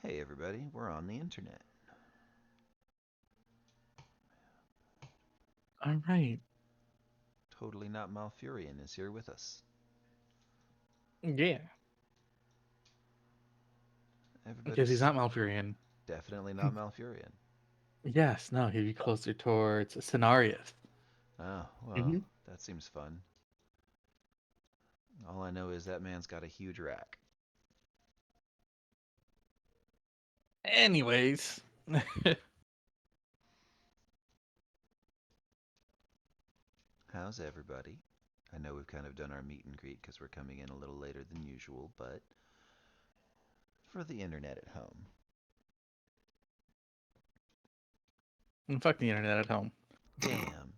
Hey everybody, we're on the internet. All right. Totally Not Malfurion is here with us. Yeah. Because he's Everybody's not Malfurion. definitely not Malfurion. Yes, no, he'd be closer towards Cenarius. Oh, well, hmm that seems fun. All I know is that man's got a huge rack. Anyways. How's everybody? I know we've kind of done our meet and greet because we're coming in a little later than usual, but for the internet at home. Fuck the internet at home. Damn.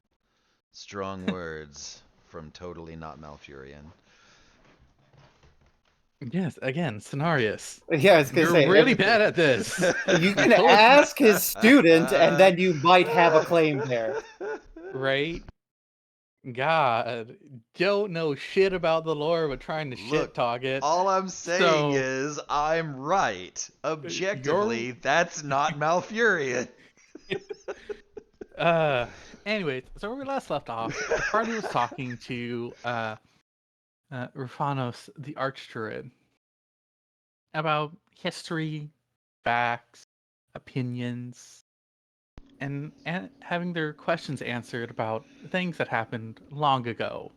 Strong words from Totally Not Malfurion. Yes, again, Cenarius. Yeah, I was gonna You're say really bad at this. you can Tell us, ask his student, and then you might have a claim there. right? God, don't know shit about the lore, but trying to shit Look, talk it. all I'm saying So, is I'm right. you're. Objectively, that's not Malfurion. uh, Anyways, so where we last left off, the party was talking to Rufanos, the Archdruid, about history, facts, opinions, and having their questions answered about things that happened long ago.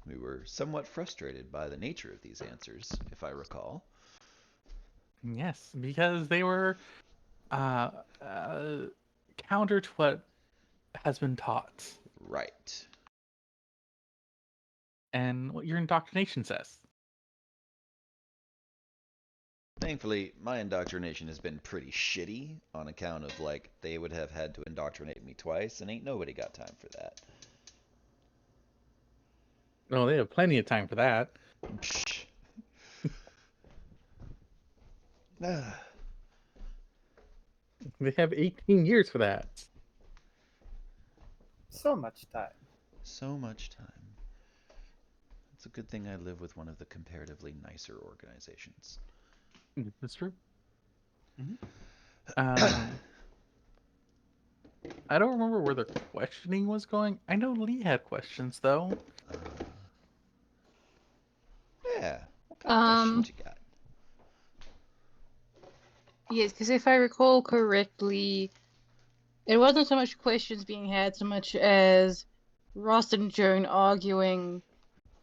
We were somewhat frustrated by the nature of these answers, if I recall. Yes, because they were uh, uh, counter to what has been taught Right. and what your indoctrination says. Thankfully, my indoctrination has been pretty shitty on account of, like, they would have had to indoctrinate me twice, and ain't nobody got time for that. Well, they have plenty of time for that. Psh. Ah, They have 18 years for that. So much time. so much time. It's a good thing I live with one of the comparatively nicer organizations. That's true. Mhm. Um, I don't remember where the questioning was going. I know Lee had questions though. Uh, yeah, what kind of Um, questions you got? yes, because if I recall correctly, it wasn't so much questions being had so much as Ross and Joan arguing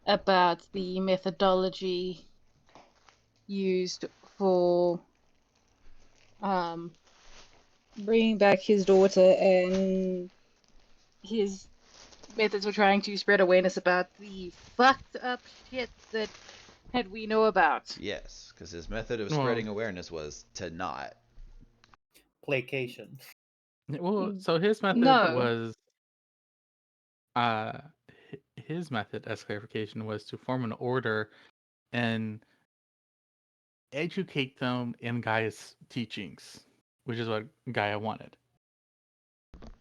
about the methodology used for um bringing back his daughter and his methods for trying to spread awareness about the fucked up shit that we know about. Yes, because his method of Well, spreading awareness was to not. Placation. so his method No. was his method as clarification was to form an order and educate them in Gaia's teachings, which is what Gaia wanted.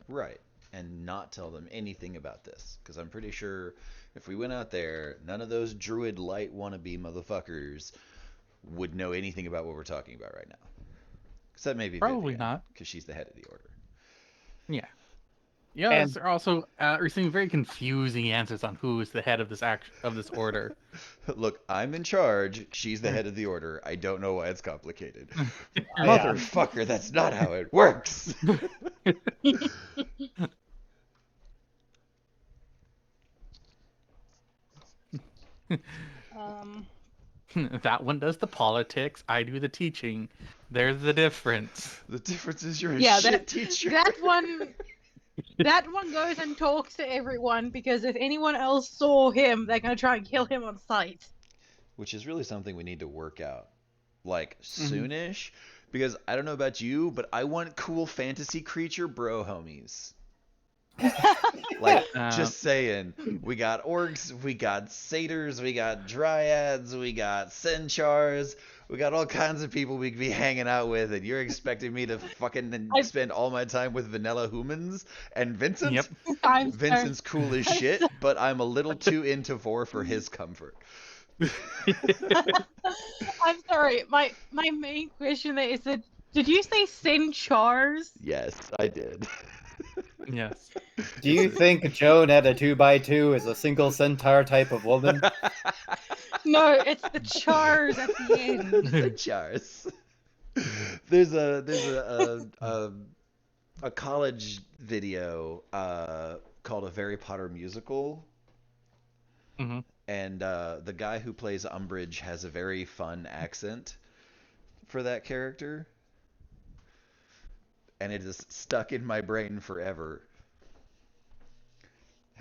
Right. And not tell them anything about this. Because I'm pretty sure if we went out there, none of those druid light wannabe motherfuckers would know anything about what we're talking about right now. Except maybe Probably Vivian, not. because she's the head of the order. Yeah. Yes, And they're also receiving very confusing answers on who is the head of this order. Look, I'm in charge. She's the head of the order. I don't know why it's complicated. yeah, Motherfucker, that's not how it works. Um, That one does the politics. I do the teaching. There's the difference. The difference is you're a yeah, shit teacher. that one goes and talks to everyone because if anyone else saw him, they're gonna try and kill him on sight. Which is really something we need to work out, like Mhm. soonish, because I don't know about you, but I want cool fantasy creature bro homies. Like, Uh, just saying, we got orcs, we got satyrs, we got dryads, we got centaurs. We got all kinds of people we could be hanging out with, and you're expecting me to fucking I- spend all my time with vanilla humans and Vincent? Yep. I'm sorry. Vincent's cool as shit, but I'm a little too into Vor for his comfort. I'm sorry. My main question there is that did you say centaurs? Yes, I did. Yes. Do you think Joan at a 2x2 is a single centaur type of woman? No, it's the chars at the end. The Chars. There's a college video called A Harry Potter Musical, Hmm. and the guy who plays Umbridge has a very fun accent for that character, and it is stuck in my brain forever.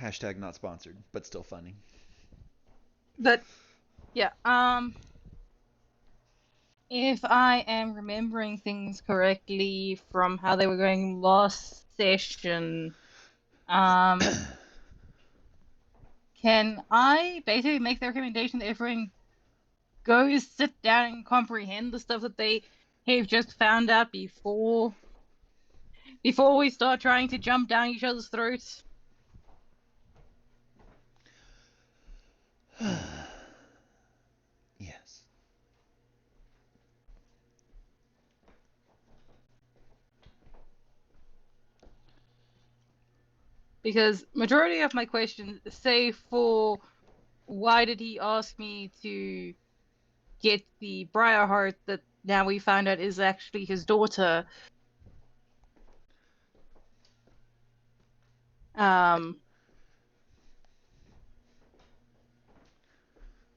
Hashtag not sponsored, but still funny. But yeah, if I am remembering things correctly from how they were going last session, can I basically make the recommendation that everyone go sit down and comprehend the stuff that they have just found out before we start trying to jump down each other's throats? Yes. Because majority of my questions, say for why did he ask me to get the Briarheart that now we found out is actually his daughter.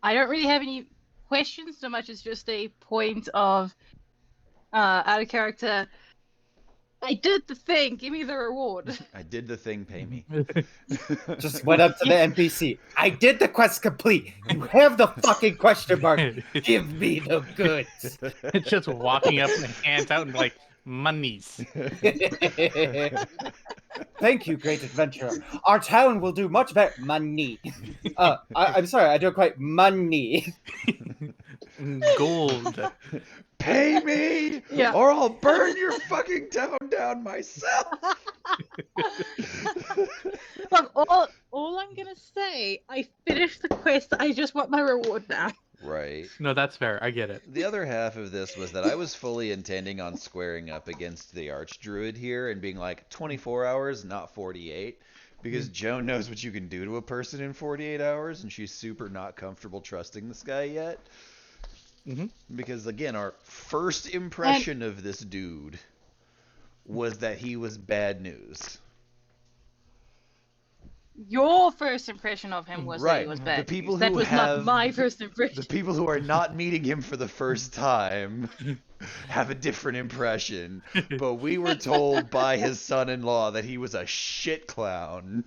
I don't really have any questions so much as just a point of out of character. I did the thing, give me the reward. I did the thing, pay me. Just went up to the NPC. I did the quest complete. You have the fucking question mark. Give me the goods. It's just walking up and hands out and like monies. Thank you, great adventurer. Our town will do much better. Money. I'm sorry, I don't quite money. Gold. Pay me, Yeah. or I'll burn your fucking town down myself. Look, all I'm gonna say, I finished the quest. I just want my reward now. Right. No, that's fair. I get it. The other half of this was that I was fully intending on squaring up against the Archdruid here and being like 24 hours, not 48. Because Joan knows what you can do to a person in 48 hours, and she's super not comfortable trusting this guy yet. Mhm. Because, again, our first impression of this dude was that he was bad news. Your first impression of him was that he Right. was The bad. people That who was have- not my first impression. The people who are not meeting him for the first time have a different impression. But we were told by his son-in-law that he was a shit clown.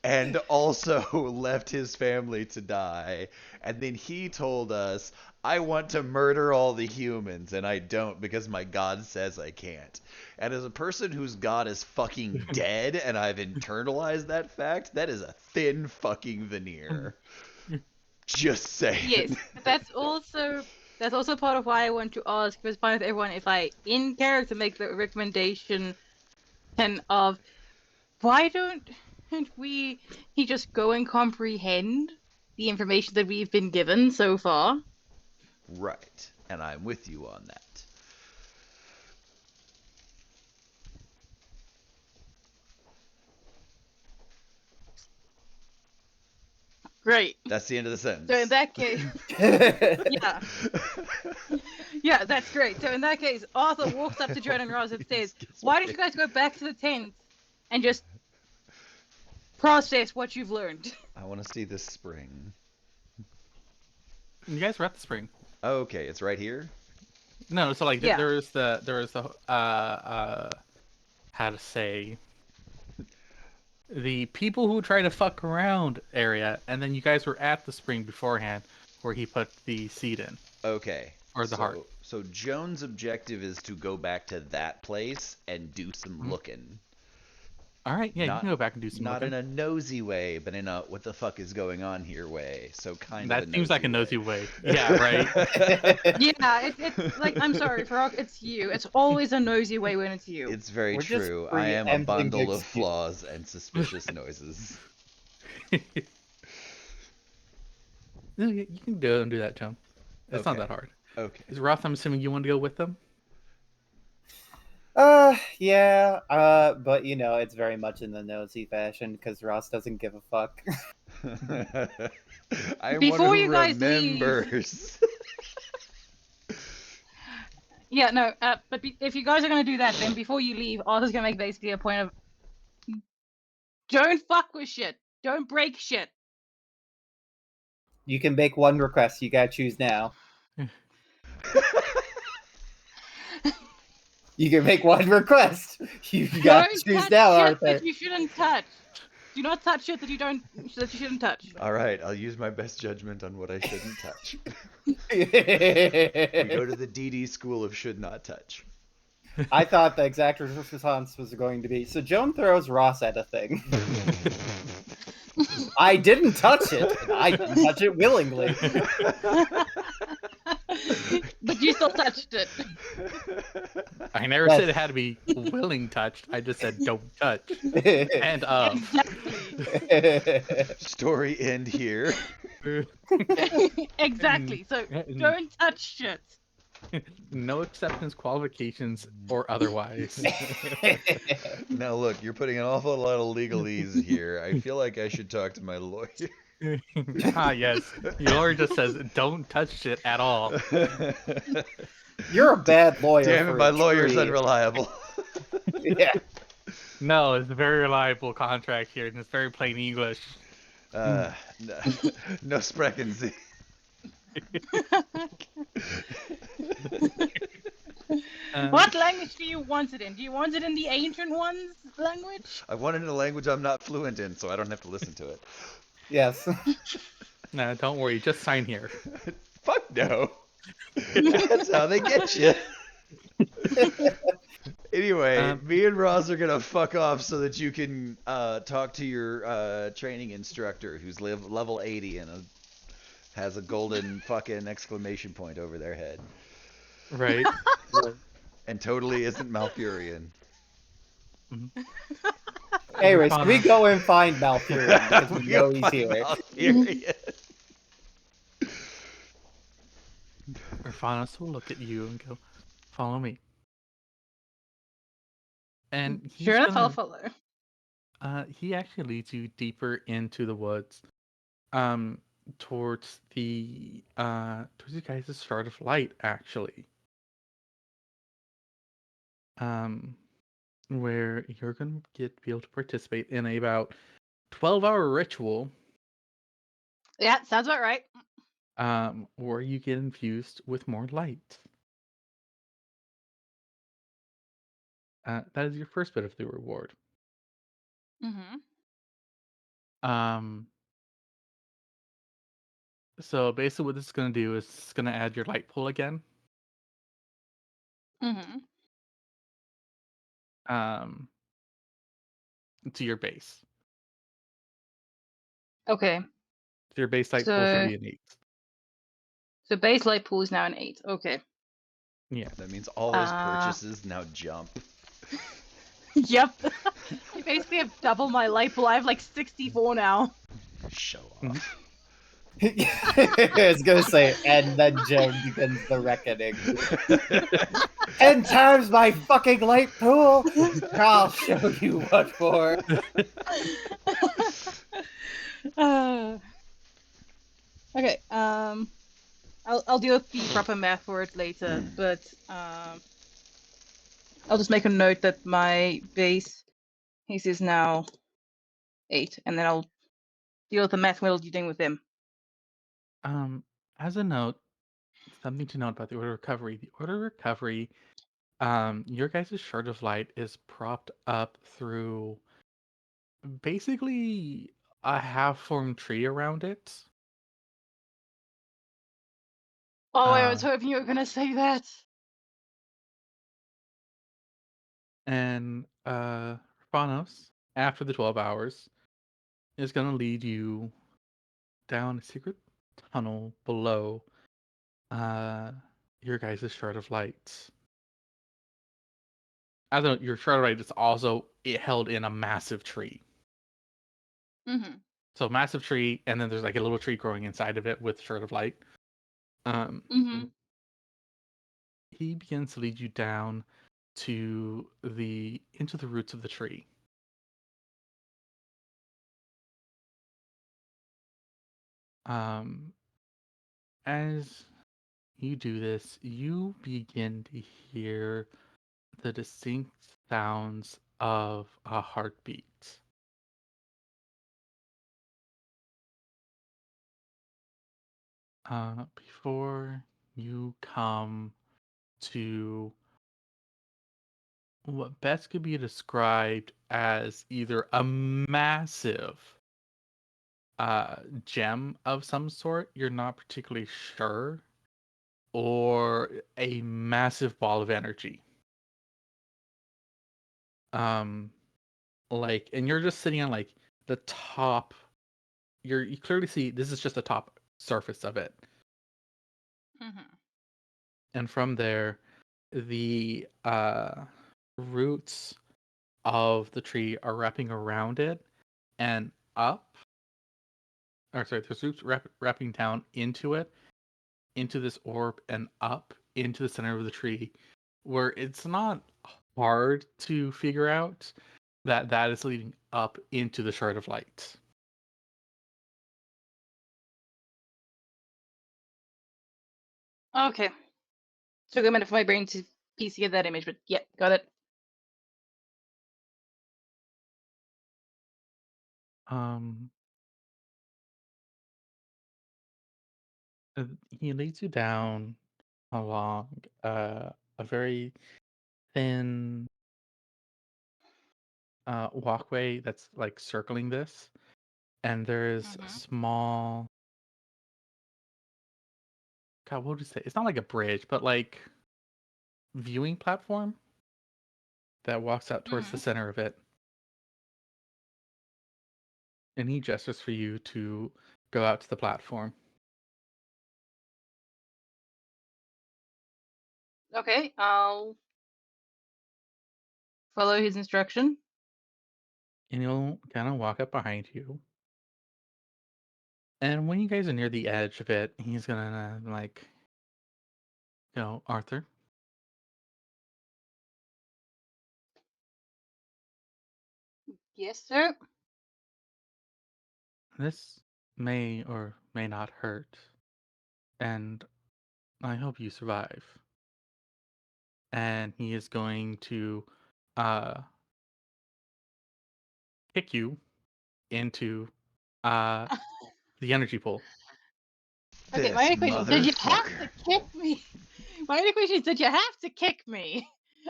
And also left his family to die. And then he told us, I want to murder all the humans, and I don't because my God says I can't. And as a person whose God is fucking dead, and I've internalized that fact, that is a thin fucking veneer. Just saying. Yes, but that's also part of why I want to ask, because fine with everyone, if I in character make the recommendation of why don't he just go and comprehend the information that we've been given so far? Right. And I'm with you on that. Great. That's the end of the sentence. So in that case, yeah. Yeah, that's great. So in that case, Arthur walks up to Joan and Roz and says, why don't you guys go back to the tent and just process what you've learned? I want to see this spring. You guys were at the spring. Okay, it's right here. No, so like Yeah. there was the how to say, the people who try to fuck around area, and then you guys were at the spring beforehand where he put the seed in. Okay. Or the heart. So Joan's objective is to go back to that place and do some looking. All right, yeah, you Not can go back and do some not looking. in a nosy way, but in a what the fuck is going on here way. So kind of That a seems like a nosy way. way. Yeah, right. Yeah, it's like I'm sorry, Frog, it's you. It's always a nosy way when it's you. It's very We're just true. I am a preempting the bundle of excuse. flaws and suspicious noises. No, you can go and do that, Joan. It's not Okay. that hard. Okay. Is Roth? I'm assuming you want to go with them. Yeah, but it's very much in the nosy fashion because Ross doesn't give a fuck. I'm Before one who you guys leave- remembers. Yeah, no, but if you guys are gonna do that, then before you leave, Arthur's gonna make basically a point of don't fuck with shit. Don't break shit. You can make one request. You gotta choose now. You can make one request. You gotta Don't choose touch now, shit Arthur. that you shouldn't touch. Do not touch shit that you shouldn't touch. All right, I'll use my best judgment on what I shouldn't touch. We go to the DD school of should not touch. I thought the exact response was going to be, so Joan throws Ross at a thing. I didn't touch it. I didn't touch it willingly. But you still touched it. I never said it had to be willing touched. I just said don't touch. And Exactly. Story end here. Exactly. So don't touch shit. No acceptance qualifications or otherwise. Now look, you're putting an awful lot of legalese here. I feel like I should talk to my lawyer. Yes. Your lawyer just says don't touch shit at all. You're a bad lawyer. Damn it, for my a lawyer's tree. unreliable. Yeah. No, it's a very reliable contract here, and it's very plain English. No, no sprechen Sie. What language do you want it in? Do you want it in the ancient ones language? I want it in a language I'm not fluent in, so I don't have to listen to it. Yes. No, don't worry. Just sign here. Fuck no. That's how they get you. Anyway, me and Roz are gonna fuck off so that you can talk to your training instructor who's level 80 and has a golden fucking exclamation point over their head. Right. And totally isn't Malfurion. Anyways, can we go and find Malfurion because we know he's here. Malfurion. Urfanos will look at you and go, "Follow me." And he's Sure enough, I'll gonna- follow. he actually leads you deeper into the woods, towards the you guys' start of light, actually. Where you're gonna be able to participate in about 12-hour ritual, Yeah, sounds about right. where you get infused with more light. That is your first bit of the reward. Mm-hmm. So basically what this is going to do is it's going to add your light pool again. Mm-hmm. To your base. Okay. So your base light pool should be an 8. So base light pool is now an 8. Okay. Yeah. That means all his purchases now jump. Yep. I basically have double my light pool. I have like 64 now. Show off. I was gonna say, and then Joan begins the reckoning. 10 times my fucking light pool. I'll show you what for. Okay. I'll deal with the proper math for it later, but I'll just make a note that my base is now 8, and then I'll deal with the math when you're dealing with him. As a note, something to note about the Order of Recovery. The Order of Recovery, your guys' Shard of Light is propped up through basically a half-formed tree around it. Oh, I was hoping you were gonna say that. And Urfanos, after the 12 hours, is going to lead you down a secret tunnel below your guys' Shard of Light. As a, your Shard of Light is also held in a massive tree. Mm-hmm. So massive tree, and then there's like a little tree growing inside of it with Shard of Light. Mm-hmm. He begins to lead you down to into the roots of the tree. As you do this, you begin to hear the distinct sounds of a heartbeat. Before you come to what best could be described as either a massive gem of some sort, you're not particularly sure, or a massive ball of energy. Like, and you're just sitting on like the top. You clearly see this is just the top surface of it, Mm-hmm. and from there, the roots of the tree are wrapping around it and up. Or sorry, there's roots wrapping down into it, into this orb, and up into the center of the tree, where it's not hard to figure out that is leading up into the Shard of Light. Okay. Took a minute for my brain to piece together that image, but yeah, got it. He leads you down along a very thin walkway that's like circling this, and there's a Mm-hmm. small. God, what would you say? It's not like a bridge, but like viewing platform that walks out towards the Mm-hmm. center of it. And he gestures for you to go out to the platform. Okay, I'll follow his instruction. And he'll kind of walk up behind you. And when you guys are near the edge of it, he's gonna like, Arthur, Yes, sir. this may or may not hurt, and I hope you survive. And he is going to uh kick you into uh the energy pool. Okay, This my only question: did you have to motherfucker. kick me? My only question is: did you have to kick me?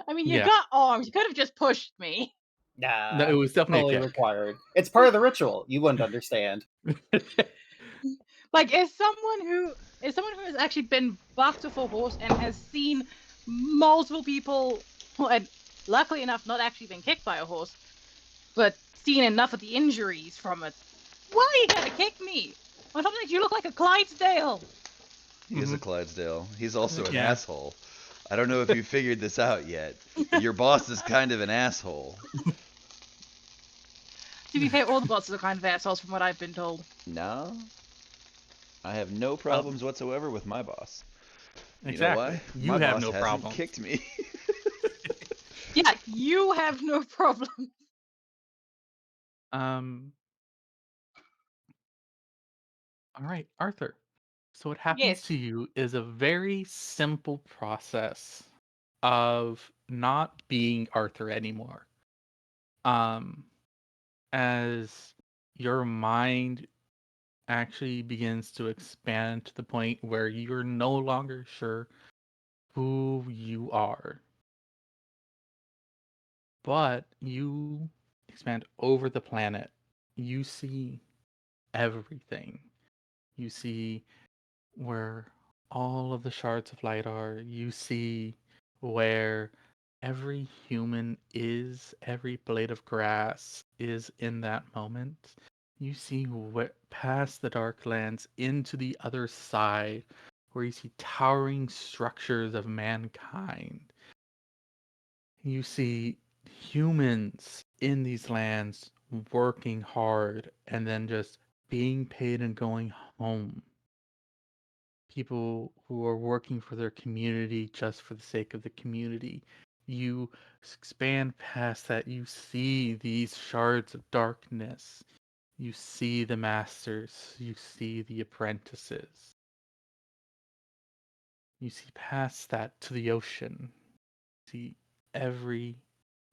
I mean, you Yeah. got arms. You could have just pushed me. No, it was definitely Totally a kick. required. It's part of the ritual. You wouldn't understand. Like, as someone who has actually been bucked off a horse and has seen multiple people, and luckily enough, not actually been kicked by a horse, but seen enough of the injuries from it. Why you gotta kick me? On top of that, you look like a Clydesdale. He is a Clydesdale. He's also an Yeah. asshole. I don't know if you figured this out yet. Your boss is kind of an asshole. To be fair, all the bosses are kind of assholes from what I've been told. No, I have no problems whatsoever with my boss. You know Exactly. why? You My have boss no hasn't problem. kicked me. Yeah, you have no problem. All right, Arthur. So what happens Yes. to you is a very simple process of not being Arthur anymore. As your mind actually begins to expand to the point where you're no longer sure who you are. But you expand over the planet. You see everything. You see where all of the shards of light are. You see where every human is, every blade of grass is in that moment. You see past the Darklands into the other side, where you see towering structures of mankind. You see humans in these lands working hard and then just being paid and going home. People who are working for their community just for the sake of the community. You expand past that, you see these shards of darkness. You see the masters, you see the apprentices. You see past that to the ocean. You see every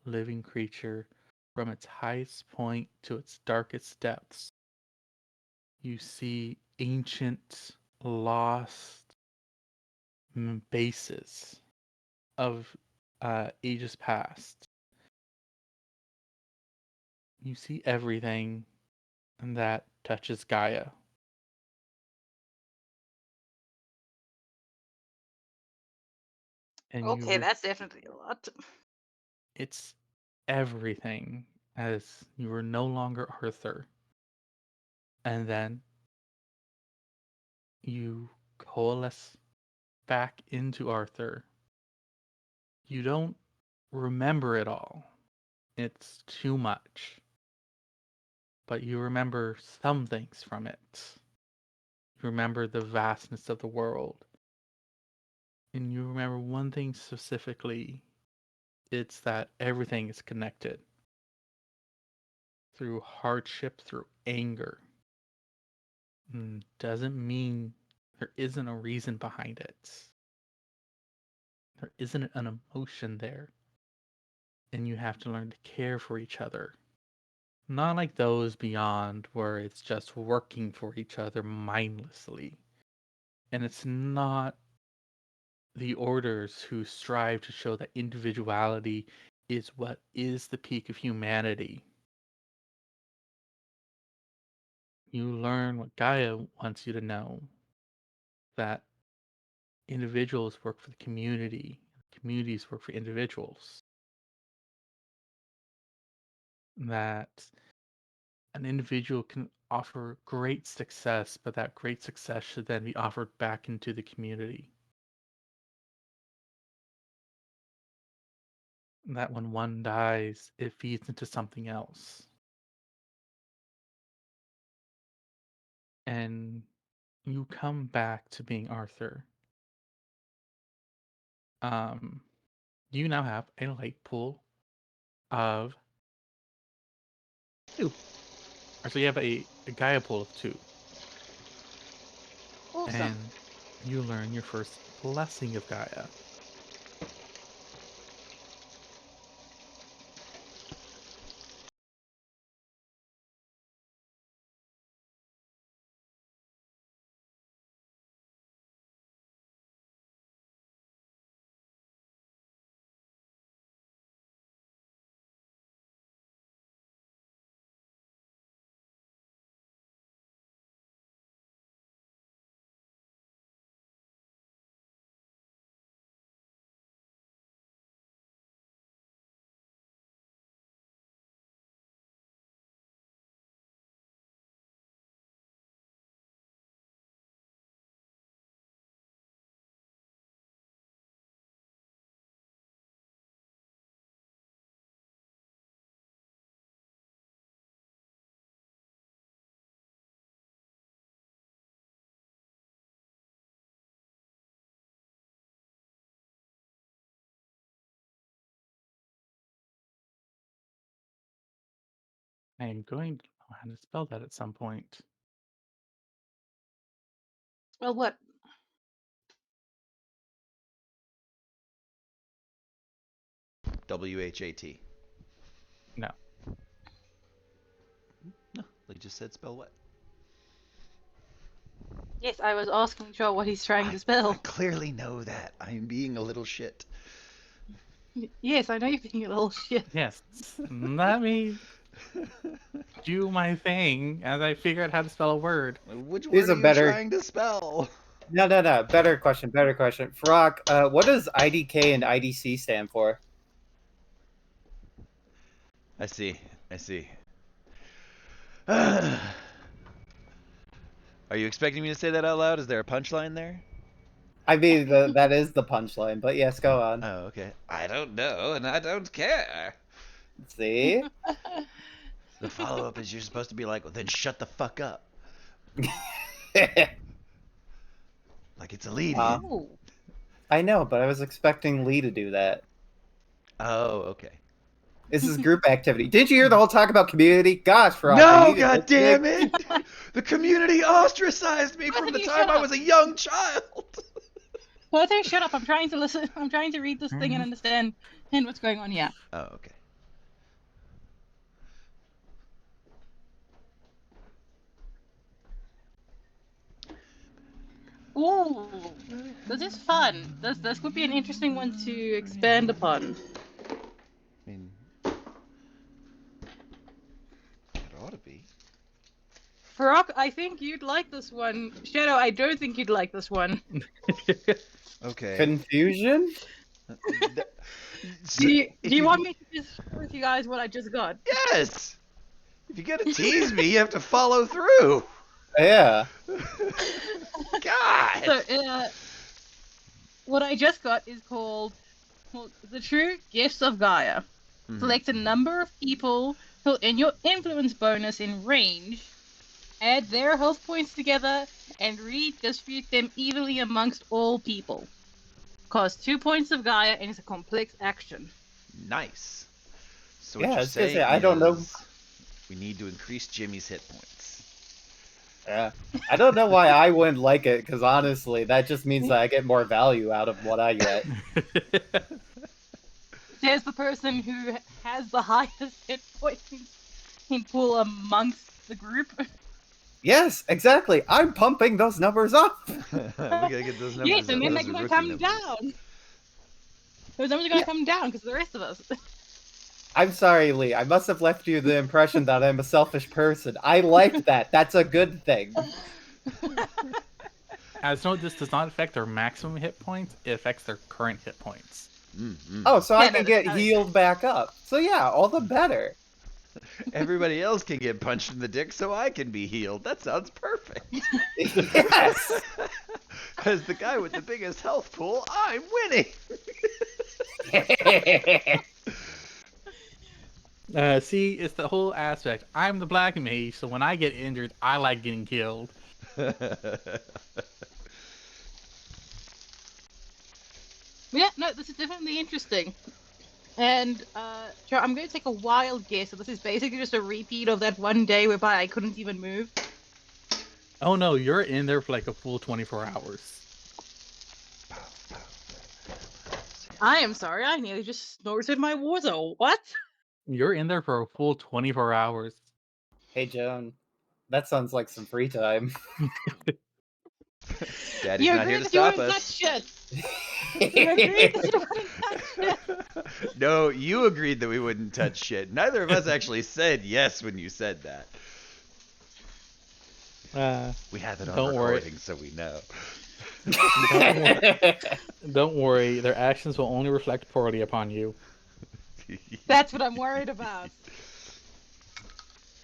living creature from its highest point to its darkest depths. You see ancient, lost bases of ages past. You see everything that touches Gaia. And Okay, that's definitely a lot. it's everything, as you are no longer Arthur. And then you coalesce back into Arthur. You don't remember it all. It's too much. But you remember some things from it. You remember the vastness of the world. And you remember one thing specifically. It's that everything is connected. Through hardship, through anger. Doesn't mean there isn't a reason behind it. There isn't an emotion there. And you have to learn to care for each other. Not like those beyond where it's just working for each other mindlessly. And it's not the orders who strive to show that individuality is what is the peak of humanity. You learn what Gaia wants you to know, that individuals work for the community, communities work for individuals. That an individual can offer great success, but that great success should then be offered back into the community. That when one dies, it feeds into something else. And you come back to being Arthur. You now have a light pool of 2. Actually, you have a Gaia pool of 2. Awesome. And you learn your first blessing of Gaia. I am going to know how to spell that at some point. Well, what? WHAT. No. No, they just said spell what? Yes, I was asking Joe what he's trying to spell. I clearly know that. I'm being a little shit. Yes, I know you're being a little shit. Yes. Let me do my thing as I figure out how to spell a word. Which Here's word a are better- you trying to spell? No. Better question. Farrak, what does IDK and IDC stand for? I see. I see. Are you expecting me to say that out loud? Is there a punchline there? I mean, that is the punchline, but yes, go on. Oh, okay. I don't know, and I don't care. See? The follow-up is you're supposed to be like, well, then shut the fuck up. Like it's a lead-in. Oh. I know, but I was expecting Lee to do that. Oh, okay. This is group activity. Did you hear the whole talk about community? Gosh, Rock, No, we need to god get damn big. it! The community ostracized me from Both the of you time shut I up. was a young child. Walter, shut up. I'm trying to listen. I'm trying to read this thing and understand what's going on here. Oh, okay. Ooh, this is fun. This would be an interesting one to expand upon. I mean, it ought to be. Farok, I think you'd like this one. Shadow, I don't think you'd like this one. Okay. Confusion? So, Do you if you want me to just share with you guys what I just got? Yes. If you're gonna tease me, you have to follow through. Yeah. God. So, what I just got is called The True Gifts of Gaia. Mhm. Select a number of people, fill in your influence bonus in range, add their health points together, and redistribute them evenly amongst all people. Cost 2 points of Gaia and is a complex action. Nice. So Yeah, what I you're was gonna saying say, I don't know. is we need to increase Jimmy's hit points. Yeah. I don't know why I wouldn't like it, because honestly, that just means that I get more value out of what I get. There's the person who has the highest hit points in pool amongst the group. Yes, exactly. I'm pumping those numbers up. We gotta get those numbers Yes, and up. then Those they're are gonna rookie come numbers. down. Those numbers are gonna Yeah. come down because of the rest of us. I'm sorry, Lee. I must have left you the impression that I'm a selfish person. I liked that. That's a good thing. As note, this does not affect their maximum hit points. It affects their current hit points. Oh, so I Yeah, no, can get that's- healed back up. So yeah, all the better. Everybody else can get punched in the dick, so I can be healed. That sounds perfect. Yes. As the guy with the biggest health pool, I'm winning. See, it's the whole aspect. I'm the black mage, so when I get injured, I like getting killed. Yeah, no, this is definitely interesting. And sure, I'm going to take a wild guess. So this is basically just a repeat of that one day whereby I couldn't even move. Oh no, you're in there for like a full 24 hours. I am sorry, I nearly just snorted my water. What? You're in there for a full 24 hours. Hey, Joan. That sounds like some free time. Daddy's You not agreed here to that you stop wouldn't touch us. shit. You agreed that you wouldn't touch shit. No, you agreed that we wouldn't touch shit. Neither of us actually said yes when you said that. We have it on Don't worry. recording, so we know. Don't worry, their actions will only reflect poorly upon you, That's what I'm worried about.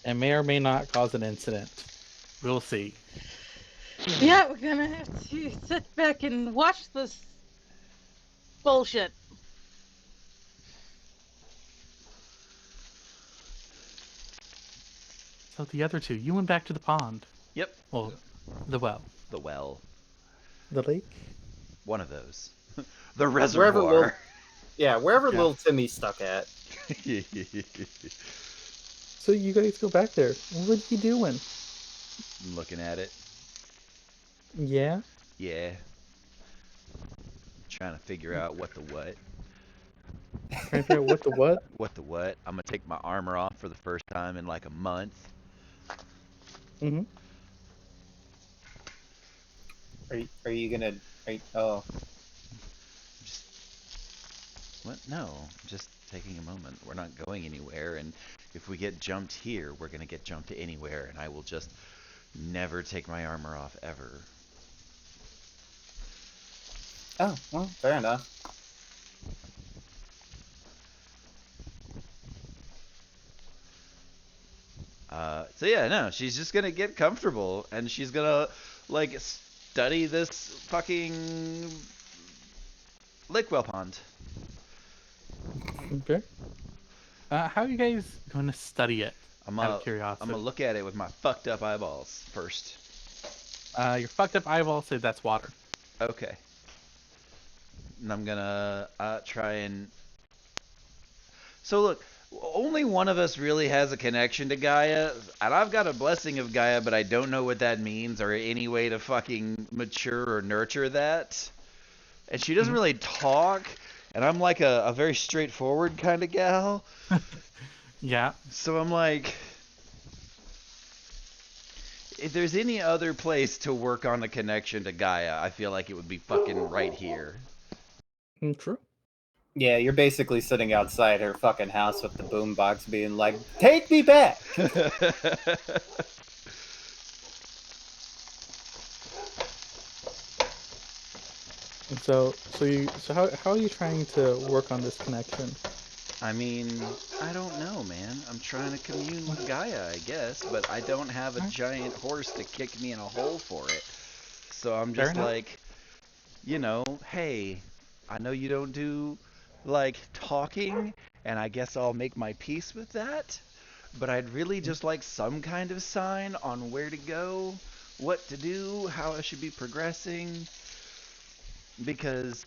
and may or may not cause an incident. We'll see. Yeah, we're gonna have to sit back and watch this bullshit. So the other two, you went back to the pond. Yep. Well, the well. The well. The lake? One of those. The Wherever reservoir. Yeah, wherever Yeah. little Timmy's stuck at. So you guys go back there. What are you doing? I'm looking at it. Yeah? Yeah. Trying to figure out what the what. Trying to figure out what the what? What the what. I'm gonna take my armor off for the first time in like a month. Mm-hmm. Are you gonna? Oh, Just what? No, just taking a moment. We're not going anywhere, and if we get jumped here, we're gonna get jumped anywhere, and I will just never take my armor off ever. oh, well, fair enough. So yeah, no, she's just gonna get comfortable and she's gonna like study this fucking Lakewell pond. Okay. How are you guys going to study it? I'm Out of gonna curiosity. look at it with my fucked up eyeballs first. Your fucked up eyeball say that's water. Okay. And I'm gonna try and. So look, only one of us really has a connection to Gaia, and I've got a blessing of Gaia, but I don't know what that means or any way to fucking mature or nurture that. And she doesn't Mhm. really talk, and I'm like a very straightforward kind of gal. Yeah. So I'm like, if there's any other place to work on a connection to Gaia, I feel like it would be fucking right here. True. Yeah, you're basically sitting outside her fucking house with the boombox being like, "Take me back!" And so how are you trying to work on this connection? I mean, I don't know, man. I'm trying to commune with Gaia, I guess, but I don't have a Alright. giant horse to kick me in a hole for it. So I'm Fair just enough. like, hey, I know you don't do like talking, and I guess I'll make my peace with that. But I'd really just like some kind of sign on where to go, what to do, how I should be progressing, because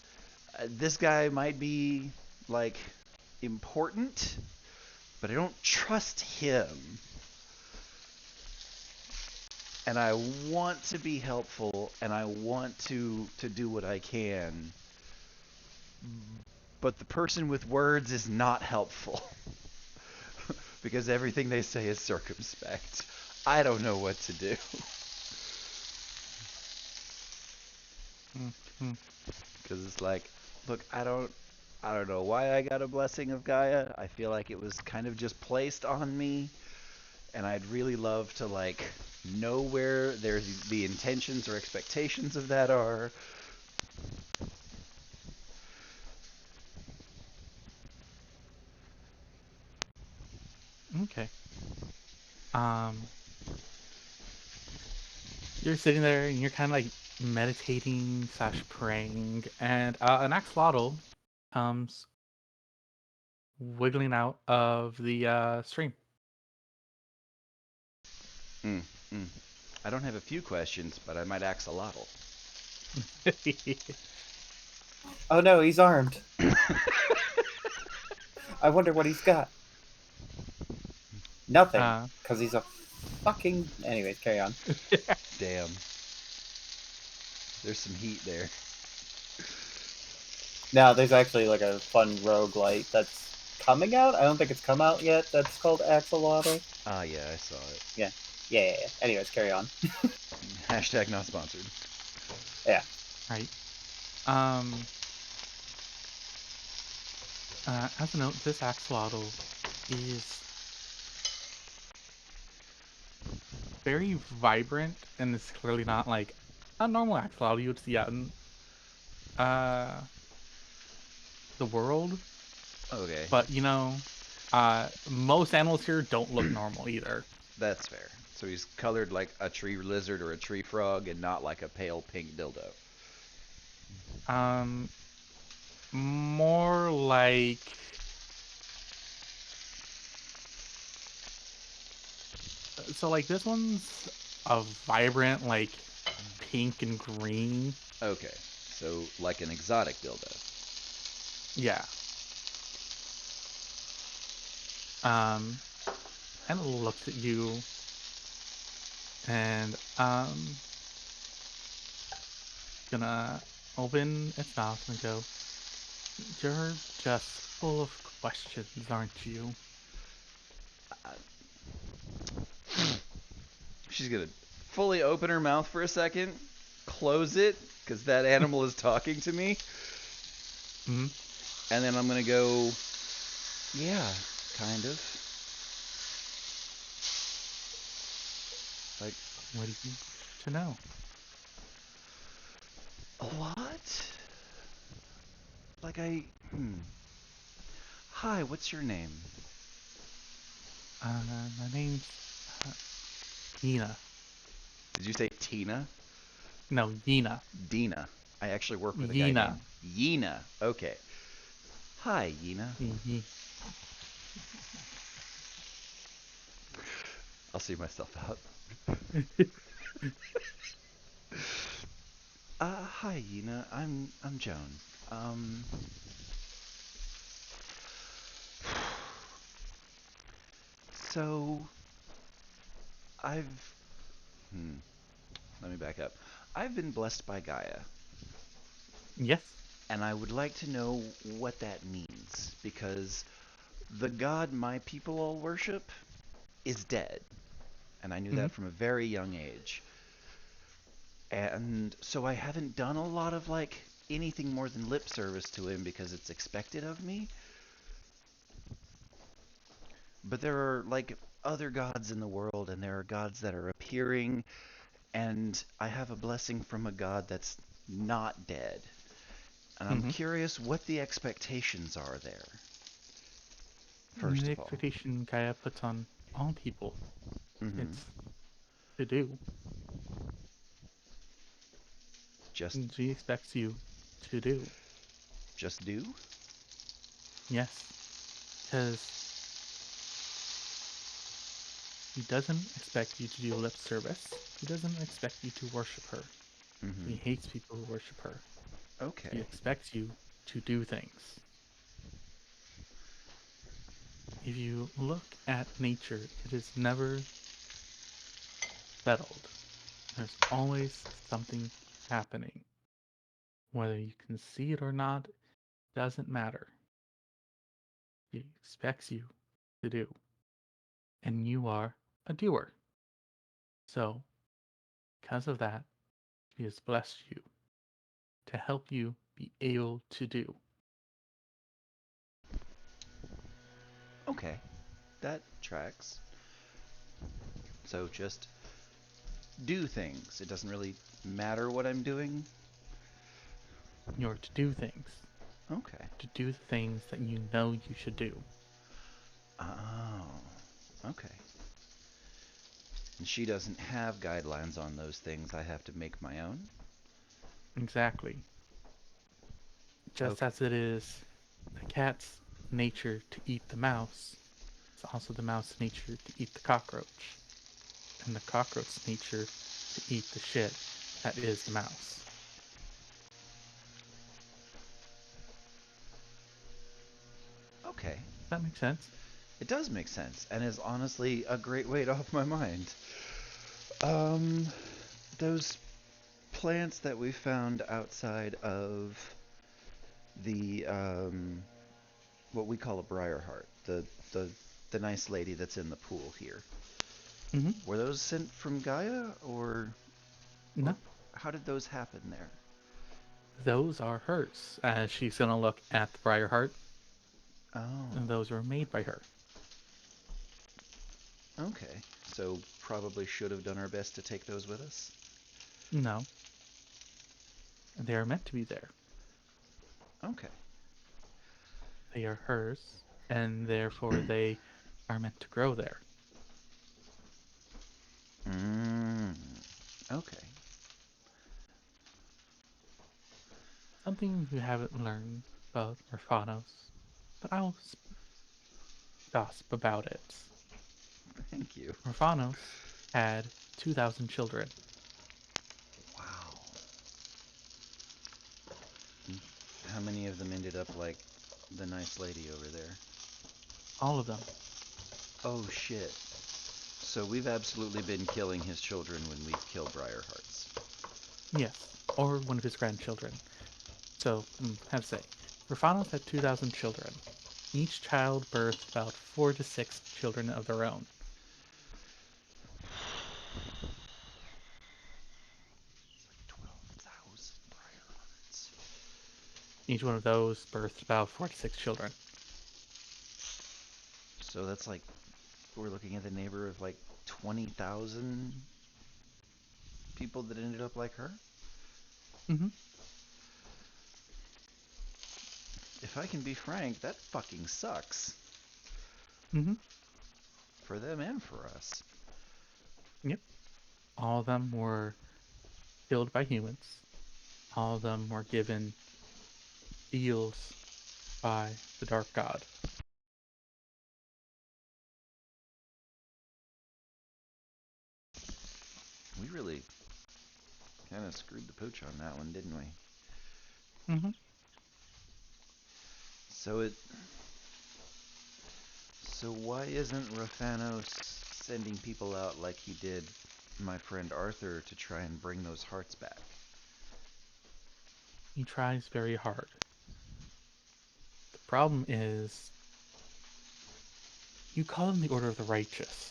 this guy might be like important, but I don't trust him. And I want to be helpful and I want to do what I can. But the person with words is not helpful. Because everything they say is circumspect. I don't know what to do. Mm-hmm. Because it's like, look, I don't know why I got a blessing of Gaia. I feel like it was kind of just placed on me, and I'd really love to like know where there's the intentions or expectations of that are. Okay. Um, you're sitting there and you're kind of like meditating slash praying, and an axolotl comes wiggling out of the stream. Mm, mm. I don't have a few questions, but I might axolotl. Oh no, he's armed. I wonder what he's got. Nothing, uh, because he's a fucking. Anyways, carry on. Damn. There's some heat there. Now, there's actually like a fun roguelite that's coming out. I don't think it's come out yet. That's called Axolotl. Ah, yeah, I saw it. Yeah. Anyways, carry on. Hashtag not sponsored. right. Um, as a note, this axolotl is very vibrant and it's clearly not like a normal axolotl you would see out in uh the world. Okay, But most animals here don't look normal either. that's fair. So he's colored like a tree lizard or a tree frog and not like a pale pink dildo. Um, more like so like this one's a vibrant like pink and green. Okay, so like an exotic dildo. Yeah. Um, and it looks at you and gonna open its mouth and go, "You're just full of questions, aren't you?" She's gonna fully open her mouth for a second, close it, because that animal is talking to me, Hmm. and then I'm gonna go, yeah, kind of. Like, What do you wish to know? a lot? Like, Hi, what's your name? My name's Yina. Did you say Tina? No, Yina. Dina. I actually work with a guy Yina. named Yina. Okay. Hi, Yina. Yi- I'll see myself out. Hi, Yina. I'm Joan. Um, so I've hmm, let me back up. I've been blessed by Gaia, Yes. and I would like to know what that means because the god my people all worship is dead, and I knew Mhm. that from a very young age. And so I haven't done a lot of like anything more than lip service to him because it's expected of me. But there are like other gods in the world, and there are gods that are appearing, and I have a blessing from a god that's not dead. And I'm Mhm. curious what the expectations are there, first The of all. expectation Gaia puts on all people. Hmm. It's to do. Just, And she expects you to do. just do? Yes. Because he doesn't expect you to do lip service. He doesn't expect you to worship her. He Hmm. hates people who worship her. He Okay. expects you to do things. If you look at nature, it is never settled. There's always something happening. Whether you can see it or not, doesn't matter. He expects you to do. And you are a doer. So, because of that, he has blessed you to help you be able to do. Okay. That tracks. So just do things. It doesn't really matter what I'm doing. You're to do things. Okay. To do the things that you know you should do. Oh. Okay. And she doesn't have guidelines on those things. I have to make my own. Exactly. Just Okay. as it is the cat's nature to eat the mouse, it's also the mouse's nature to eat the cockroach. And the cockroach's nature to eat the shit that is the mouse. Okay. Does that make sense? It does make sense, and is honestly a great weight off my mind. Um, those plants that we found outside of the what we call a briar heart, the the nice lady that's in the pool here. Mm-hmm. Were those sent from Gaia, or No, how did those happen there? those are hers. As she's gonna look at the briar heart, Oh, and those were made by her. okay. So probably should have done our best to take those with us. No, they are meant to be there. Okay. They are hers, and therefore they are meant to grow there. Mm, okay. Something you haven't learned about Morphanos, but I'll gossip about it. Thank you. Morphanos had 2,000 children. Wow. How many of them ended up like the nice lady over there? All of them. Oh shit. So we've absolutely been killing his children when we've killed Briarhearts. Yes, or one of his grandchildren. So, how to say, Morphanos had 2,000 children. Each child birthed about 4 to 6 children of their own. 12,000 Briarhearts. Each one of those birthed about 4 to 6 children. So that's like, we're looking at the neighbor of like 20,000 people that ended up like her? Mm-hmm. If I can be frank, that fucking sucks. Mm-hmm. For them and for us. Yep. All of them were killed by humans. All of them were given seals by the Dark God. We really kind of screwed the pooch on that one, didn't we? Mm-hmm. So it. So why isn't Raphanos sending people out like he did my friend Arthur to try and bring those hearts back? He tries very hard. The problem is, you call them the Order of the Righteous,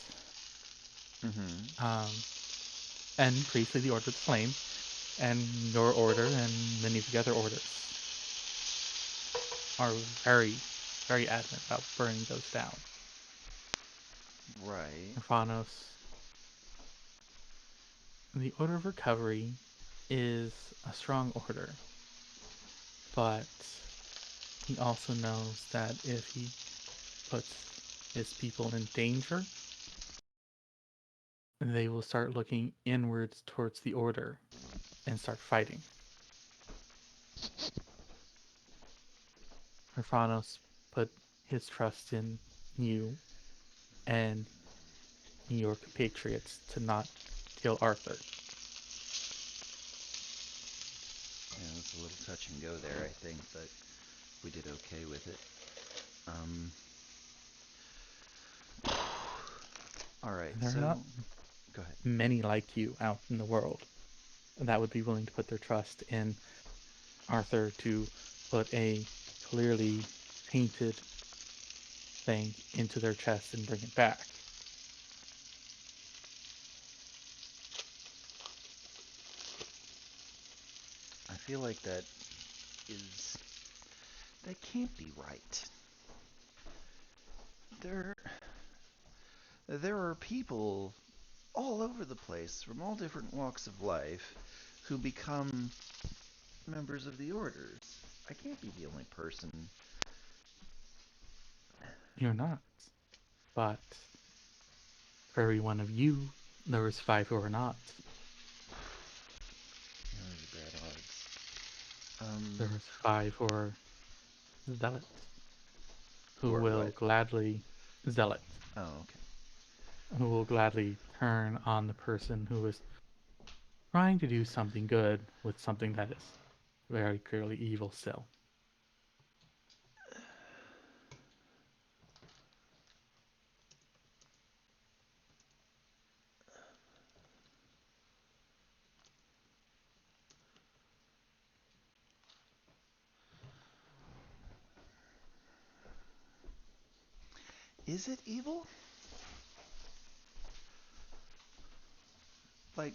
Mm-hmm. and previously the Order of the Flame, and your order and many of the other orders are very, very adamant about burning those down. Right. Raphanos, the Order of Recovery is a strong order, but he also knows that if he puts his people in danger, they will start looking inwards towards the Order and start fighting. Raphanos put his trust in you and your compatriots to not kill Arthur. Yeah, it's a little touch and go there, I think, but we did okay with it. All right, There are so not go ahead. many like you out in the world that would be willing to put their trust in Arthur to put a clearly painted thing into their chest and bring it back. I feel like that can't be right. There there are people all over the place from all different walks of life who become members of the orders. I can't be the only person. You're not. But for every one of you, there was 5 who are not. Those are bad odds. There was 5 who are zealots, who Who are will what? gladly zealots, Oh, okay. who will gladly turn on the person who is trying to do something good with something that is very clearly evil still. Is it evil? Like,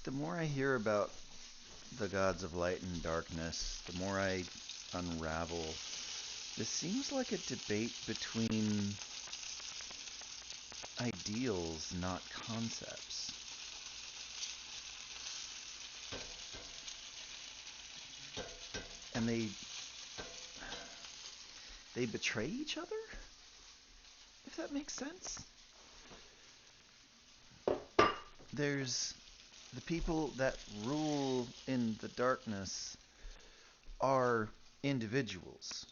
the more I hear about the gods of light and darkness, the more I unravel. This seems like a debate between ideals, not concepts. And they betray each other? If that makes sense. There's the people that rule in the darkness are individuals,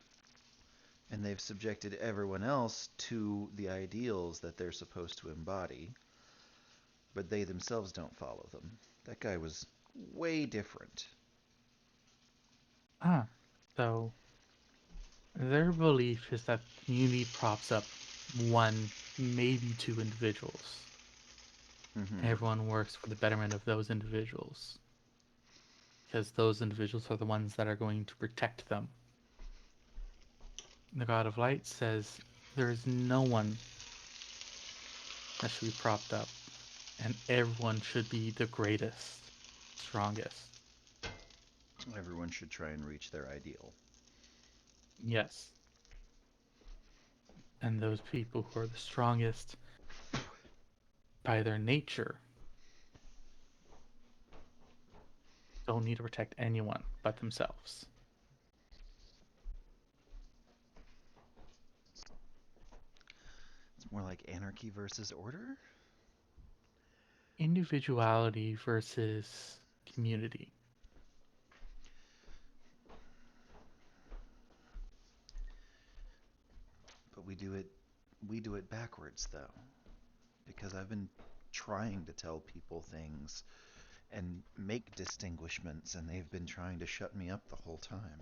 and they've subjected everyone else to the ideals that they're supposed to embody, but they themselves don't follow them. That guy was way different. So their belief is that the community props up 1, maybe 2 individuals. Everyone works for the betterment of those individuals, because those individuals are the ones that are going to protect them. The God of Light says there is no one that should be propped up, and everyone should be the greatest, strongest. Everyone should try and reach their ideal. Yes. And those people who are the strongest by their nature don't need to protect anyone but themselves. It's more like anarchy versus order? individuality versus community. But we do it backwards though, because I've been trying to tell people things and make distinguishments, and they've been trying to shut me up the whole time.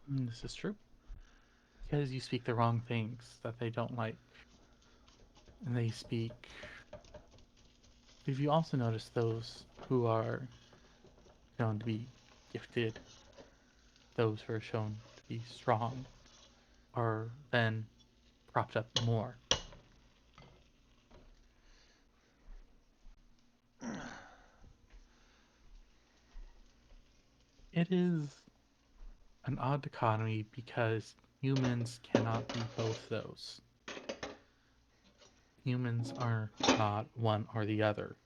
This is true. Because you speak the wrong things that they don't like. And they speak. If you also notice those who are shown to be gifted, those who are shown to be strong, are then propped up more. It is an odd dichotomy because humans cannot be both those. Humans are not one or the other.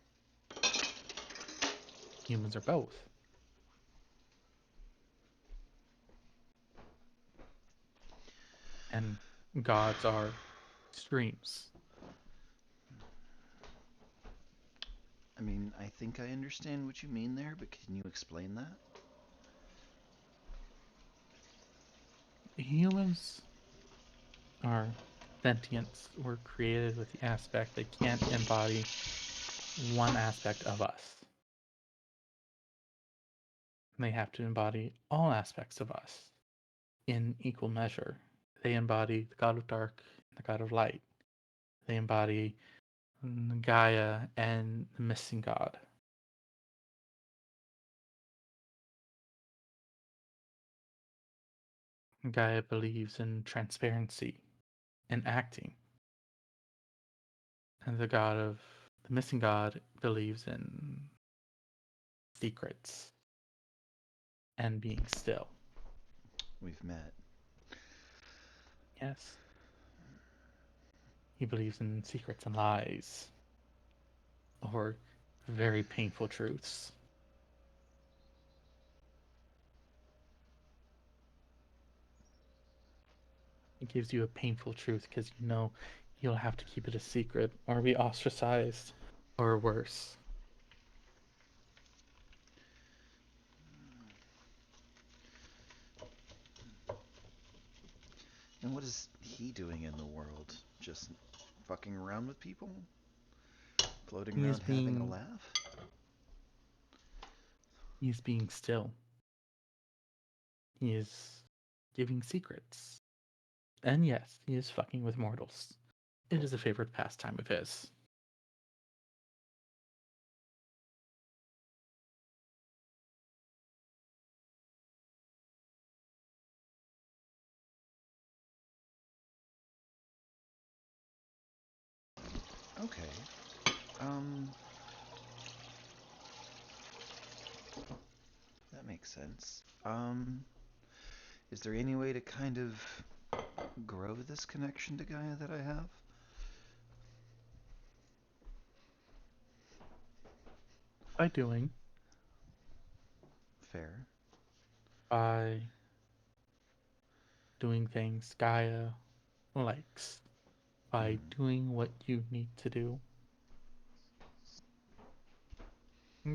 Humans are both. And gods are extremes. I mean, I think I understand what you mean there, but can you explain that? Humans are sentients. We're created with the aspect they can't embody one aspect of us. They have to embody all aspects of us in equal measure. They embody the god of dark and the god of light. They embody Gaia and the missing god. Gaia believes in transparency and acting. And the missing god believes in secrets and being still. We've met. Yes. He believes in secrets and lies. Or very painful truths. It gives you a painful truth because you know you'll have to keep it a secret or be ostracized or worse. And what is he doing in the world? Just fucking around with people? Floating He is around having a being laugh? He's being still. He is giving secrets. And yes, he is fucking with mortals. It is a favorite pastime of his. Okay. That makes sense. Is there any way to kind of grow this connection to Gaia that I have? By doing, Fair. by doing things Gaia likes, by doing what you need to do.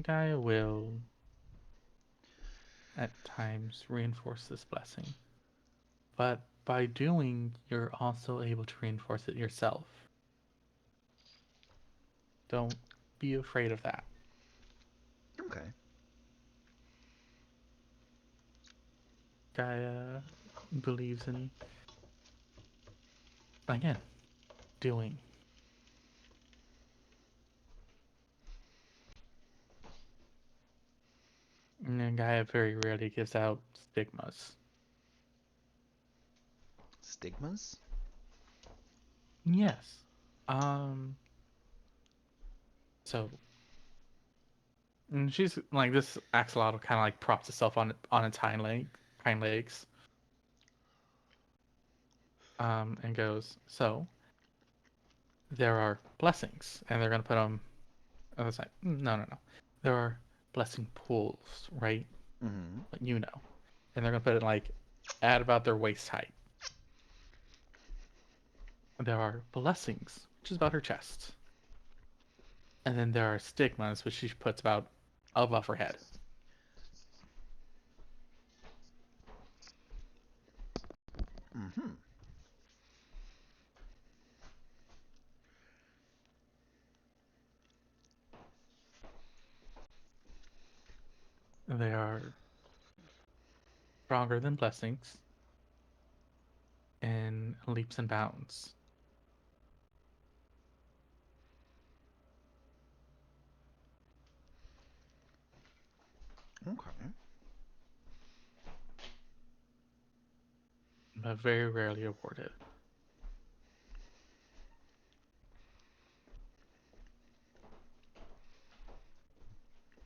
Gaia will, at times, reinforce this blessing. But by doing, you're also able to reinforce it yourself. Don't be afraid of that. Okay. Gaia believes in, again, doing. And then Gaia very rarely gives out stigmas. Stigmas? Yes. So, and she's like, this axolotl kind of like props itself on its hind legs. And goes, so there are blessings, and they're gonna put them on the side. No. There are blessing pools, right? Mm-hmm. But you know, and they're gonna put it like at about their waist height. There are blessings, which is about her chest. And then there are stigmas, which she puts about above her head. Mm-hmm. They are stronger than blessings in leaps and bounds. Okay. But very rarely awarded.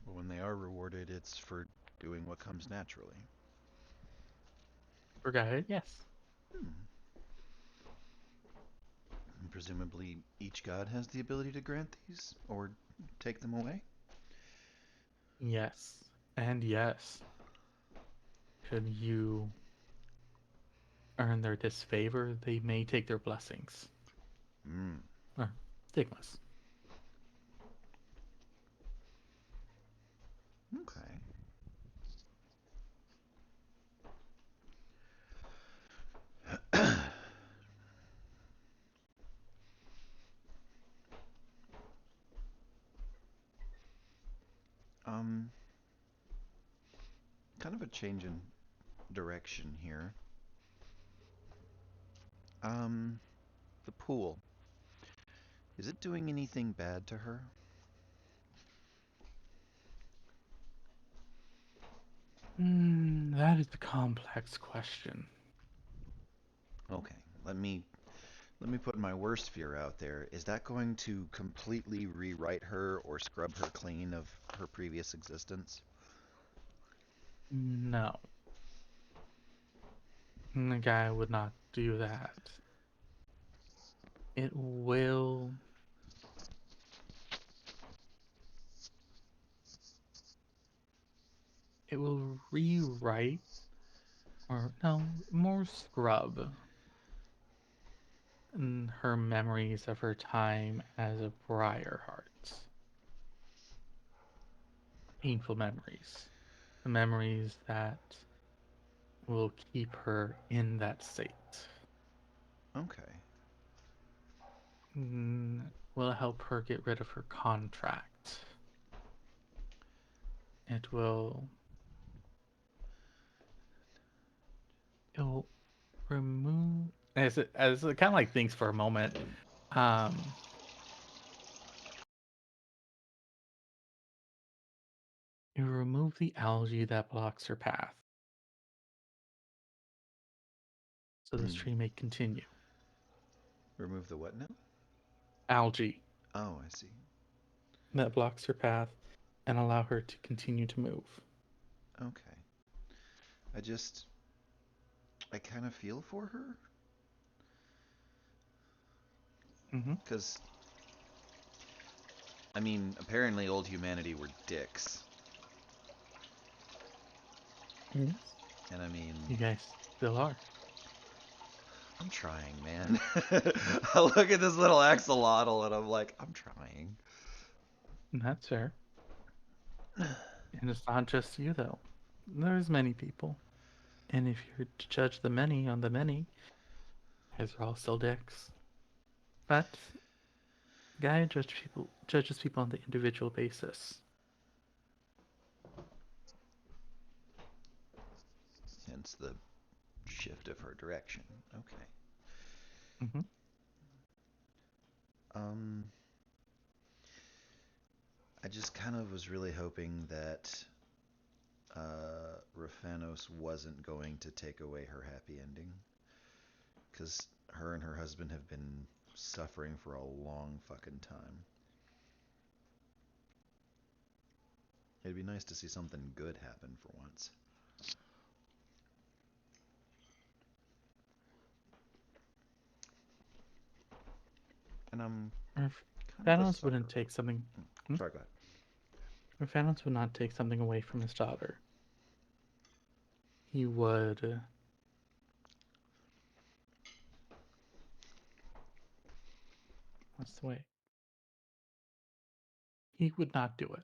But when they are rewarded, it's for doing what comes naturally. For Gaia, yes. Hmm. And presumably, each god has the ability to grant these or take them away. Yes. And yes. Should you earn their disfavor, they may take their blessings. Hmm. Or stigmas. Okay. um, kind of a change in direction here. The pool. Is it doing anything bad to her? That is a complex question. Okay, let me put my worst fear out there. Is that going to completely rewrite her or scrub her clean of her previous existence? No. The guy would not do that. It will. It will rewrite, or no, more scrub her memories of her time as a Briarheart. Painful memories. The memories that will keep her in that state. Okay. Will help her get rid of her contract. It will. It'll remove. As it kind of like thinks for a moment. You remove the algae that blocks her path, so this tree may continue. Remove the what now? Algae Oh, I see. that blocks her path and allow her to continue to move. Okay. I kind of feel for her. Because, I mean, apparently old humanity were dicks. Yes. And I mean... You guys still are. I'm trying, man. I look at this little axolotl and I'm like, I'm trying. That's fair. And it's not just you, though. There's many people. And if you're to judge the many on the many, guys are all still dicks. But Gaia judges people on the individual basis. Hence the shift of her direction. Okay. Mm-hmm. I just kind of was really hoping that Raphanos wasn't going to take away her happy ending. Because her and her husband have been suffering for a long fucking time. It'd be nice to see something good happen for once. And I'm kind of a Thanos sucker wouldn't take something. Sorry, go ahead. Thanos would not take something away from his daughter. He would. What's the way? he would not do it.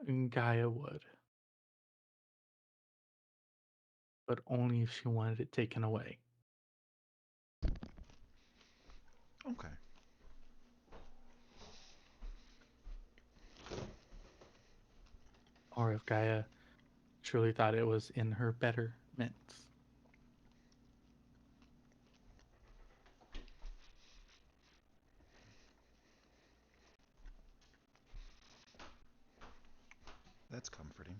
And Gaia would, but only if she wanted it taken away. Okay. Or if Gaia truly thought it was in her betterment. That's comforting.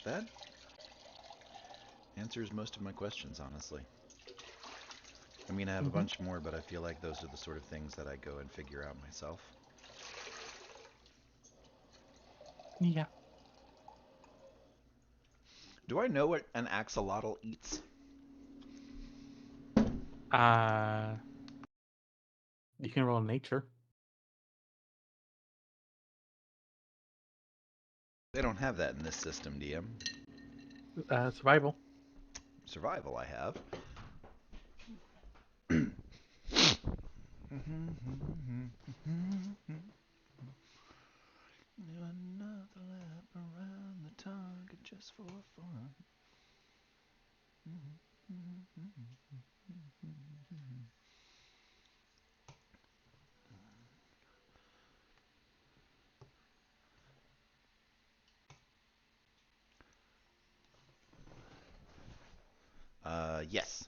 That answers most of my questions, honestly. I mean, I have a bunch more, but I feel like those are the sort of things that I go and figure out myself. Yeah. Do I know what an axolotl eats? You can roll nature. They don't have that in this system, DM. Survival. Survival, I have. Another lap around the target just for fun. Yes.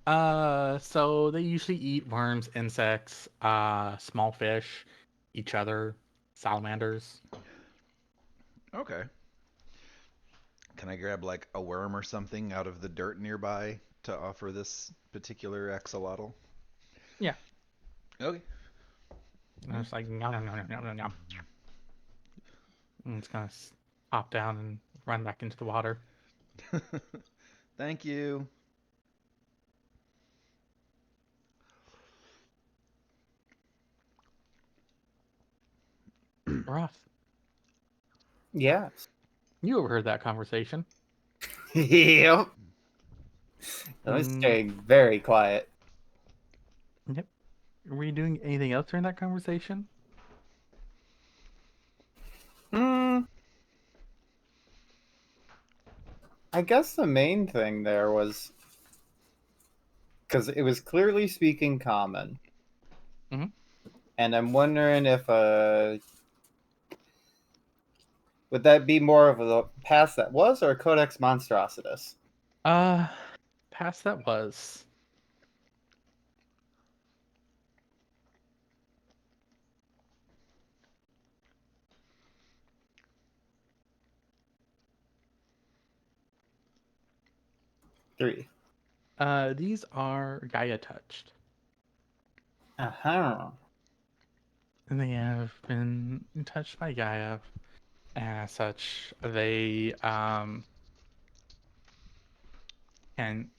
Uh, so they usually eat worms, insects, small fish, each other, salamanders. Okay. Can I grab like a worm or something out of the dirt nearby to offer this particular axolotl? Yeah. Okay. And it's like, nom, nom, nom, nom, nom, nom. And it's gonna hop down and run back into the water. Thank you. Roth, Yes. you overheard that conversation. Yep. I was Mm, staying very quiet. yep. Were you doing anything else during that conversation? Hmm. I guess the main thing there was because it was clearly speaking common. Mhm. And I'm wondering if would that be more of a pass that was or a Codex Monstrositas? Past that was. Three. These are Gaia touched. Uh-huh. And they have been touched by Gaia. As such, they can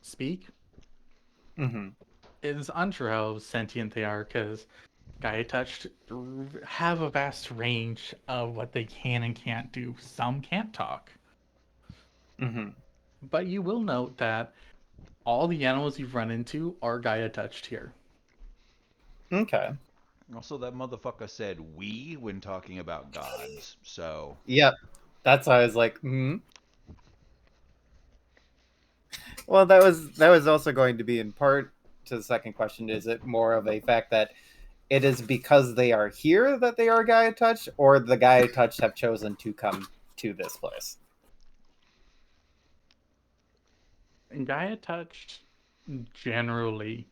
speak. Mm-hmm. It is unsure how sentient they are because Gaia touched have a vast range of what they can and can't do. Some can't talk. Mm-hmm. But you will note that all the animals you've run into are Gaia touched here. Okay. Also, that motherfucker said we when talking about gods, so. Yep. That's why I was like, hmm. Well, that was also going to be in part to the second question. Is it more of a fact that it is because they are here that they are Gaia touched, or the Gaia touched have chosen to come to this place? And Gaia touched generally,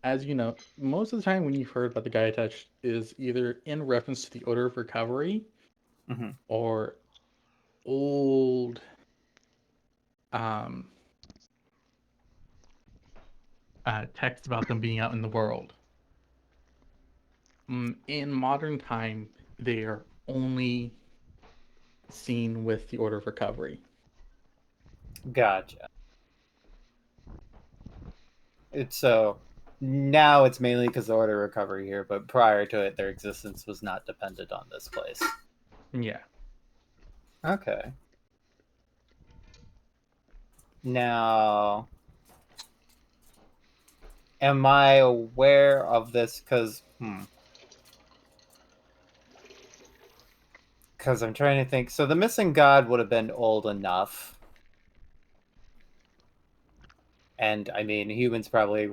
as you know, most of the time when you've heard about the Gaia touch is either in reference to the Order of Recovery Mm-hmm. or old um, text about them being out in the world. In modern time, they are only seen with the Order of Recovery. Gotcha. So now it's mainly because the Order recovery here, but prior to it, their existence was not dependent on this place. Yeah. Okay. Now, am I aware of this? Because I'm trying to think. So the missing god would have been old enough, and I mean, humans probably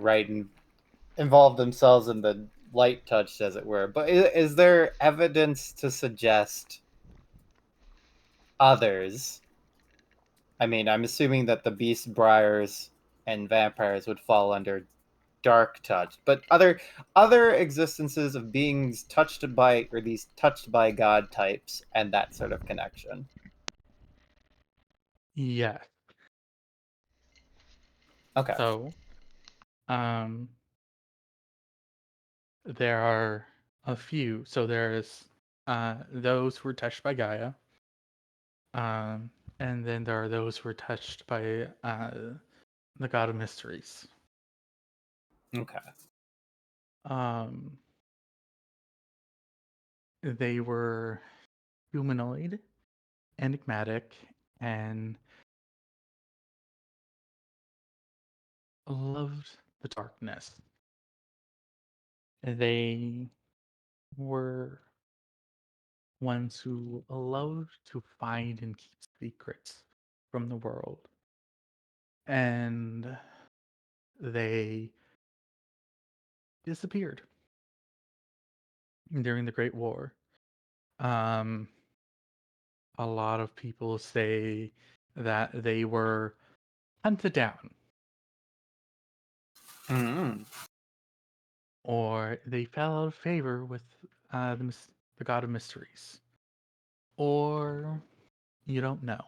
involved themselves in the light touch, as it were. But is there evidence to suggest others? I mean, I'm assuming that the beast briars and vampires would fall under dark touch, but other existences of beings touched by, or these touched by god types and that sort of connection. Yeah. Okay. So, there are a few. So there's those who were touched by Gaia, and then there are those who were touched by the God of Mysteries. Okay. They were humanoid, enigmatic, and loved the darkness. They were ones who loved to find and keep secrets from the world. And they disappeared during the Great War. A lot of people say that they were hunted down, or they fell out of favor with the God of Mysteries, or you don't know.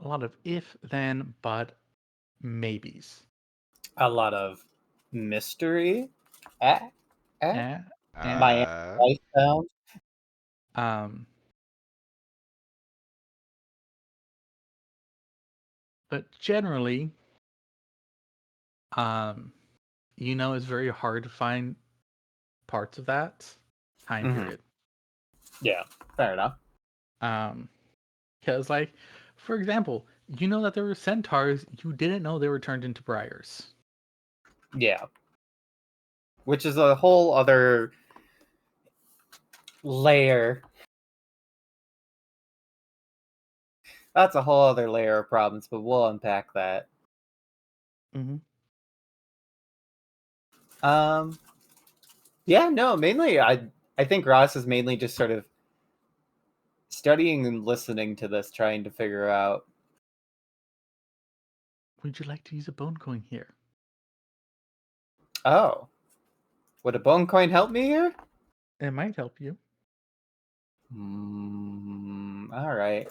A lot of if, then, but, maybes. A lot of mystery. Eh? Eh, eh. My life sound. But generally, it's very hard to find parts of that time period. Yeah, fair enough. Because, like, for example, you know that there were centaurs, you didn't know they were turned into briars. Yeah. Which is a whole other layer. That's a whole other layer of problems, but we'll unpack that. Mm-hmm. Yeah, no, mainly I think Ross is mainly just sort of studying and listening to this, trying to figure out. Would you like to use a bone coin here? Oh, would a bone coin help me here? It might help you. All right.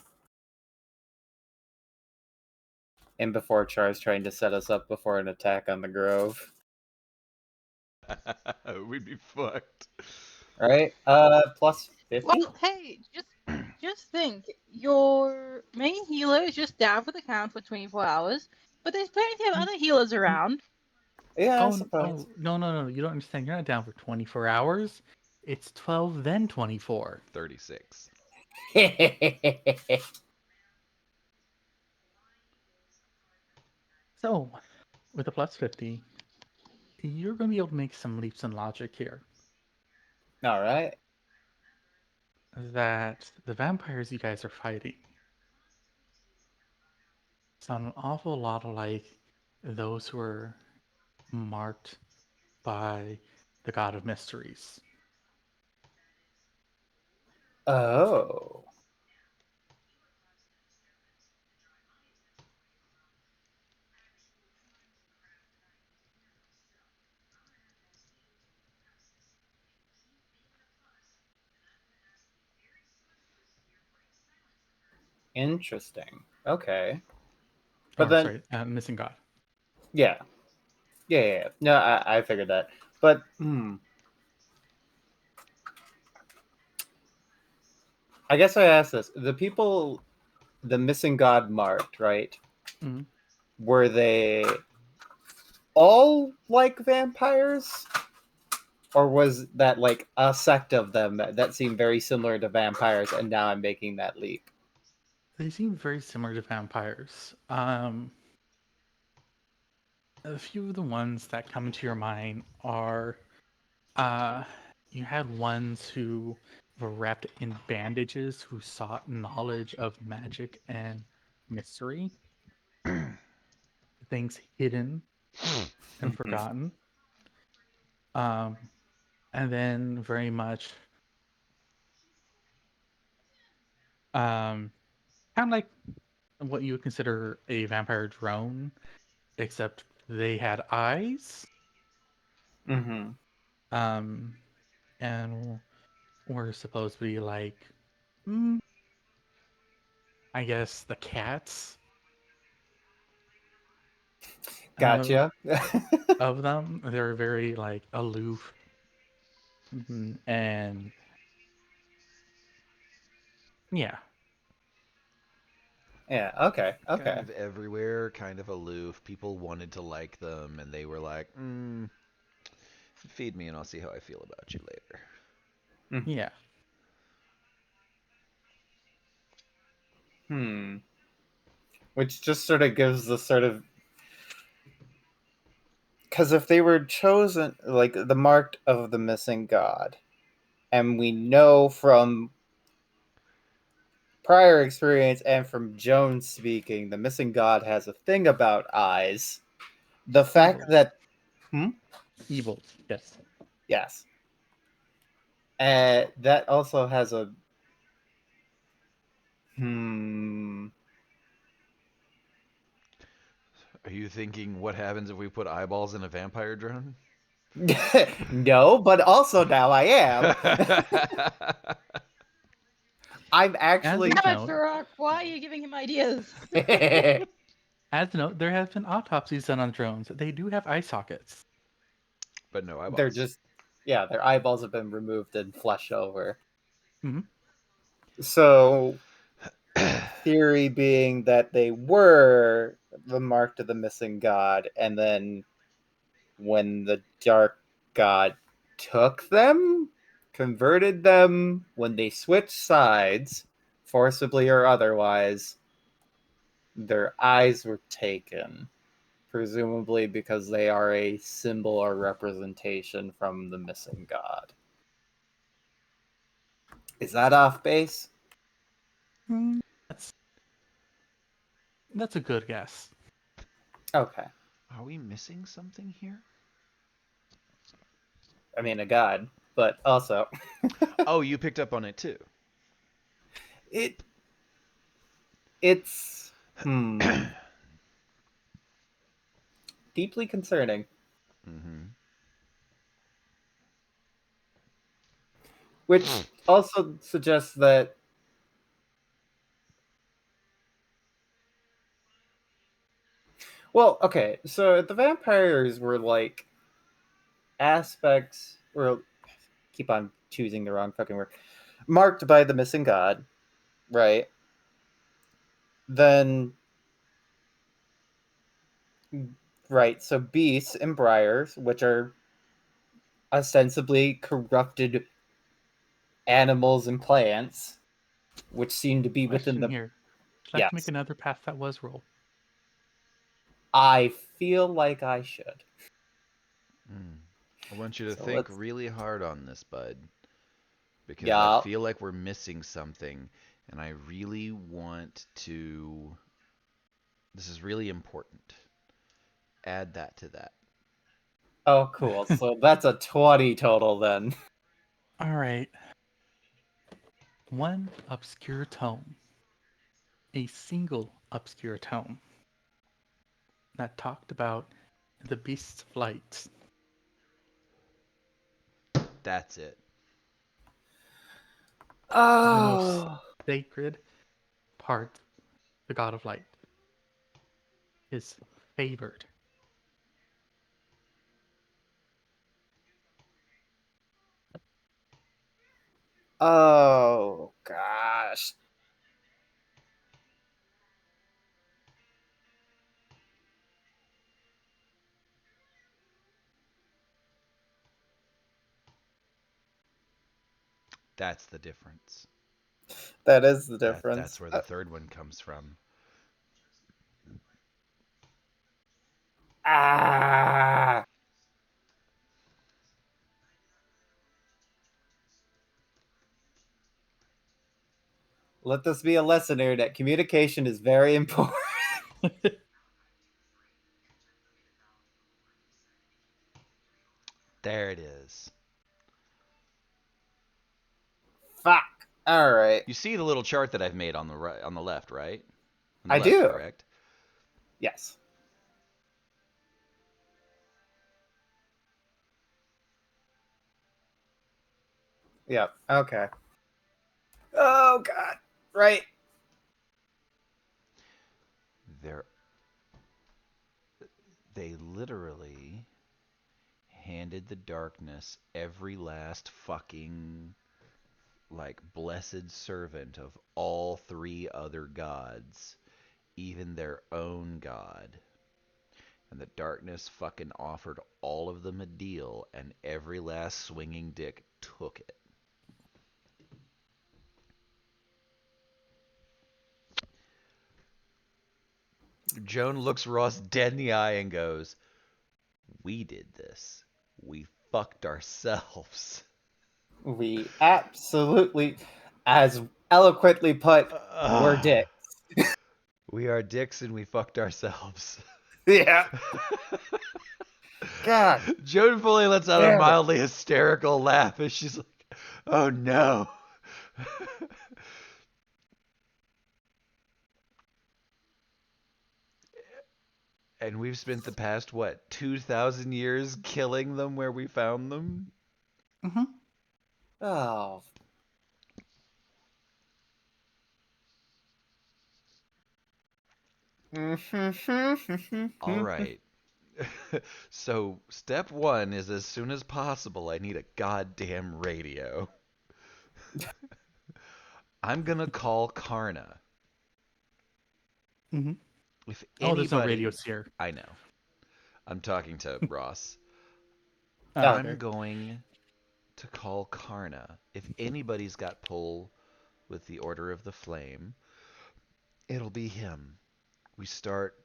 And before Char's trying to set us up before an attack on the Grove. We'd be fucked. All right. Plus 50. Well, hey, just think, your main healer is just down for the count for 24 hours, but there's plenty of other healers around. Yeah, I Oh, suppose. no, you don't understand. You're not down for 24 hours. It's 12, then 24. 36. So, with a plus 50, you're going to be able to make some leaps in logic here. All right. That the vampires you guys are fighting sound an awful lot like those who are marked by the God of Mysteries. Oh. Interesting. Okay. But then, Sorry, Missing God. yeah. No, I figured that. But, I guess I asked this. The people, the missing god marked, right? Mm-hmm. Were they all like vampires? Or was that like a sect of them that seemed very similar to vampires, and now I'm making that leap? They seem very similar to vampires. A few of the ones that come to your mind are uh, you had ones who were wrapped in bandages who sought knowledge of magic and mystery, things hidden and forgotten. Um, and then very much kind of like what you would consider a vampire drone, except they had eyes. Mm-hmm. Um, and were supposed to be like, mm, I guess, the cats Gotcha. of them. They're very like aloof, and yeah, Yeah, okay, Kind okay. of everywhere, kind of aloof. People wanted to like them, and they were like, feed me and I'll see how I feel about you later. yeah. Hmm. Which just sort of gives the sort of, because if they were chosen like the mark of the missing god, and we know from prior experience and from Jones speaking, the missing god has a thing about eyes. The fact Evil, that evil, yes. yes, that also has a hmm. Are you thinking what happens if we put eyeballs in a vampire drone? No, but also now I am. I'm As actually. a Damn it, note, Farak, why are you giving him ideas? as a note, there have been autopsies done on drones. They do have eye sockets. But no They're eyeballs. just, yeah, their eyeballs have been removed and flushed over. Mhm. So, theory being that they were the mark of the missing god, and then when the dark god took them, converted them, when they switched sides, forcibly or otherwise, their eyes were taken. Presumably because they are a symbol or representation from the missing god. Is that off base? Mm, that's a good guess. Okay. Are we missing something here? I mean, a god, but also Oh, you picked up on it too. it it's deeply concerning, Mm-hmm. which also suggests that well, okay, so the vampires were like aspects or keep on choosing the wrong fucking word. Marked by the missing god, right? Then right, so beasts and briars, which are ostensibly corrupted animals and plants, which seem to be within Question the. here. Would you like to make Yes, another pass that was roll? I feel like I should. I want you to So think let's. really hard on this, bud, because I Yeah. feel like we're missing something, and I really want to. This is really important. Add that to that. Oh, cool. So that's a 20 total then. All right. One obscure tome. A single obscure tome that talked about the beast's flight, That's it. the most Oh. sacred part, the god of light, is favored. Oh, gosh. That's the difference. That is the That's difference. where the third one comes from. Ah! Let this be a lesson here that communication is very important. There it is. Fuck. All right. You see the little chart that I've made on the right, on the left, right? On the I left, do. correct? Yes. Yep. Okay. Oh God. Right. They're they literally handed the darkness every last fucking like blessed servant of all three other gods, even their own god. And the darkness fucking offered all of them a deal, and every last swinging dick took it. Joan looks Ross dead in the eye and goes, "We did this. We fucked ourselves." We absolutely, as eloquently put, were dicks. We are dicks and we fucked ourselves. Yeah. God Joan Foley lets out a damn it. mildly hysterical laugh as she's like, "Oh no." And we've spent the past, what, 2,000 years killing them where we found them? Mm-hmm. Oh. All right. So, step one is as soon as possible, I need a goddamn radio. I'm gonna call Karna. Mm-hmm. If Oh, there's no anybody. radios here. I know. I'm talking to Ross. Oh, Oh. I'm going to call Karna. If anybody's got pull with the Order of the Flame, it'll be him. We start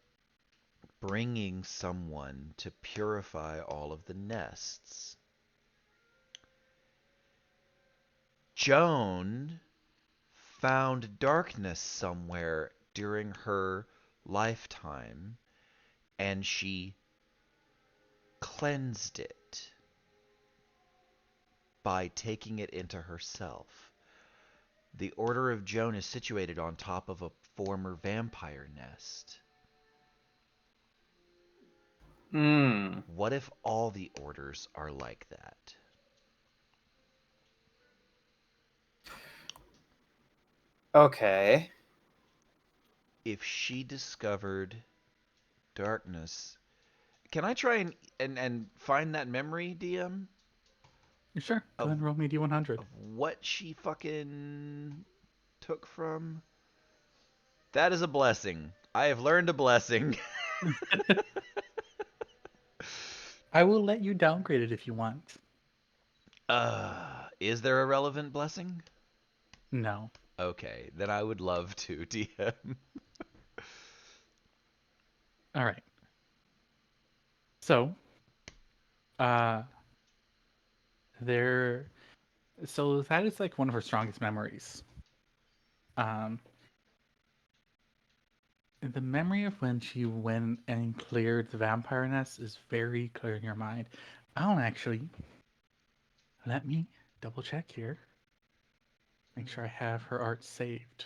bringing someone to purify all of the nests. Joan found darkness somewhere during her lifetime, and she cleansed it by taking it into herself. The Order of Joan is situated on top of a former vampire nest. Hmm. What if all the orders are like that? Okay. If she discovered darkness, can I try and find that memory, DM, sure. Go of ahead and roll me D100. what she fucking took from? That is a blessing. I have learned a blessing. I will let you downgrade it if you want. Is there a relevant blessing? No. Okay, then I would love to, DM. All right. So, uh, there. So that is like one of her strongest memories. Um, the memory of when she went and cleared the vampire nest is very clear in your mind. I don't actually. Let me double check here. Make sure I have her art saved.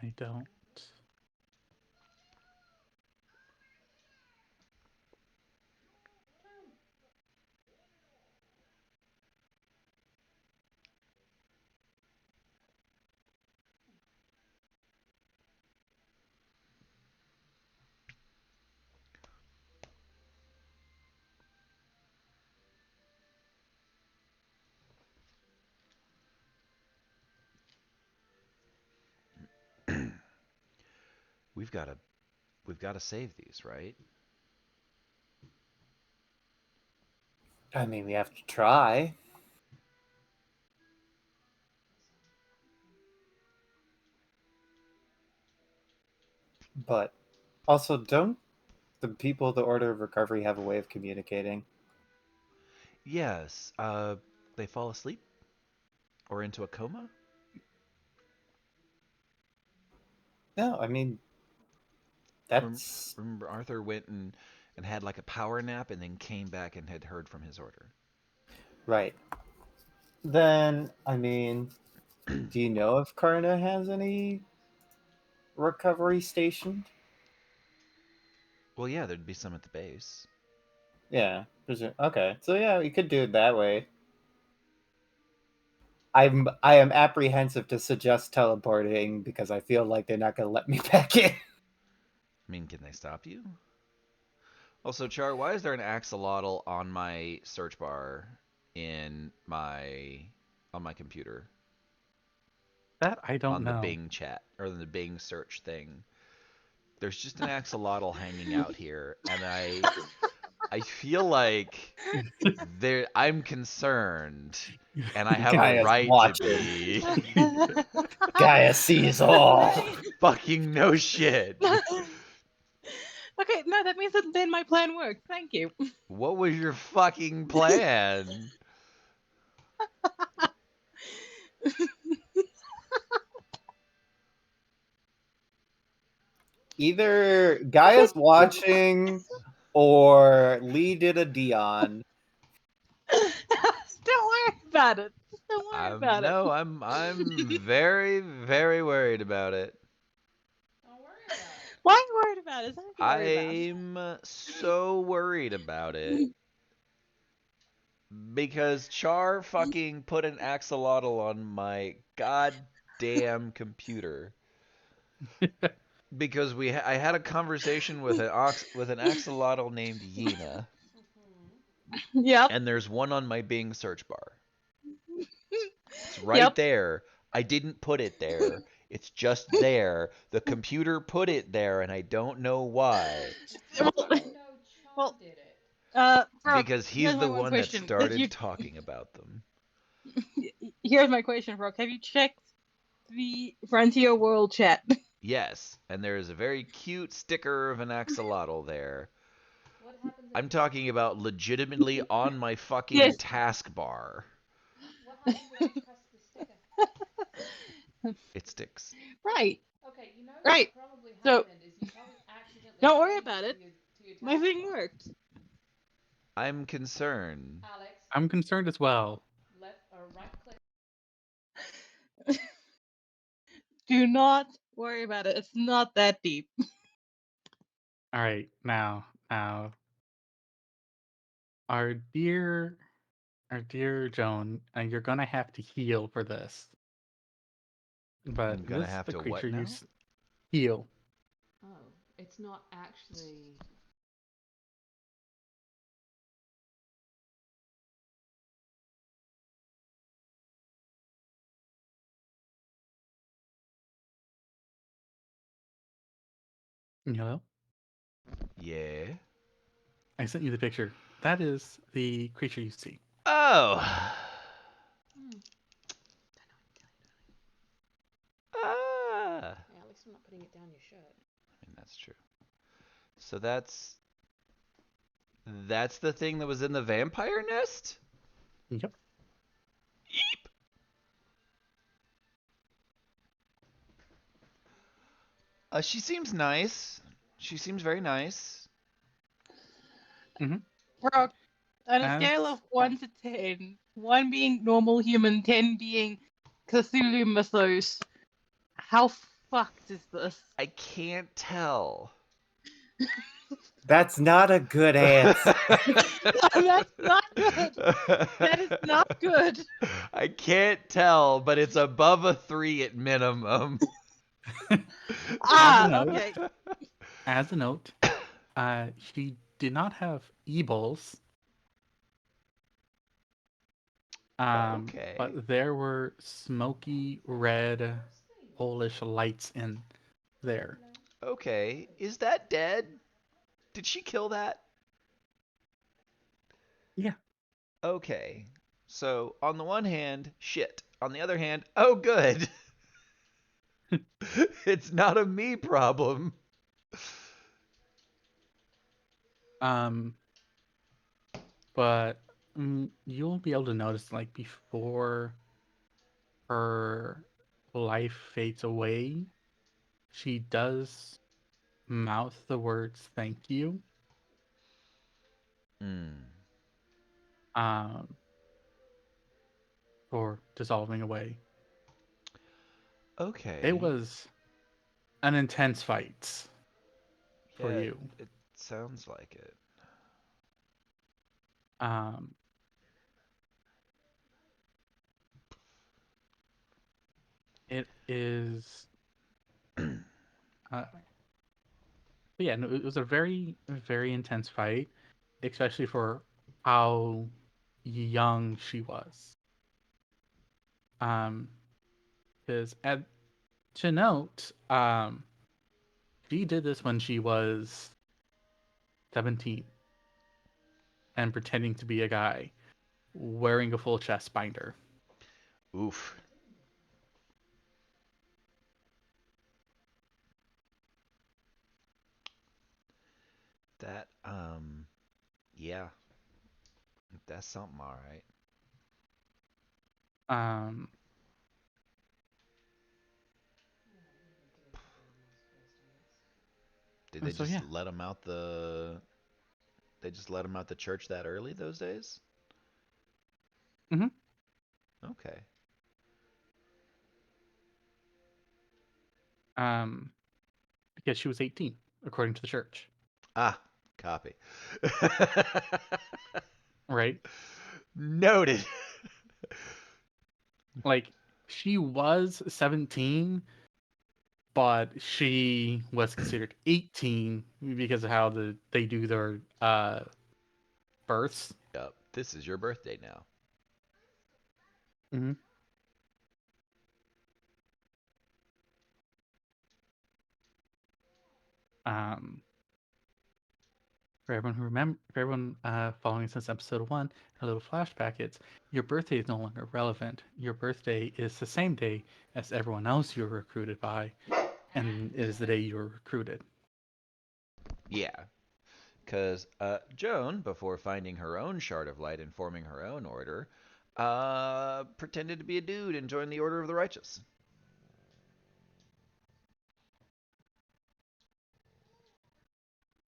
I don't. we've got to save these, right? I mean, we have to try. But also, don't the people of the Order of Recovery have a way of communicating? Yes. They fall asleep or into a coma. No, I mean, that's Remember Arthur went and had like a power nap and then came back and had heard from his order. right. Then, I mean, do you know if Karna has any recovery stationed? Well, yeah, there'd be some at the base. Yeah. Okay. So yeah, we could do it that way. I am apprehensive to suggest teleporting because I feel like they're not going to let me back in. I mean, can they stop you? Also, Char, why is there an axolotl on my search bar in my on my computer That I don't on the know. Bing chat or the Bing search thing? There's just an axolotl hanging out here, and I feel like I'm concerned, and I have a Gaia's right to watching. be. Gaia sees all. Fucking no shit. Okay, no, that means that then my plan worked. Thank you. What was your fucking plan? Either Gaia's watching or Lee did a Dion. Don't worry about it. Don't worry about it. No, I'm very very worried about it. Why are you worried about it? Something to worry about. I'm so worried about it because Char fucking put an axolotl on my goddamn computer. Because I had a conversation with an axolotl named Yena, Yep. and there's one on my Bing search bar. It's right Yep. there. I didn't put it there. It's just there. The computer put it there, and I don't know why. Well, Brooke, Because he's here's my the one one that question. started talking about them. Here's my question, Brooke. Have you checked the Frontier World chat? Yes, and there is a very cute sticker of an axolotl there. I'm talking about legitimately on my fucking Yes. taskbar. It sticks. Right. Right. So, don't worry about it. My thing worked. I'm concerned. I'm concerned as well. Do not worry about it. It's not that deep. All right, now, our dear Joan, you're gonna have to heal for this. But I'm gonna this is have the to what creature now? heal. Oh, it's not actually. Hello? Yeah. I sent you the picture. That is the creature you see. Oh. Hmm. Ah. Hey, at least I'm not putting it down your shirt. I mean, that's true. So that's the thing that was in the vampire nest? Yep. Yeep. She seems nice. She seems very nice. Brooke, on a As scale of 1 to 10, 1 being normal human, 10 being Cthulhu mythos, how fucked is this? I can't tell. That's not a good answer. That's not good. That is not good. I can't tell, but it's above a 3 at minimum. note. Okay. As a note, he did not have e-balls. Okay. But there were smoky red Polish lights in there. Okay, is that dead? Did she kill that? Yeah. Okay. So, on the one hand, shit. On the other hand, oh, good. It's not a me problem. Um, but you'll be able to notice, like, before her life fades away, she does mouth the words "thank you." Hmm. Um, for dissolving away. It Okay. was an intense fight for Yeah, you. it sounds like it. Um, it is. Uh, but yeah, no, it was a very, very intense fight, especially for how young she was. Um, because to note, she did this when she was 17 and pretending to be a guy wearing a full chest binder. Oof. That, yeah, that's something, all right. Um, Did and they so just yeah. let him out they just let him out the church that early those days? Mhm. Okay. Because she was 18, according to the church, Ah, copy. right? Noted. Like, she was 17, but she was considered 18 because of how they do their births. Yep, this is your birthday now. Mm-hmm. Um, for everyone following since episode 1, a little flashback. It's your birthday is no longer relevant. Your birthday is the same day as everyone else you were recruited by, and it is the day you were recruited. Yeah, because Joan, before finding her own shard of light and forming her own order, pretended to be a dude and joined the Order of the Righteous.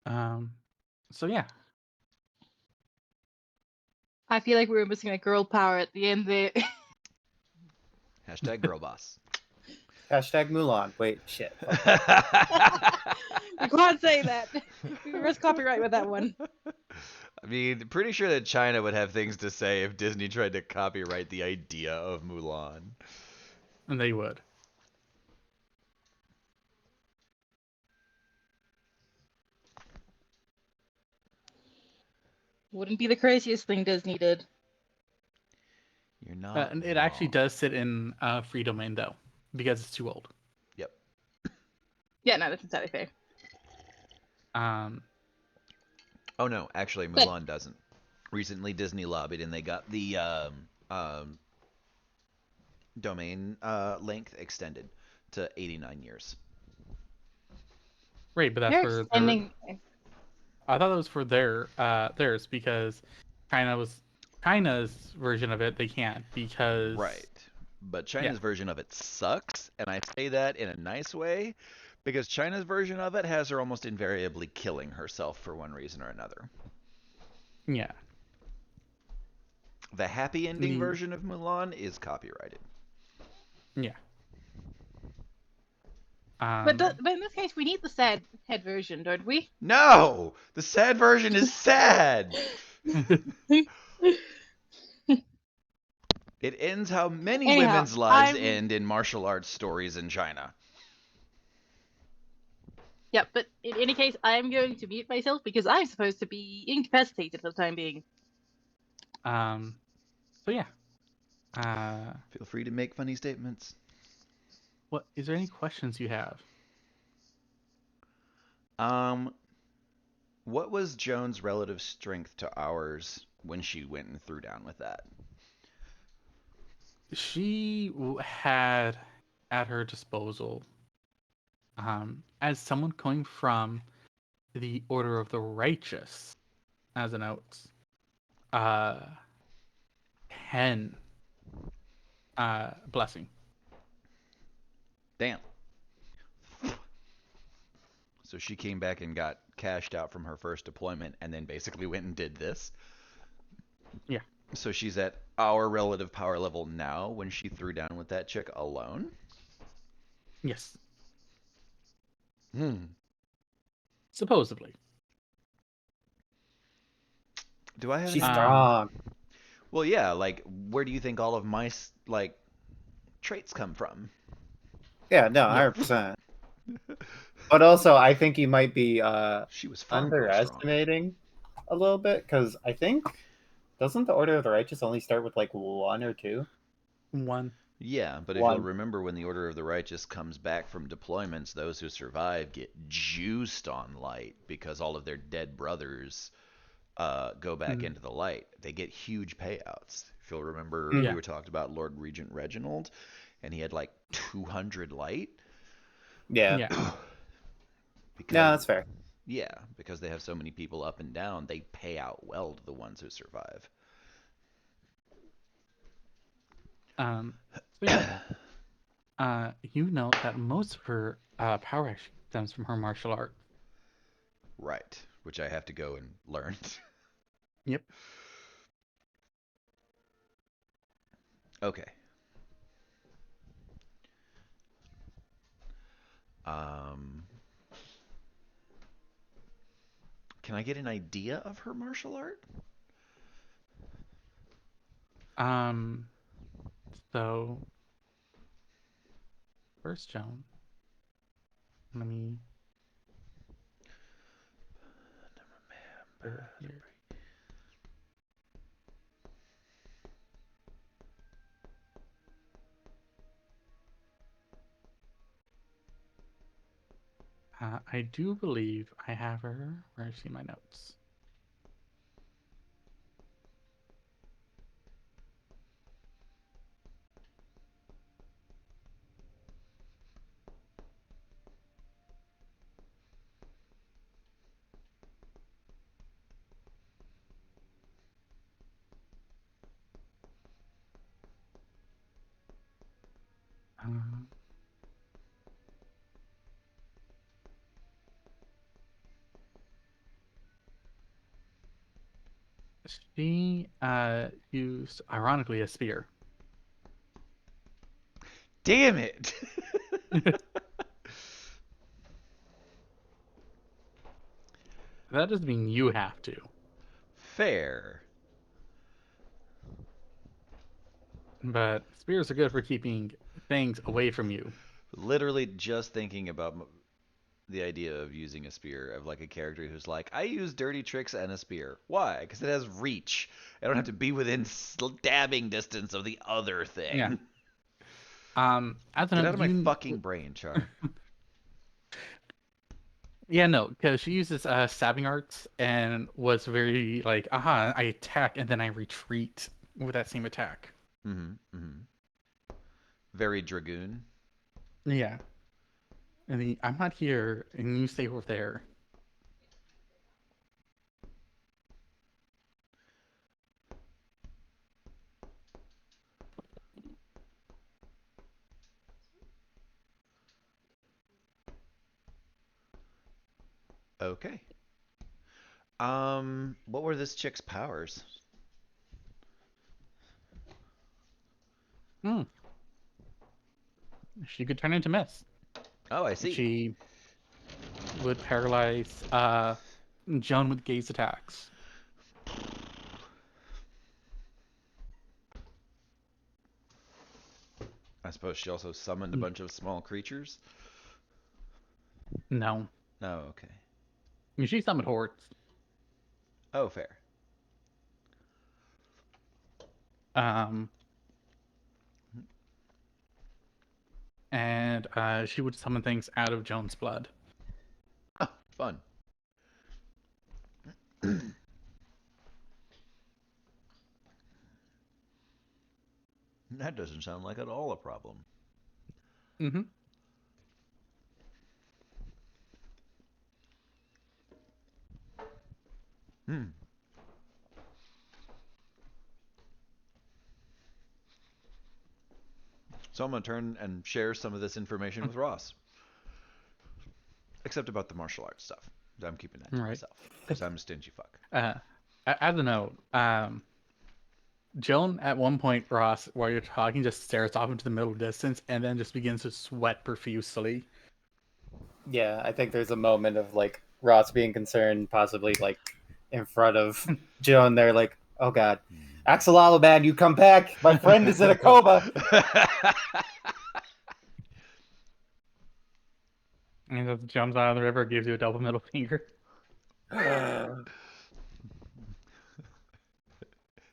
Um, so yeah. I feel like we were missing a girl power at the end there. Hashtag girl boss. Hashtag Mulan. Wait, shit. Fuck. We can't say that. We risk copyright with that one. I mean, pretty sure that China would have things to say if Disney tried to copyright the idea of Mulan. And they would. Wouldn't be the craziest thing Disney did. You're not And it wrong. actually does sit in free domain though, because it's too old. Yep. Yeah, no, that's entirely fair. Um, Oh no, actually, But- Mulan doesn't. Recently, Disney lobbied and they got the domain length extended to 89 years. right, but that's They're for their. extending. I thought that was for theirs because China's version of it they can't because Right. But China's version of it sucks, and I say that in a nice way because China's version of it has her almost invariably killing herself for one reason or another. Yeah. The happy ending The- version of Mulan is copyrighted. Yeah. But in this case, we need the sad head version, don't we? No! The sad version is sad! It ends how many Anyhow, women's lives I'm- end in martial arts stories in China. Yeah, but in any case, I'm going to mute myself because I'm supposed to be incapacitated for the time being. So yeah. Feel free to make funny statements. What is there any questions you have? Um, what was Joan's relative strength to ours when she went and threw down with that? She had at her disposal, as someone coming from the Order of the Righteous, as a note, uh, 10 blessing. Damn. So she came back and got cashed out from her first deployment and then basically went and did this. Yeah. So she's at our relative power level now when she threw down with that chick alone? Yes, Hmm. supposedly. Do I have She's any... strong. Well, yeah, like, where do you think all of my, like, traits come from? Yeah, no, Yeah. 100%. But also, I think you might be She was far more strong. underestimating a little bit, because I think, doesn't the Order of the Righteous only start with like 1 or 2? One. Yeah, but if you'll remember, when the Order of the Righteous comes back from deployments, those who survive get juiced on light because all of their dead brothers go back into the light. They get huge payouts. If you'll remember, Yeah. we talked about Lord Regent Reginald, and he had like 200 light. Yeah. Yeah. Because, No, that's fair. yeah, because they have so many people up and down, they pay out well to the ones who survive. So yeah. You know that most of her power actually stems from her martial art. Right, which I have to go and learn. Yep. Okay. Um, can I get an idea of her martial art? So first, Joan, let me here. I do believe I have her. Where I see my notes. Uh, she used, ironically, a spear. Damn it! That doesn't mean you have to, Fair. but spears are good for keeping things away from you. Literally just thinking about the idea of using a spear, of like a character who's like, I use dirty tricks and a spear. Why? Because it has reach. I don't have to be within stabbing distance of the other thing. Yeah. As Get an out of my fucking brain, Char. Yeah, no, because she uses stabbing arts and was very like, aha, I attack and then I retreat with that same attack. Very Dragoon. Yeah. And the I'm not here and you stay over there. Okay. What were this chick's powers? Hmm. She could turn into mist. Oh, I see. She would paralyze Joan with gaze attacks. I suppose she also summoned a bunch of small creatures. No. Oh, okay. I mean, she summoned hordes. Oh, fair. And she would summon things out of Joan's blood. fun. That doesn't sound like at all a problem. Mm-hmm. Hmm. So I'm going to turn and share some of this information with Ross. Except about the martial arts stuff. I'm keeping that to Right. myself. Because I'm a stingy fuck. As a note, Joan at one point, Ross, while you're talking, just stares off into the middle distance and then just begins to sweat profusely. Yeah, I think there's a moment of like Ross being concerned, possibly like in front of Joan. They're like, "Oh God, Axolotl man, you come back! My friend is in a coma." And he just jumps out of the river, gives you a double middle finger.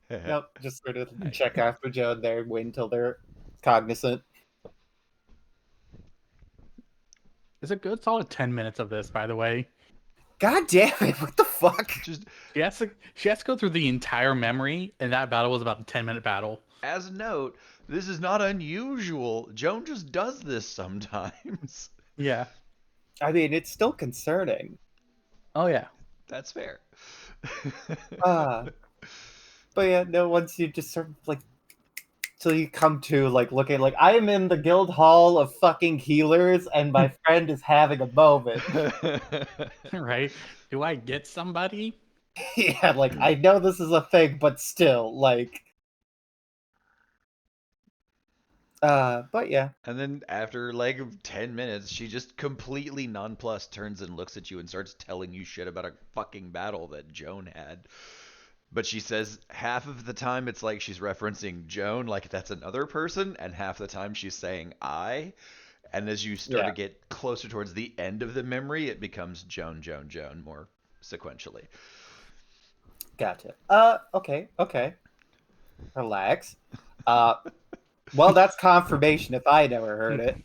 Nope, just sort of check after Joan there, wait until they're cognizant. It's a good solid 10 minutes of this, by the way. God damn it! What the fuck? Just She has to go through the entire memory, and that battle was about a 10-minute battle. as a note, this is not unusual. Joan just does this sometimes. Yeah. I mean, it's still concerning. Oh yeah. That's fair. But yeah, no. Once you just sort of like, till you come to like looking like I am in the guild hall of fucking healers, and my friend is having a moment. Right? Do I get somebody? Yeah, like I know this is a thing, but still, like. But yeah. And then after like 10 minutes, she just completely nonplussed turns and looks at you and starts telling you shit about a fucking battle that Joan had. But she says half of the time it's like she's referencing Joan, like that's another person, and half the time she's saying I. And as you start to get closer towards the end of the memory, it becomes Joan, Joan, Joan more sequentially. Gotcha. Okay. Relax. Well, that's confirmation if I never heard it.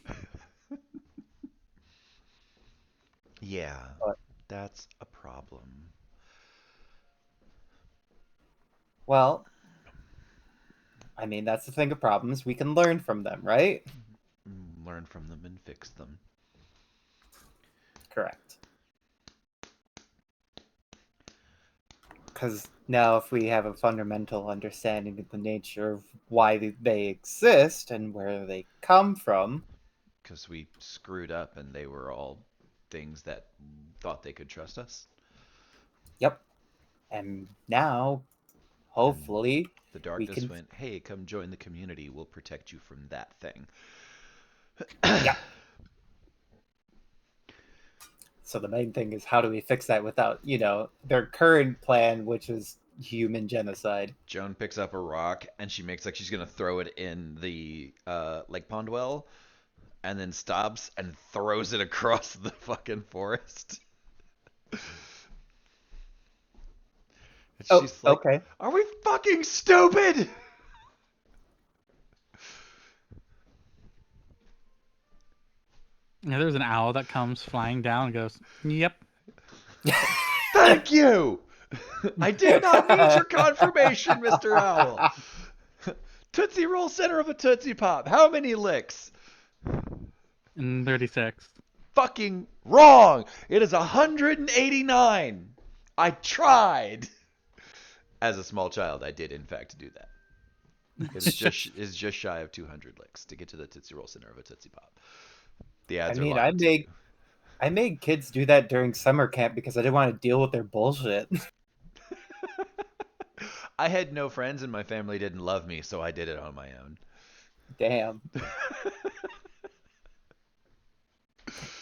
Yeah, But- that's a problem. Well, I mean, that's the thing of problems. We can learn from them, right? Learn from them and fix them. Correct. Because now if we have a fundamental understanding of the nature of why they exist and where they come from, Because we screwed up and they were all things that thought they could trust us. yep. And now, hopefully, The darkness can- went, hey, come join the community. We'll protect you from that thing. Yeah. So the main thing is how do we fix that without, their current plan, which is human genocide. Joan picks up a rock and she makes like she's going to throw it in the Lake Pond well and then stops and throws it across the fucking forest. And Oh, she's like, okay. are we fucking stupid? Yeah, there's an owl that comes flying down and goes, "Yep." Thank you. I did not need your confirmation, Mr. Owl. Tootsie Roll center of a Tootsie Pop. How many licks? And 36. Fucking wrong. It is 189. I tried. As a small child, I did in fact do that. It's just shy of 200 licks to get to the Tootsie Roll center of a Tootsie Pop. The I ads are mean, lying. I made kids do that during summer camp because I didn't want to deal with their bullshit. I had no friends and my family didn't love me, so I did it on my own. Damn.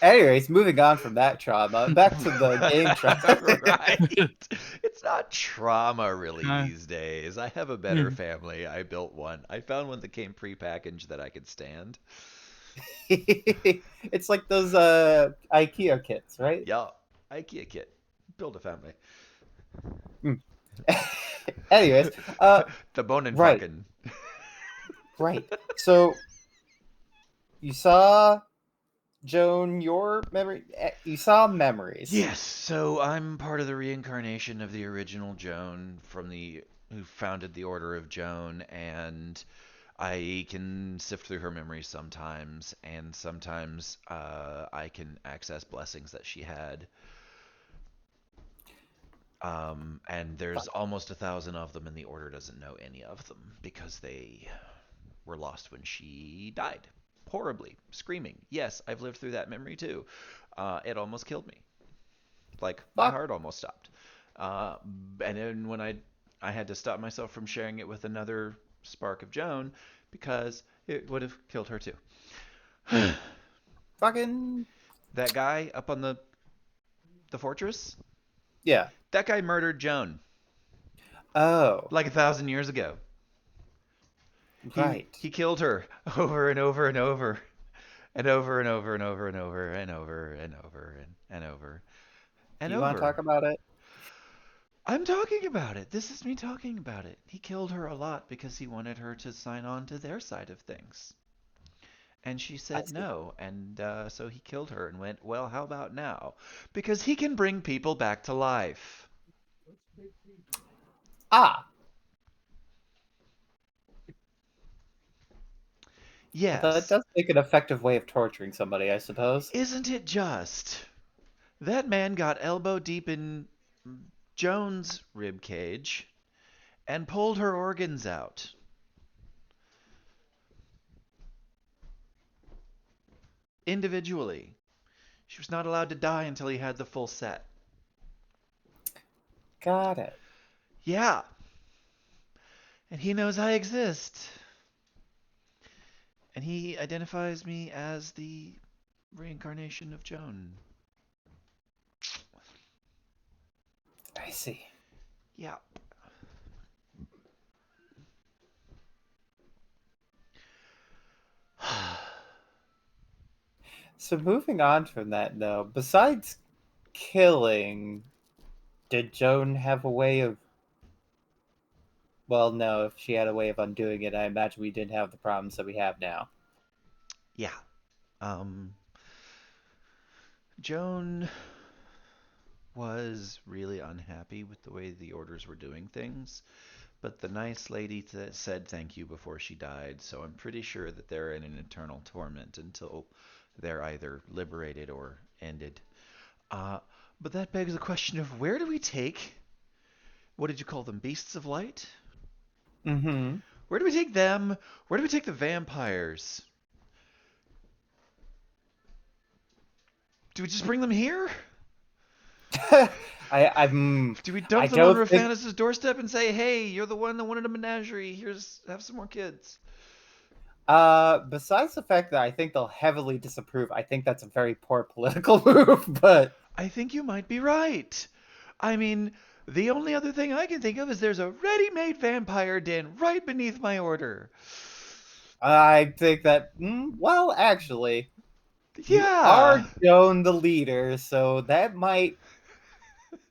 Anyways, moving on from that trauma, back to the game trauma. Right. It's not trauma really Uh. these days. I have a better family. I built one. I found one that came pre-packaged that I could stand. It's like those IKEA kits, right? Yeah. IKEA kit. Build a family. Anyways, The bone and right. fucking. right. So you saw Joan, your memory. You saw memories. Yes, so I'm part of the reincarnation of the original Joan from the who founded the Order of Joan, and I can sift through her memories sometimes, and sometimes I can access blessings that she had. And there's almost 1,000 of them, and the Order doesn't know any of them because they were lost when she died. Horribly, screaming. Yes, I've lived through that memory too. It almost killed me. Like my Fuck. heart almost stopped. And then when I had to stop myself from sharing it with another spark of Joan because it would have killed her too. Fucking. That guy up on the fortress, Yeah. that guy murdered Joan Oh. like 1,000 years ago. He Right. he killed her over and over and over and over and over and over and over and over and over and over Do and you want to over. talk about it? I'm talking about it. This is me talking about it. He killed her a lot because he wanted her to sign on to their side of things. And she I said see. no. And so he killed her and went, well, how about now? Because he can bring people back to life. Ah. That Yes. does make an effective way of torturing somebody, I suppose. Isn't it just? That man got elbow deep in Joan's rib cage and pulled her organs out. Individually. She was not allowed to die until he had the full set. Got it. Yeah. And he knows I exist. And he identifies me as the reincarnation of Joan. I see. Yeah. So moving on from that, though, besides killing, did Joan have a way of? Well, no. If she had a way of undoing it, I imagine we didn't have the problems that we have now. Yeah. Um, Joan was really unhappy with the way the orders were doing things, but the nice lady said thank you before she died, so I'm pretty sure that they're in an eternal torment until they're either liberated or ended. Uh, but that begs the question of where do we take, what did you call them, beasts of light? Mm-hmm. Where do we take them? Where do we take the vampires? Do we just bring them here? I'm. Do we I dump them on don't think. Raphanus' doorstep and say, hey, you're the one that wanted a menagerie. Here's, have some more kids. Besides the fact that I think they'll heavily disapprove, I think that's a very poor political move. But I think you might be right. I mean, the only other thing I can think of is there's a ready-made vampire den right beneath my order. I think that. Well, actually, you are Yeah. Joan the leader, so that might.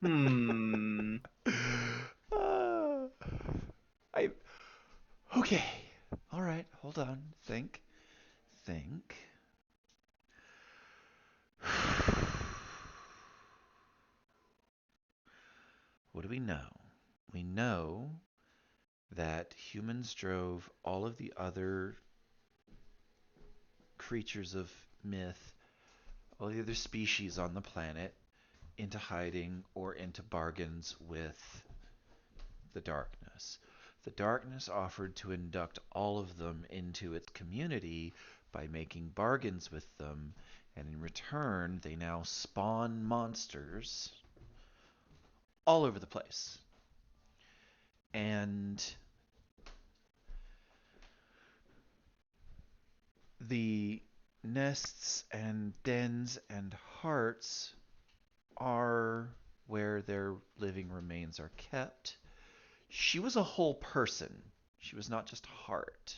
Hmm. Uh, I okay. All right, hold on. Think. Think. What do we know? We know that humans drove all of the other creatures of myth, all the other species on the planet, into hiding or into bargains with the darkness. The darkness offered to induct all of them into its community by making bargains with them, and in return, they now spawn monsters all over the place. And the nests and dens and hearts are where their living remains are kept. She was a whole person. She was not just heart.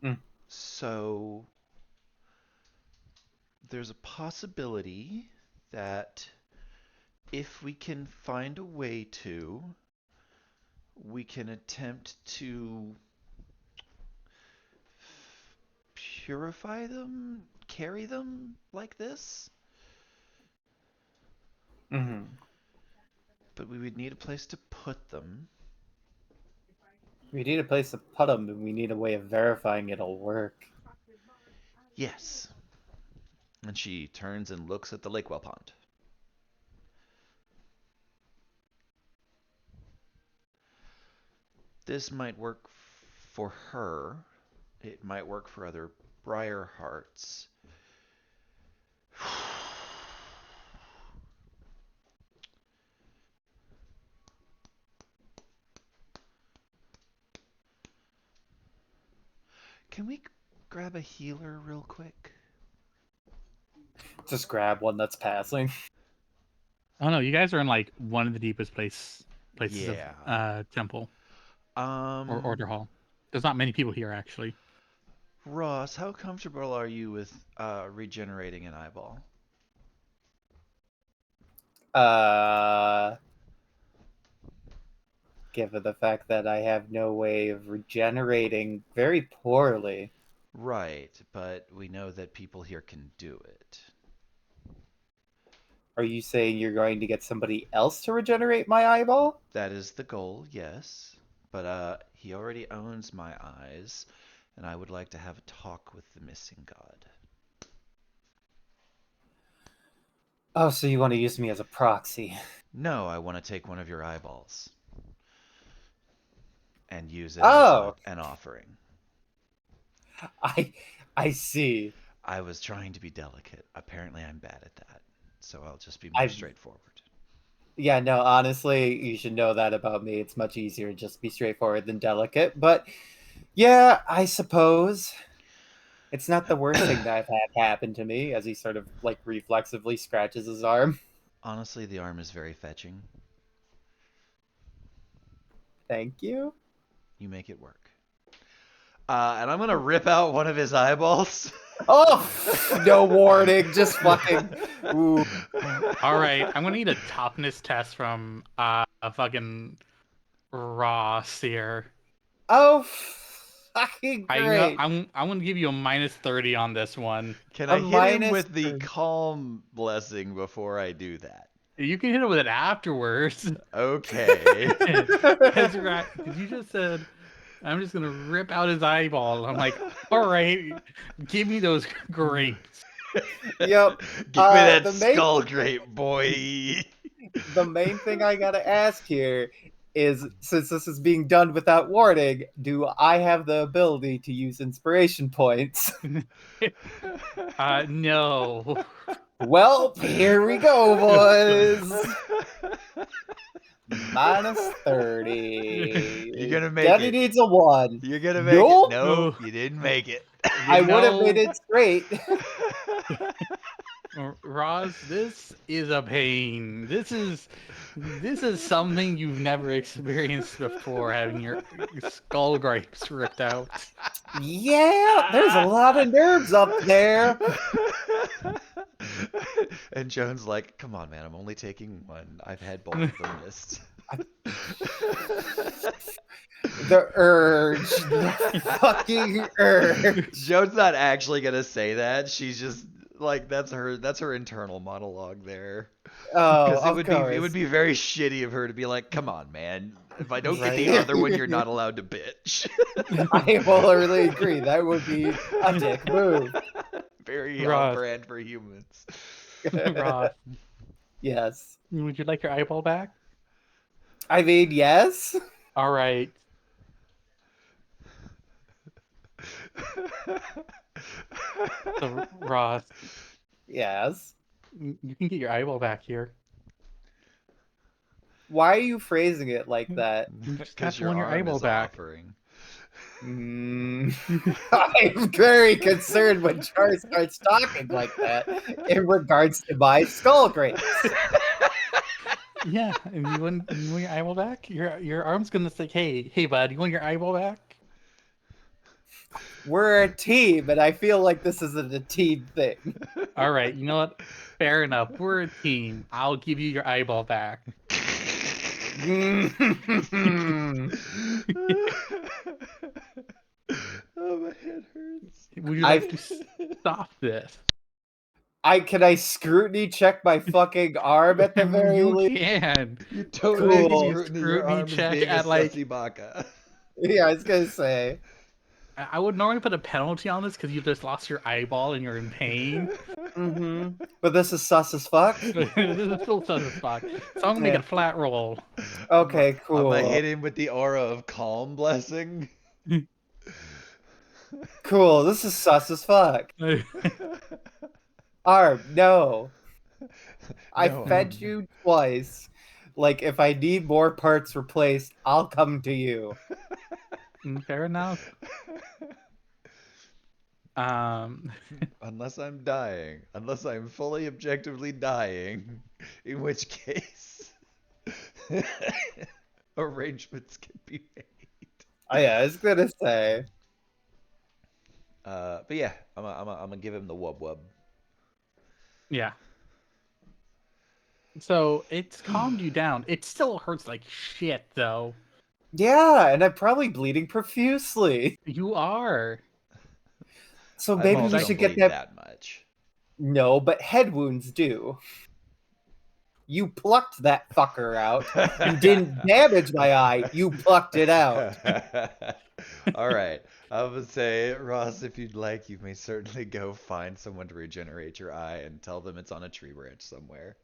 Mm. So there's a possibility that if we can find a way to, we can attempt to purify them, carry them like this, Hmm. but we would need a place to put them. We need a place to put them, and we need a way of verifying it'll work. Yes. And she turns and looks at the Lakewell pond. This might work for her. It might work for other Briar Hearts. Can we grab a healer real quick? Just grab one that's passing. Oh no, you guys are in like one of the deepest places Yeah. of temple or order hall. There's not many people here actually. Ross, how comfortable are you with regenerating an eyeball? Given the fact that I have no way of regenerating very poorly. Right, but we know that people here can do it. Are you saying you're going to get somebody else to regenerate my eyeball? That is the goal, yes. But he already owns my eyes, and I would like to have a talk with the missing god. Oh, so you want to use me as a proxy? No, I want to take one of your eyeballs and use it Oh. as an offering. I see. I was trying to be delicate. Apparently, I'm bad at that, so I'll just be more I've- straightforward. Yeah, no, honestly, you should know that about me. It's much easier to just be straightforward than delicate. But yeah, I suppose it's not the worst thing that I've had happen to me, as he sort of like reflexively scratches his arm. Honestly, the arm is very fetching. Thank you. You make it work. And I'm gonna rip out one of his eyeballs. Oh, no warning, just fucking. Ooh. All right, I'm gonna need a toughness test from a fucking Ross here. Oh, fucking I know great. I'm gonna give you a -30 on this one. Can A I hit him minus with the 30. calm blessing before I do that? You can hit it with it afterwards. Okay. Because you just said I'm just gonna rip out his eyeball. I'm like, all right, give me those grapes. Yep. Give me that the main- skull grape, boy. The main thing I gotta ask here is, since this is being done without warning, do I have the ability to use inspiration points? No. Well, here we go, boys. -30. You're gonna make Daddy it. needs a 1. You're gonna make Nope. it. No, No. you didn't make it. I would have made know- it straight. Roz, this is a pain. This is something you've never experienced before, having your skull grapes ripped out. Yeah, there's a lot of nerves up there. And Joan's like, "Come on, man. I'm only taking one. I've had both of them missed." The urge. The fucking urge. Joan's not actually gonna say that. She's just like that's her internal monologue there. Oh, Because of course. it would be very shitty of her to be like, "Come on, man. If I don't get the Right. other one, you're not allowed to bitch." I wholeheartedly agree. That would be a dick move. Very on Ross. brand for humans. Roz, Yes. would you like your eyeball back? I mean, yes. All right. So, Ross, Yes. you can get your eyeball back here. Why are you phrasing it like that? Just Because have your one your arm eyeball is back. offering. I'm very concerned when Char starts talking like that in regards to my skull grapes. Yeah, and you want your eyeball back? Your arm's gonna say, hey, bud, you want your eyeball back? We're a team, and I feel like this isn't a team thing. All right, you know what? Fair enough. We're a team. I'll give you your eyeball back. Oh, my head hurts. Would you like to stop this? Can I scrutiny check my fucking arm at the very You least? can. You totally Cool. scrutiny your Scrutiny arm as check being a at, like- sussy baka. Yeah, I was gonna say. I would normally put a penalty on this because you just lost your eyeball and you're in pain. But this is sus as fuck. This is still sus as fuck. So I'm gonna make Yeah. it a flat roll. Okay, I'm cool. gonna hit him with the aura of calm blessing. Cool. This is sus as fuck. Arm, no. I No. fed you twice. Like, if I need more parts replaced, I'll come to you. Fair enough. Unless I'm dying. Unless I'm fully objectively dying. In which case arrangements can be made. Oh yeah, I was gonna say. But yeah, I'm gonna give him the wub wub. Yeah. So it's calmed you down. It still hurts like shit, though. Yeah, and I'm probably bleeding profusely. You are. So I maybe also we don't should get bleed that. that much. No, but head wounds do. You plucked that fucker out. You didn't damage my eye. You plucked it out. All right. I would say, Ross, if you'd like, you may certainly go find someone to regenerate your eye and tell them it's on a tree branch somewhere.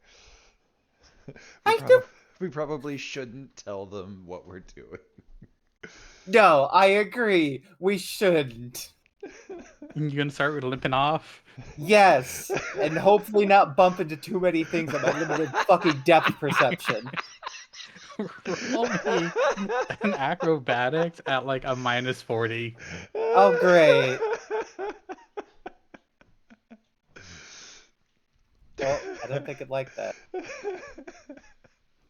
We probably shouldn't tell them what we're doing. No, I agree. We shouldn't. You're gonna start limping off. Yes, and hopefully not bump into too many things on my limited fucking depth perception. Roll me an acrobatics at like a -40. Oh, great. Well, I don't think it like that.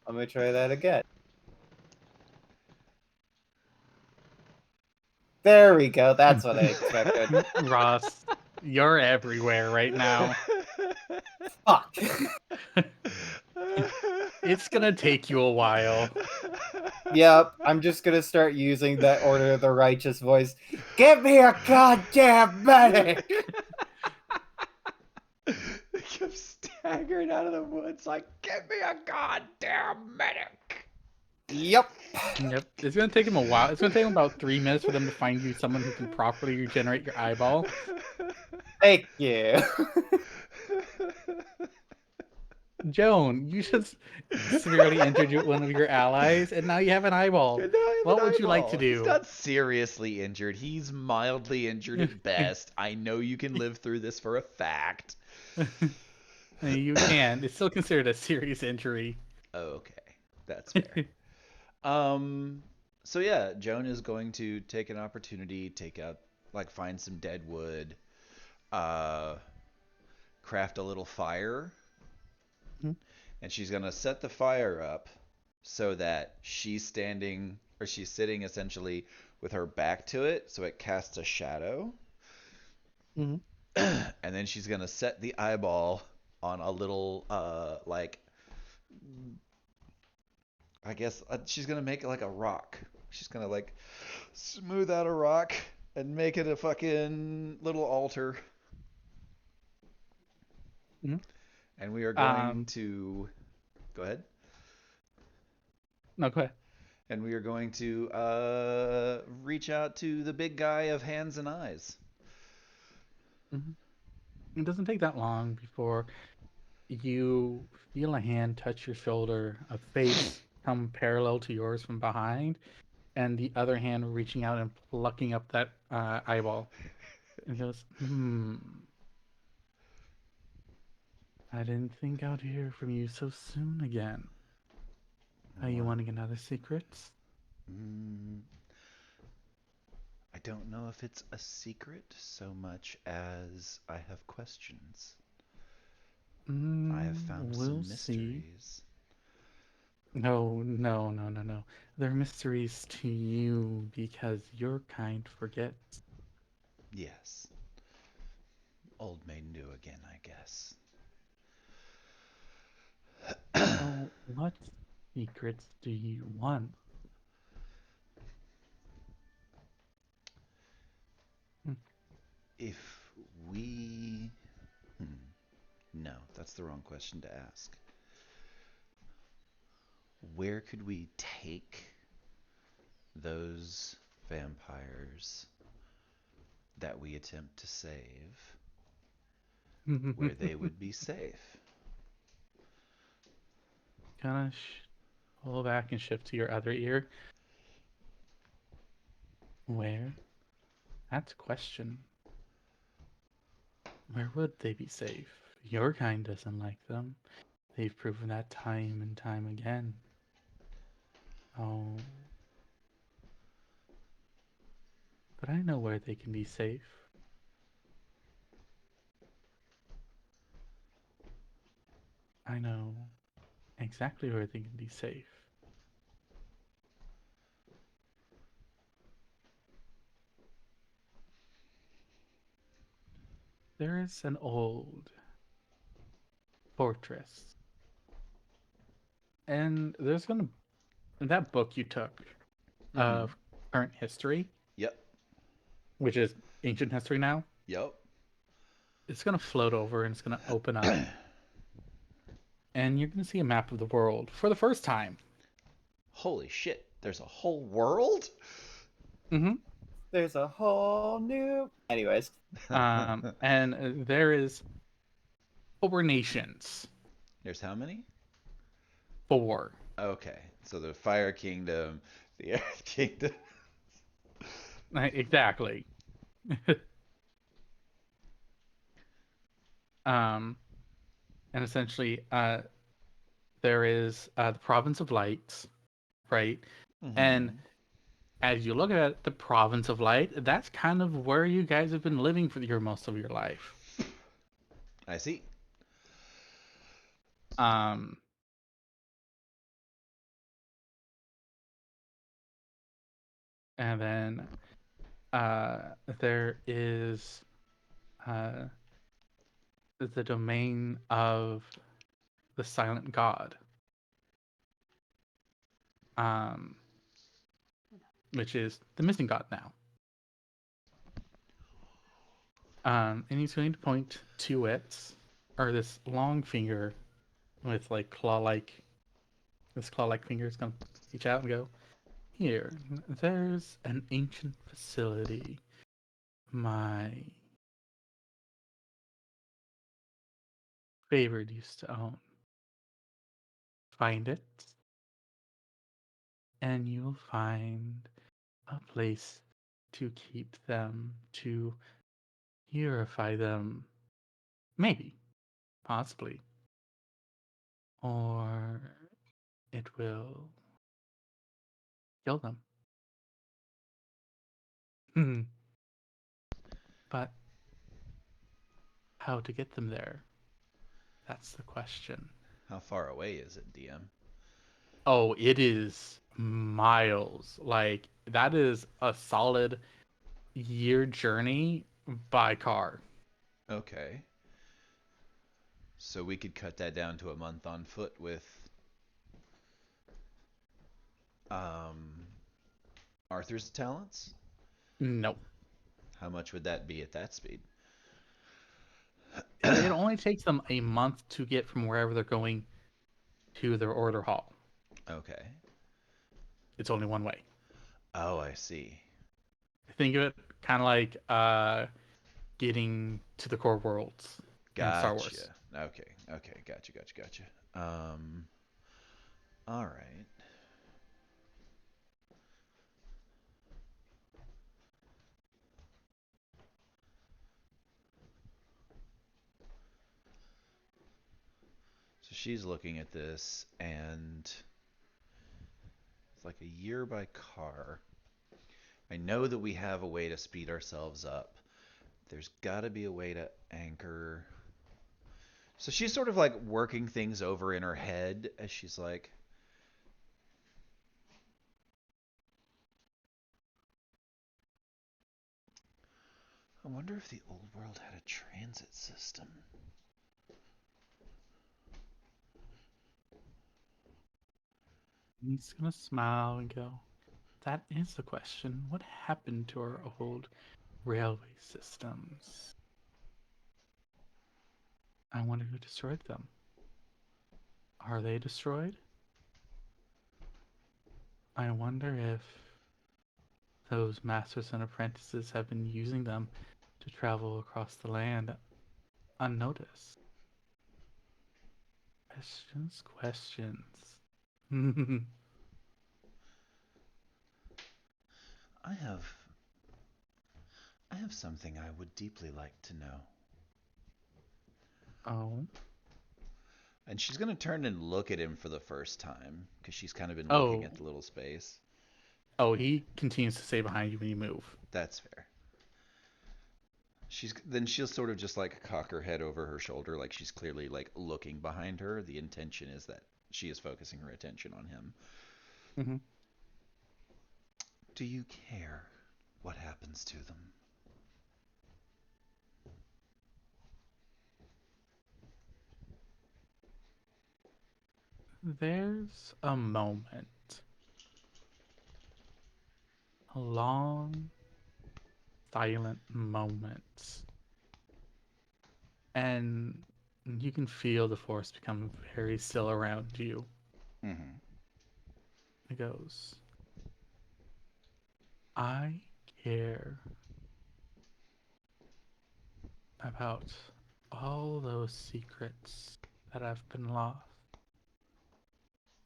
I'm gonna try that again. There we go. That's what I expected. Ross, you're everywhere right now. Fuck. It's gonna take you a while. Yep, I'm just gonna start using that Order of the Righteous voice. Give me a goddamn medic! He keeps staggering out of the woods like, give me a goddamn medic! Yep. Yep. It's gonna take him a while. It's gonna take him about 3 minutes for them to find you someone who can properly regenerate your eyeball. Thank you. Joan, you just severely injured one of your allies, and now you have an eyeball. What would you like to do? He's not seriously injured. He's mildly injured at best. I know you can live through this for a fact. You can. It's still considered a serious injury. Okay, that's fair. So yeah, Joan is going to take an opportunity, find some dead wood, craft a little fire, and she's gonna set the fire up so that she's sitting essentially with her back to it, so it casts a shadow. Mhm. And then she's gonna set the eyeball on a little I guess she's gonna make it like a rock. She's gonna like smooth out a rock and make it a fucking little altar. Mhm. And we are going to go ahead. No, go ahead. And we are going to reach out to the big guy of hands and eyes. It doesn't take that long before you feel a hand touch your shoulder, a face come parallel to yours from behind, and the other hand reaching out and plucking up that eyeball. And goes, I didn't think I'd hear from you so soon again. Are you wanting another secret? I don't know if it's a secret so much as I have questions. I have found some mysteries. No. They're mysteries to you because your kind forgets. Yes. Old maid new again, I guess. So, what secrets do you want? if we... No, that's the wrong question to ask. Where could we take those vampires that we attempt to save where they would be safe? Kind of pull back and shift to your other ear. Where? That's a question. Where would they be safe? Your kind doesn't like them. They've proven that time and time again. Oh. But I know where they can be safe. I know exactly where they can be safe. There is an old fortress. And there's gonna... In that book you took of current history, Yep. which is ancient history now, Yep. it's gonna float over and it's gonna open up. And you're gonna see a map of the world for the first time. Holy shit, there's a whole world? Mm-hmm. There's a whole new. Anyways, And there is 4 nations. There's how many? 4. Okay, so the Fire Kingdom, the Earth Kingdom. Exactly. And essentially, there is the province of light, right? And as you look at the province of light, that's kind of where you guys have been living for most of your life. I see. Um, and then there is the domain of the silent god, which is the missing god now. And he's going to point to it, or this long finger with like claw-like. This claw-like finger is going to reach out and go, "Here, there's an ancient facility my favorite used to own. Find it, and you'll find a place to keep them, to purify them, maybe, possibly, or it will kill them." But how to get them there? That's the question. How far away is it, DM? Oh, it is miles. Like, that is a solid year journey by car. Okay. So we could cut that down to a month on foot with Arthur's talents? Nope. How much would that be at that speed? It only takes them a month to get from wherever they're going to their order hall. Okay. It's only one way. Oh, I see. Think of it kind of like getting to the core worlds in Star Wars. Okay. Gotcha. All right. So she's looking at this, and it's like a year by car. I know that we have a way to speed ourselves up. There's got to be a way to anchor. So she's sort of like working things over in her head as she's like, I wonder if the old world had a transit system. He's gonna smile and go, "That is the question. What happened to our old railway systems. I wonder who destroyed them. Are they destroyed? I wonder if those masters and apprentices have been using them to travel across the land unnoticed. Questions, questions. I have I have something I would deeply like to know. Oh. And she's going to turn and look at him for the first time because she's kind of been looking Oh. at the little space. Oh, he continues to stay behind you when you move. That's fair. She'll sort of just like cock her head over her shoulder like she's clearly like looking behind her. The intention is that she is focusing her attention on him. Mm-hmm. Do you care what happens to them? There's a moment. A long, silent moment. And you can feel the force become very still around you. Mm-hmm. It goes, I care about all those secrets that have been lost.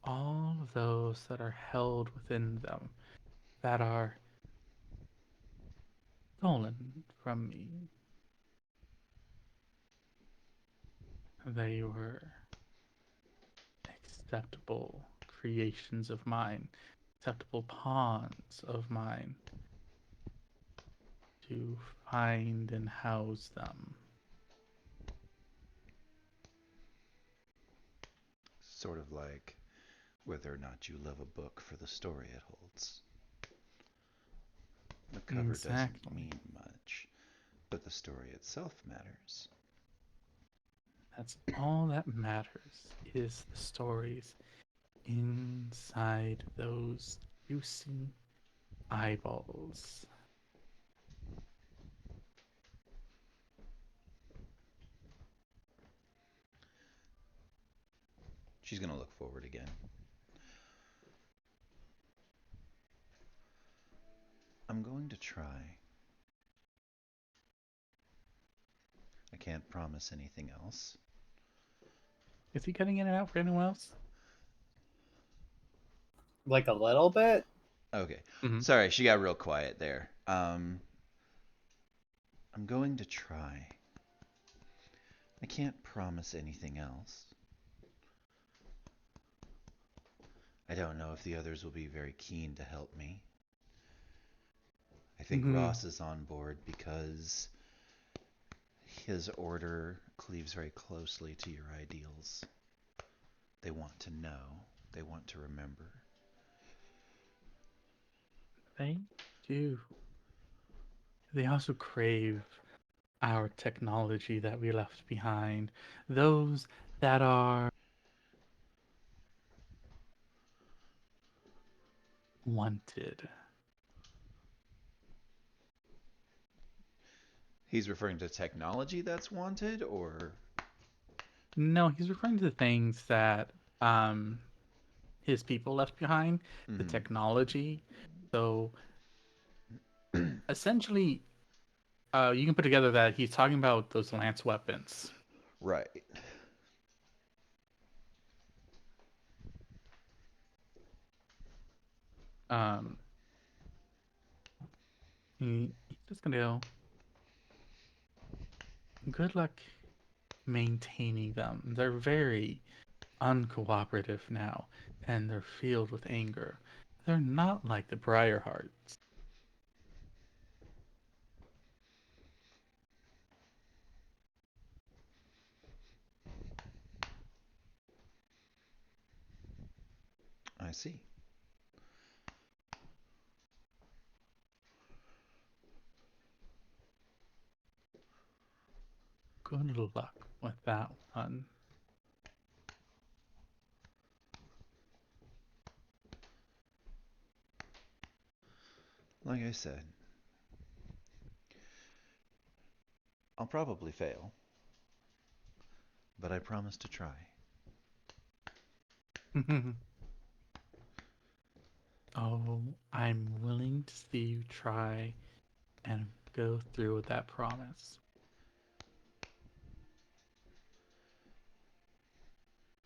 All of those that are held within them, that are stolen from me. They were acceptable creations of mine, acceptable pawns of mine to find and house them. Sort of like whether or not you love a book for the story it holds. The cover doesn't Exactly. mean much, but the story itself matters. That's all that matters, is the stories inside those juicy eyeballs. She's going to look forward again. I'm going to try. I can't promise anything else. Is he cutting in and out for anyone else? Like a little bit? Okay. Mhm. Sorry, she got real quiet there. I'm going to try. I can't promise anything else. I don't know if the others will be very keen to help me. I think Ross is on board because his order cleaves very closely to your ideals. They want to know. They want to remember. They do. They also crave our technology that we left behind. Those that are wanted. He's referring to technology that's wanted, or... No, he's referring to the things that his people left behind, the Mhm. technology. So essentially, you can put together that he's talking about those lance weapons. Right. Um, he's just gonna go. Good luck maintaining them. They're very uncooperative now, and they're filled with anger. They're not like the Briarhearts. I see. Good luck with that one. Like I said, I'll probably fail, but I promise to try. Oh, I'm willing to see you try and go through with that promise.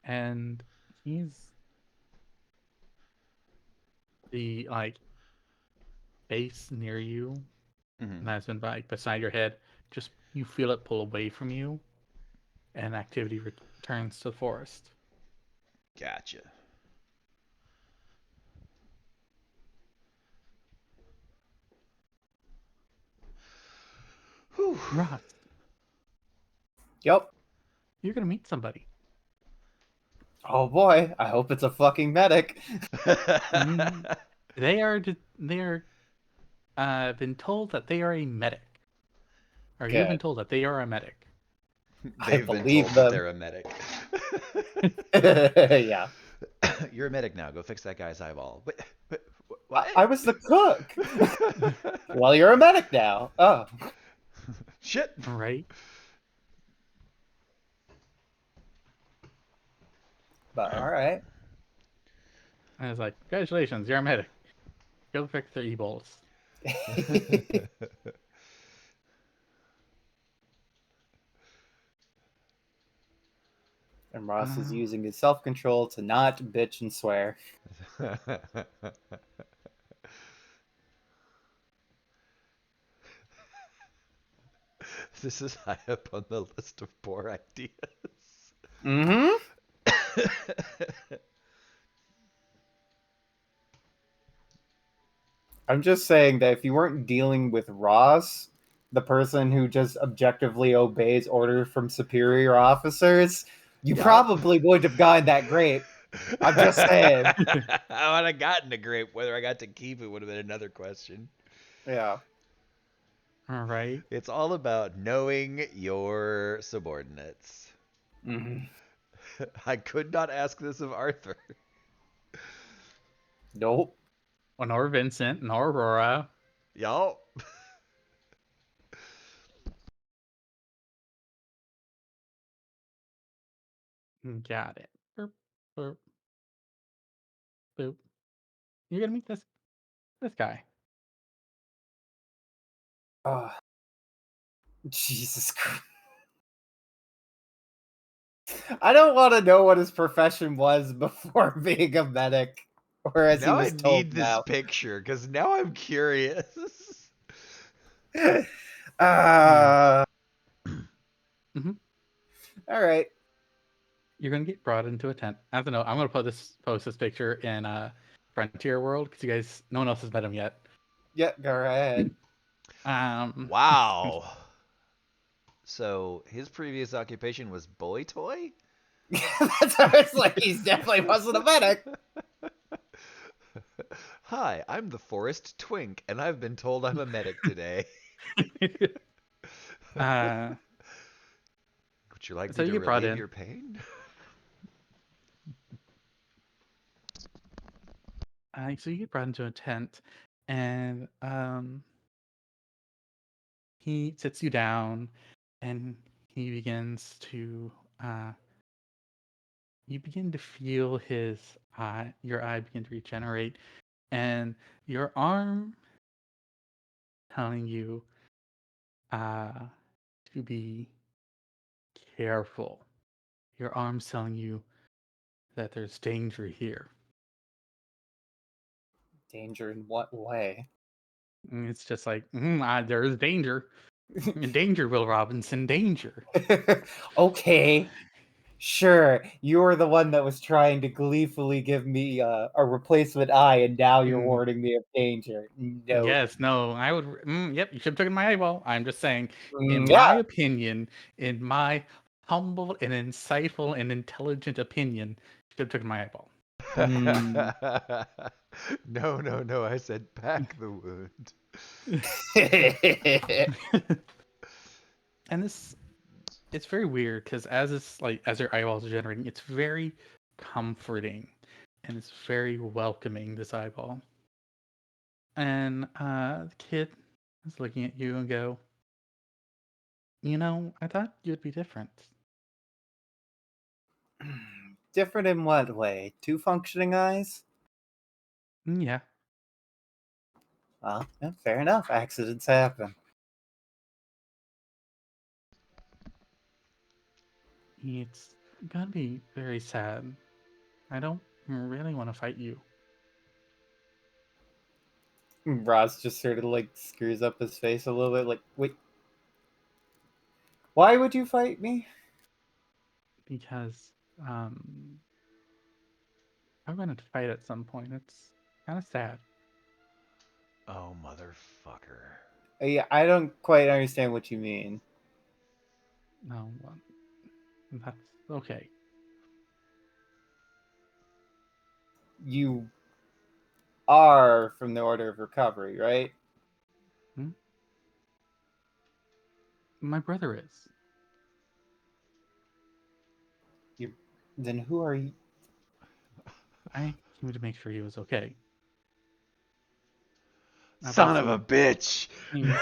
And he's the face near you, Mm-hmm. and that's been beside your head. Just you feel it pull away from you, and activity returns to the forest. Gotcha. Whew. Ross, Yep. you're gonna meet somebody. Oh boy, I hope it's a fucking medic. They are been told that they are a medic, or you've been Good. told that they are a medic. I They've been believe told that them. they're a medic. Yeah. You're a medic now. Go fix that guy's eyeball. What? I was the cook. Well, you're a medic now. Oh. Shit. Right? But alright. And it's like, congratulations, you're a medic. Go fix their e-bolts. And Ross is using his self-control to not bitch and swear. This is high up on the list of poor ideas. Mm-hmm. I'm just saying that if you weren't dealing with Ross, the person who just objectively obeys orders from superior officers, you Yup. probably wouldn't have gotten that grape. I'm just saying. I would have gotten a grape. Whether I got to keep it would have been another question. Yeah. All right. It's all about knowing your subordinates. Mm-hmm. I could not ask this of Arthur. Nope. Nor Vincent, nor Aurora. Y'all. Got it. Boop, boop, boop. You're gonna meet this guy. Oh, Jesus Christ. I don't want to know what his profession was before being a medic. Or as Now he I was told need this now. picture because now I'm curious. Uh, Mhm. All right. You're gonna get brought into a tent. I don't know. I'm gonna post this picture in Frontier World because you guys, no one else has met him yet. Yeah, go right ahead. Wow. So his previous occupation was boy toy? That's how it's like. He definitely wasn't a medic. Hi, I'm the forest twink, and I've been told I'm a medic today. uh, Would you like So me you to get brought relieve in. your pain? So you get brought into a tent, and he sits you down, and he begins to you begin to feel your eye begin to regenerate, and your arm telling you to be careful. Your arm's telling you that there's danger here. Danger in what way? And it's just like, there is danger. Danger, Will Robinson, danger. Okay. Sure, you're the one that was trying to gleefully give me a replacement eye, and now you're Mm. warning me of danger. No. Yes, no, I would. Yep, you should have taken my eyeball. I'm just saying, in Yeah. my opinion, in my humble and insightful and intelligent opinion, you should have taken my eyeball. No. I said pack the wound. And it's very weird because as your eyeballs are generating, it's very comforting and it's very welcoming, this eyeball. And the kid is looking at you and go, You know, I thought you'd be different. Different in what way? Two functioning eyes? Yeah. Well, yeah, fair enough. Accidents happen. It's gonna be very sad. I don't really want to fight you. Ross just sort of like screws up his face a little bit, like, wait, why would you fight me? Because I'm gonna fight at some point. It's kind of sad. Oh, motherfucker. Yeah, I don't quite understand what you mean. No, well, that's okay. You are from the Order of Recovery, right? My brother is. Then who are you? I came to make sure he was okay. I've Son of also a bitch! seen-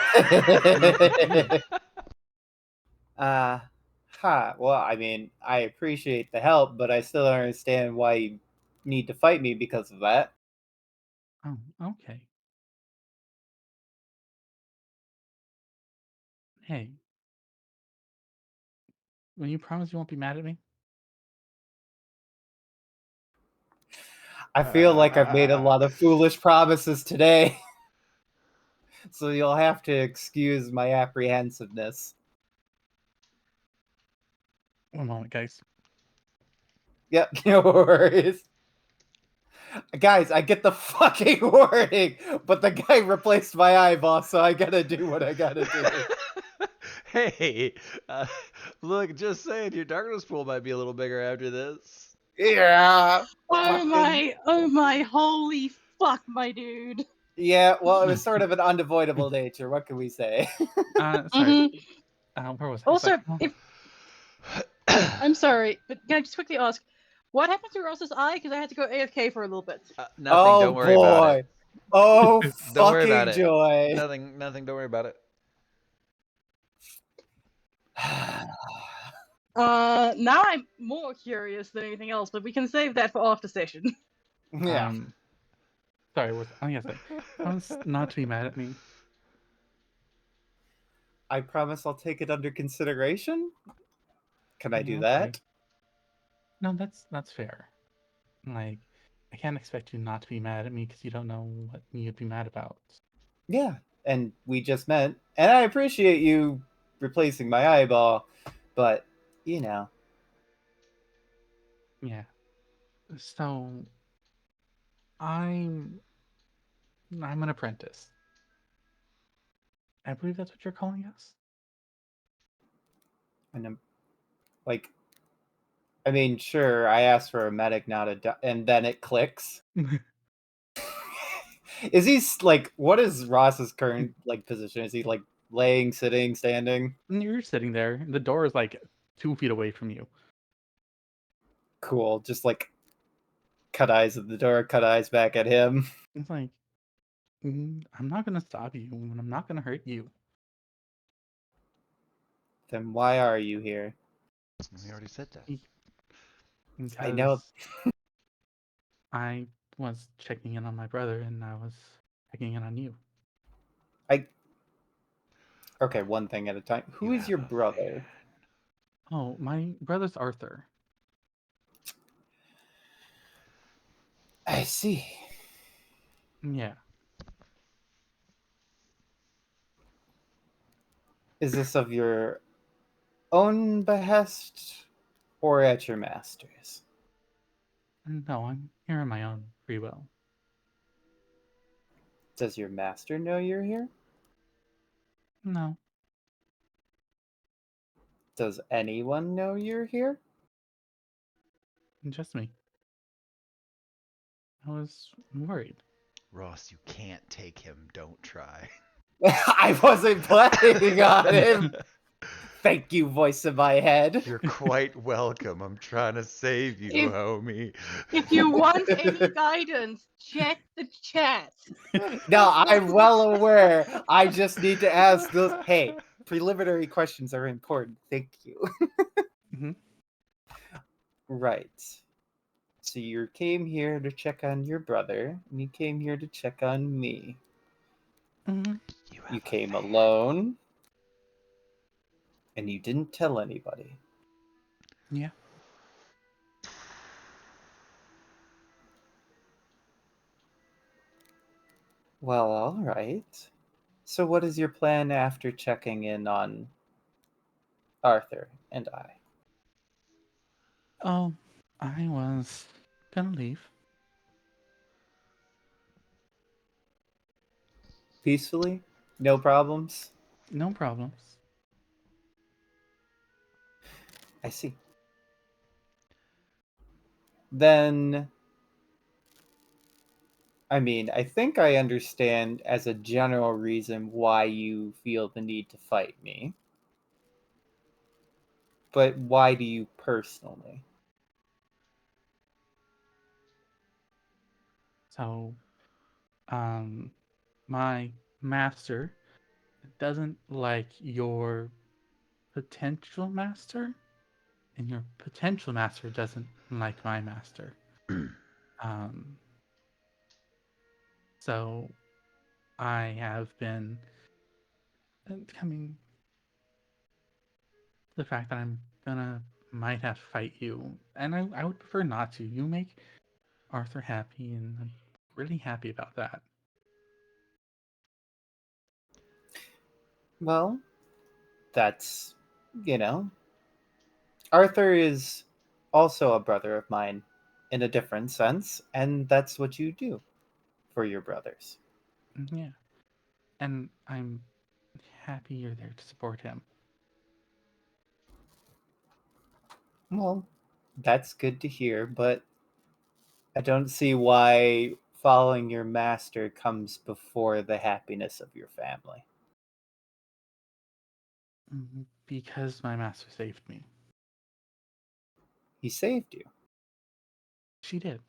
Well, I mean, I appreciate the help, but I still don't understand why you need to fight me because of that. Oh, okay. Hey, will you promise you won't be mad at me? I feel like I've made a lot of foolish promises today. So you'll have to excuse my apprehensiveness. One moment, guys. Yep, no worries. Guys, I get the fucking warning, but the guy replaced my eyeball, so I gotta do what I gotta do. Hey, look, just saying, your darkness pool might be a little bigger after this. Yeah. Oh my, holy fuck, my dude. Yeah, well, it was sort of an unavoidable nature. What can we say? Sorry. Where was I? Also, Oh, if I'm sorry, but can I just quickly ask, what happened to Ross's eye? Because I had to go AFK for a little bit. Nothing, don't worry about it. Oh, Don't worry about fucking it. joy. Nothing, don't worry about it. Now I'm more curious than anything else, but we can save that for after session. Yeah. Sorry, yes, promise not to be mad at me. I promise I'll take it under consideration. Can I do Okay. that? No, that's fair. Like, I can't expect you not to be mad at me because you don't know what you'd be mad about. Yeah, and we just met, and I appreciate you replacing my eyeball, but you know. Yeah. So, I'm an apprentice. I believe that's what you're calling us. And I'm like, I mean, sure, I asked for a medic, not a and then it clicks. Is he like, what is Ross's current like position? Is he like laying, sitting, standing? You're sitting there. The door is like 2 feet away from you. Cool. Just like cut eyes at the door, cut eyes back at him. It's like, I'm not gonna stop you, and I'm not gonna hurt you. Then why are you here? We already said that. I know. Because I was checking in on my brother, and I was checking in on you. Okay, one thing at a time. Who is your brother? Oh, my brother's Arthur. I see. Yeah. Is this of your own behest or at your master's? No, I'm here on my own free will. Does your master know you're here? No. Does anyone know you're here? Just me. I was worried. Ross, you can't take him. Don't try. I wasn't planning on him. Thank you, voice in my head. You're quite welcome. I'm trying to save you, If- homie. If you want any guidance, check the chat. No, I'm well aware. I just need to ask those. Hey, preliminary questions are important. Thank you. Mhm. Right. So you came here to check on your brother, and you came here to check on me. Mhm. You came alone, and you didn't tell anybody. Yeah. Well, all right. So what is your plan after checking in on Arthur and I? Oh, I was gonna leave. Peacefully? No problems? No problems. I see. Then, I mean, I think I understand as a general reason why you feel the need to fight me. But why do you personally? So, um, my master doesn't like your potential master, and your potential master doesn't like my master. Um, so I have been coming to the fact that I'm gonna might have to fight you, and I would prefer not to. You make Arthur happy, and I'm really happy about that. Well, that's, you know, Arthur is also a brother of mine in a different sense, and that's what you do for your brothers. Yeah, and I'm happy you're there to support him. Well, that's good to hear, but I don't see why following your master comes before the happiness of your family. Because my master saved me. He saved you. She did.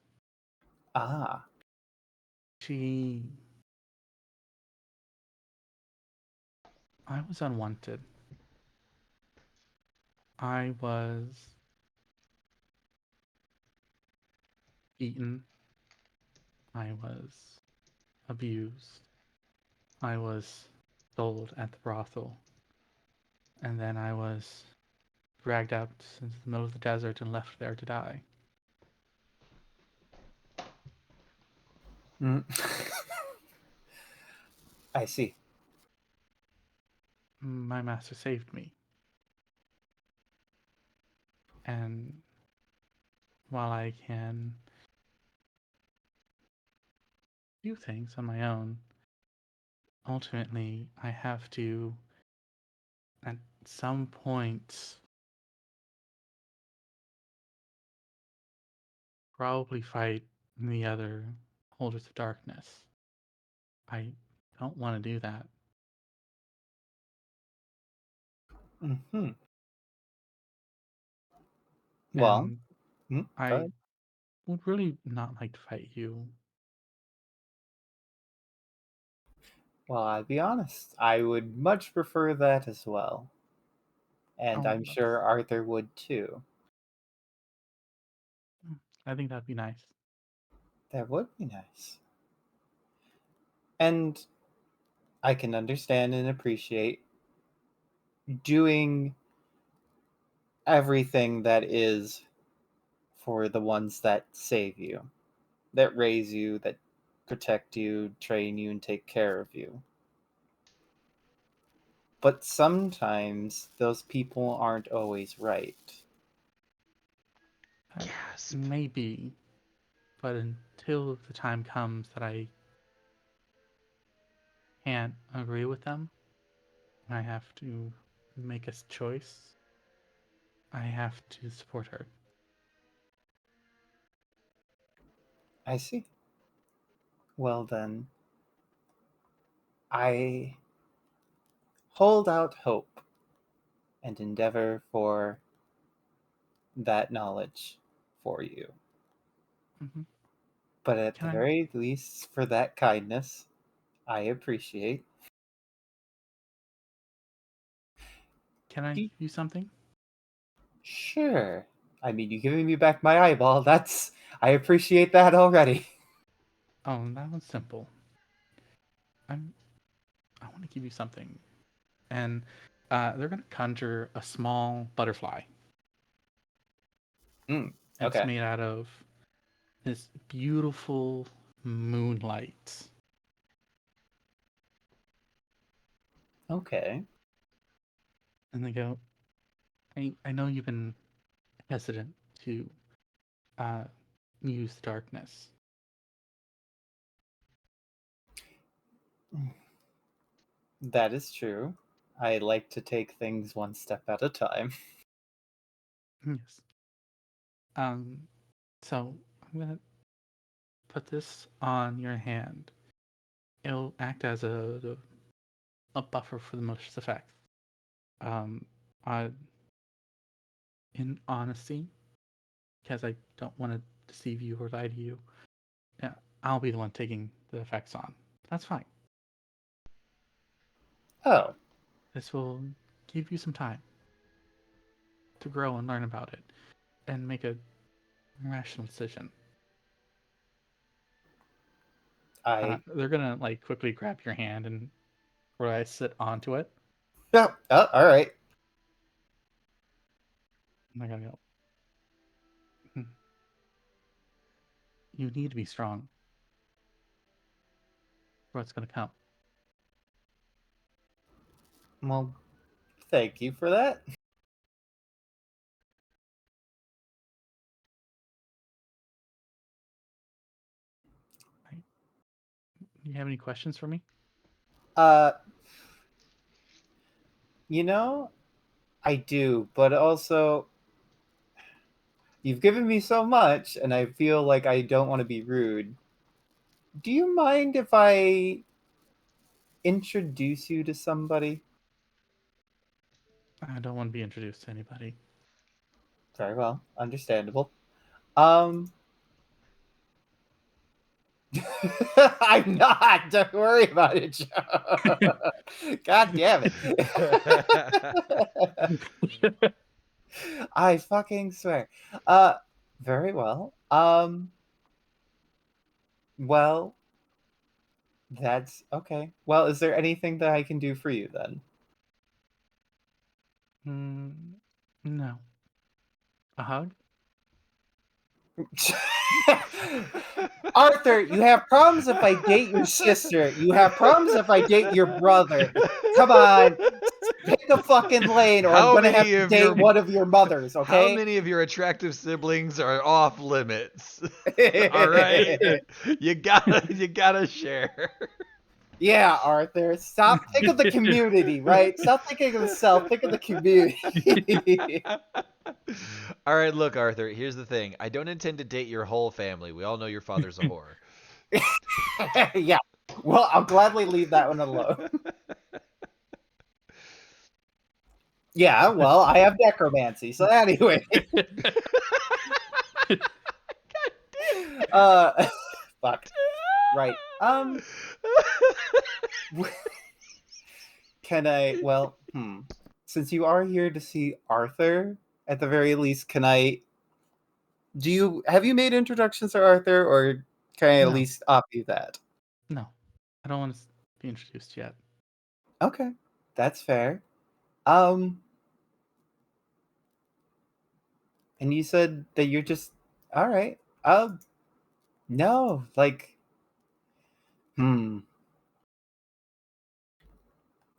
Ah, She. I was unwanted. I was beaten. I was abused. I was sold at the brothel. And then I was dragged out into the middle of the desert and left there to die. mm. I see. My master saved me. And while I can do things on my own, ultimately I have to, at some point, probably fight the other holders of darkness. I don't want to do that. Hmm. Well, And go I ahead. would really not like to fight you. Well, I'll be honest. I would much prefer that as well. And Oh, I'm sure Arthur would too. I think that'd be nice. That would be nice. And I can understand and appreciate doing everything that is for the ones that save you, that raise you, that protect you, train you, and take care of you. But sometimes those people aren't always right. That Gasp. maybe, but until the time comes that I can't agree with them, I have to make a choice. I have to support her. I see. Well, then, I hold out hope and endeavor for that knowledge for you. Hmm. But at the Can I? very least, for that kindness, I appreciate. Can I Do- give you something? Sure. I mean, you giving me back my eyeball, I appreciate that already. Oh, that one's simple. I want to give you something. And they're going to conjure a small butterfly. Mm, It's okay. made out of this beautiful moonlight. Okay. And they go, I know you've been hesitant to use darkness. That is true. I like to take things one step at a time. Yes. So I'm gonna put this on your hand. It'll act as a buffer for the most effect. I, in honesty, because I don't want to deceive you or lie to you, yeah, I'll be the one taking the effects on. That's fine. Oh, This will give you some time to grow and learn about it and make a rational decision. They're gonna like quickly grab your hand and where I sit onto it. Yeah. Oh, all right. And they're gonna go. You need to be strong for what's gonna come. Well, thank you for that. Right? You have any questions for me? Uh, you know, I do, but also you've given me so much, and I feel like I don't want to be rude. Do you mind if I introduce you to somebody? I don't want to be introduced to anybody. Very well, understandable. Um, I'm not. Don't worry about it, Joe. God damn it. I fucking swear. Very well. Well, that's okay. Well, is there anything that I can do for you then? No. A hug? Arthur, you have problems if I date your sister. You have problems if I date your brother. Come on, pick a fucking lane, or I'm How gonna have many to of date your one of your mothers. how Okay? many of your attractive siblings are off limits? All right, you gotta share. Yeah, Arthur. Stop. Think of the community, right? Stop thinking of the self. Think of the community. All right, look, Arthur. Here's the thing. I don't intend to date your whole family. We all know your father's a whore. Yeah. Well, I'll gladly leave that one alone. Yeah, well, I have necromancy. So anyway. Fuck. Right. Can I, well, since you are here to see Arthur, at the very least, have you made introductions to Arthur, or can I at No. least offer you that? No. I don't want to be introduced yet. Okay, that's fair. And you said that you're just, all right. No, like,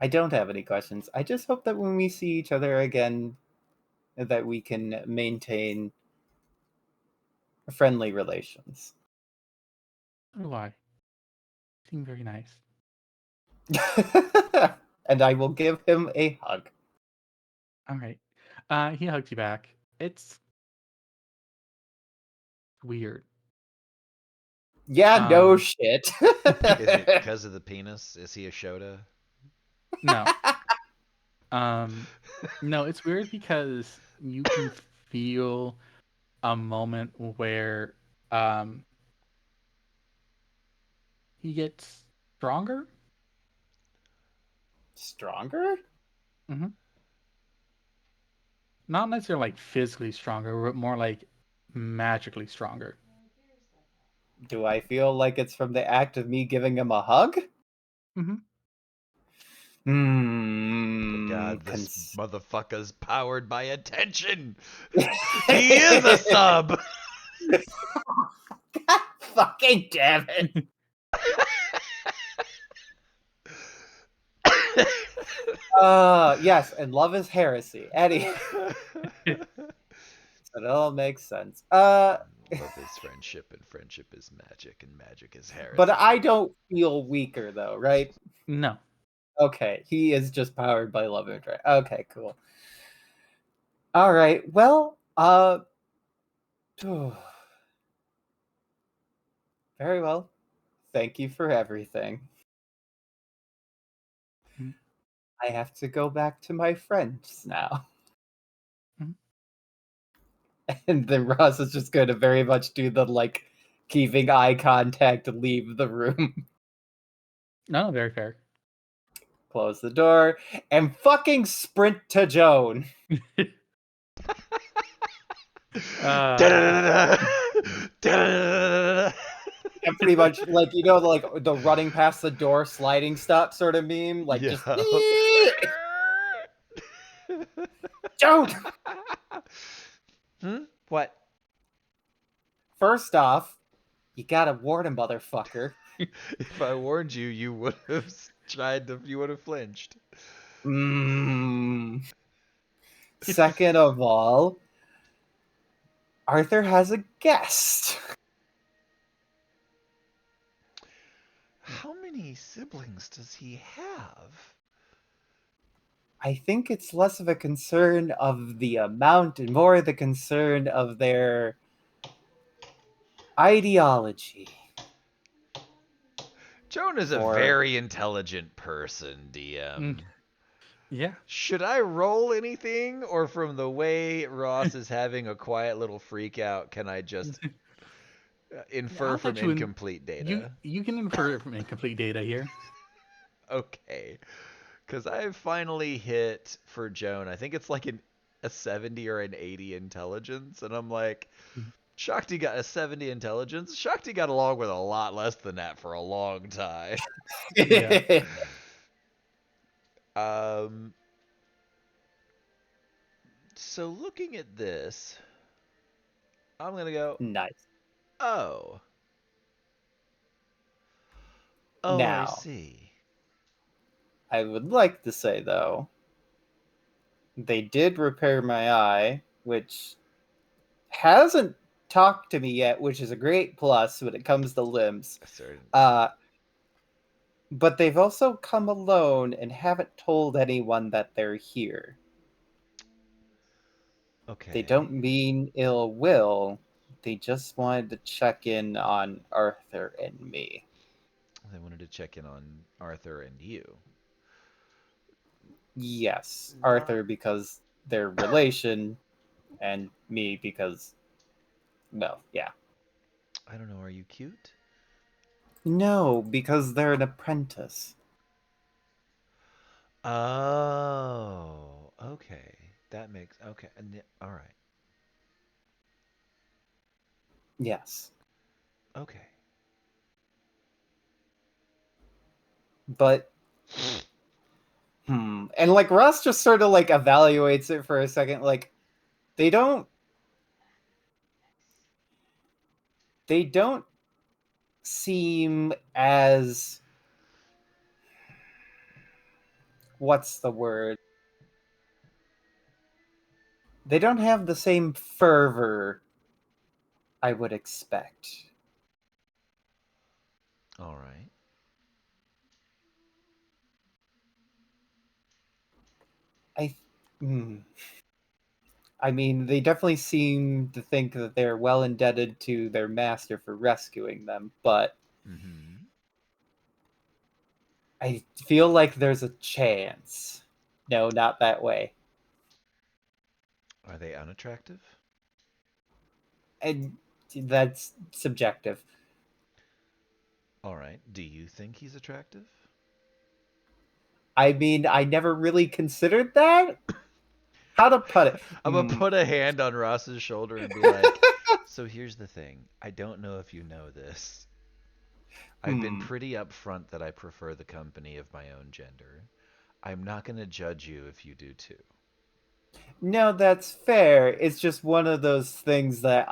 I don't have any questions. I just hope that when we see each other again, that we can maintain friendly relations. So do I. You seem very nice. And I will give him a hug. All right. He hugs you back. It's weird. Yeah, no shit. Is it because of the penis? Is he a Shota? No. No, it's weird because you can feel a moment where he gets stronger. Stronger? Mm-hmm. Not necessarily like physically stronger, but more like magically stronger. Do I feel like it's from the act of me giving him a hug? Mm-hmm. God, this Cons- motherfucker's powered by attention. He is a sub. God fucking damn it. Yes, and love is heresy. Eddie. It all makes sense. Love is friendship, and friendship is magic, and magic is heresy. But I don't feel weaker though, right? No. Okay, he is just powered by love and attraction. Okay, cool. All right. Well, very well. Thank you for everything. Mhm. I have to go back to my friends now. Mhm. And then Ross is just going to very much do the like keeping eye contact, leave the room, No, very fair. close the door, and fucking sprint to Joan. And pretty much like like the running past the door sliding stop sort of meme, like just Joan. What? First off, you gotta warn him, motherfucker. If I warned you, you would have tried to. You would have flinched. Second of all, Arthur has a guest. How many siblings does he have? I think it's less of a concern of the amount and more the concern of their ideology. Joan is a Or- very intelligent person, DM. Yeah. Should I roll anything, or from the way Ross is having a quiet little freak out, can I just infer I'll from let you incomplete data? You can infer from incomplete data here. Okay. Because I've finally hit for Joan, I think it's like a 70 or an 80 intelligence, and I'm like, Shakti got a 70 intelligence. Shakti got along with a lot less than that for a long time. Yeah. So looking at this, I'm gonna go, Nice. oh. I Now, see. I would like to say though, they did repair my eye, which hasn't talked to me yet, which is a great plus when it comes to limbs. Sorry. But they've also come alone and haven't told anyone that they're here. Okay. They don't mean ill will. They just wanted to check in on Arthur and me. They wanted to check in on Arthur and you. Yes, Arthur because they're relation, and me because, well, yeah. I don't know, are you cute? No, because they're an apprentice. Oh, okay. That makes, okay. All right. Yes. Okay. But and like Ross just sort of like evaluates it for a second, like they don't seem as, what's the word, they don't have the same fervor I would expect. All right. I mean, they definitely seem to think that they're well indebted to their master for rescuing them, but Mm-hmm. I feel like there's a chance. No, not that way. Are they unattractive? And that's subjective. All right. Do you think he's attractive? I mean, I never really considered that. How to put it? I'm gonna put a hand on Ross's shoulder and be like, "So here's the thing. I don't know if you know this. I've been Hmm. pretty upfront that I prefer the company of my own gender. I'm not gonna judge you if you do too." No, that's fair. It's just one of those things that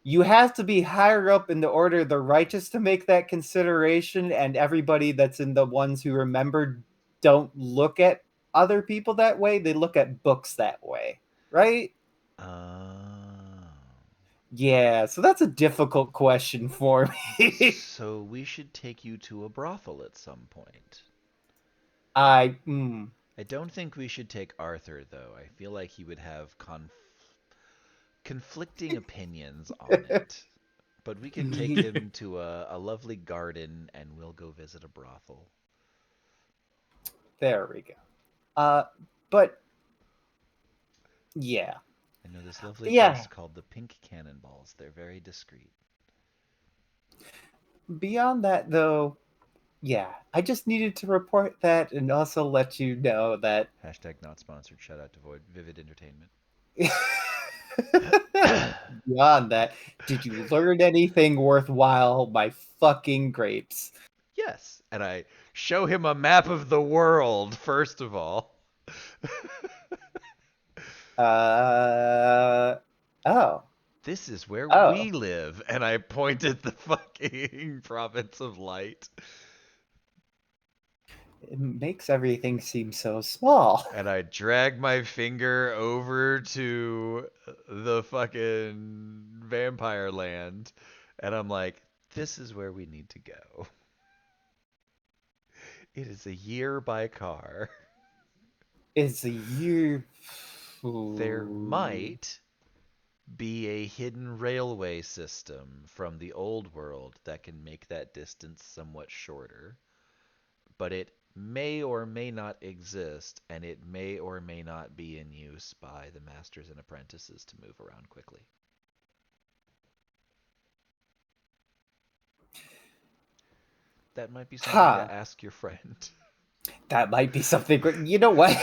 you have to be higher up in the order of the righteous to make that consideration, and everybody that's in the ones who remember don't look at other people that way. They look at books that way, right? Oh. Yeah, so that's a difficult question for me. So we should take you to a brothel at some point. I mm, I don't think we should take Arthur though. I feel like he would have conflicting opinions on it. But we can take him to a lovely garden and we'll go visit a brothel. there we go. Uh, but yeah, I know this lovely place yeah. called the Pink Cannonballs. They're very discreet. Beyond that, though, yeah, I just needed to report that and also let you know that. Hashtag not sponsored. Shout out to Vivid Entertainment. Beyond that, did you learn anything worthwhile by fucking grapes? Yes, and I show him a map of the world first of all. Uh oh. This is where Oh. we live, and I point at the fucking province of light. It makes everything seem so small. And I drag my finger over to the fucking vampire land, and I'm like, this is where we need to go. It is a year by car. It's a year. There Ooh. might be a hidden railway system from the old world that can make that distance somewhat shorter, but it may or may not exist, and it may or may not be in use by the masters and apprentices to move around quickly. That might be something Ha! to ask your friend. That might be something. You know what?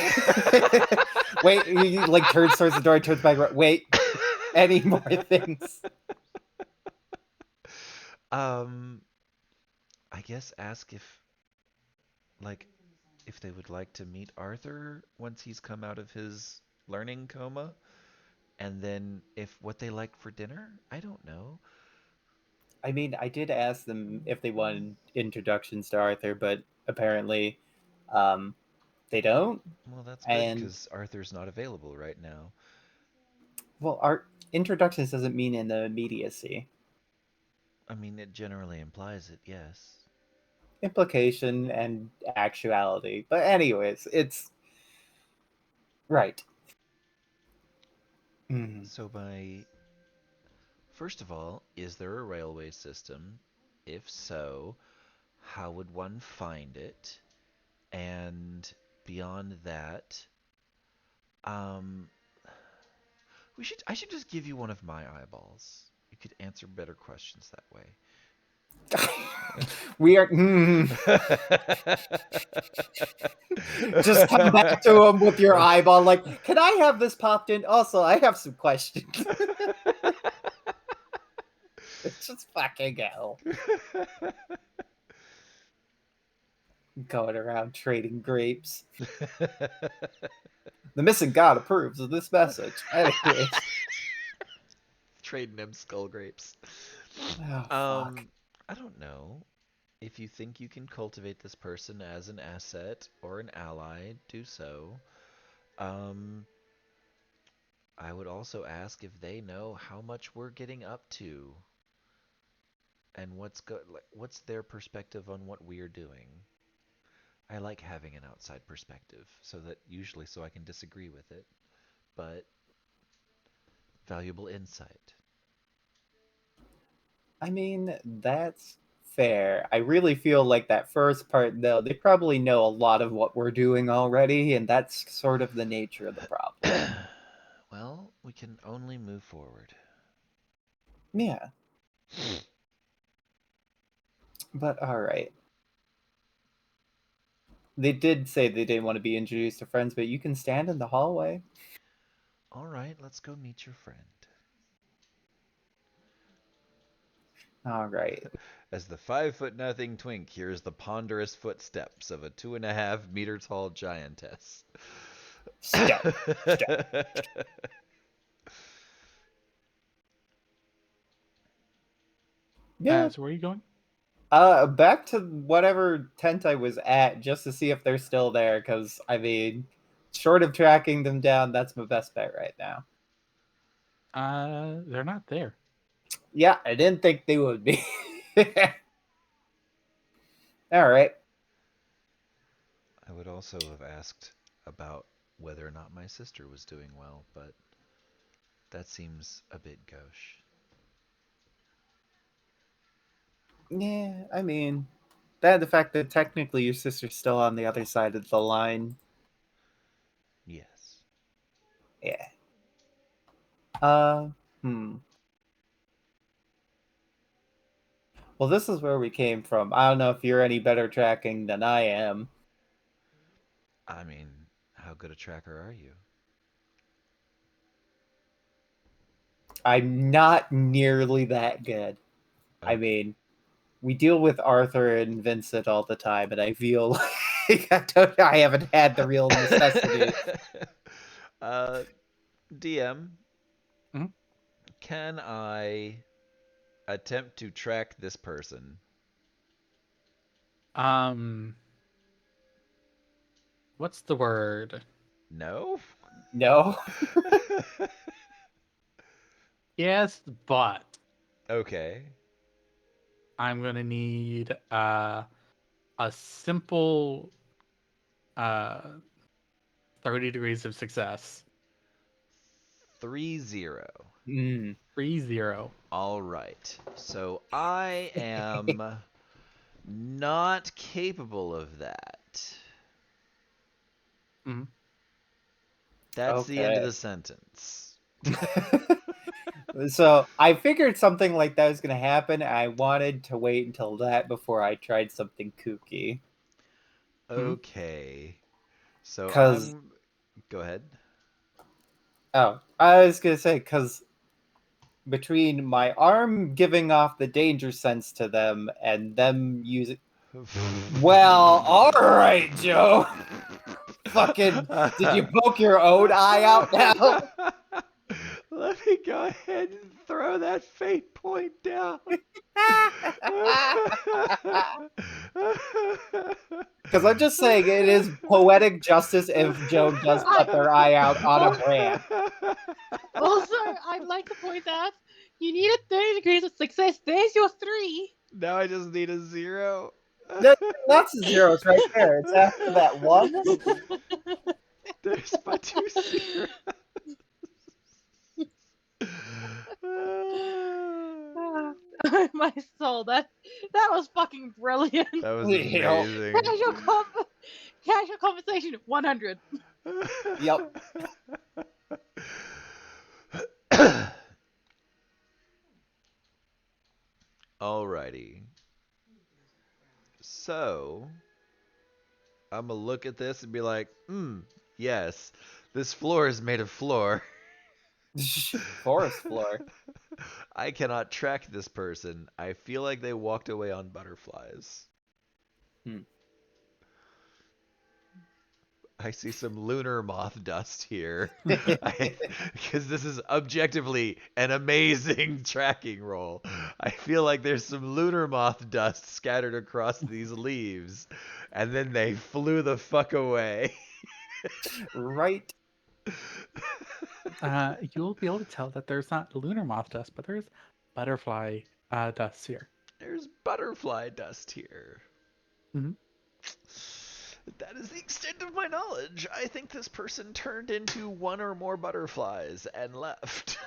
Wait, he like turns towards the door, turns back. Wait, any more things? um, I guess ask like, if they would like to meet Arthur once he's come out of his learning coma, and then if what they like for dinner. I don't know. I mean, I did ask them if they wanted introductions to Arthur, but apparently, um, they don't. Well, that's good And because Arthur's not available right now. well, art introductions doesn't mean in the immediacy. I mean, it generally implies it, yes. Implication and actuality. But anyways, it's right. Mm. So first of all, is there a railway system? If so, how would one find it? And beyond that, um, I should just give you one of my eyeballs. You could answer better questions that way. We are just come back to him with your eyeball. Like, can I have this popped in? Also, I have some questions. It's just fucking hell. Going around trading grapes. The missing god approves of this message. Anyways. Trading them skull grapes. Oh, fuck. I don't know. If you think you can cultivate this person as an asset or an ally, do so. Um, I would also ask if they know how much we're getting up to and what's their perspective on what we're doing. I like having an outside perspective so I can disagree with it, but valuable insight. I mean, that's fair. I really feel like that first part, though, they probably know a lot of what we're doing already, and that's sort of the nature of the problem. Well, we can only move forward. Yeah, but all right. They did say they didn't want to be introduced to friends, but you can stand in the hallway. All right, let's go meet your friend. All right. As the 5'0" twink hears the ponderous footsteps of a 2.5 meter tall giantess. Step. Yeah. So where are you going? Back to whatever tent I was at, just to see if they're still there. Because I mean, short of tracking them down, that's my best bet right now. They're not there. Yeah, I didn't think they would be. All right. I would also have asked about whether or not my sister was doing well, but that seems a bit gauche. Yeah, I mean, the fact that technically your sister's still on the other side of the line. Yes. Yeah. Hmm. Well, this is where we came from. I don't know if you're any better tracking than I am. I mean, how good a tracker are you? I'm not nearly that good. I Okay. mean, we deal with Arthur and Vincent all the time, and I feel like I haven't had the real necessity. DM, Mhm. can I attempt to track this person? What's the word? No? No. Yes, but Okay. I'm gonna need a simple 30 degrees of success. 3-0. Mm. 3-0. All right. So I am not capable of that. Mhm. That's the end of Okay. the sentence. So I figured something like that was going to happen. I wanted to wait until that before I tried something kooky. Okay. So Because, Go ahead. oh, I was going to say, because between my arm giving off the danger sense to them and them using. Well, all right, Joe. Fucking, did you poke your own eye out now? Let me go ahead and throw that fate point down. Because I'm just saying, it is poetic justice if Joe does cut their eye out on a brand. Also, I'd like to point out you needed 30 degrees of success. There's your 3. Now I just need a 0. Lots of zeros right there. It's after that one. There's my 2 zeros. My soul, that was fucking brilliant. That was Yep. amazing. Casual conversation 100. Yep. Alrighty. So, I'm gonna look at this and be like, yes, this floor is made of floor. Forest floor. I cannot track this person. I feel like they walked away on butterflies. I see some lunar moth dust here. Because this is objectively an amazing tracking roll. I feel like there's some lunar moth dust scattered across these leaves. And then they flew the fuck away. Right. You'll be able to tell that there's not lunar moth dust, but there's butterfly dust here. There's butterfly dust here. Mhm. That is the extent of my knowledge. I think this person turned into one or more butterflies and left.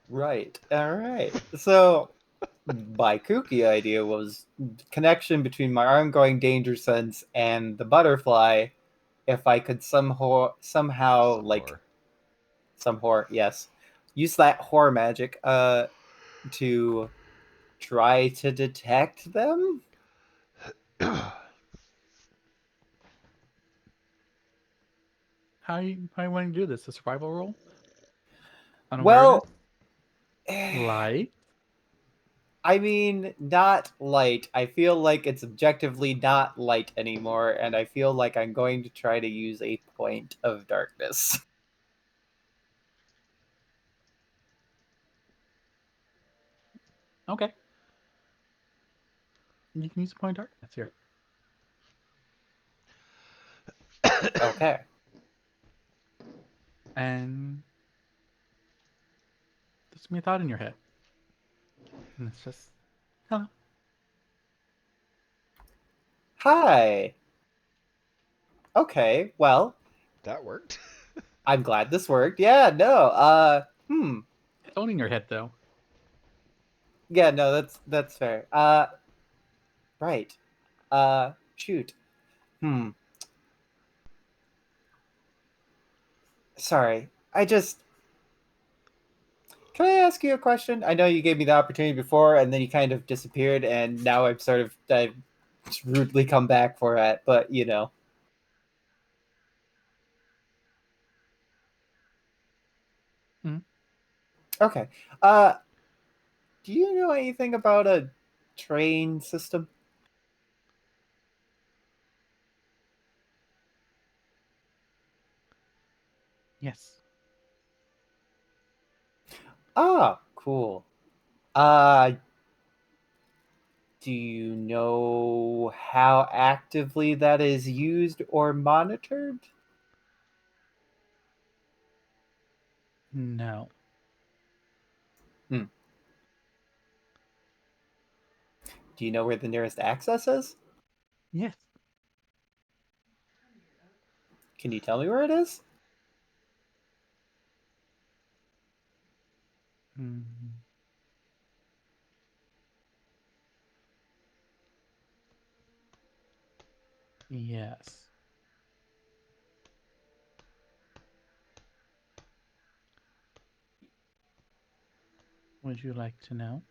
Right. All right. So my kooky idea was connection between my arm going danger sense and the butterfly. If I could somehow some horror, yes, use that horror magic to try to detect them. how you want to do this? A survival roll? On Well, awareness? Light? I mean, not light. I feel like it's objectively not light anymore, and I feel like I'm going to try to use a point of darkness. Okay. You can use a point of darkness here. Okay. And there's gonna be a thought in your head. And it's just, hello. Hi. Okay, well, That worked. I'm glad this worked. Yeah, no, It's only in your head, though. yeah, no, that's fair. Right. Shoot. Hmm. Sorry. Can I ask you a question? I know you gave me the opportunity before, and then you kind of disappeared, and now I've rudely come back for it, but you know. Mhm. Okay. Do you know anything about a train system? Yes. Ah, cool. Uh, do you know how actively that is used or monitored? No. Hmm. Do you know where the nearest access is? Yes. Can you tell me where it is? Mm. Yes. Would you like to know?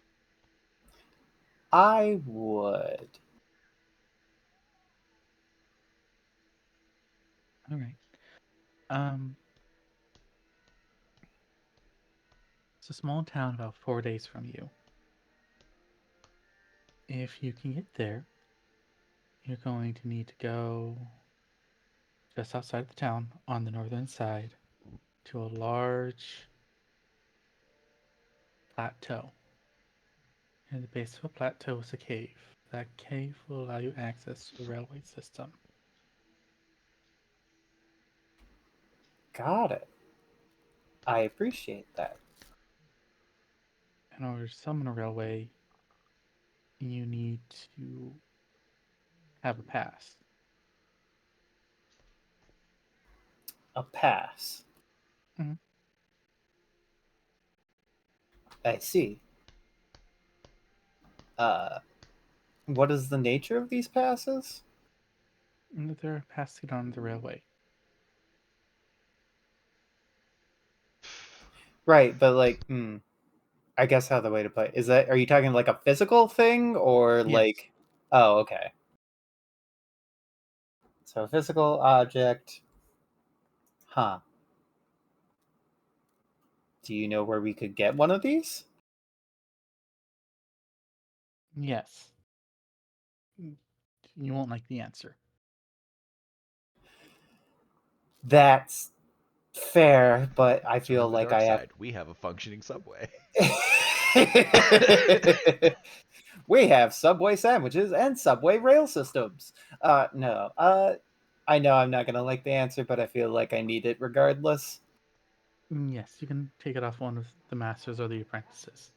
I would. All right. Um, it's a small town about 4 days from you. If you can get there, you're going to need to go just outside the town on the northern side to a large plateau. At the base of a plateau is a cave. That cave will allow you access to the railway system. Got it. I appreciate that. In order to summon a railway, you need to have a pass. A pass. Mhm. I see. Uh, what is the nature of these passes? And they're passing on the railway. Right, but like, I guess how the way to play it. Is that, are you talking like a physical thing or Yes. like, oh, okay. So a physical object. Huh. Do you know where we could get one of these? Yes. You won't like the answer. That's fair, but I So on feel the like dark I have. side, we have a functioning subway. We have Subway sandwiches and Subway rail systems. No. I know I'm not gonna like the answer, but I feel like I need it regardless. Yes, you can take it off one of the masters or the apprentices.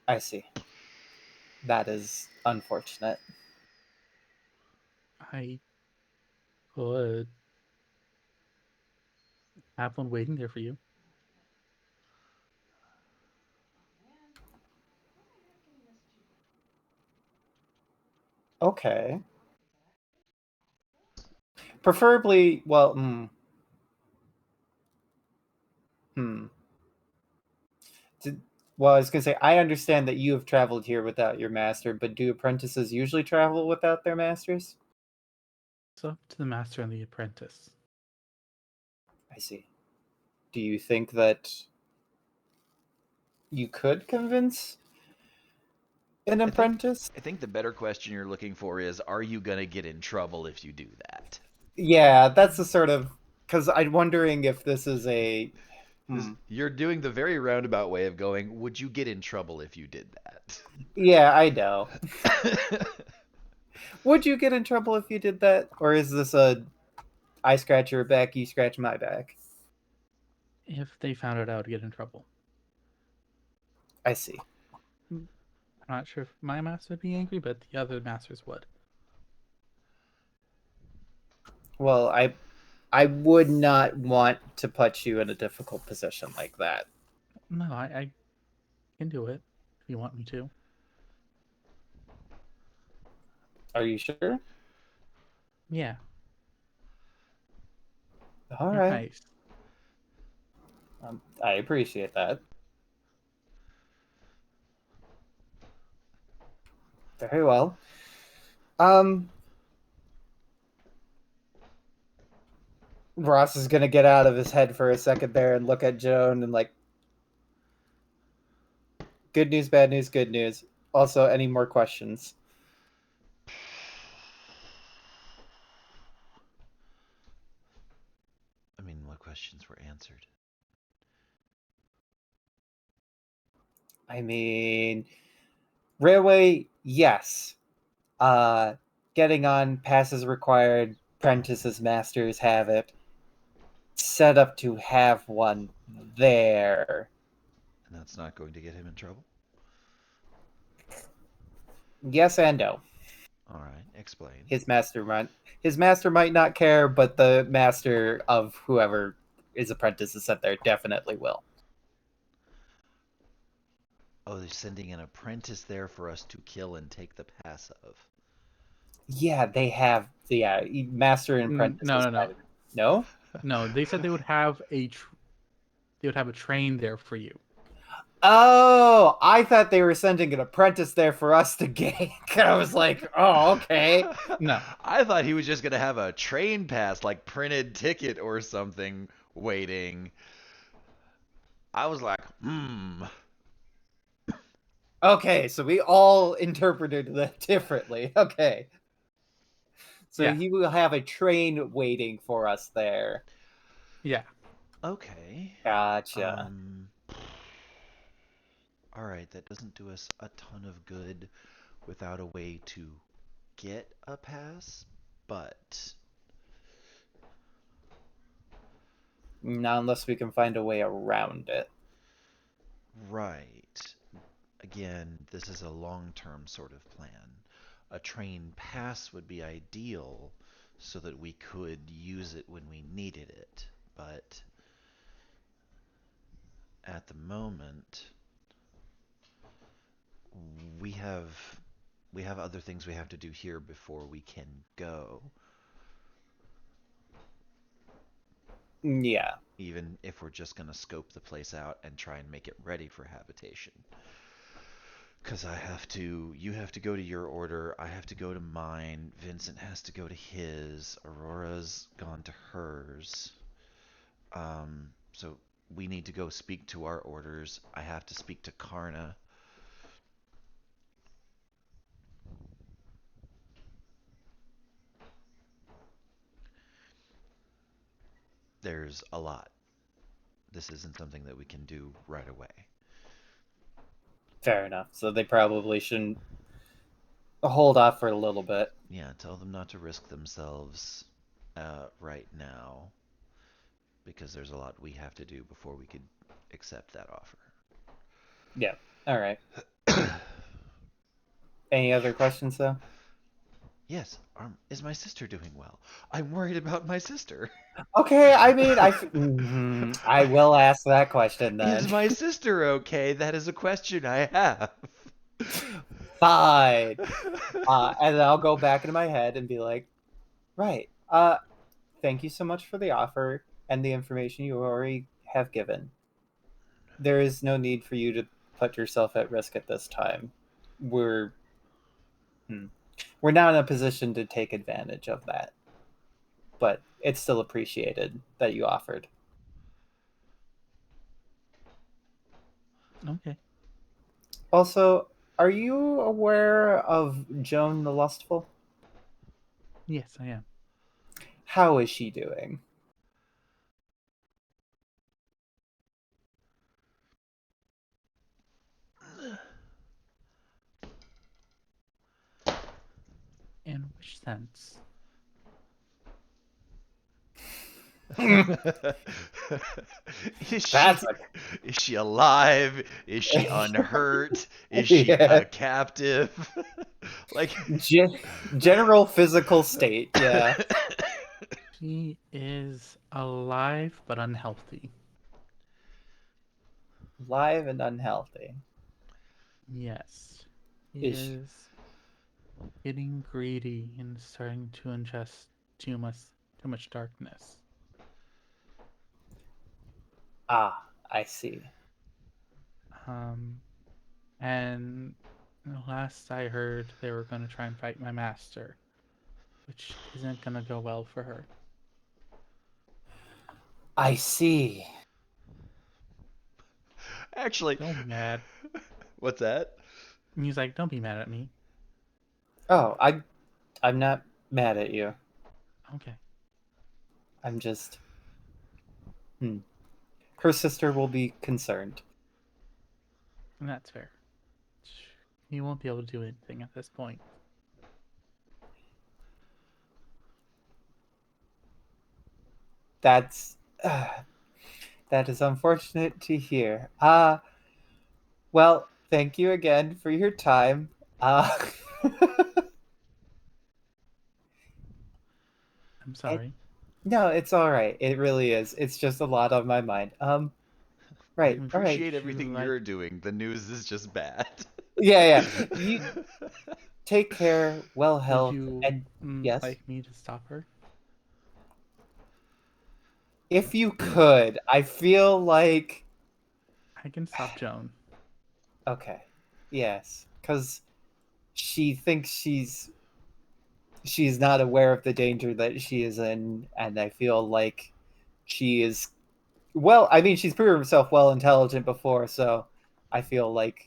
I see. That is unfortunate. I could have one waiting there for you. Okay. Preferably, well, hmm. Did, well, I was gonna say I understand that you have traveled here without your master, but do apprentices usually travel without their masters? It's up to the master and the apprentice. I see. Do you think that you could convince an think- apprentice? I think the better question you're looking for is, are you gonna get in trouble if you do that? Yeah, that's the sort of, because I'm wondering if this is a. You're doing the very roundabout way of going, would you get in trouble if you did that? Yeah, I know. Would you get in trouble if you did that, or is this a I scratch your back, you scratch my back? If they found it out, I'd get in trouble. I see. I'm not sure if my master would be angry, but the other masters would. Well, I would not want to put you in a difficult position like that. No, I can do it if you want me to. Are you sure? Yeah. All You're right. nice. I appreciate that. Very well. Ross is gonna get out of his head for a second there and look at Joan and like, good news, bad news, good news. Also, any more questions? I mean, what questions were answered? I mean, railway, yes. Getting on passes required. Apprentices, masters have it. Set up to have one there. And that's not going to get him in trouble? Yes and no. All right, explain. His master might not care, but the master of whoever his apprentice is sent there definitely will. Oh, they're sending an apprentice there for us to kill and take the pass of. Yeah, they have. Yeah, master and apprentice. No. No. No, they said they would have they would have a train there for you. Oh, I thought they were sending an apprentice there for us to gank. I was like, oh, okay. No. I thought he was just going to have a train pass, like printed ticket or something, waiting. I was like, Okay, so we all interpreted that differently. Okay. So Yeah. he will have a train waiting for us there. Yeah. Okay. Gotcha. All right, that doesn't do us a ton of good without a way to get a pass, but Not unless we can find a way around it. right. Again, this is a long-term sort of plan. A train pass would be ideal so that we could use it when we needed it, but at the moment we have other things we have to do here before we can go. Yeah. Even if we're just going to scope the place out and try and make it ready for habitation. Because you have to go to your order, I have to go to mine, Vincent has to go to his, Aurora's gone to hers. So we need to go speak to our orders. I have to speak to Karna. There's a lot. This isn't something that we can do right away. Fair enough. So they probably shouldn't hold off for a little bit. Yeah, tell them not to risk themselves right now, because there's a lot we have to do before we could accept that offer. Yeah. All right. Any other questions, though? Yes, is my sister doing well? I'm worried about my sister. Okay, I mean, I will ask that question then. Is my sister okay? That is a question I have. Fine. And then I'll go back into my head and be like, right. Thank you so much for the offer and the information you already have given. There is no need for you to put yourself at risk at this time. We're not in a position to take advantage of that. But it's still appreciated that you offered. Okay. Also, are you aware of Joan the Lustful? Yes, I am. How is she doing? In which sense? Is she That's is she alive? Is she unhurt? Is she Yeah. a captive? Like General physical state. Yeah. She is alive but unhealthy. Live and unhealthy. Yes. She Is she- is getting greedy and starting to ingest too much darkness. Ah, I see. Um, and last I heard, they were going to try and fight my master, which isn't going to go well for her. I see. actually, Don't be mad. what's that? And he's like, don't be mad at me. Oh, I'm not mad at you. Okay. I'm just Her sister will be concerned. And that's fair. He won't be able to do anything at this point. That's that is unfortunate to hear. Well, thank you again for your time. I'm sorry. No, it's all right. It really is. It's just a lot on my mind. I Right. All right. appreciate everything like- you're doing. The news is just bad. Yeah, yeah. You take care, well Would health, you and yes. like me to stop her? If you could, I feel like I can stop Joan. okay. Yes, cuz she thinks she's not aware of the danger that she is in, and I feel like she is well, I mean, she's proven herself well intelligent before, so I feel like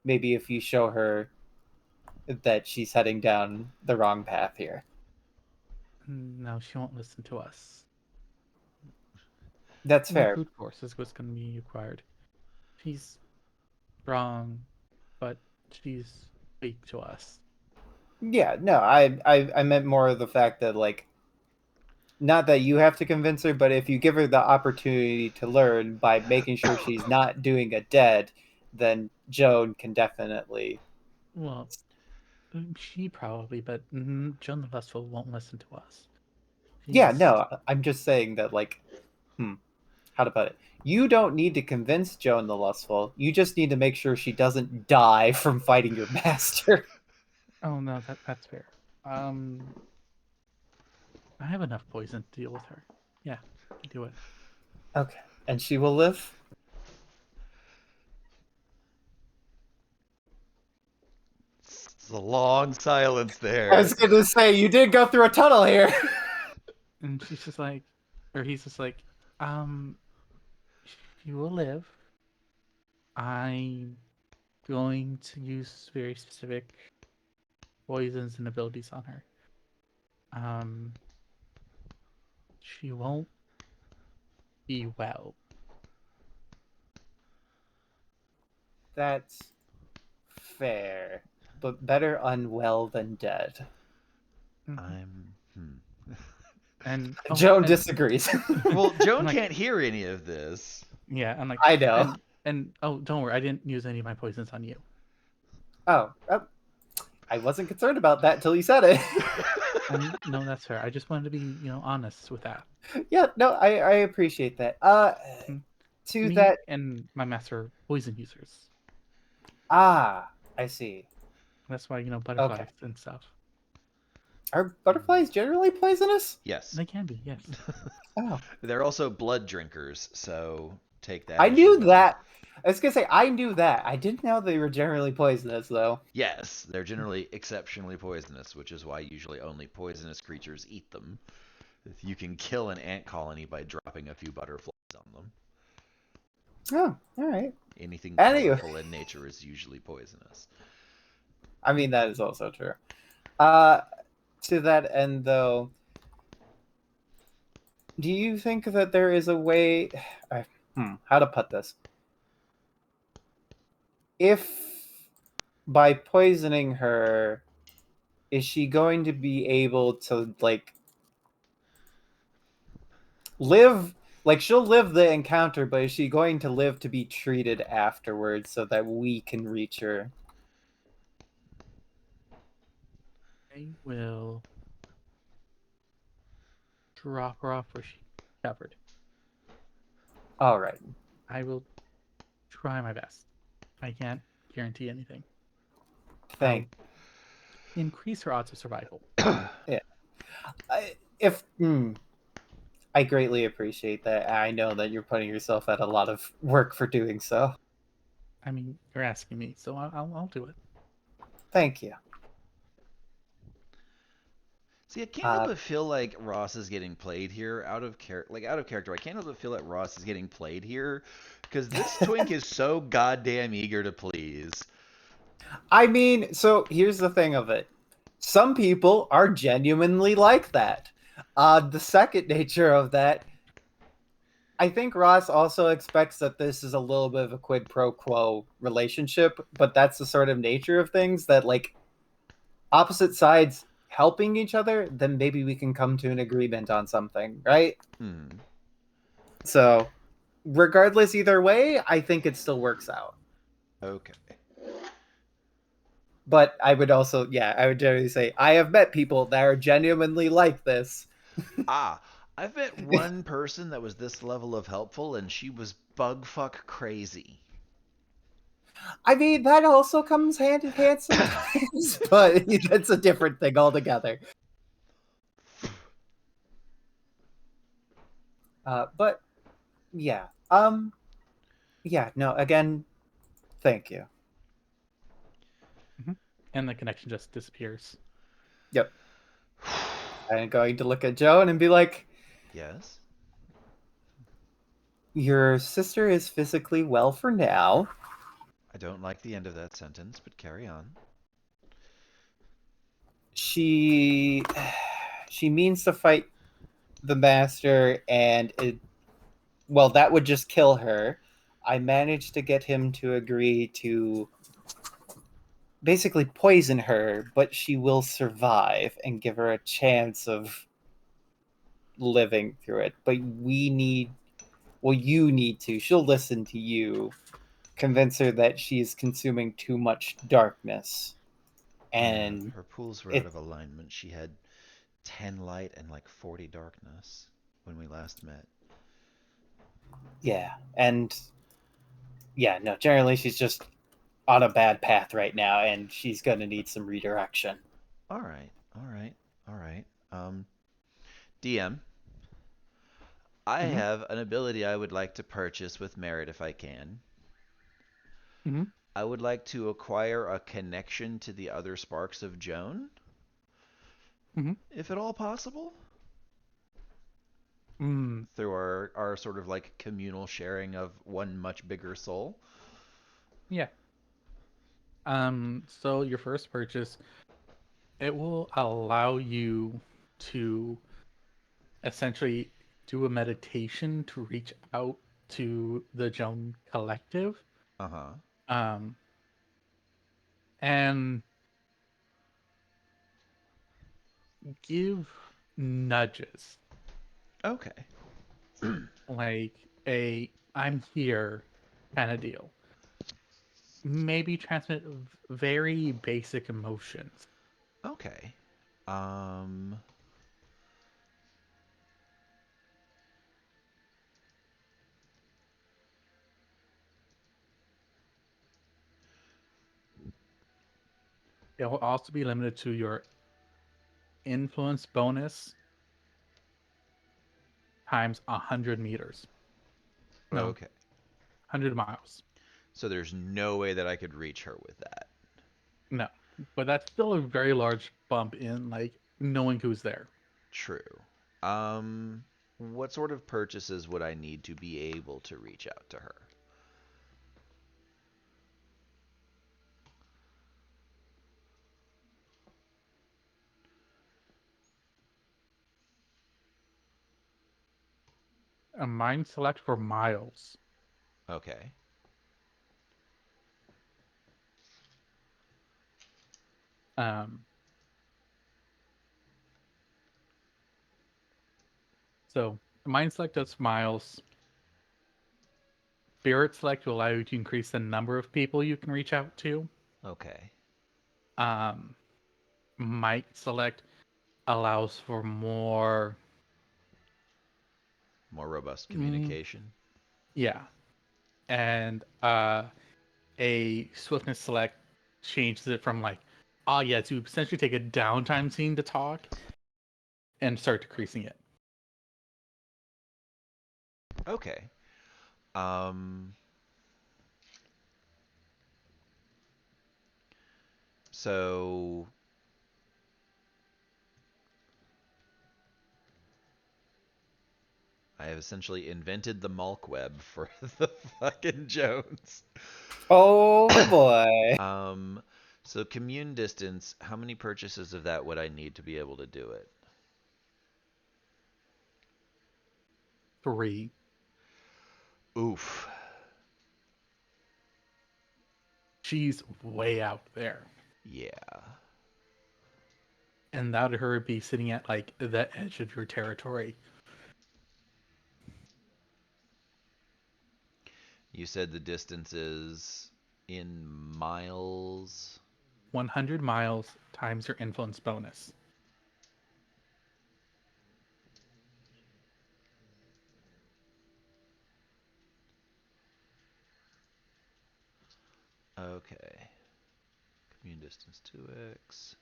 maybe if you show her that she's heading down the wrong path here. No, she won't listen to us. That's The fair. brute force is what's going to be required. She's strong, but she's weak to us. Yeah, no, I meant more of the fact that like not that you have to convince her, but if you give her the opportunity to learn by making sure she's not doing a dead, then Joan can definitely. Well, she probably, but Joan the Lustful won't listen to us. Yeah, She's- no, I'm just saying that like how to put it. You don't need to convince Joan the Lustful. You just need to make sure she doesn't die from fighting your master. Oh no, that's fair. I have enough poison to deal with her. Yeah, I can do it. Okay. And she will live? It's a long silence there. I was gonna say you did go through a tunnel here. And she's just like, or he's just like, she will live. I'm going to use very specific poisons and abilities on her. She won't be well. That's fair. But better unwell than dead. I'm. And Joan and- disagrees. Well, Joan like- can't hear any of this. Yeah, I'm like, I know. And oh, don't worry, I didn't use any of my poisons on you. Oh, I wasn't concerned about that till you said it. No, that's fair. I just wanted to be, honest with that. Yeah, no, I appreciate that. To Me that, and my master are poison users. I see. That's why, butterflies and stuff. Are butterflies generally poisonous? Yes. They can be, yes. Oh, They're also blood drinkers, so take that. I as you knew will. that. I was gonna say I knew that. I didn't know they were generally poisonous though. Yes, they're generally exceptionally poisonous, which is why usually only poisonous creatures eat them. You can kill an ant colony by dropping a few butterflies on them. Oh, all right. Anything Anyway. colorful in nature is usually poisonous. I mean, that is also true. To that end, though, do you think that there is a way? How to put this? If by poisoning her, is she going to be able to like live? Like she'll live the encounter, but is she going to live to be treated afterwards so that we can reach her? I will drop her off where she's covered. All right. I will try my best. I can't guarantee anything. Thank. Increase her odds of survival. I greatly appreciate that. I know that you're putting yourself at a lot of work for doing so. I mean, you're asking me, so I'll do it. Thank you. See, I can't help but feel like Ross is getting played here out of character. I can't help but feel that Ross is getting played here because this twink is so goddamn eager to please. I mean, so here's the thing of it. Some people are genuinely like that. The second nature of that, I think Ross also expects that this is a little bit of a quid pro quo relationship, but that's the sort of nature of things that, like, opposite sides helping each other, then maybe we can come to an agreement on something, right? So, regardless, either way, I think it still works out. Okay. But I would also, I would generally say, I have met people that are genuinely like this. I've met one person that was this level of helpful, and she was bugfuck crazy. I mean, that also comes hand in hand sometimes, but that's a different thing altogether. But yeah, no. Again, thank you. And the connection just disappears. Yep. I'm going to look at Joan and be like, yes? Your sister is physically well for now. I don't like the end of that sentence, but carry on. She means to fight the master, and that would just kill her. I managed to get him to agree to basically poison her, but she will survive and give her a chance of living through it. But you need to. She'll listen to you. Convince her that she is consuming too much darkness. And her pools were out of alignment. She had 10 light and like 40 darkness when we last met. Yeah, and generally she's just on a bad path right now, and she's gonna need some redirection. All right. DM, I have an ability I would like to purchase with merit if I can. I would like to acquire a connection to the other sparks of Joan, if at all possible. Through our sort of like communal sharing of one much bigger soul. Yeah. So your first purchase, it will allow you to essentially do a meditation to reach out to the Joan Collective. And give nudges. Okay. Like a I'm here kind of deal. Maybe transmit very basic emotions. Okay. It will also be limited to your influence bonus times 100 meters. No, okay. 100 miles. So there's no way that I could reach her with that. No, but that's still a very large bump in like knowing who's there. True. What sort of purchases would I need to be able to reach out to her? A mind select for Miles. Okay. Um, so mind select does Miles. Spirit select will allow you to increase the number of people you can reach out to. Okay. Um, might select allows for more. More robust Mm, communication. yeah, and a swiftness select changes it from like, yeah, to essentially take a downtime scene to talk and start decreasing it. Okay. Um. So I have essentially invented the Malk web for the fucking Jones. Oh boy. So commune distance, how many purchases of that would I need to be able to do it? 3. Oof. She's way out there. Yeah. And that would her be sitting at like the edge of your territory. You said the distance is in miles. 100 miles times your influence bonus. Okay. Commune distance 2x.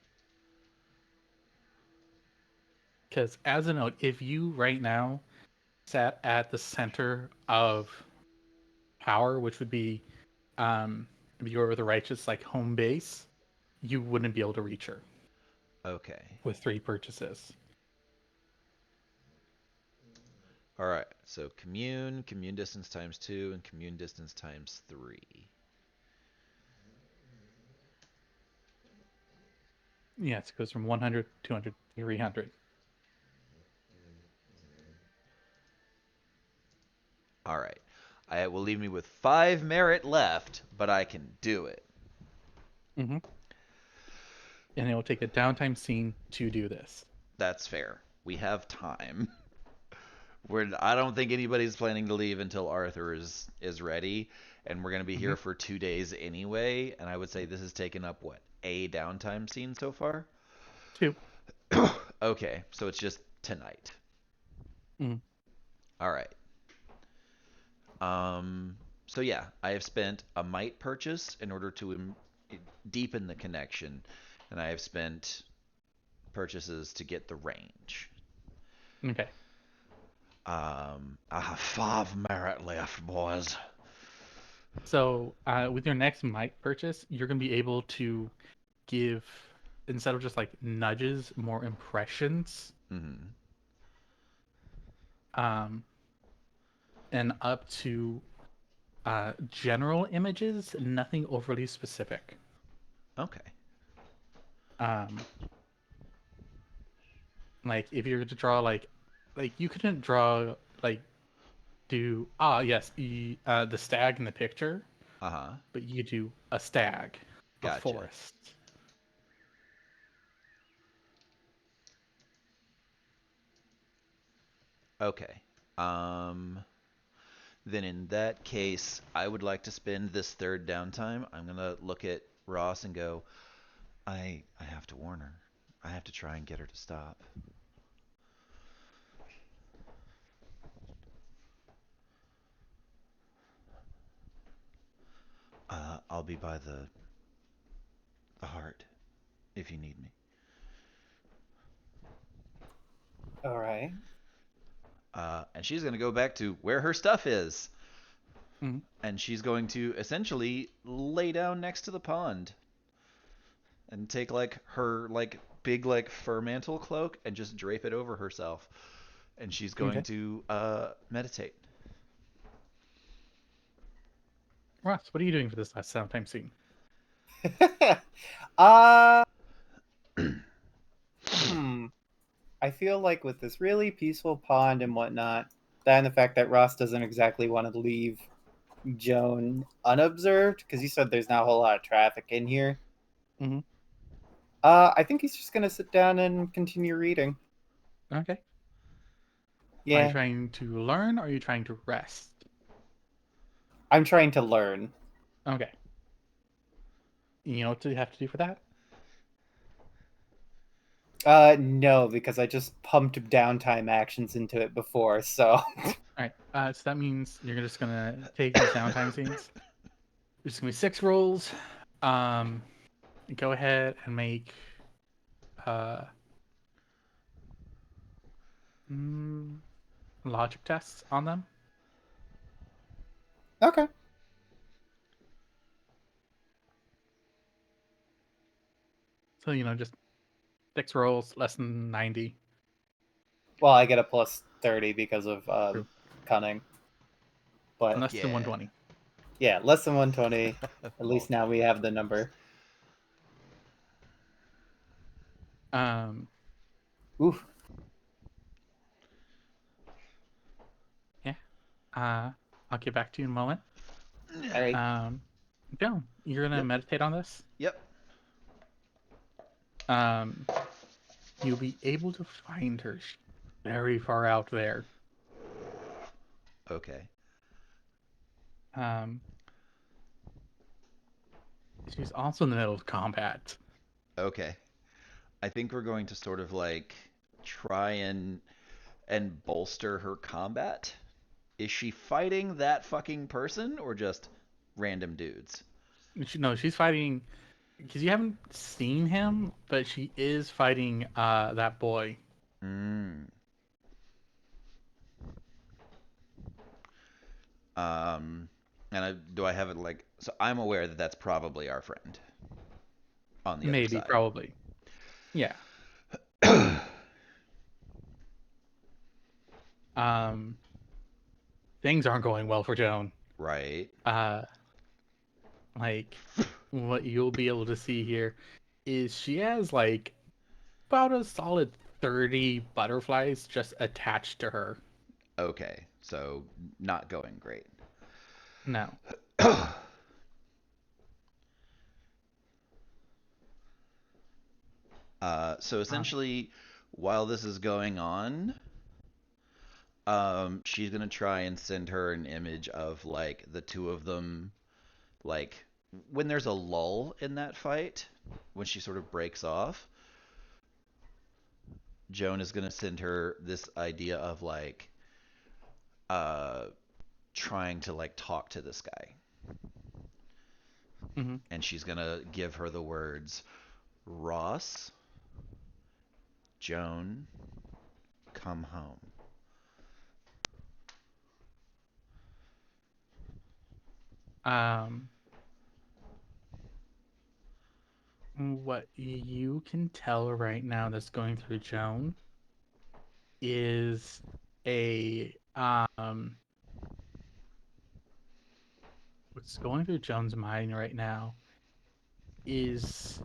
Because as a note, if you right now sat at the center of power, which would be if you were the righteous like home base, you wouldn't be able to reach her Okay. with 3 purchases. All right. So commune distance times 2, and commune distance times 3. Yes, it goes from 100, 200, 300. All right. It will leave me with 5 merit left, but I can do it. Mm-hmm. And it will take a downtime scene to do this. That's fair. We have time. I don't think anybody's planning to leave until Arthur is ready, and we're gonna be here for 2 days anyway. And I would say this has taken up what, a downtime scene so far? 2. Okay, so it's just tonight. Mm. All right. So yeah, I have spent a might purchase in order to deepen the connection, and I have spent purchases to get the range. Okay. I have 5 merit left, boys. So with your next mic purchase, you're going to be able to give, instead of just like nudges, more impressions. Mm-hmm. And up to general images, nothing overly specific. Okay. Like if you were to draw like you couldn't draw like do yes the stag in the picture, Uh-huh. but you could do a stag, a Gotcha. forest. Okay. Then in that case, I would like to spend this third downtime. I'm gonna look at Ross and go, I have to warn her. I have to try and get her to stop. I'll be by the heart if you need me. All right. And she's gonna go back to where her stuff is. Mhm. And she's going to essentially lay down next to the pond and take like her like big like fur mantle cloak and just drape it over herself. And she's going Okay. to meditate. Ross, what are you doing for this last downtime scene? I feel like with this really peaceful pond and whatnot, That and the fact that Ross doesn't exactly want to leave Joan unobserved, because you said there's not a whole lot of traffic in here. Mhm. I think he's just gonna sit down and continue reading. Okay. Are Yeah, you trying to learn or are you trying to rest? I'm trying to learn. Okay. You know what you have to do for that? No, because I just pumped downtime actions into it before, so Alright. So that means you're just gonna take these downtime scenes. There's just gonna be 6 rolls. Go ahead and make uh mm, logic tests on them. okay. So, just 6 rolls, less than 90. Well, I get a plus 30 because of True. cunning, but Less than Yeah. 120. yeah, less than 120. At least now we have the number. Um, Oof. yeah. I'll get back to you in a moment. All right. Joan, you're gonna Yep. meditate on this. Yep. You'll be able to find her very far out there. Okay. She's also in the middle of combat. Okay. I think we're going to sort of like try and bolster her combat. Is she fighting that fucking person or just random dudes? No, she's fighting because you haven't seen him, but she is fighting that boy. Mm. Um, do I have it like so? I'm aware that that's probably our friend on the other Maybe, side. probably. Yeah. Um, things aren't going well for Joan. Right. Uh, like what you'll be able to see here is she has like about a solid 30 butterflies just attached to her. Okay. So not going great. No. So Uh, essentially, while this is going on, she's gonna try and send her an image of like the two of them, like when there's a lull in that fight, when she sort of breaks off. Joan is gonna send her this idea of like, uh, trying to like talk to this guy, mhm. and she's gonna give her the words, Ross, Joan, come home. Um, what you can tell right now that's going through Joan is a what's going through Joan's mind right now is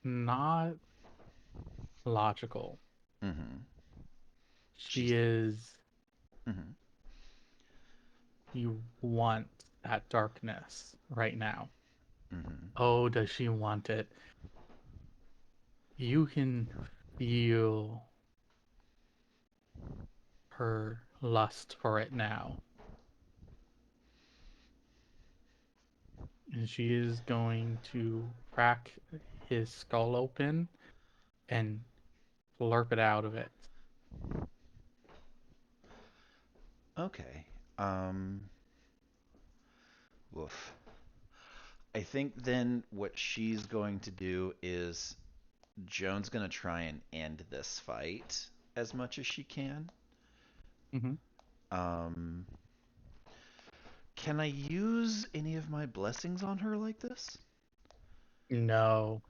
not logical. Mm-hmm. She She's. is Mm-hmm. you want that darkness right now. Mm-hmm. Oh, does she want it? You can feel her lust for it now. And she is going to crack his skull open and slurp it out of it. Okay. Woof. I think then what she's going to do is Joan's going to try and end this fight as much as she can. Mm-hmm. Um, can I use any of my blessings on her like this? No.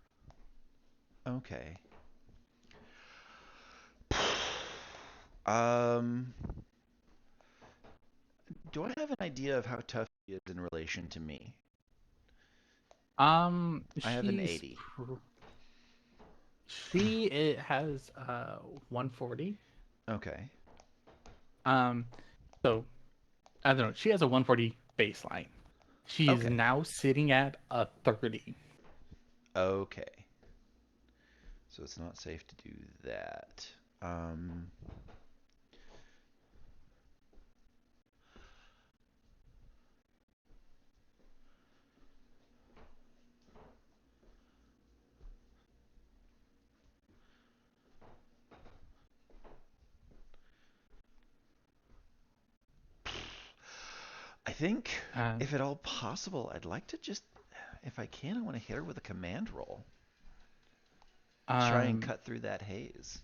Okay. Um, do I have an idea of how tough she is in relation to me? I have an She's 80. she it has 140. Okay. Um, So I don't know. She has a 140 baseline. She is Okay. now sitting at a 30. Okay. So it's not safe to do that. Um, I think, Uh, if at all possible, I'd like to just, if I can, I want to hit her with a command roll. Try and um, cut through that haze.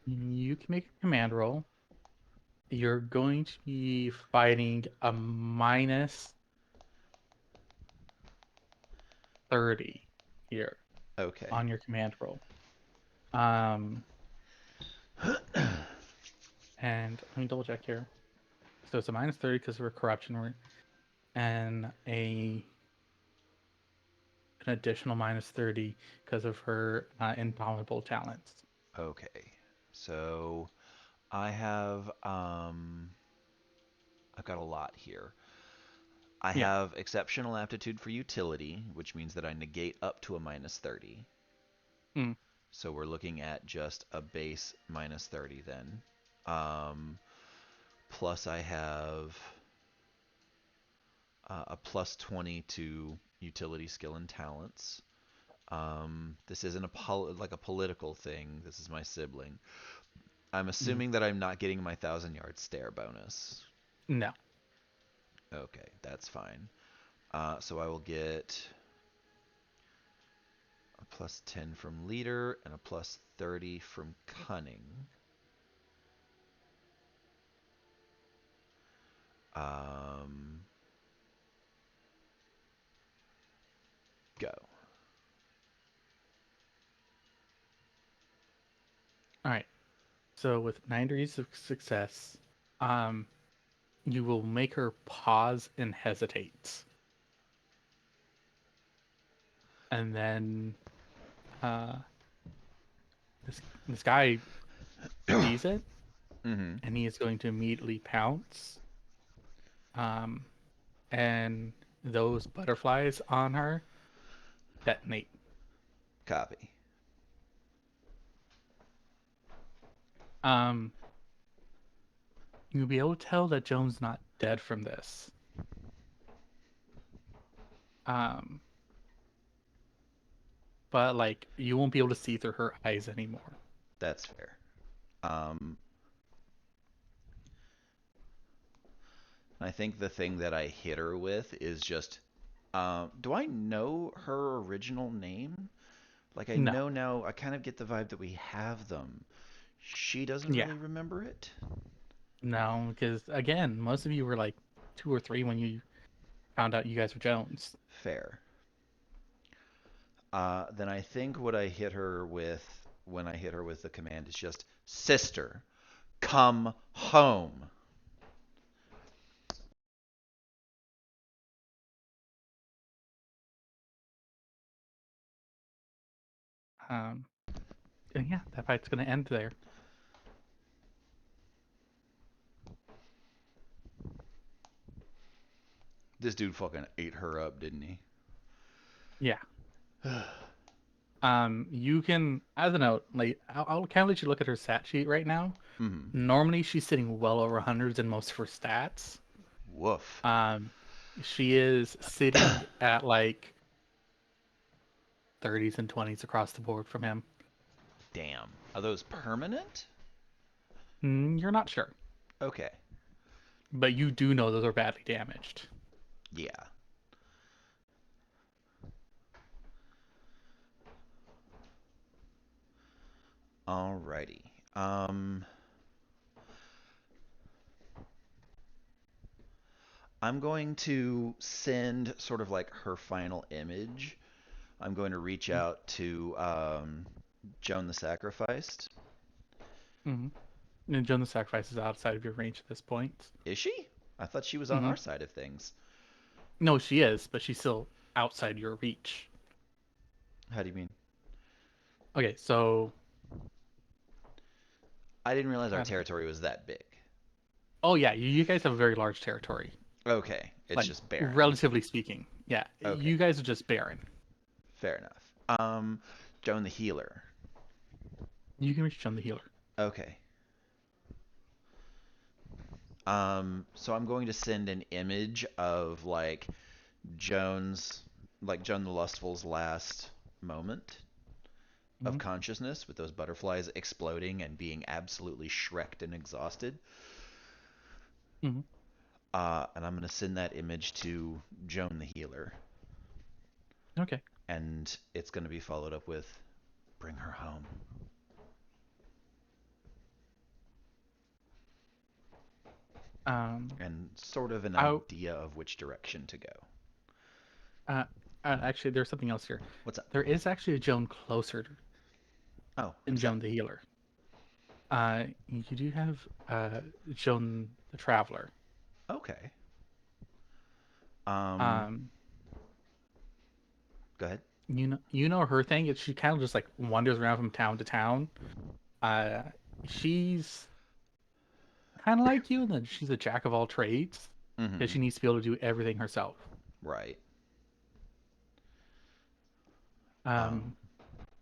you can make a command roll. You're going to be fighting a minus 30 here Okay. on your command roll. Um, and let me double check here. So it's a minus 30 because of her corruption, and an additional minus 30 because of her indomitable talents. Okay. So I have I've got a lot here. I Yeah. have exceptional aptitude for utility, which means that I negate up to a minus 30. Mm. So we're looking at just a base minus 30 then. Um, Plus I have a plus 20 to utility skill and talents. This isn't like a political thing. This is my sibling. I'm Mm. assuming that I'm not getting my 1,000 yard stare bonus. No. Okay, that's fine. So I will get a plus 10 from leader and a plus 30 from cunning. Um, Go. All right. So with 9 degrees of success, um, you will make her pause and hesitate, and then uh, this guy sees it, Mm-hmm. and he is going to immediately pounce. Um, and those butterflies on her detonate. Copy. Um, you'll be able to tell that Joan's not dead from this. Um, but like you won't be able to see through her eyes anymore. That's fair. Um, I think the thing that I hit her with is just, do I know her original name? Like, I No. know now, I kind of get the vibe that we have them. She doesn't Yeah. really remember it? No, because again, most of you were like 2 or 3 when you found out you guys were Jones. Fair. Then I think what I hit her with when I hit her with the command is just, Sister, come home. Um, and yeah, that fight's gonna end there. This dude fucking ate her up, didn't he? Yeah. You can, as a note, like I'll kind of let you look at her stat sheet right now. Hmm. Normally, she's sitting well over hundreds in most of her stats. Woof. Um, she is sitting at like 30s and 20s across the board from him. Damn. Are those permanent? You're not sure, Okay. but you do know those are badly damaged. Yeah. Alrighty. I'm going to send sort of like her final image. I'm going to reach out to Joan the Sacrificed. Mm-hmm. And Joan the Sacrifice is outside of your range at this point. Is she? I thought she was on Mm-hmm. our side of things. No, she is, but she's still outside your reach. How do you mean? Okay, so I didn't realize our I don't know. territory was that big. Oh yeah, you guys have a very large territory. Okay, it's Like just barren. relatively speaking. Yeah, Okay. you guys are just barren. Fair enough. Joan the healer. You can reach on the healer. Okay. So I'm going to send an image of like Joan's, like Joan the Lustful's last moment of Mhm. consciousness with those butterflies exploding and being absolutely shreked and exhausted. Mhm. And I'm going to send that image to Joan the healer. Okay. And it's going to be followed up with bring her home. Um. And sort of an I. idea of which direction to go. Uh. Actually, there's something else here. What's up? There is actually a Joan closer Oh, than who's that? Joan the healer. You do have Joan the traveler. Okay. Um, Um. Go ahead. You know her thing. She kind of just like wanders around from town to town. Uh. She's kind of like you, and then she's a jack of all trades because Mm-hmm. she needs to be able to do everything herself. Right. Um, Um,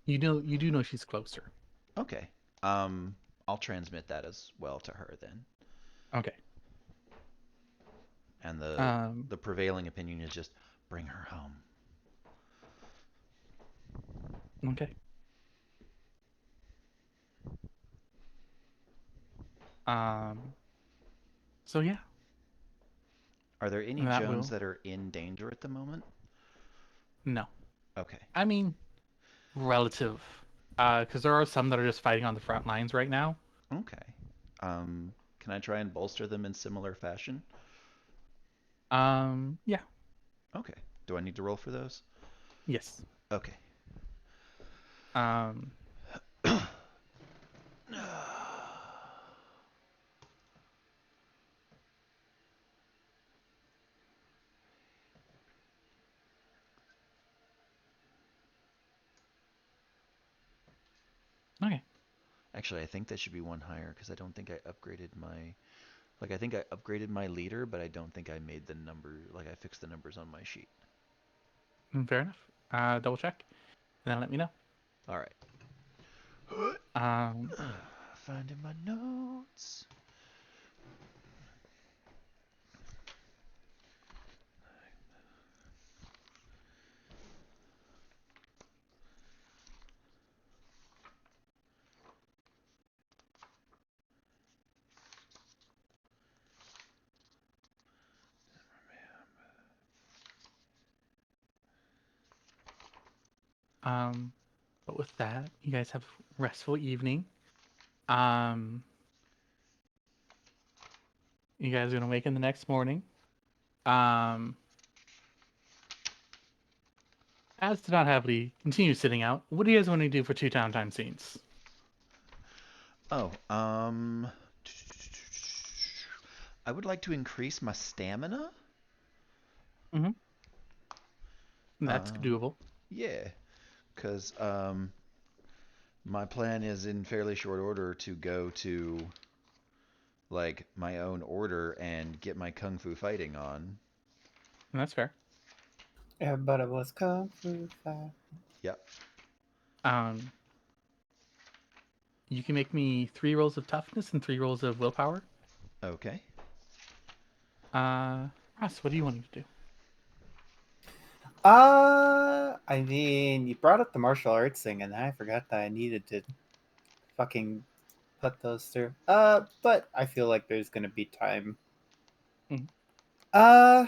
you do know she's closer. okay. Um, I'll transmit that as well to her then. Okay. And Um, the prevailing opinion is just bring her home. okay. Um, so yeah, Are there any that Jones will that are in danger at the moment? no. Okay. I mean, relative, because there are some that are just fighting on the front lines right now. Okay. Can I try and bolster them in similar fashion? Yeah, Okay. Do I need to roll for those? yes. Okay. Um, okay. Actually, I think that should be one higher because I don't think I upgraded my. Like, I think I upgraded my leader, but I don't think I made the number. Like, I fixed the numbers on my sheet. Fair enough. Double check, and then let me know. All right. Um, Finding my notes. um, but with that, you guys have a restful evening. Um, you guys are gonna wake in the next morning. Um, as to not happily continue sitting out, what do you guys want to do for two downtime scenes? Oh, I would like to increase my stamina. Mm-hmm. That's Um, doable. yeah, because my plan is in fairly short order to go to like my own order and get my kung fu fighting on. That's fair. Everybody was kung fu fighting. Yep. Um, you can make me 3 rolls of toughness and 3 rolls of willpower. Okay. Ross, what do you want to do? I mean, you brought up the martial arts thing, and I forgot that I needed to fucking put those through. But I feel like there's gonna be time. Mhm. Uh,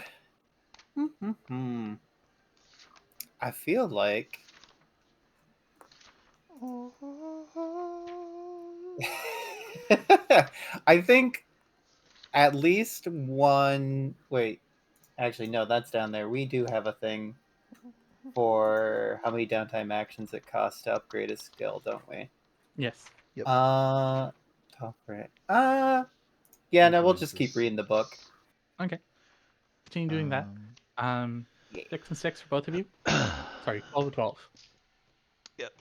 I feel like I think at least one. Wait, actually, no, that's down there. We do have a thing for how many downtime actions it costs to upgrade a skill, don't we? Yes. Yep. Top right. Yeah, no, we'll just keep Increases. reading the book. Okay. Continue doing that. Um, Yeah. 6 and 6 for both of you. Sorry, 12 and 12. Yep.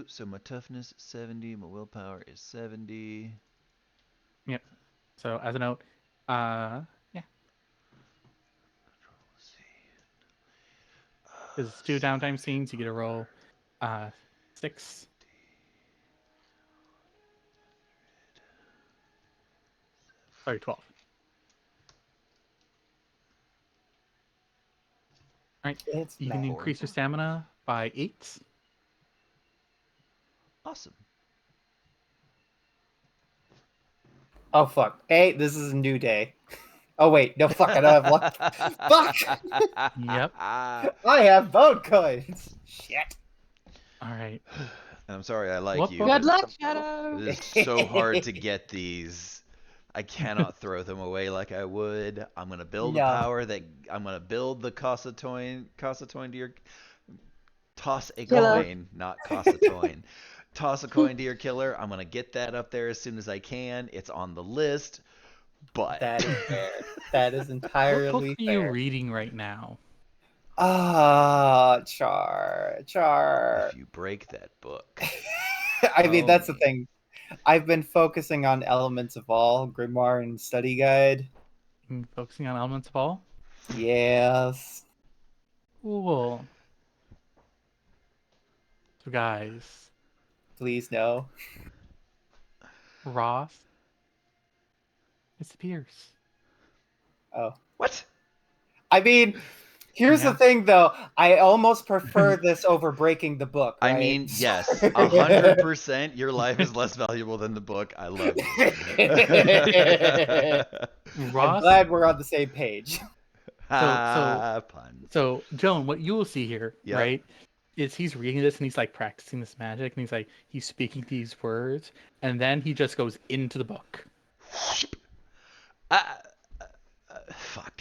So my toughness is 70, my willpower is 70. Yep. So as a note, yeah, Let's see. because it's 2 downtime scenes, you get a roll 6. Sorry, 12. All right. It's You can mad. increase your stamina by 8. Awesome. Oh fuck. Hey, this is a new day. Oh wait, no fuck, I don't have luck. Fuck! Yep. I have bone coins. Shit. All right. I'm sorry, I like What you, book? but Good luck, Shadow. it is so hard to get these. I cannot throw them away like I would. I'm gonna build a No. power that I'm gonna build the Cossatoin to your toss a Killer. coin, not Cossatoin. Toss a coin to your killer. I'm gonna get that up there as soon as I can. It's on the list, but That is fair. That is What book entirely are you fair. reading right now? Ah, Char. if you break that book, I mean, that's the me. thing. I've been focusing on Elements of All, Grimoire and Study Guide. Focusing on Elements of All? Yes. Cool. So guys, Please no. Ross disappears. Oh. What? I mean, here's Yeah. the thing, though. I almost prefer this over breaking the book, right? I mean, yes, 100%. Your life is less valuable than the book. I love you. I'm Ross. glad we're on the same page. Pun. So Joan, what you will see here, Yep. right, is he's reading this and he's like practicing this magic and he's speaking these words and then he just goes into the book. Fuck.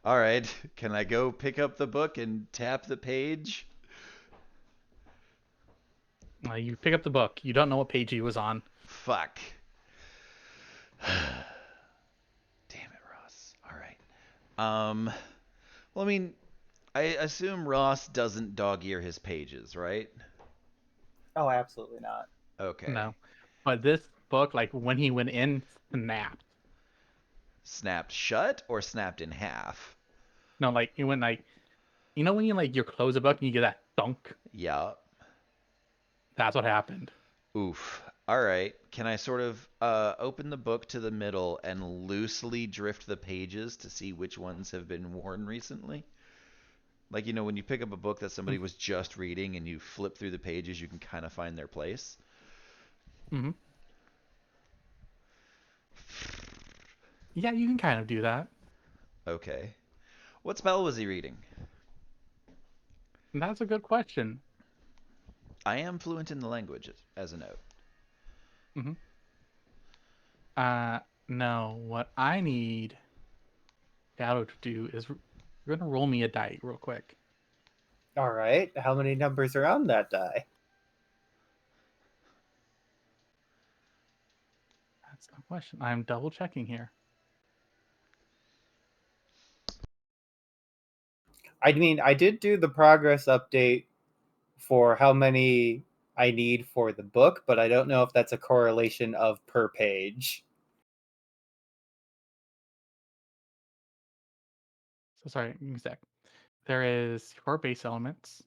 All right. Can I go pick up the book and tap the page? You pick up the book. You don't know what page he was on. Fuck. Damn it, Ross. All right. Well, I mean, I assume Ross doesn't dog ear his pages, right? Oh, absolutely not. Okay. No. But this book, like when he went in, snapped. Snapped shut or snapped in half? No, like it went like, you know when you close a book and you get that thunk? Yeah. That's what happened. Oof. All right. Can I sort of open the book to the middle and loosely drift the pages to see which ones have been worn recently? Like, when you pick up a book that somebody was just reading and you flip through the pages, you can kind of find their place. Mm-hmm. Yeah, you can kind of do that. Okay. What spell was he reading? And that's a good question. I am fluent in the language, as a note. Mm-hmm. No, what I need Shadow to do is we're gonna roll me a die real quick. All right. How many numbers are on that die? That's the question. I'm double checking here. I mean, I did do the progress update for how many I need for the book, but I don't know if that's a correlation of per page. So sorry, exact. There is 4 base elements.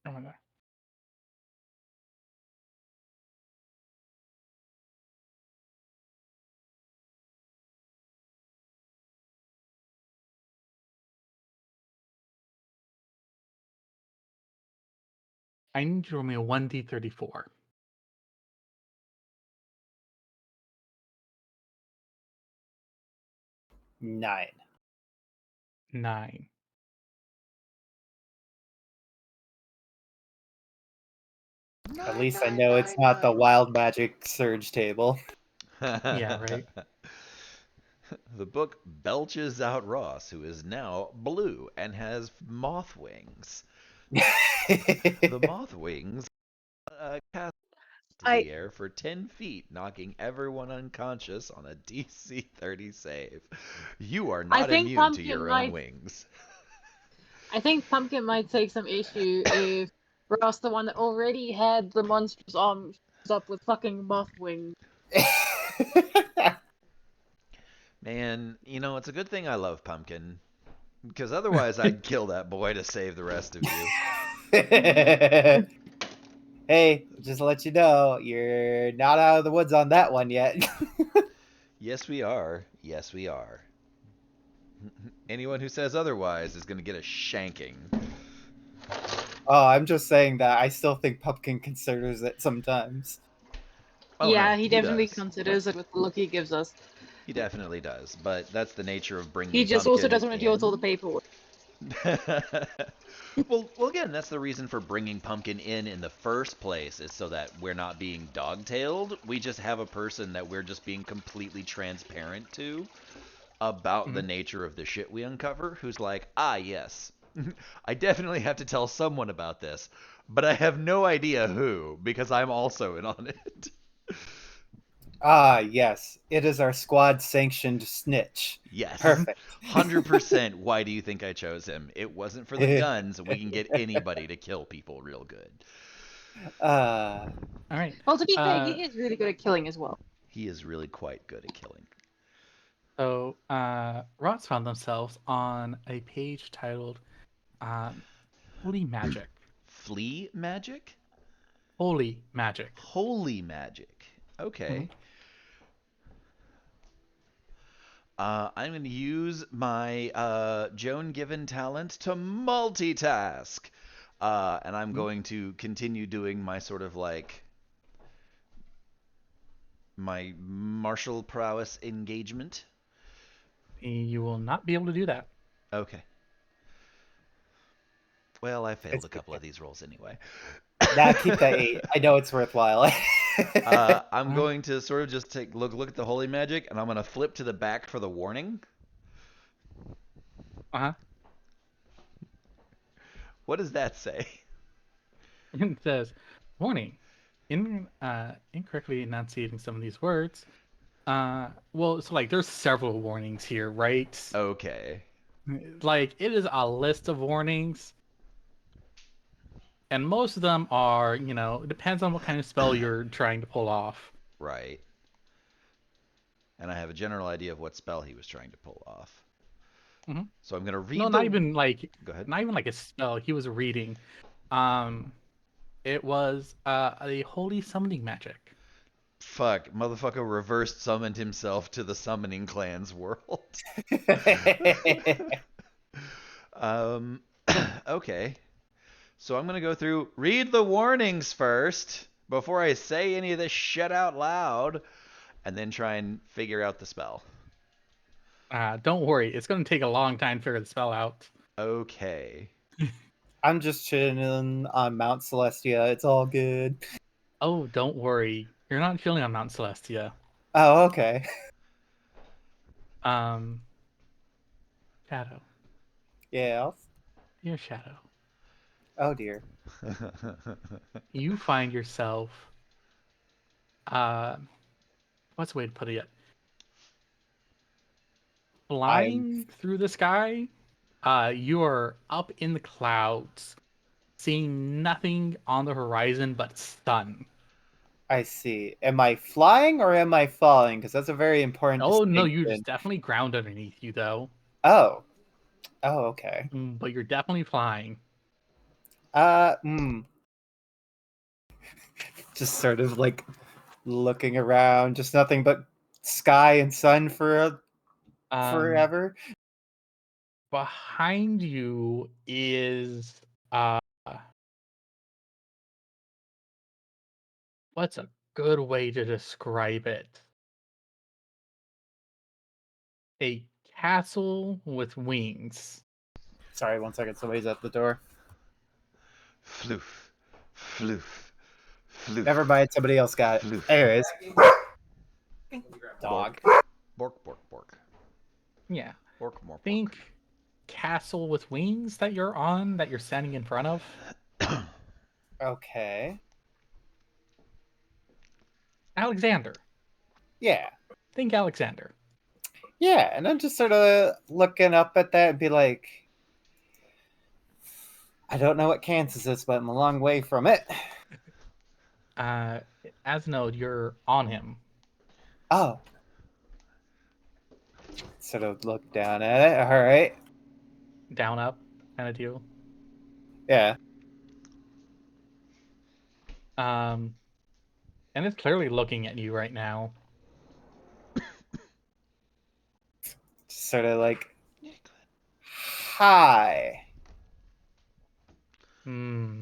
Oh my god. I need you to roll me a 1d34. 9. 9. At least I know it's not the wild magic surge table. Yeah, right. The book belches out Ross, who is now blue and has moth wings. The moth wings cast into the air for 10 feet, knocking everyone unconscious on a DC 30 save. You are not think immune to Pumpkin your own might- wings. I think Pumpkin might take some issue if Ross, the one that already had the monstrous arms, up with fucking moth wings. Man, you know, it's a good thing I love Pumpkin. Because otherwise I'd kill that boy to save the rest of you. Hey, just to let you know, you're not out of the woods on that one yet. Yes, we are. Yes, we are. Anyone who says otherwise is going to get a shanking. Oh, I'm just saying that I still think Pumpkin considers it sometimes. Oh, yeah, no, he definitely does. considers it with the look he gives us. He definitely does. But that's the nature of bringing He just also Pumpkin doesn't want to deal with all the in. paperwork. well, again, that's the reason for bringing Pumpkin in the first place, is so that we're not being dog-tailed. We just have a person that we're just being completely transparent to about the nature of the shit we uncover, who's like, ah, yes, I definitely have to tell someone about this, but I have no idea who, because I'm also in on it. Ah, yes. It is our squad sanctioned snitch. Yes. Perfect. 100%. Why do you think I chose him? It wasn't for the guns. We can get anybody to kill people real good. Uh, All right. Well, to be fair, he is really good at killing as well. He is really quite good at killing. So, Rots found themselves on a page titled Holy Magic. Flea magic? Holy Magic. Holy magic. Okay. I'm going to use my Joan Given talent to multitask. And I'm going to continue doing my sort of like my martial prowess engagement. You will not be able to do that. Okay. Well, I failed a couple of these rolls anyway. Nah, keep that 8. I know it's worthwhile. I'm going to sort of just take look at the holy magic, and I'm going to flip to the back for the warning. Uh-huh. What does that say? It says, warning, incorrectly enunciating some of these words. Well, so like there's several warnings here, right? Okay. Like it is a list of warnings. And most of them are, it depends on what kind of spell you're trying to pull off. Right. And I have a general idea of what spell he was trying to pull off. Mm-hmm. So I'm going to read No, not even like Go ahead. Not even like a spell. He was reading. It was a holy summoning magic. Fuck, motherfucker reversed summoned himself to the summoning clan's world. Okay. So I'm going to go through, read the warnings first before I say any of this shit out loud, and then try and figure out the spell. Don't worry, it's going to take a long time to figure the spell out. Okay. I'm just chilling on Mount Celestia. It's all good. Oh, don't worry. You're not chilling on Mount Celestia. Oh, okay. Shadow. Yeah. Dear Shadow. Oh, dear. You find yourself, what's the way to put it? Flying through the sky. You are up in the clouds, seeing nothing on the horizon but sun. I see. Am I flying or am I falling? Because that's a very important Oh no, you're distinction. definitely ground underneath you though. Oh. Oh, okay. But you're definitely flying. Just sort of like looking around, just nothing but sky and sun for forever. Behind you is what's a good way to describe it? A castle with wings. Sorry, 1 second. Somebody's at the door. Floof. Floof. Floof. Never mind. Somebody else got it. Floof. Anyways. Dog. Bork, bork, bork. Yeah. Bork, more, bork. Think castle with wings that you're on, that you're standing in front of. Okay. Alexander. Yeah. Think Alexander. Yeah, and I'm just sort of looking up at that and be like, I don't know what Kansas is, but I'm a long way from it. Asnode, you're on him. Oh. Sort of look down at it. All right. Down up kind of deal. Yeah. And it's clearly looking at you right now. Sort of like, hi. Hmm.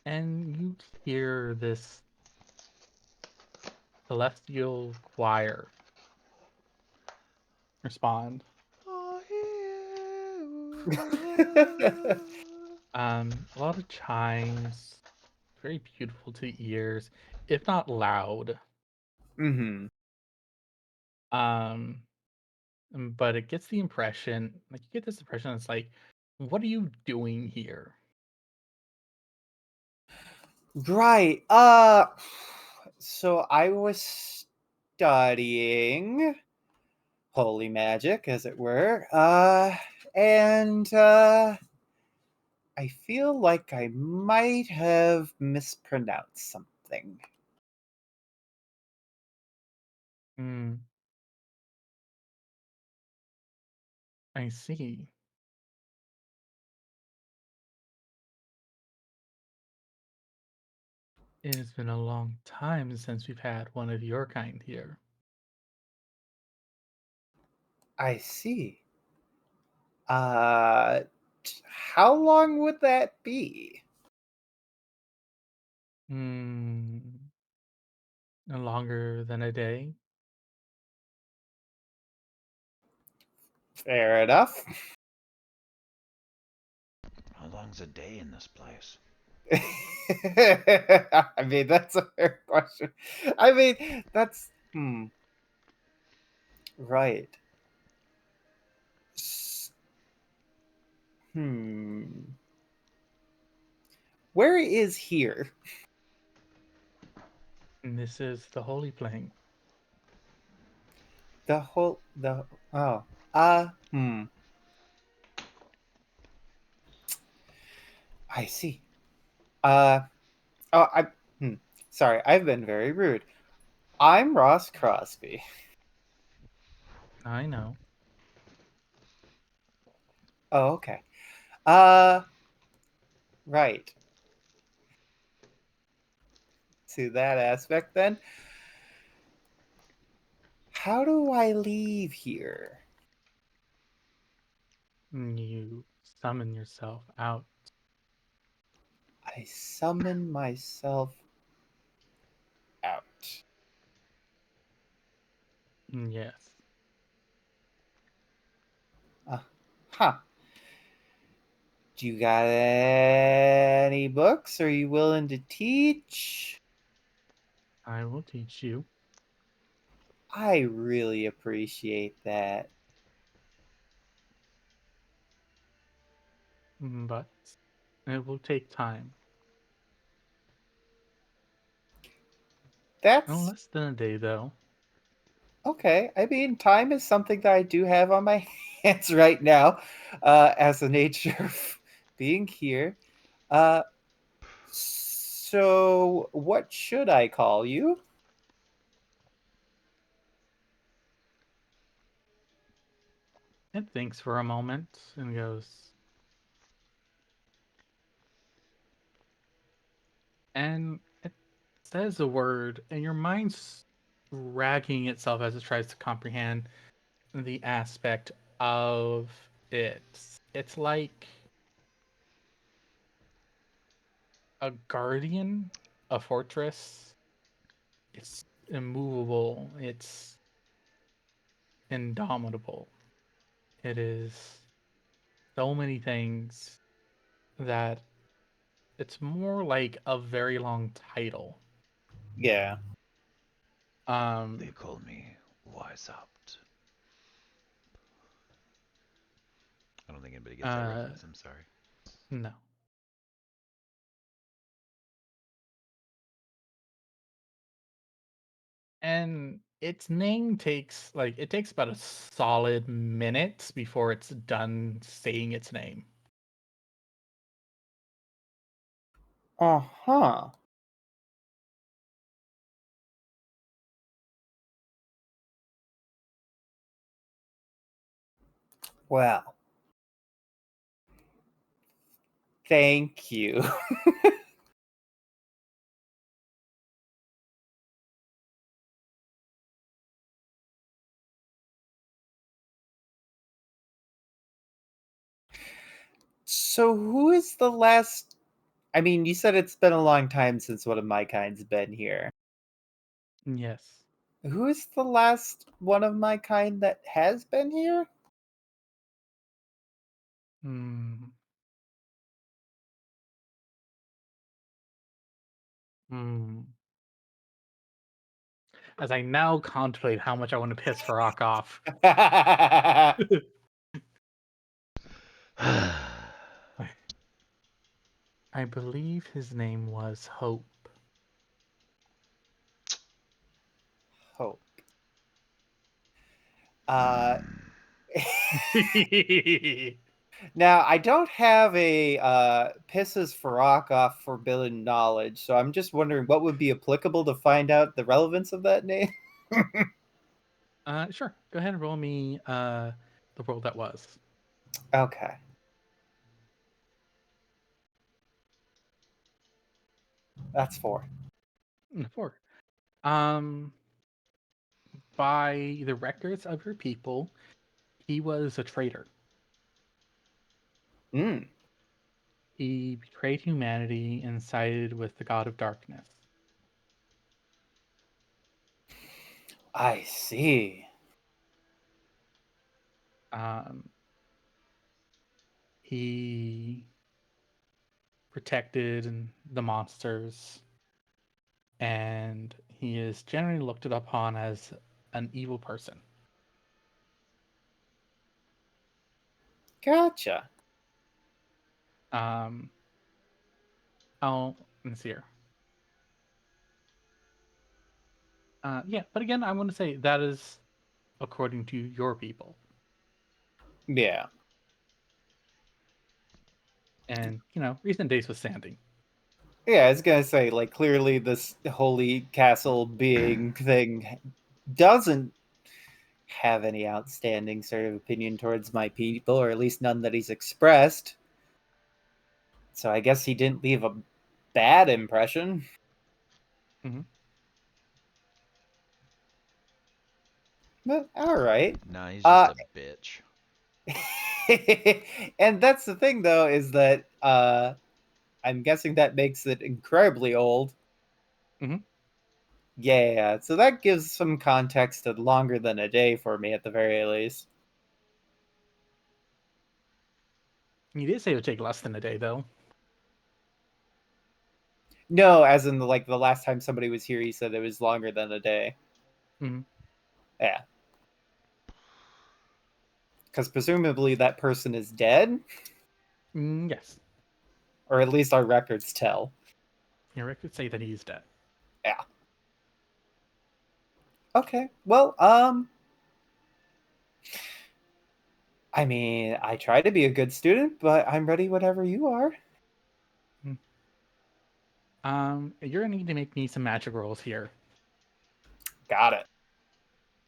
And you hear this celestial choir respond. A lot of chimes, very beautiful to the ears, if not loud. Mm-hmm. But it gets the impression, like you get this impression, it's like, what are you doing here? Right. So I was studying holy magic, as it were. And I feel like I might have mispronounced something. Hmm, I see. It has been a long time since we've had one of your kind here. I see. Uh, how long would that be? Hmm, no longer than a day. Fair enough. How long's a day in this place? I mean, that's a fair question. I mean, that's right. S- Hmm. Where is here? And this is the Holy Plane. The whole the oh I see. Uh oh I hmm. Sorry, I've been very rude. I'm Ross Crosby. I know. Oh, okay. Uh right. To that aspect then. How do I leave here? You summon yourself out. I summon myself out. Yes. Uh, huh. Do you got any books? Are you willing to teach? I will teach you, I really appreciate that. but it will take time. No That's less than a day, though. okay. I mean, time is something that I do have on my hands right now, as the nature of being here. Uh, so what should I call you? It thinks for a moment and goes, and it says a word, and your mind's dragging itself as it tries to comprehend the aspect of it. It's like a guardian, a fortress. It's immovable. It's indomitable. It is so many things that it's more like a very long title. Yeah. They Um, call me Wiseopt. I don't think anybody gets that uh, reference. I'm sorry. no. And its name takes like it takes about a solid minute before it's done saying its name. Uh-huh. Well, thank you. So who is the last... I mean, you said it's been a long time since one of my kind's been here. Yes. Who is the last one of my kind that has been here? Hmm. Hmm. As I now contemplate how much I want to piss Farak off. I believe his name was Hope. Hope. Uh, now, I don't have a pisses Farak off forbidden knowledge, so I'm just wondering what would be applicable to find out the relevance of that name. Sure. Go ahead and roll me the world that was. Okay. That's 4. 4. Um, by the records of your people, he was a traitor. Mm, He betrayed humanity and sided with the god of darkness. I see. He protected the monsters, and he is generally looked upon as an evil person. Gotcha. Oh, let's see here. Yeah, but again, I want to say that is according to your people. Yeah. And, recent days with Sanding. Yeah, I was gonna say, like, clearly this holy castle being thing doesn't have any outstanding sort of opinion towards my people, or at least none that he's expressed. So I guess he didn't leave a bad impression. Mm-hmm. But all right. Nah, he's just a bitch. And that's the thing, though, is that I'm guessing that makes it incredibly old. Mm-hmm. Yeah, so that gives some context to longer than a day for me, at the very least. You did say it would take less than a day, though. No, as in the last time somebody was here, he said it was longer than a day. Mm-hmm. Yeah. Because presumably that person is dead, Yes. or at least our records tell. Your records say that he's dead. Yeah. Okay. Well, I mean, I try to be a good student, but I'm ready whenever you are. You're gonna need to make me some magic rolls here. Got it.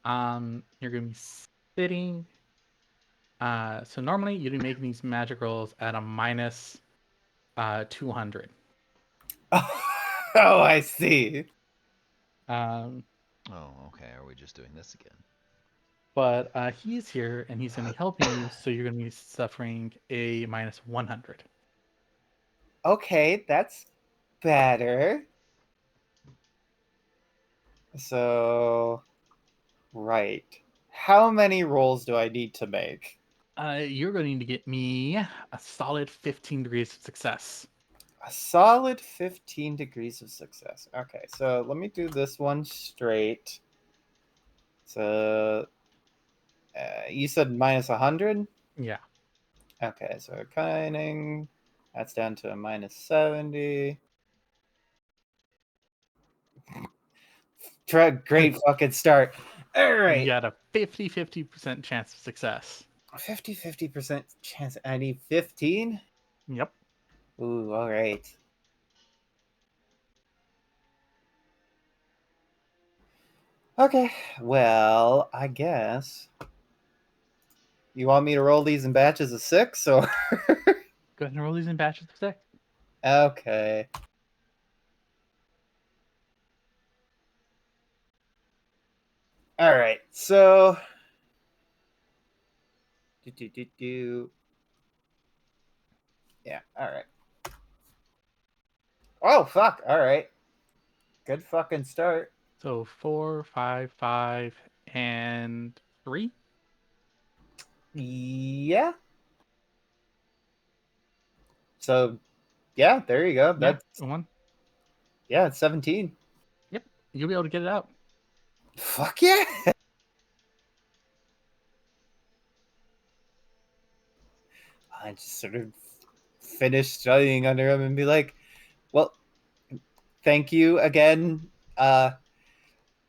You're gonna be sitting. So normally you'd be making these magic rolls at a minus 200. Oh, I see. Um, Oh, okay. Are we just doing this again? but he's here and he's gonna be helping you, so you're gonna be suffering a minus 100. Okay, that's better. So, right. How many rolls do I need to make? You're going to get me a solid 15 degrees of success. A solid 15 degrees of success. Okay, so let me do this one straight. So, you said minus 100? Yeah. Okay, so cunning. That's down to a minus 70. Great fucking start. All right. You got a 50% chance of success. 50% chance. I need 15? Yep. Ooh, all right. Okay, well, I guess you want me to roll these in batches of 6, or Go ahead and roll these in batches of 6. okay. All right, so yeah, all right. Oh fuck! All right, good fucking start. So 4, 5, 5, and 3. Yeah. So yeah, there you go. Yeah, That's one. yeah, it's 17. Yep, you'll be able to get it out. Fuck yeah! I just sort of finish studying under him and be like, "Well, thank you again."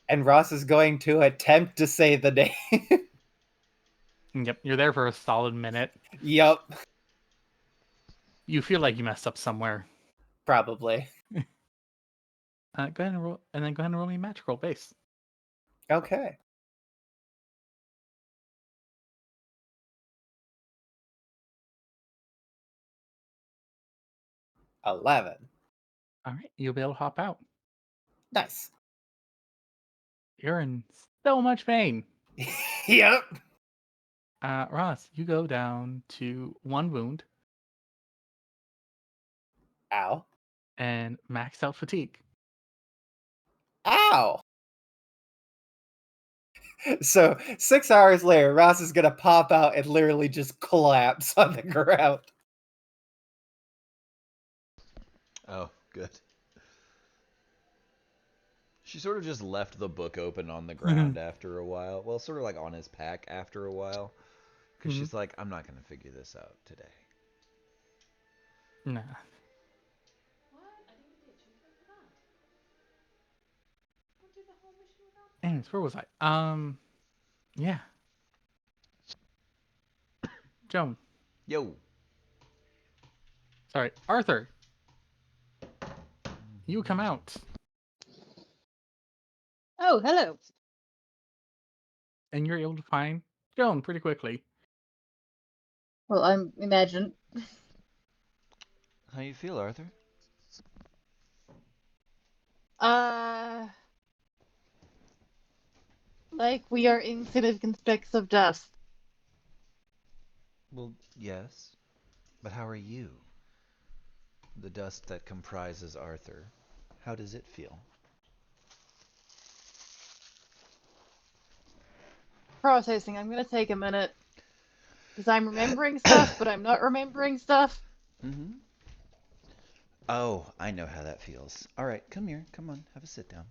And Ross is going to attempt to say the name. Yep, you're there for a solid minute. Yup, You feel like you messed up somewhere. probably. Go ahead and roll, and then go ahead and roll me a magic roll base. Okay. $11. All right, you'll be able to hop out. Nice. You're in so much pain. Yep. Ross, you go down to 1 wound Ow. and max out fatigue. Ow. So 6 hours later, Ross is gonna pop out and literally just collapse on the ground. Oh, good. She sort of just left the book open on the ground after a while. Well, sort of like on his pack after a while. Because Mhm. she's like, I'm not going to figure this out today. Nah. What? I didn't get the achievement for that. I'll do the whole mission without that. Anyways, where was I? Yeah. Joan. Yo. Sorry, Arthur. You come out, Oh, hello. and you're able to find Joan pretty quickly. Well, I'm imagine. How you feel, Arthur? Uh, like we are insignificant specks of dust. Well, yes. But how are you? The dust that comprises Arthur. How does it feel? Processing. I'm gonna take a minute because I'm remembering stuff, but I'm not remembering stuff. Mm-hmm. Oh, I know how that feels. All right, come here. Come on, have a sit down.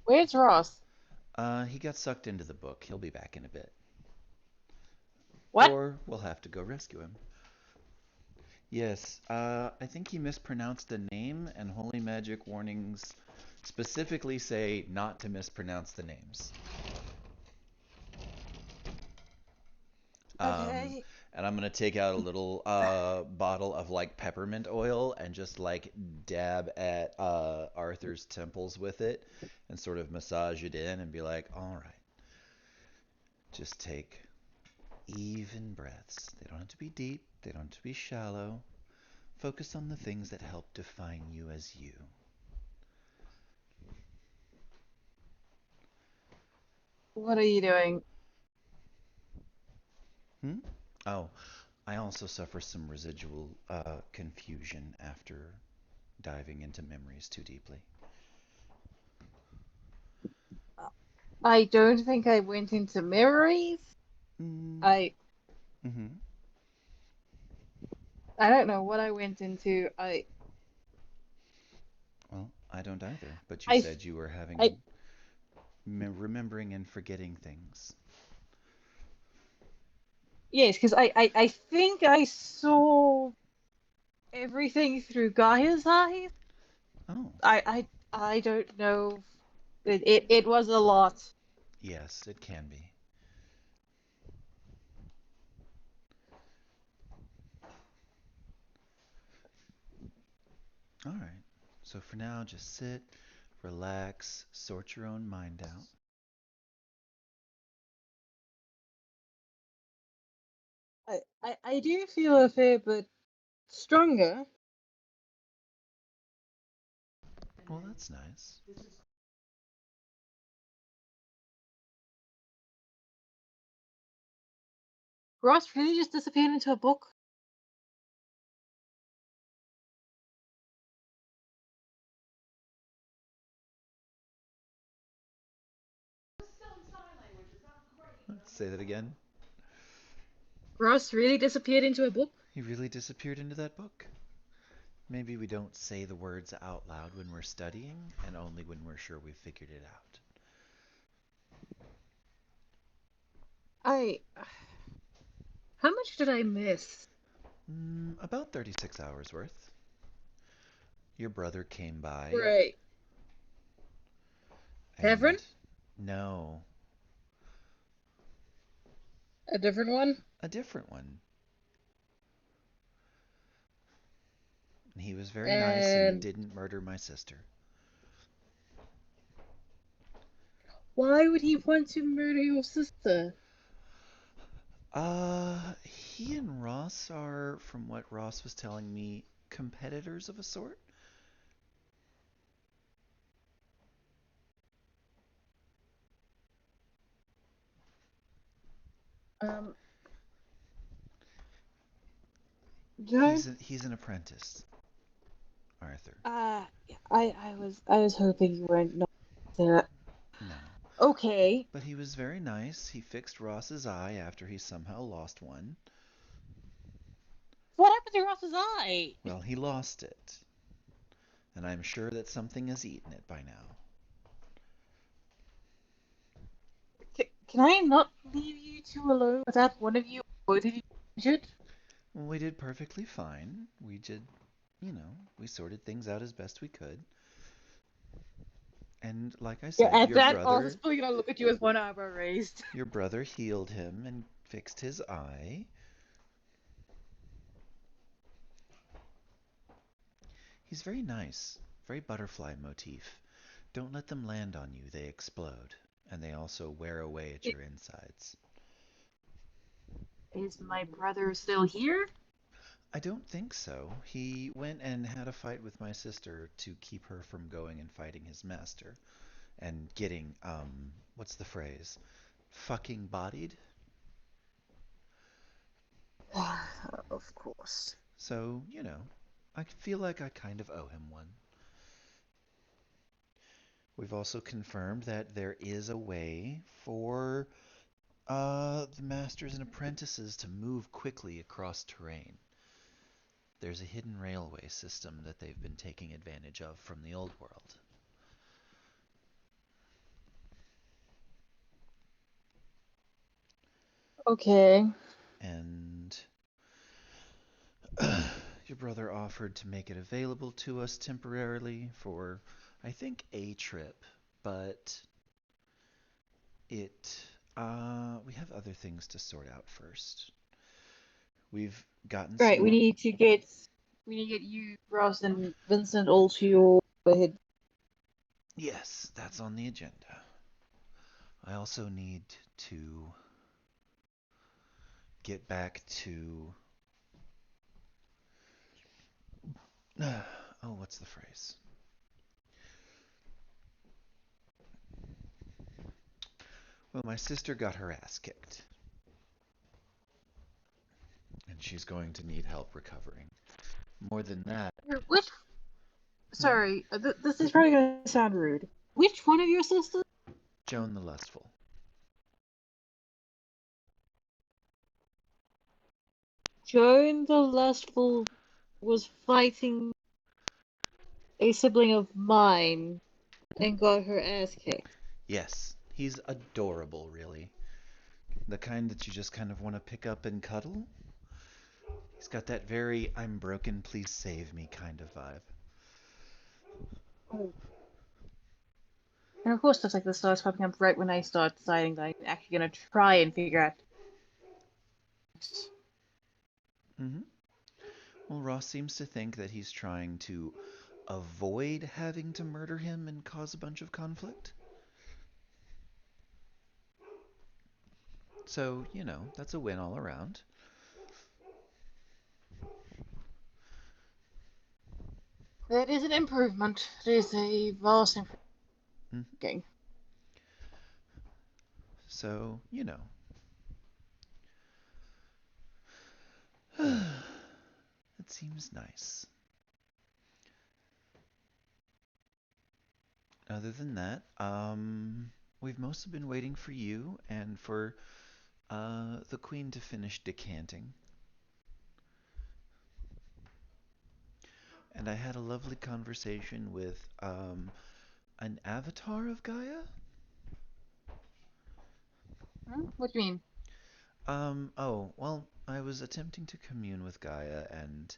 Where's Ross? He got sucked into the book. He'll be back in a bit. What? Or we'll have to go rescue him. Yes, I think he mispronounced the name, and Holy Magic warnings specifically say not to mispronounce the names. Okay. And I'm gonna take out a little bottle of like peppermint oil and just like dab at Arthur's temples with it and sort of massage it in and be like, all right, just take even breaths. They don't have to be deep, they don't have to be shallow. Focus on the things that help define you as you. What are you doing? Hmm? Oh, I also suffer some residual confusion after diving into memories too deeply. I don't think I went into memories. Mm, I mm-hmm. I don't know what I went into. Well, I don't either, but you I said you were I having remembering and forgetting things. yes, because I think I saw everything through Gaia's eyes. Oh, I don't know. It was a lot. yes, it can be. All right. So for now, just sit, relax, sort your own mind out. I do feel a fair bit stronger. Well, that's nice. Ross really just disappeared into a book. Say that again. Ross really disappeared into a book. He really disappeared into that book. Maybe we don't say the words out loud when we're studying, and only when we're sure we've figured it out. How much did I miss? About 36 hours worth. Your brother came by. Right. And Heverin? no, A different one? a different one. And he was very nice and And didn't murder my sister. why would he want to murder your sister? He and Ross are, from what Ross was telling me, competitors of a sort. Um, Joan? He's an apprentice, Arthur. I was hoping you weren't not that. No. Okay. But he was very nice. He fixed Ross's eye after he somehow lost one. What happened to Ross's eye? Well, he lost it. And I'm sure that something has eaten it by now. Can I not leave you two alone without one of you, both of you injured? Well, we did perfectly fine. We we sorted things out as best we could. And like I Yeah, said, at that, I was probably gonna look at you with one eyebrow raised. your brother healed him and fixed his eye. He's very nice, very butterfly motif. Don't let them land on you, they explode. And they also wear away at your insides. Is my brother still here? I don't think so. He went and had a fight with my sister to keep her from going and fighting his master. And getting, what's the phrase? Fucking bodied? Of course. So, I feel like I kind of owe him one. We've also confirmed that there is a way for the masters and apprentices to move quickly across terrain. There's a hidden railway system that they've been taking advantage of from the old world. Okay. And your brother offered to make it available to us temporarily for, I think, a trip, but we have other things to sort out first. We've gotten Right, some. we need to get you, Ross, and Vincent all to your head. Yes, that's on the agenda. I also need to get back to. Oh, what's the phrase? Well, my sister got her ass kicked. And she's going to need help recovering. More than that. Which? Sorry, this is probably gonna sound rude. Which one of your sisters? Joan the Lustful. Joan the Lustful was fighting a sibling of mine and got her ass kicked. Yes, he's adorable, really. The kind that you just kind of want to pick up and cuddle. He's got that very "I'm broken, please save me" kind of vibe. And of course, stuff like this starts popping up right when I start deciding that I'm actually gonna try and figure out. Mm-hmm. Well, Ross seems to think that he's trying to avoid having to murder him and cause a bunch of conflict. So, that's a win all around. That is an improvement. It is a vast improvement. Mhm. Okay. So, it seems nice. Other than that, we've mostly been waiting for you and for the Queen to finish decanting. And I had a lovely conversation with an avatar of Gaia. What do you mean? Oh, well, I was attempting to commune with Gaia and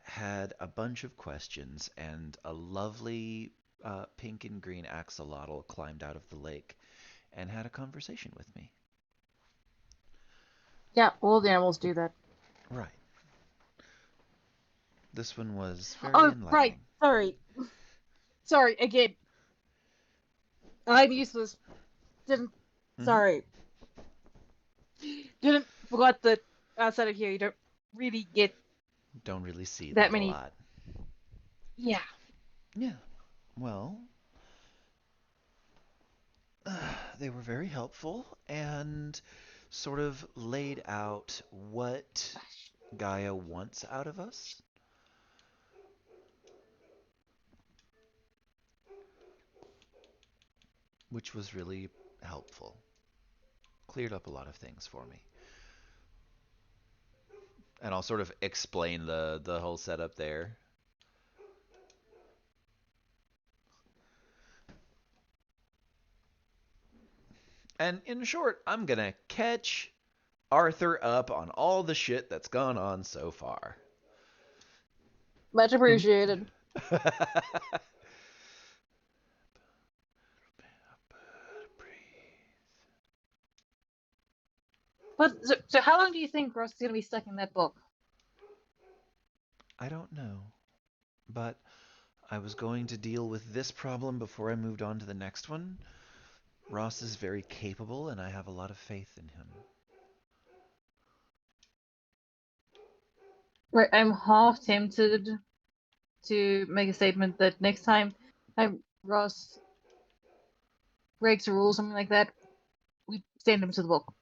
had a bunch of questions, and a lovely pink and green axolotl climbed out of the lake and had a conversation with me. Yeah, all the animals do that. Right. This one was very Oh, right. enlightening. Sorry. Sorry, again. I'm useless. Didn't. Mhm. Sorry. Didn't. Forgot that outside of here you don't really get Don't really see that that a many. lot. Yeah. Yeah. Well, they were very helpful and sort of laid out what Gaia wants out of us. Which was really helpful. Cleared up a lot of things for me. And I'll sort of explain the whole setup there. And in short, I'm gonna catch Arthur up on all the shit that's gone on so far. Much appreciated. But so how long do you think Ross is gonna be stuck in that book? I don't know. But I was going to deal with this problem before I moved on to the next one. Ross is very capable, and I have a lot of faith in him. Right, I'm half tempted to make a statement that next time Ross breaks a rule, something like that, we send him to the book.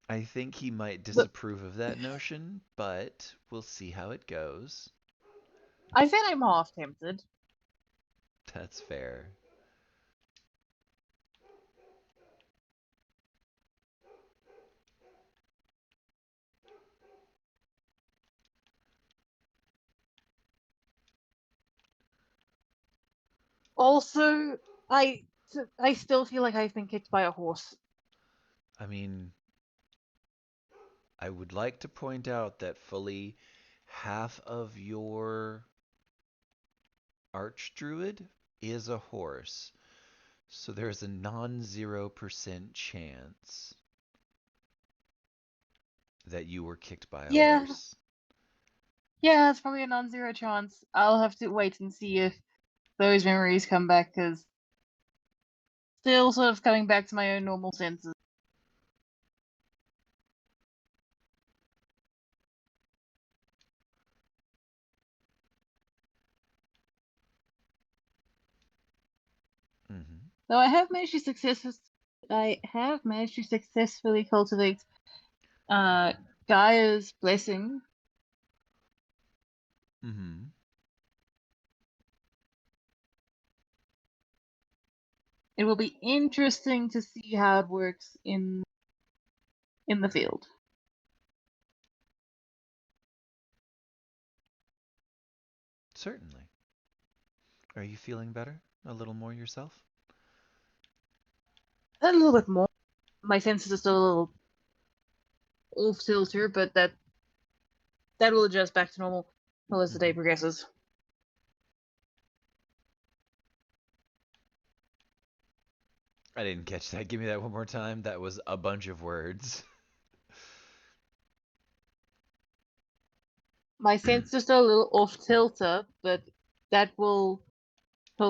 I think he might disapprove of that notion, but we'll see how it goes. I said I'm half tempted. That's fair. Also, I I still feel like I've been kicked by a horse. I mean, I would like to point out that fully half of your Archdruid is a horse. So there's a non-0% chance that you were kicked by a Yeah, horse. yeah, it's probably a non-zero chance. I'll have to wait and see if those memories come back, because still sort of coming back to my own normal senses. Mm-hmm. Though I have managed to successfully cultivate uh Gaia's blessing. Mm-hmm. It will be interesting to see how it works in the field. Certainly. Are you feeling better? A little more yourself? A little bit more. My senses are still a little off kilter, but that will adjust back to normal as the day Mm-hmm. progresses. I didn't catch that. Give me that one more time. That was a bunch of words. My sense is still a little off tilter, but that will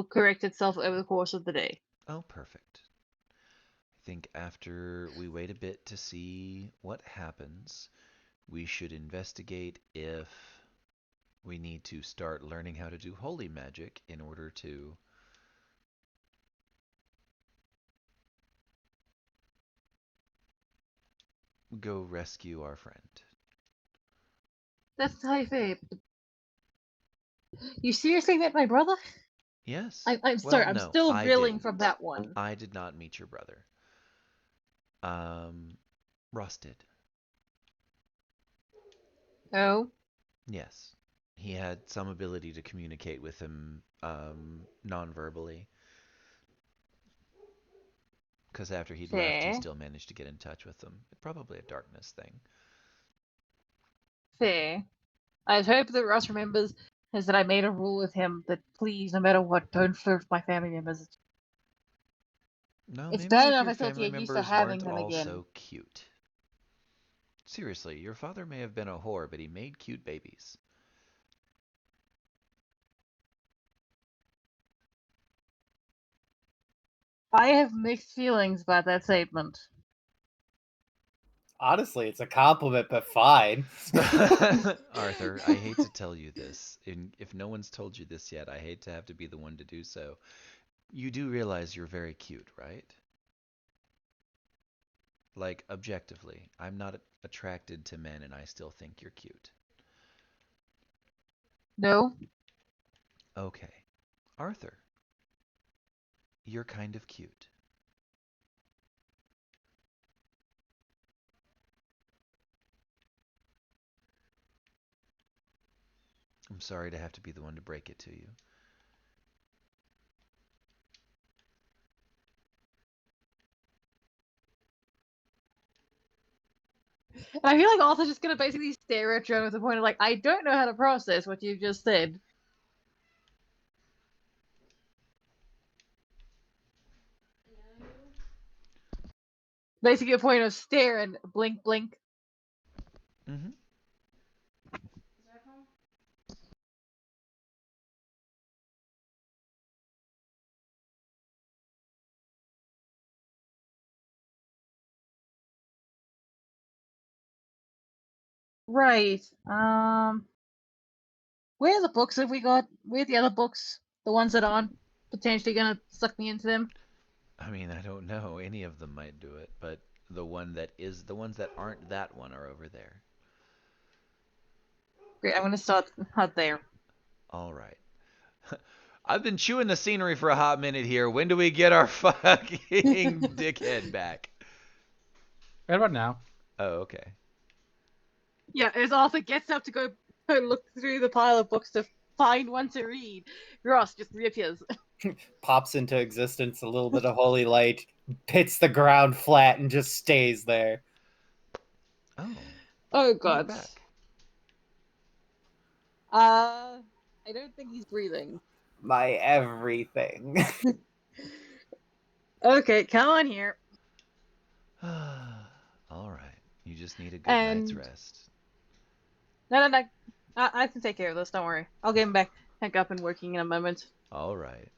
correct itself over the course of the day. Oh, perfect. I think after we wait a bit to see what happens, we should investigate if we need to start learning how to do holy magic in order to go rescue our friend. That's entirely fair. You seriously met my brother? Yes. I'm Well, sorry, I'm no, still I reeling didn't. from that one. I did not meet your brother. Ross did. Oh, Yes. He had some ability to communicate with him non-verbally. Because after he'd left, he fair, still managed to get in touch with them. Probably a darkness thing. fair. I'd hope that Ross remembers is that I made a rule with him that please, no matter what, don't flirt with my family members. No, It's maybe bad if enough your I still have to family get used to members having weren't them all again. so cute. Seriously, your father may have been a whore, but he made cute babies. I have mixed feelings about that statement. Honestly, it's a compliment, but fine. Arthur, I hate to tell you this. If no one's told you this yet, I hate to have to be the one to do so. You do realize you're very cute, right? Like, objectively, I'm not attracted to men and I still think you're cute. No? Okay. Arthur, you're kind of cute. I'm sorry to have to be the one to break it to you. And I feel like Arthur's just gonna basically stare at Joan with the point of like, I don't know how to process what you've just said. No. Basically a point of stare and blink blink. Mm-hmm. Is that home? Right. Where are the books have we got? Where are the other books? The ones that aren't potentially gonna suck me into them? I mean, I don't know. Any of them might do it, but the ones that aren't that one are over there. Great, I'm gonna start out there. All right. I've been chewing the scenery for a hot minute here. When do we get our fucking dickhead back? Right about now. Oh, okay. Yeah, as Arthur gets up to go look through the pile of books to find one to read, Ross just reappears. Pops into existence, a little bit of holy light, hits the ground flat, and just stays there. Oh, Oh you're god. back. I don't think he's breathing. My everything. Okay, come on here. All right. You just need a good night's And rest. no. I can take care of this, don't worry. I'll get him back up and working in a moment. All right.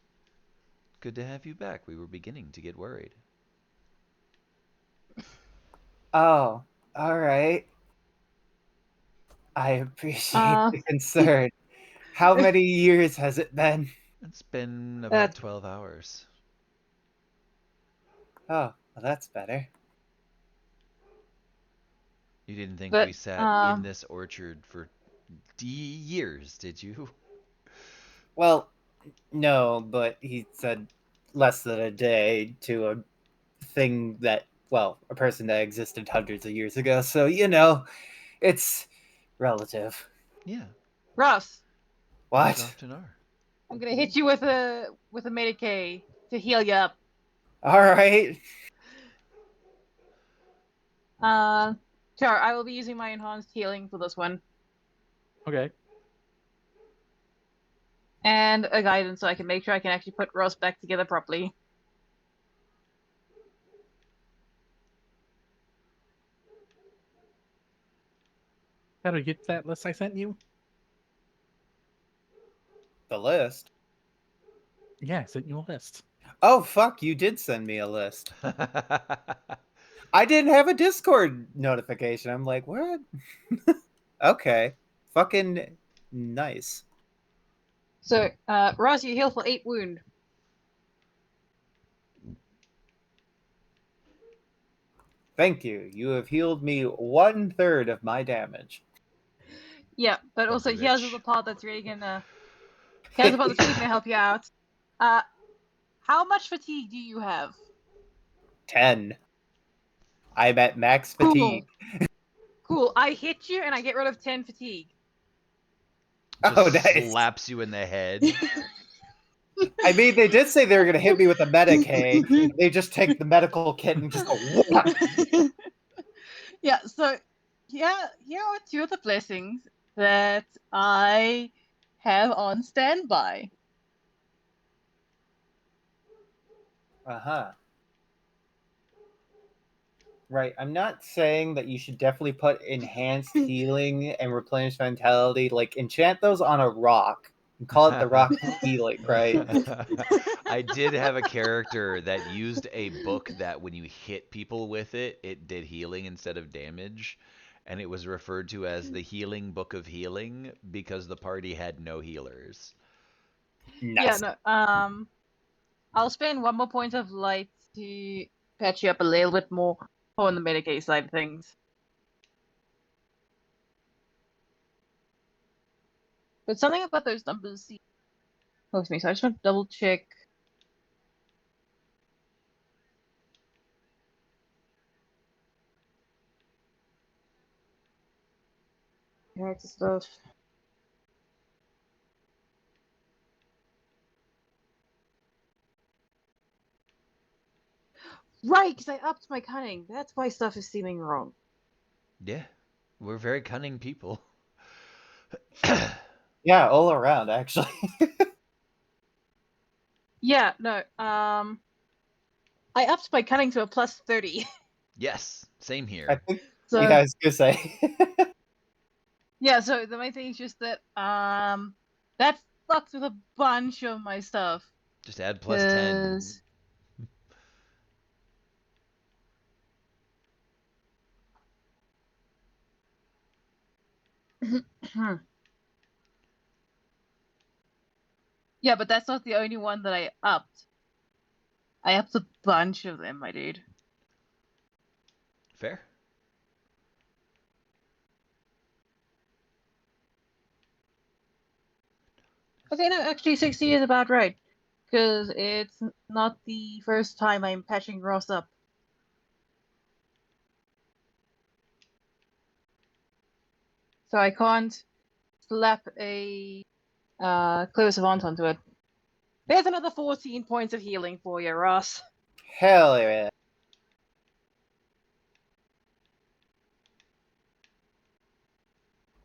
Good to have you back. We were beginning to get worried. Oh, all right. I appreciate Uh the concern. How many years has it been? It's been uh, about 12 hours. Oh, well, that's better. You didn't think but we sat in this orchard for years, did you? Well, no, but he said less than a day to a thing that, well, a person that existed hundreds of years ago. So, it's relative. Yeah, Ross, things What? often are. I'm gonna hit you with a Medicaid to heal you up. All right. Sure, I will be using my enhanced healing for this one. Okay. And a guidance so I can make sure I can actually put Ross back together properly. How do you get that list I sent you? the list. Yeah, I sent you a list. Oh, fuck, you did send me a list. I didn't have a Discord notification. I'm like, what? Okay. Fucking nice. So, Ross, you heal for 8 wound. Thank you. You have healed me 1/3 of my damage. Yeah, but Son also of a here's bitch. the part that's really gonna. Here's the part that's really gonna help you out. How much fatigue do you have? 10. I'm at max Cool. fatigue. Cool. I hit you and I get rid of 10 fatigue. Just Oh, nice. slaps you in the head. I mean, they did say they were going to hit me with a Medicaid. They just take the medical kit and just go, what? Yeah, so here are 2 of the blessings that I have on standby. Uh-huh. Right. I'm not saying that you should definitely put enhanced healing and replenish vitality. Like, enchant those on a rock. And call it the rock healing, right? I did have a character that used a book that when you hit people with it, it did healing instead of damage. And it was referred to as the Healing Book of Healing because the party had no healers. Yeah, Nice. no. I'll spend 1 more point of light to patch you up a little bit more on the Medicaid side of things. But something about those numbers helps me, so I just want to double check. Character stuff. Right, because I upped my cunning. That's why stuff is seeming wrong. Yeah, we're very cunning people. Yeah, all around, actually. Yeah, no. I upped my cunning to a plus 30. Yes, same I here. think, So yeah, I was going to say. yeah, so the main thing is just that that fucks with a bunch of my stuff. Just add plus 10. 'Cause yeah, but that's not the only one that I upped. I upped a bunch of them, my dude. Fair. Okay, no, actually 60 is about right. Because it's not the first time I'm patching Ross up. So I can't slap a Clever Savant onto it. There's another 14 points of healing for you, Ross. Hell yeah.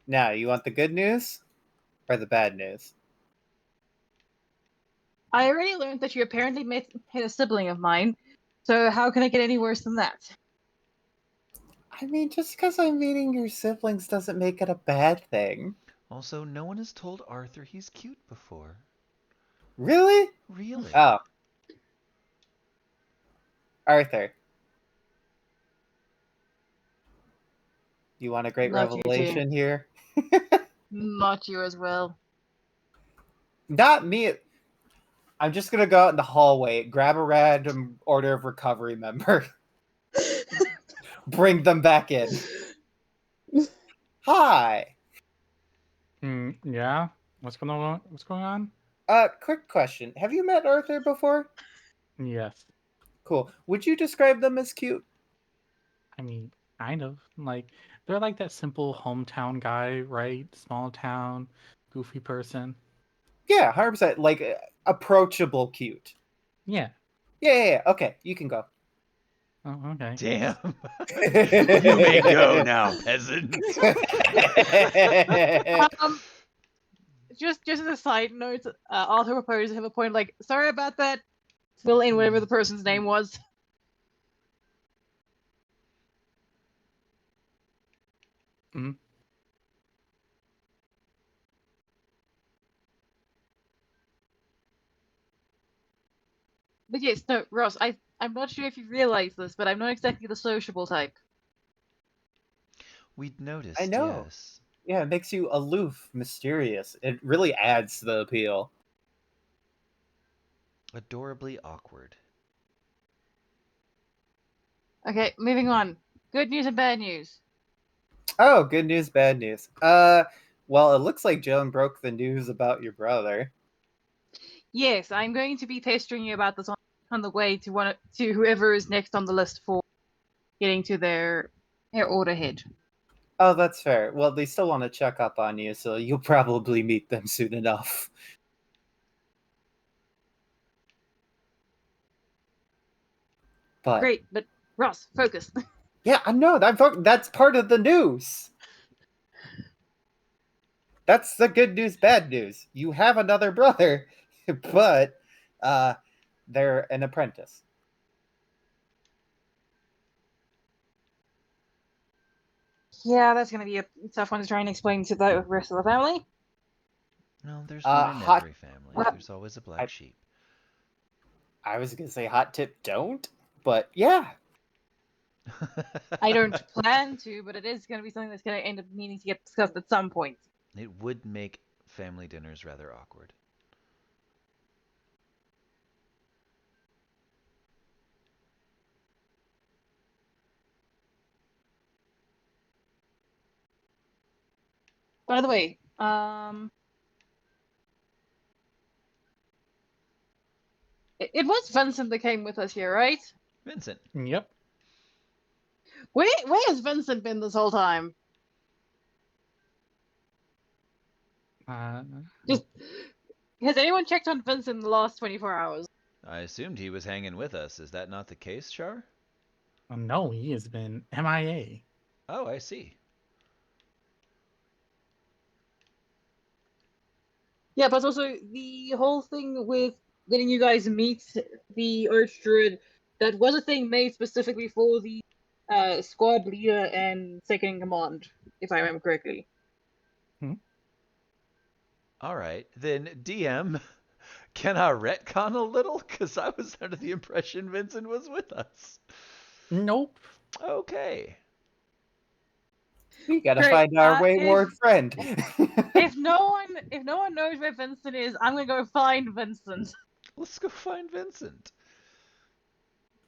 Now, you want the good news or the bad news? I already learned that you apparently hit a sibling of mine, so how can it get any worse than that? I mean, just because I'm meeting your siblings doesn't make it a bad thing. Also, no one has told Arthur he's cute before. Really? Really? Oh. Arthur. You want a great Not you too. revelation here? Not you as well. Not me. I'm just gonna go out in the hallway, grab a random Order of Recovery member, bring them back in. Hi. Yeah. What's going on? What's going on? Quick question. Have you met Arthur before? Yes. Cool. Would you describe them as cute? I mean, kind of. Like they're like that simple hometown guy, right? Small town, goofy person. Yeah, 100%. Like, approachable cute. Yeah. Yeah. Okay, you can go. Oh, okay. Damn. You may go now, peasant. Just as a side note, Arthur proposed to have a point like, sorry about that. Fill in whatever the person's name was. Mm. But yes, no, Ross, I'm not sure if you realize this, but I'm not exactly the sociable type. We'd I noticed, know. yes. Yeah, it makes you aloof, mysterious. It really adds to the appeal. Adorably awkward. Okay, moving on. Good news and bad news. Oh, good news, bad news. Well, it looks like Joan broke the news about your brother. Yes, I'm going to be pestering you about this on the way to whoever is next on the list for getting to their order head. Oh, that's fair. Well, they still want to check up on you, so you'll probably meet them soon enough. But Great, but Ross, focus. yeah, I know that's part of the news. That's the good news, bad news. You have another brother, but they're an apprentice. Yeah, that's gonna be a tough one to try and explain to the rest of the family. Well, there's one in Hot. every family. What? There's always a black sheep. I was gonna say hot tip, don't, but yeah. I don't plan to, but it is gonna be something that's gonna end up needing to get discussed at some point. It would make family dinners rather awkward. By the way, it was Vincent that came with us here, right? Vincent. Yep. Where has Vincent been this whole time? Uh, Just has anyone checked on Vincent in the last 24 hours? I assumed he was hanging with us. Is that not the case, Char? no, he has been MIA. Oh, I see. Yeah, but also the whole thing with letting you guys meet the Archdruid, that was a thing made specifically for the squad leader and second in command, if I remember correctly. All right, then DM, can I retcon a little? Because I was under the impression Vincent was with us. Nope. Okay. We gotta Great, find our if- wayward friend. If no one knows where Vincent is, I'm gonna go find Vincent. Let's go find Vincent.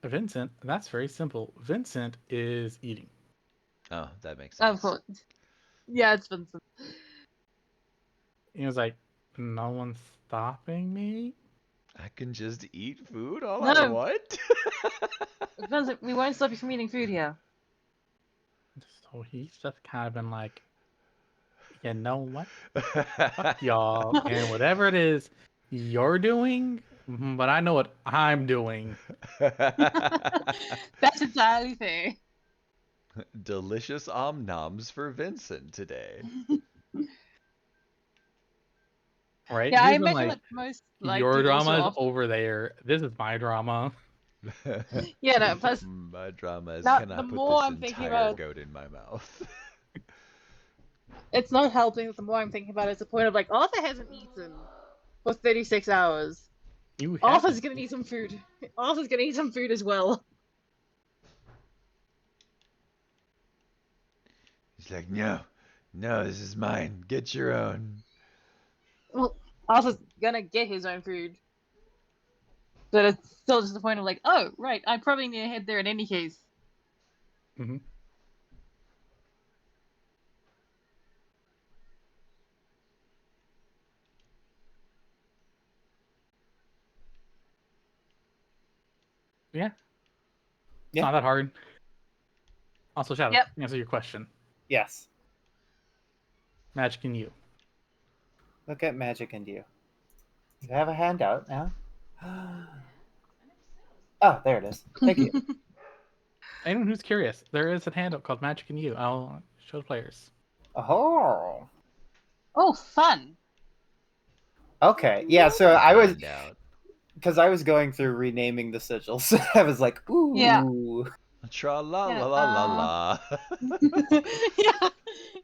Vincent, that's very simple. Vincent is eating. Oh, that makes sense. Of course. Yeah, it's Vincent. He was like, no one's stopping me? I can just eat food all No. I want. Vincent, we won't stop you from eating food here. So he's just kind of been like, you know what? Fuck y'all. And whatever it is you're doing, but I know what I'm doing. That's entirely fair. Delicious omnoms for Vincent today. Right? Yeah, I He's been imagine like, that most like your people also drama is off- over there. This is my drama. Yeah, no, plus My drama is, Now, can I the put more this I'm thinking entire about- goat in my mouth? it's not helping that the more I'm thinking about it, it's the point of like Arthur hasn't eaten for 36 hours. You Arthur's haven't. gonna need some food. Arthur's gonna need some food as well. He's like, no, this is mine. Get your own. Well, Arthur's gonna get his own food. But it's still just the point of like, oh, right, I probably need to head there in any case. hmm Yeah. It's Yeah. not that hard. Also, Shadow, Yep. answer your question. Yes. Magic and you. Look at Magic and you. You have a handout now. Oh, there it is. Thank you. Anyone who's curious, there is a handout called Magic and You. I'll show the players. Oh. Oh, fun. Okay. Yeah. So I was Find out. because I was going through renaming the sigils. I was like, ooh. Yeah. Tra la Yeah, la la la la.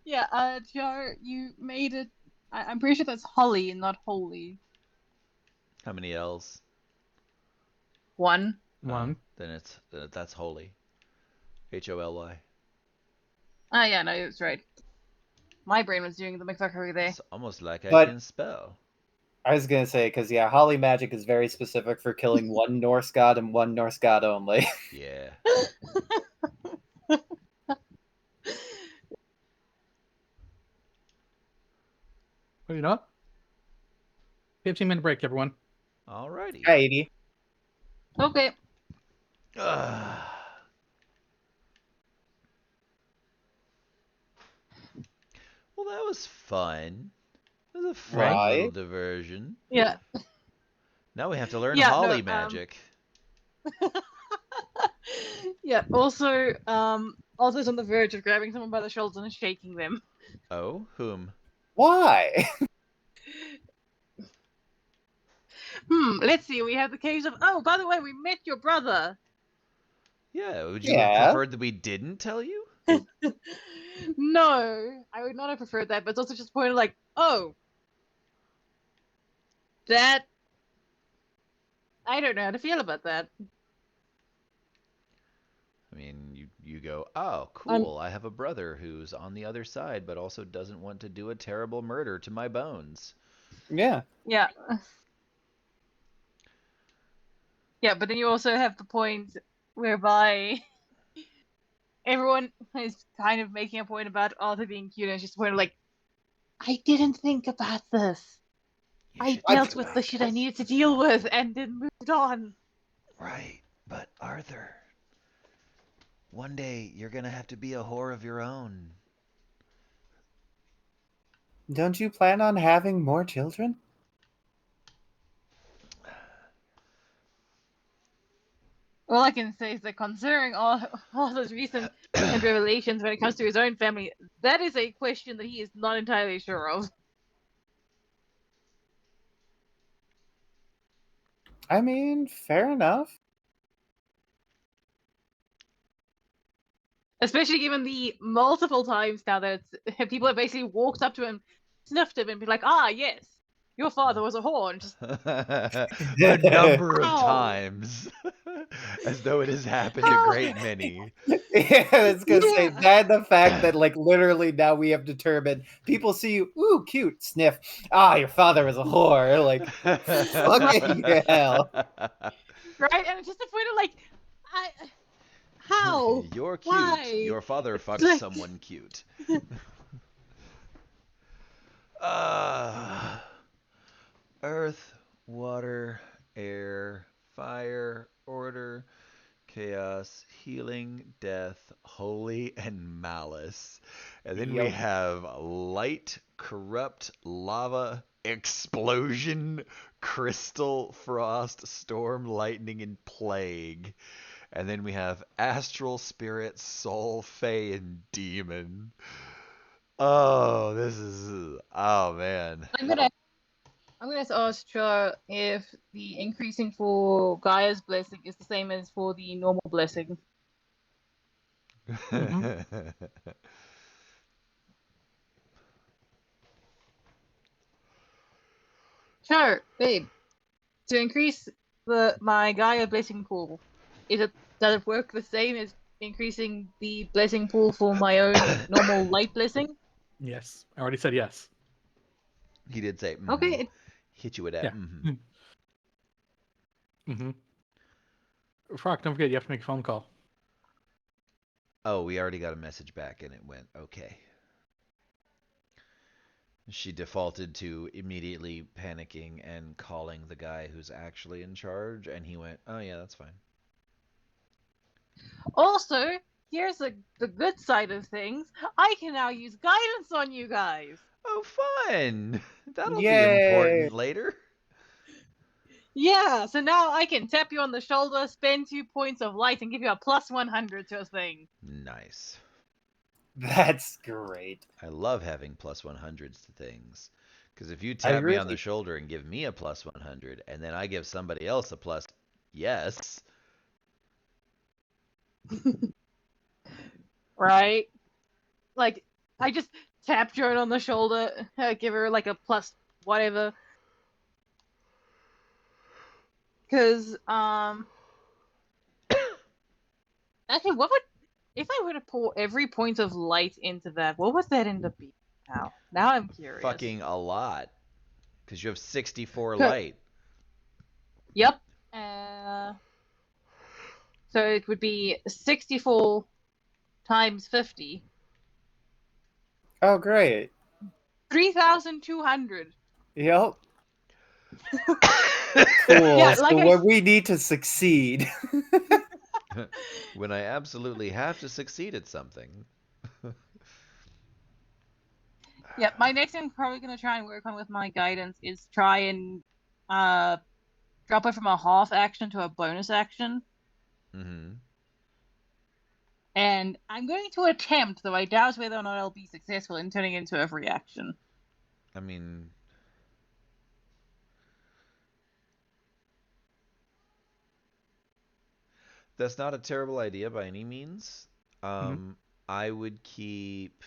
yeah, Jar, you made it. I'm pretty sure that's Holly and not Holy. How many L's? 1. One. Then that's holy. Holy. Ah, yeah, no, that's right. My brain was doing the McFuckery there. It's almost like I But- can spell. I was gonna say, because yeah, holy magic is very specific for killing one Norse god and one Norse god only. Yeah. Well, you know what? 15-minute break, everyone. Alrighty. Heidi. Okay. Ah. Well, that was fun. It was a fun little Right. diversion. Yeah. Now we have to learn Yeah, holly no, magic. Yeah. Also, Otto's on the verge of grabbing someone by the shoulders and shaking them. Oh, whom? Why? Let's see. We have the case of. Oh, by the way, we met your brother. Yeah, would you have Yeah. preferred that we didn't tell you? No, I would not have preferred that, but it's also just point of like, oh, that. I don't know how to feel about that. I mean, you go, oh, cool, I have a brother who's on the other side, but also doesn't want to do a terrible murder to my bones. Yeah. Yeah. Yeah, but then you also have the point whereby everyone is kind of making a point about Arthur being cute, and it's just a point of like, I didn't think about this. You I should dealt think with about the shit I this. needed to deal with and then moved on. Right, but Arthur, one day you're gonna have to be a whore of your own. Don't you plan on having more children? All I can say is that considering all those recent revelations when it comes to his own family, that is a question that he is not entirely sure of. I mean, fair enough. Especially given the multiple times now that people have basically walked up to him, sniffed him, and been like, ah, yes, your father was a whore. And just, A number of Ow. times. As though it has happened a How? great many. Yeah, I was gonna say Yeah. that, the fact that like literally now we have determined people see you, ooh, cute, sniff. Ah, your father was a whore. Like, fucking hell. right? And it's just a point of like, how? You're cute. Why? Your father fucked Like- someone cute. Earth, water, air, fire, order, chaos, healing, death, holy, and malice. And then we Yep. have light, corrupt, lava, explosion, crystal, frost, storm, lightning, and plague. And then we have astral, spirit, soul, fae, and demon. Oh, this is... Oh, man. I'm gonna ask Char if the increasing for Gaia's blessing is the same as for the normal blessing. Sure, babe. To increase my Gaia blessing pool, does it work the same as increasing the blessing pool for my own normal light blessing? Yes. I already said yes. He did say, Okay, it- hit you with that. Yeah. Mm-hmm. Frock, don't forget you have to make a phone call. Oh, we already got a message back and it went okay. She defaulted to immediately panicking and calling the guy who's actually in charge, and he went, oh yeah, that's fine. Also, here's the good side of things. I can now use guidance on you guys. Oh, fun! That'll Yay. be important later. Yeah, so now I can tap you on the shoulder, spend 2 points of light, and give you a plus 100 to a thing. Nice. That's great. I love having plus 100s to things. Because if you tap me on the really- shoulder and give me a plus 100, and then I give somebody else a plus, yes. Right? Like, I just tap Joan on the shoulder, give her like a plus whatever. Because, Actually, what would if I were to pour every point of light into that? What would that end up being? Now I'm curious. Fucking a lot. Because you have 64 Good. light. Yep. So it would be 64 times 50. Oh, great. 3,200. Yep. Cool. Yeah, So like when we need to succeed. When I absolutely have to succeed at something. Yeah, my next thing I'm probably gonna try and work on with my guidance is try and uh drop it from a half action to a bonus action. Mm-hmm. And I'm going to attempt, though I doubt whether or not I'll be successful in turning it into a free action. I mean, that's not a terrible idea by any means. Um, I would keep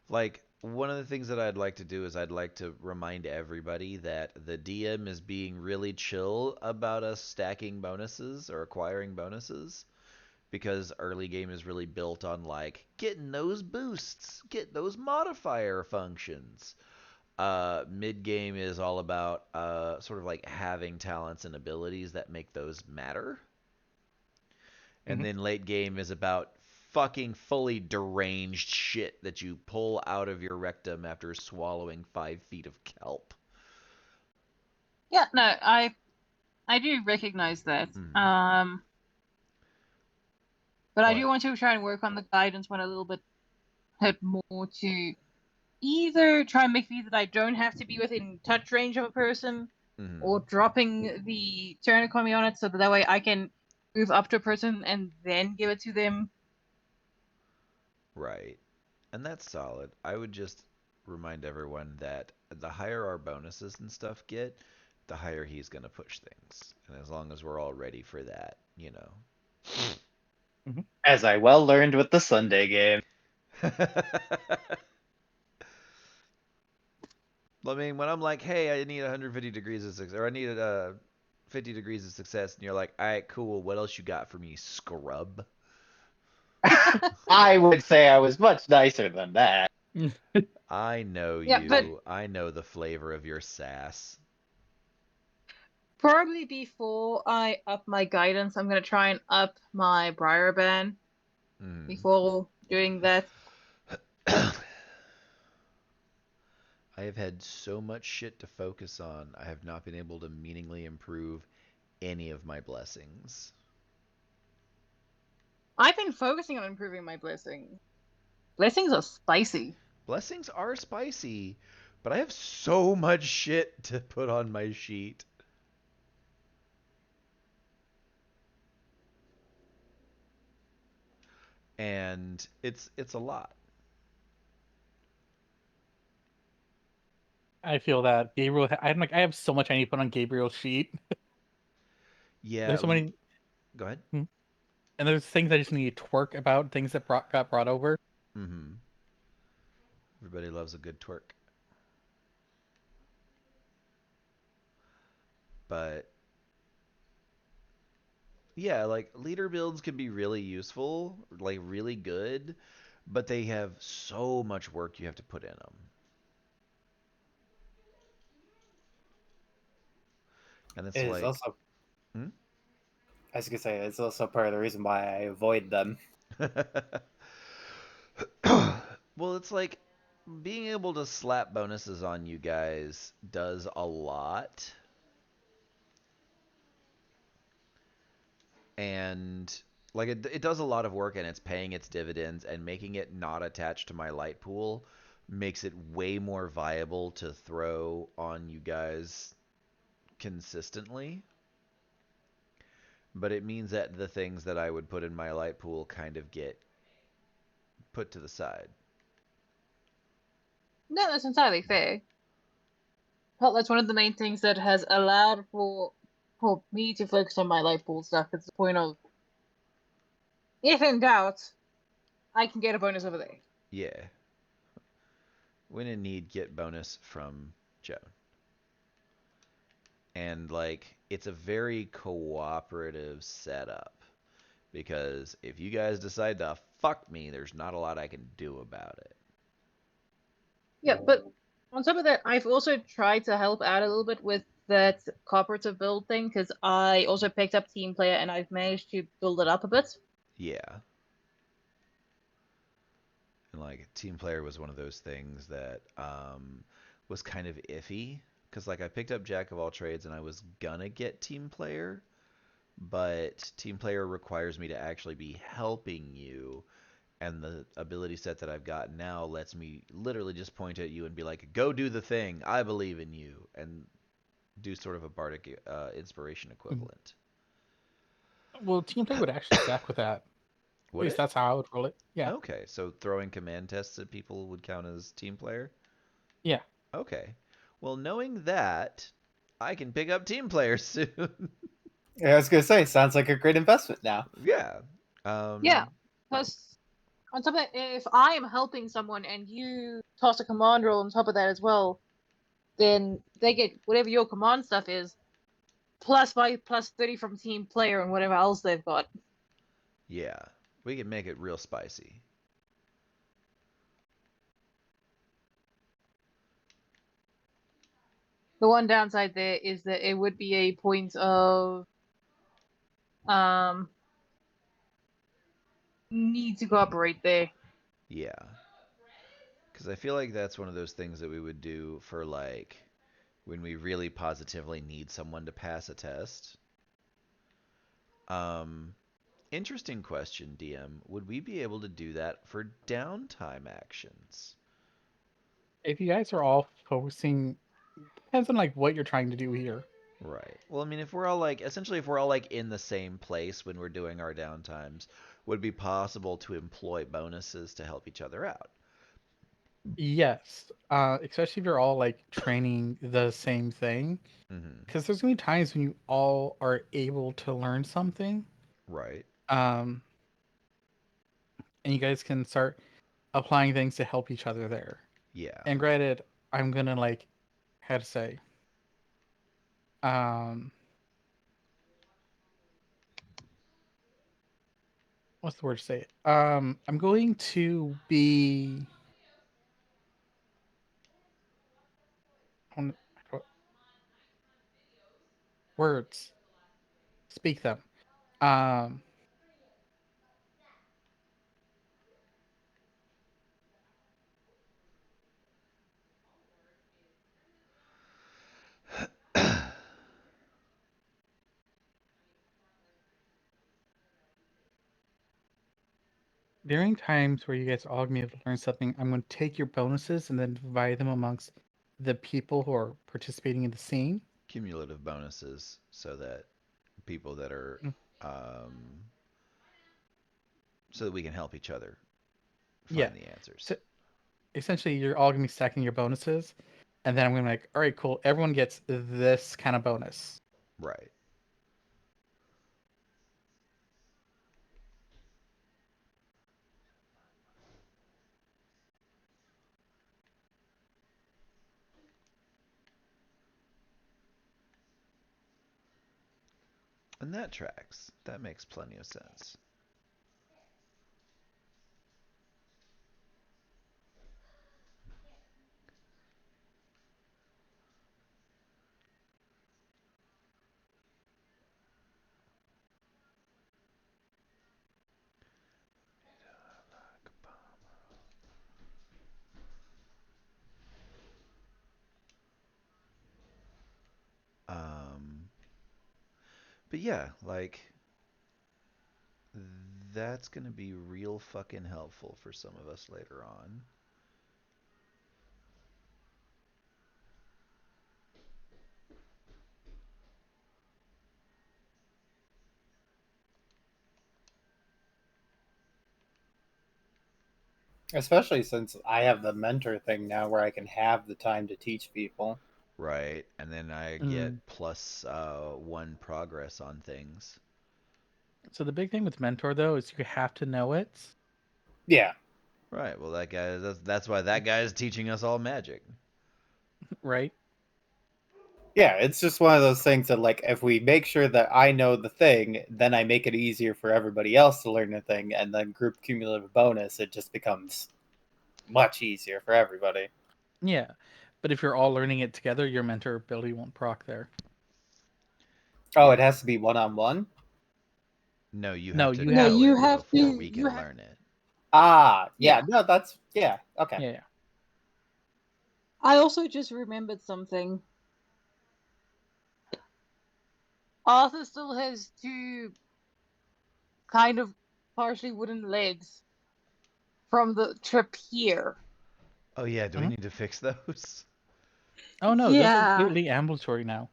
like one of the things that I'd like to do is I'd like to remind everybody that the DM is being really chill about us stacking bonuses or acquiring bonuses because early game is really built on like getting those boosts, get those modifier functions. Mid game is all about sort of like having talents and abilities that make those matter. And then late game is about fucking fully deranged shit that you pull out of your rectum after swallowing 5 feet of kelp. Yeah, no, I do recognize that. But I do But want to try and work on the guidance one a little bit more to either try and make it that I don't have to be within touch range of a person, or dropping the turn economy on it so that way I can move up to a person and then give it to them. right. And that's solid. I would just remind everyone that the higher our bonuses and stuff get, the higher he's going to push things. And as long as we're all ready for that, you know. As I well learned with the Sunday game. I mean, when I'm like, hey, I need 150 degrees of success, or I need 50 degrees of success, and you're like, all right, cool, what else you got for me, scrub? I would say I was much nicer than that. I know Yeah, but you. I know the flavor of your sass. probably before I up my guidance, I'm gonna try and up my Briar Ban before doing that. I have had so much shit to focus on, I have not been able to meaningfully improve any of my blessings. I've been focusing on improving my blessings. Blessings are spicy. Blessings are spicy, but I have so much shit to put on my sheet. And it's a lot. I feel that Gabriel. I'm like, I have so much I need to put on Gabriel's sheet. Yeah, There's so many, go ahead. and there's things I just need to twerk about. Things that got brought over. Everybody loves a good twerk. But yeah, like leader builds can be really useful, like really good, but they have so much work you have to put in them. And it's It is like, also, I was gonna say, it's also part of the reason why I avoid them. well, it's like being able to slap bonuses on you guys does a lot. And like it does a lot of work and it's paying its dividends, and making it not attached to my light pool makes it way more viable to throw on you guys consistently. But it means that the things that I would put in my light pool kind of get put to the side. No, that's entirely fair. Well, that's one of the main things that has allowed for me to focus on my light pool stuff. It's the point of, if in doubt, I can get a bonus over there. Yeah. When in need, get bonus from Joan. And like it's a very cooperative setup. Because if you guys decide to fuck me, there's not a lot I can do about it. Yeah, but on top of that, I've also tried to help out a little bit with that cooperative build thing because I also picked up Team Player and I've managed to build it up a bit. Yeah. And like team player was one of those things that was kind of iffy because like I picked up Jack of all trades and I was gonna get team player, but team player requires me to actually be helping you, and the ability set that I've got now lets me literally just point at you and be like, "Go do the thing. I believe in you," and do sort of a bardic inspiration equivalent. Well, team play would actually stack with that. At Would least it? that's how I would roll it. Yeah. Okay, so throwing command tests at people would count as team player? Yeah. Okay. Well, knowing that, I can pick up team players soon. Yeah, I was gonna say, sounds like a great investment now. Yeah. Yeah, plus on top of that, if I am helping someone and you toss a command roll on top of that as well, then they get whatever your command stuff is, plus 5, plus 30 from Team Player and whatever else they've got. Yeah. We can make it real spicy. The one downside there is that it would be a point of um need to cooperate there. Yeah. Because I feel like that's one of those things that we would do for like when we really positively need someone to pass a test. Um, Interesting question, DM. Would we be able to do that for downtime actions? If you guys are all focusing, depends on like what you're trying to do here. Right. Well, I mean, if we're all like, essentially, if we're all like in the same place when we're doing our downtimes, would it be possible to employ bonuses to help each other out? Yes. Especially if you're all like training the same thing. Mm-hmm. Because there's gonna be times when you all are able to learn something. Right. Um, and you guys can start applying things to help each other there. Yeah. And granted, I'm gonna like how to say, um, what's the word to say it? I'm going to be on words, speak them. Um, during times where you guys are all gonna be able to learn something, I'm going to take your bonuses and then divide them amongst the people who are participating in the scene. Cumulative bonuses so that people that are, Mm. um, so that we can help each other Yeah. find the answers. So essentially, you're all gonna be stacking your bonuses, and then I'm gonna be like, all right, cool. Everyone gets this kind of bonus. Right. And that tracks. That makes plenty of sense. Um, but yeah, like that's gonna be real fucking helpful for some of us later on. Especially since I have the mentor thing now where I can have the time to teach people. Right, and then I get Mm. plus one progress on things. So the big thing with mentor though is you have to know it, Yeah. Right, well that guy that's why that guy is teaching us all magic. right? Yeah, it's just one of those things that, like, if we make sure that I know the thing, then I make it easier for everybody else to learn the thing, and then group cumulative bonus, it just becomes much easier for everybody. Yeah, but if you're all learning it together, your mentor ability won't proc there. Oh, Yeah. it has to be one-on-one? No, you No, have to you No, have know you it have before to. we You can have. learn it. Ah, yeah, Yeah. no, that's, yeah, okay. yeah. I also just remembered something. Arthur still has two kind of partially wooden legs from the trip here. Oh yeah, do we Mhm. need to fix those? Oh no, those are Yeah. completely ambulatory now.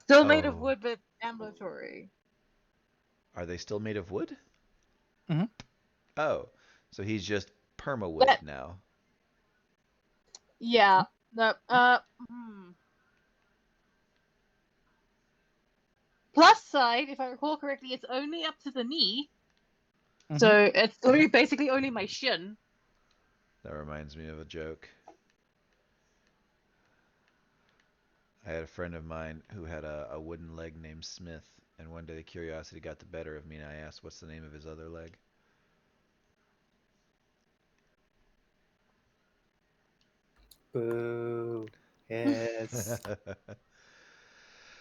Still made of Oh, wood, but ambulatory. are they still made of wood? Mhm. Oh, so he's just perma-wood That. now. Yeah. No. Hmm. Plus side, if I recall correctly, it's only up to the knee, Mhm. so it's only basically only my shin. That reminds me of a joke. I had a friend of mine who had a wooden leg named Smith, and one day the curiosity got the better of me, and I asked, "What's the name of his other leg?" Boo. Yes.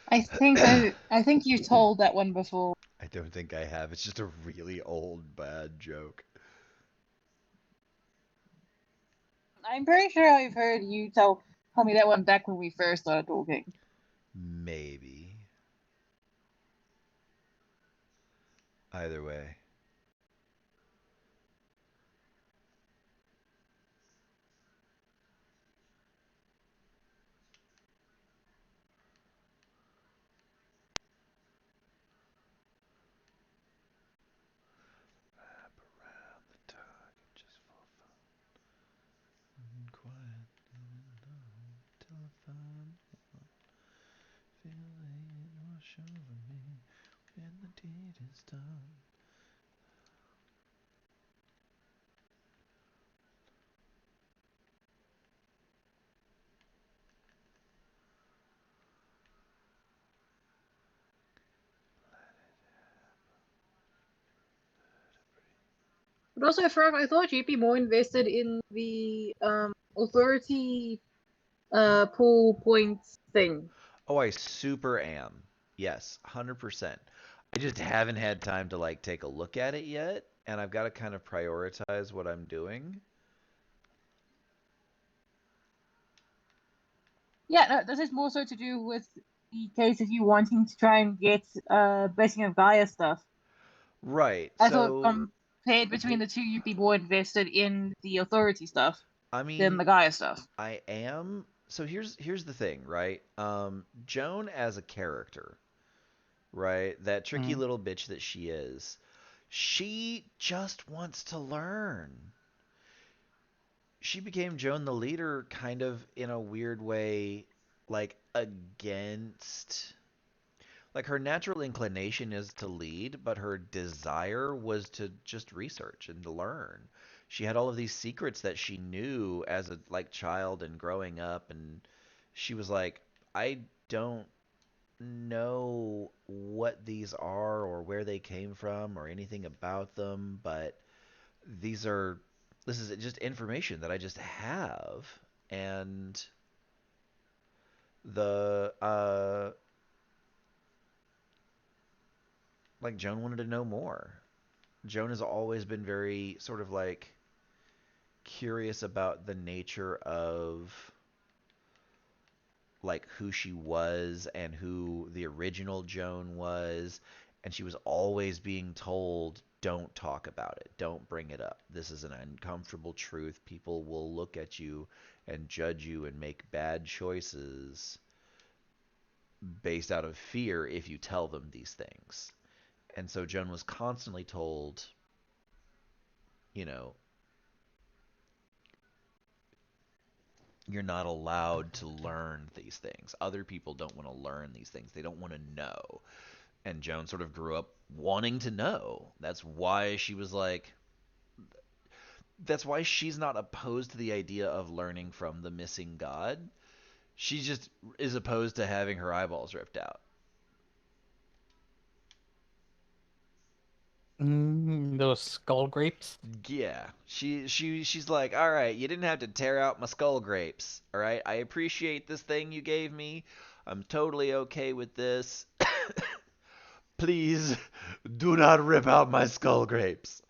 I think you told that one before. I don't think I have. It's just a really old, bad joke. I'm pretty sure I've heard you tell me that one back when we first started talking. Maybe. Either way. Wrap around the dog and just fall quiet in the telephone. Feeling it wash over me when the deed is done. But also, Frog, I thought you'd be more invested in the authority pool points thing. Oh, I super am. Yes, 100%. I just haven't had time to like take a look at it yet, and I've got to kind of prioritize what I'm doing. Yeah, no, this is more so to do with the case of you wanting to try and get Blessing of Gaia stuff. Right. I thought So, compared between the two, you'd be more invested in the authority stuff I than mean, the Gaia stuff. I am. So here's the thing, right? Joan as a character, right? That tricky Mhm. little bitch that she is. She just wants to learn. She became Joan the leader kind of in a weird way, like against, like her natural inclination is to lead, but her desire was to just research and to learn. She had all of these secrets that she knew as a like child and growing up, and she was like, I don't know what these are or where they came from or anything about them, but these are this is just information that I just have. And the like Joan wanted to know more. Joan has always been very sort of like curious about the nature of like who she was and who the original Joan was, and she was always being told don't talk about it, don't bring it up, this is an uncomfortable truth, people will look at you and judge you and make bad choices based out of fear if you tell them these things. And so Joan was constantly told, you know, you're not allowed to learn these things. Other people don't want to learn these things. They don't want to know. And Joan sort of grew up wanting to know. That's why she was like, that's why she's not opposed to the idea of learning from the missing god. She just is opposed to having her eyeballs ripped out. Those skull grapes. Yeah, she's like, all right, you didn't have to tear out my skull grapes. All right, I appreciate this thing you gave me. I'm totally okay with this. Please do not rip out my skull grapes.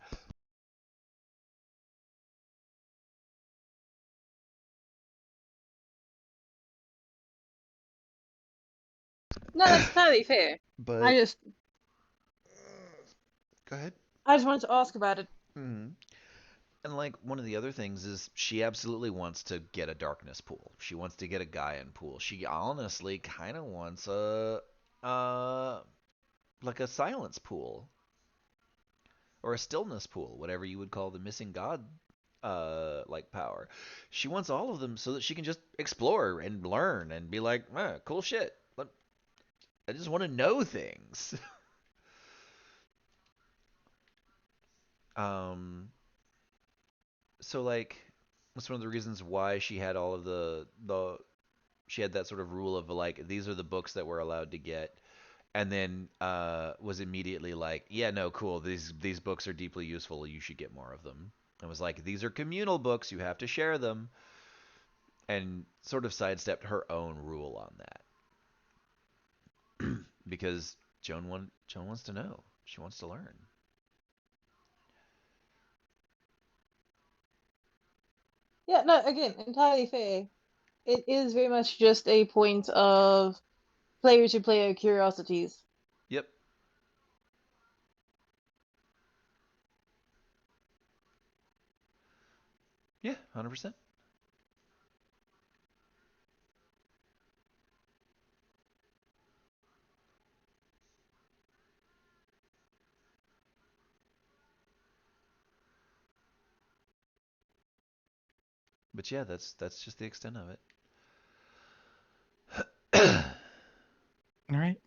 No, that's entirely fair. I But just go ahead. wanted to ask about it. Hmm. And like one of the other things is she absolutely wants to get a darkness pool. She wants to get a Gaian pool. She honestly kind of wants uh like a silence pool or a stillness pool, whatever you would call the missing god like power. She wants all of them so that she can just explore and learn and be like, cool shit. I just want to know things. um so like that's one of the reasons why she had all of the she had that sort of rule of like these are the books that we're allowed to get, and then was immediately like, yeah, no, cool, these books are deeply useful, you should get more of them. And was like, these are communal books, you have to share them, and sort of sidestepped her own rule on that because Joan wants to know, she wants to learn. Yeah, no, again, entirely fair. It is very much just a point of players who play out curiosities. Yep. Yeah, 100%. But yeah, that's just the extent of it. All right.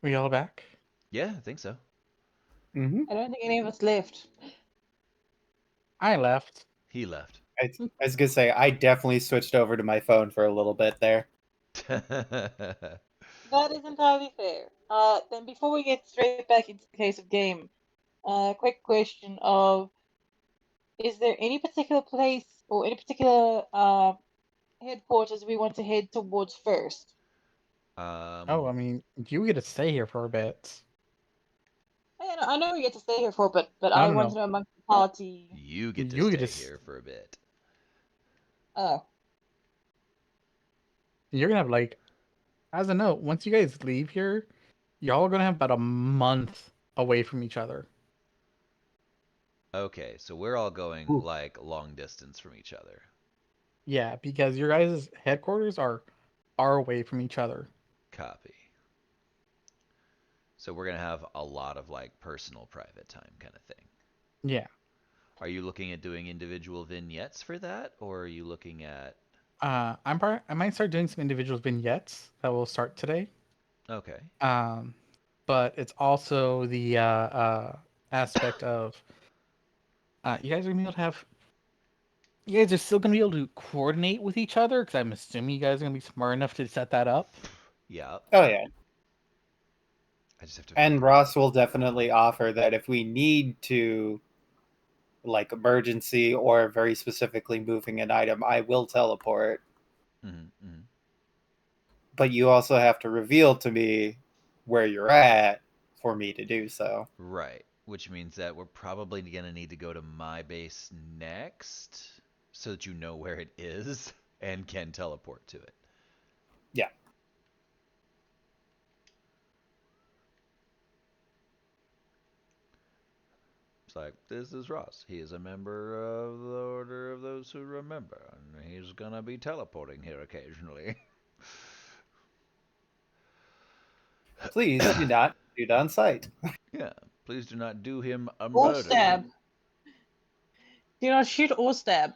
We all back? Yeah, I think so. Mm-hmm. I don't think any of us left. I left. He left. I was gonna say I definitely switched over to my phone for a little bit there. That is entirely fair. Then before we get straight back into the case of game, quick question of, is there any particular place or any particular headquarters we want to head towards first? Oh, I um, mean, you get to stay here for a bit. I know we get to stay here for a bit, but No, I no, want to no. know amongst the party. you get to You get to. stay here for a bit. Oh, You're gonna have like, as a note, once you guys leave here, y'all are gonna have about a month away from each other. Okay, so we're all going Ooh. like long distance from each other. Yeah, because your guys' headquarters are away from each other. Copy. So we're gonna have a lot of like personal private time kind of thing. Yeah. Are you looking at doing individual vignettes for that, or are you looking at? I might start doing some individual vignettes that will start today. Okay. Um, but it's also the aspect of you guys are gonna be able to have. You guys are still gonna be able to coordinate with each other because I'm assuming you guys are gonna be smart enough to set that up. Yeah. Oh yeah, I just have to. and Ross will definitely offer that if we need to, like emergency or very specifically moving an item, I will teleport. Mm-hmm. But you also have to reveal to me where you're at for me to do so. Right. Which means that we're probably gonna need to go to my base next, so that you know where it is and can teleport to it. Yeah. It's like, this is Ross. He is a member of the Order of Those Who Remember, and he's gonna be teleporting here occasionally. Please do not shoot on sight. Yeah, please do not do him a or murder. stab. Do not shoot or stab.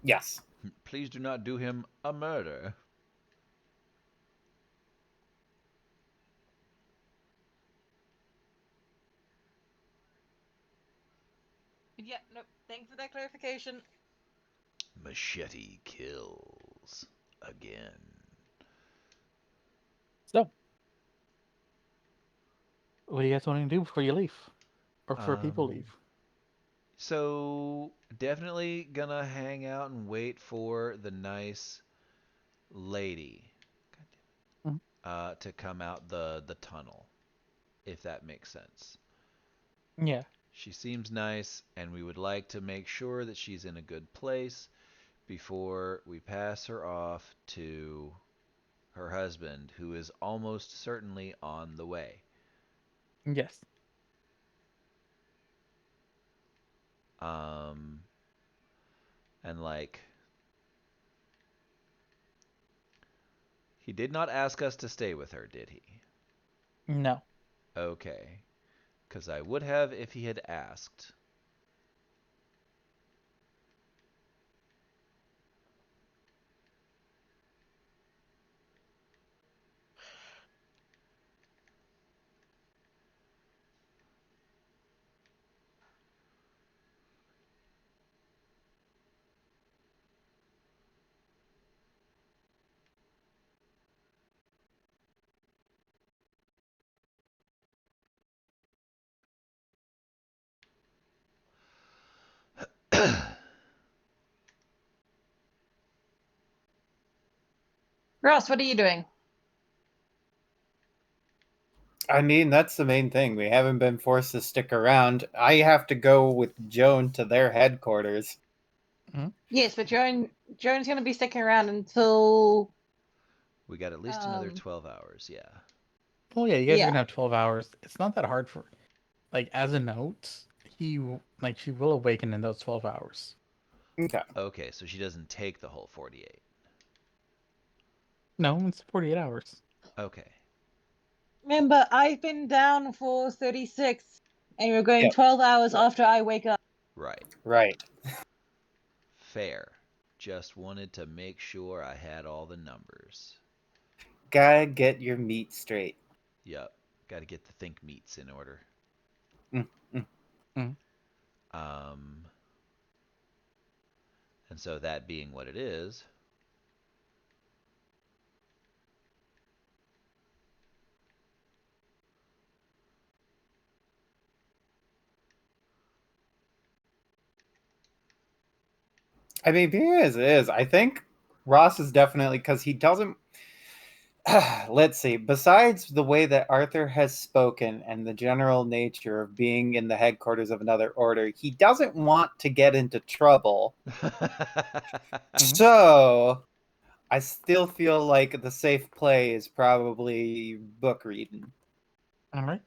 Yes. Please do not do him a murder. Yeah, nope. Thanks for that clarification. Machete kills again. So, what do you guys want to do before you leave? Or before people leave? So definitely gonna hang out and wait for the nice lady Mhm. to come out the tunnel, if that makes sense. Yeah. She seems nice, and we would like to make sure that she's in a good place before we pass her off to her husband, who is almost certainly on the way. Yes. Um, and like, he did not ask us to stay with her, did he? No. Okay. Because I would have if he had asked. Ross, what are you doing? I mean, that's the main thing. We haven't been forced to stick around. I have to go with Joan to their headquarters. Yes, but Joan's going to be sticking around until. We got at least another 12 hours, yeah. Well, yeah, you guys are Yeah. gonna have 12 hours. It's not that hard for, like, as a note, she will awaken in those 12 hours. Okay. Okay, so she doesn't take the whole 48. No, it's 48 hours. Okay. Remember, I've been down for 36, and you're going Yep. 12 hours after I wake up. Right. Right. Fair. Just wanted to make sure I had all the numbers. Gotta get your meat straight. Yup. Got to get the think meats in order. Mm, mm. Um, and so that being what it is, I mean, being as it is, I think Ross is definitely because he doesn't. Let's see. Besides the way that Arthur has spoken and the general nature of being in the headquarters of another order, he doesn't want to get into trouble. So I still feel like the safe play is probably book reading. All right.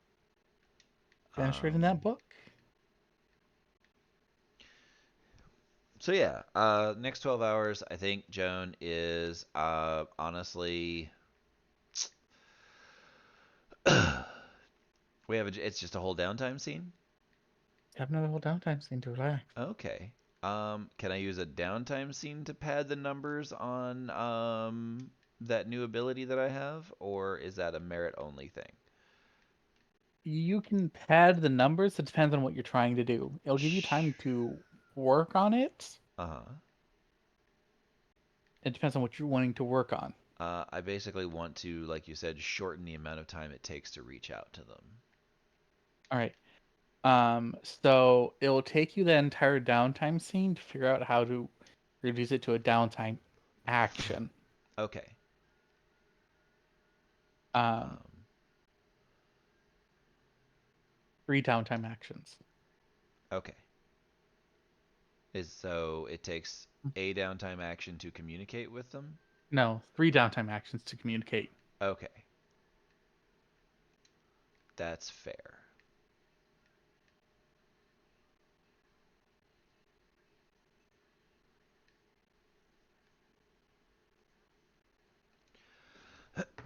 Finish reading that book. So yeah, next 12 hours, I think Joan is honestly it's just a whole downtime scene. Have another whole downtime scene to relax. Okay. Can I use a downtime scene to pad the numbers on that new ability that I have, or is that a merit only thing? You can pad the numbers. It depends on what you're trying to do. It'll give you time to work on it. Uh-huh. It depends on what you're wanting to work on. I basically want to, like you said, shorten the amount of time it takes to reach out to them. All right. So it'll take you the entire downtime scene to figure out how to reduce it to a downtime action. Okay. Um, 3 downtime actions. Okay. So it takes a downtime action to communicate with them? No, 3 downtime actions to communicate. Okay. That's fair.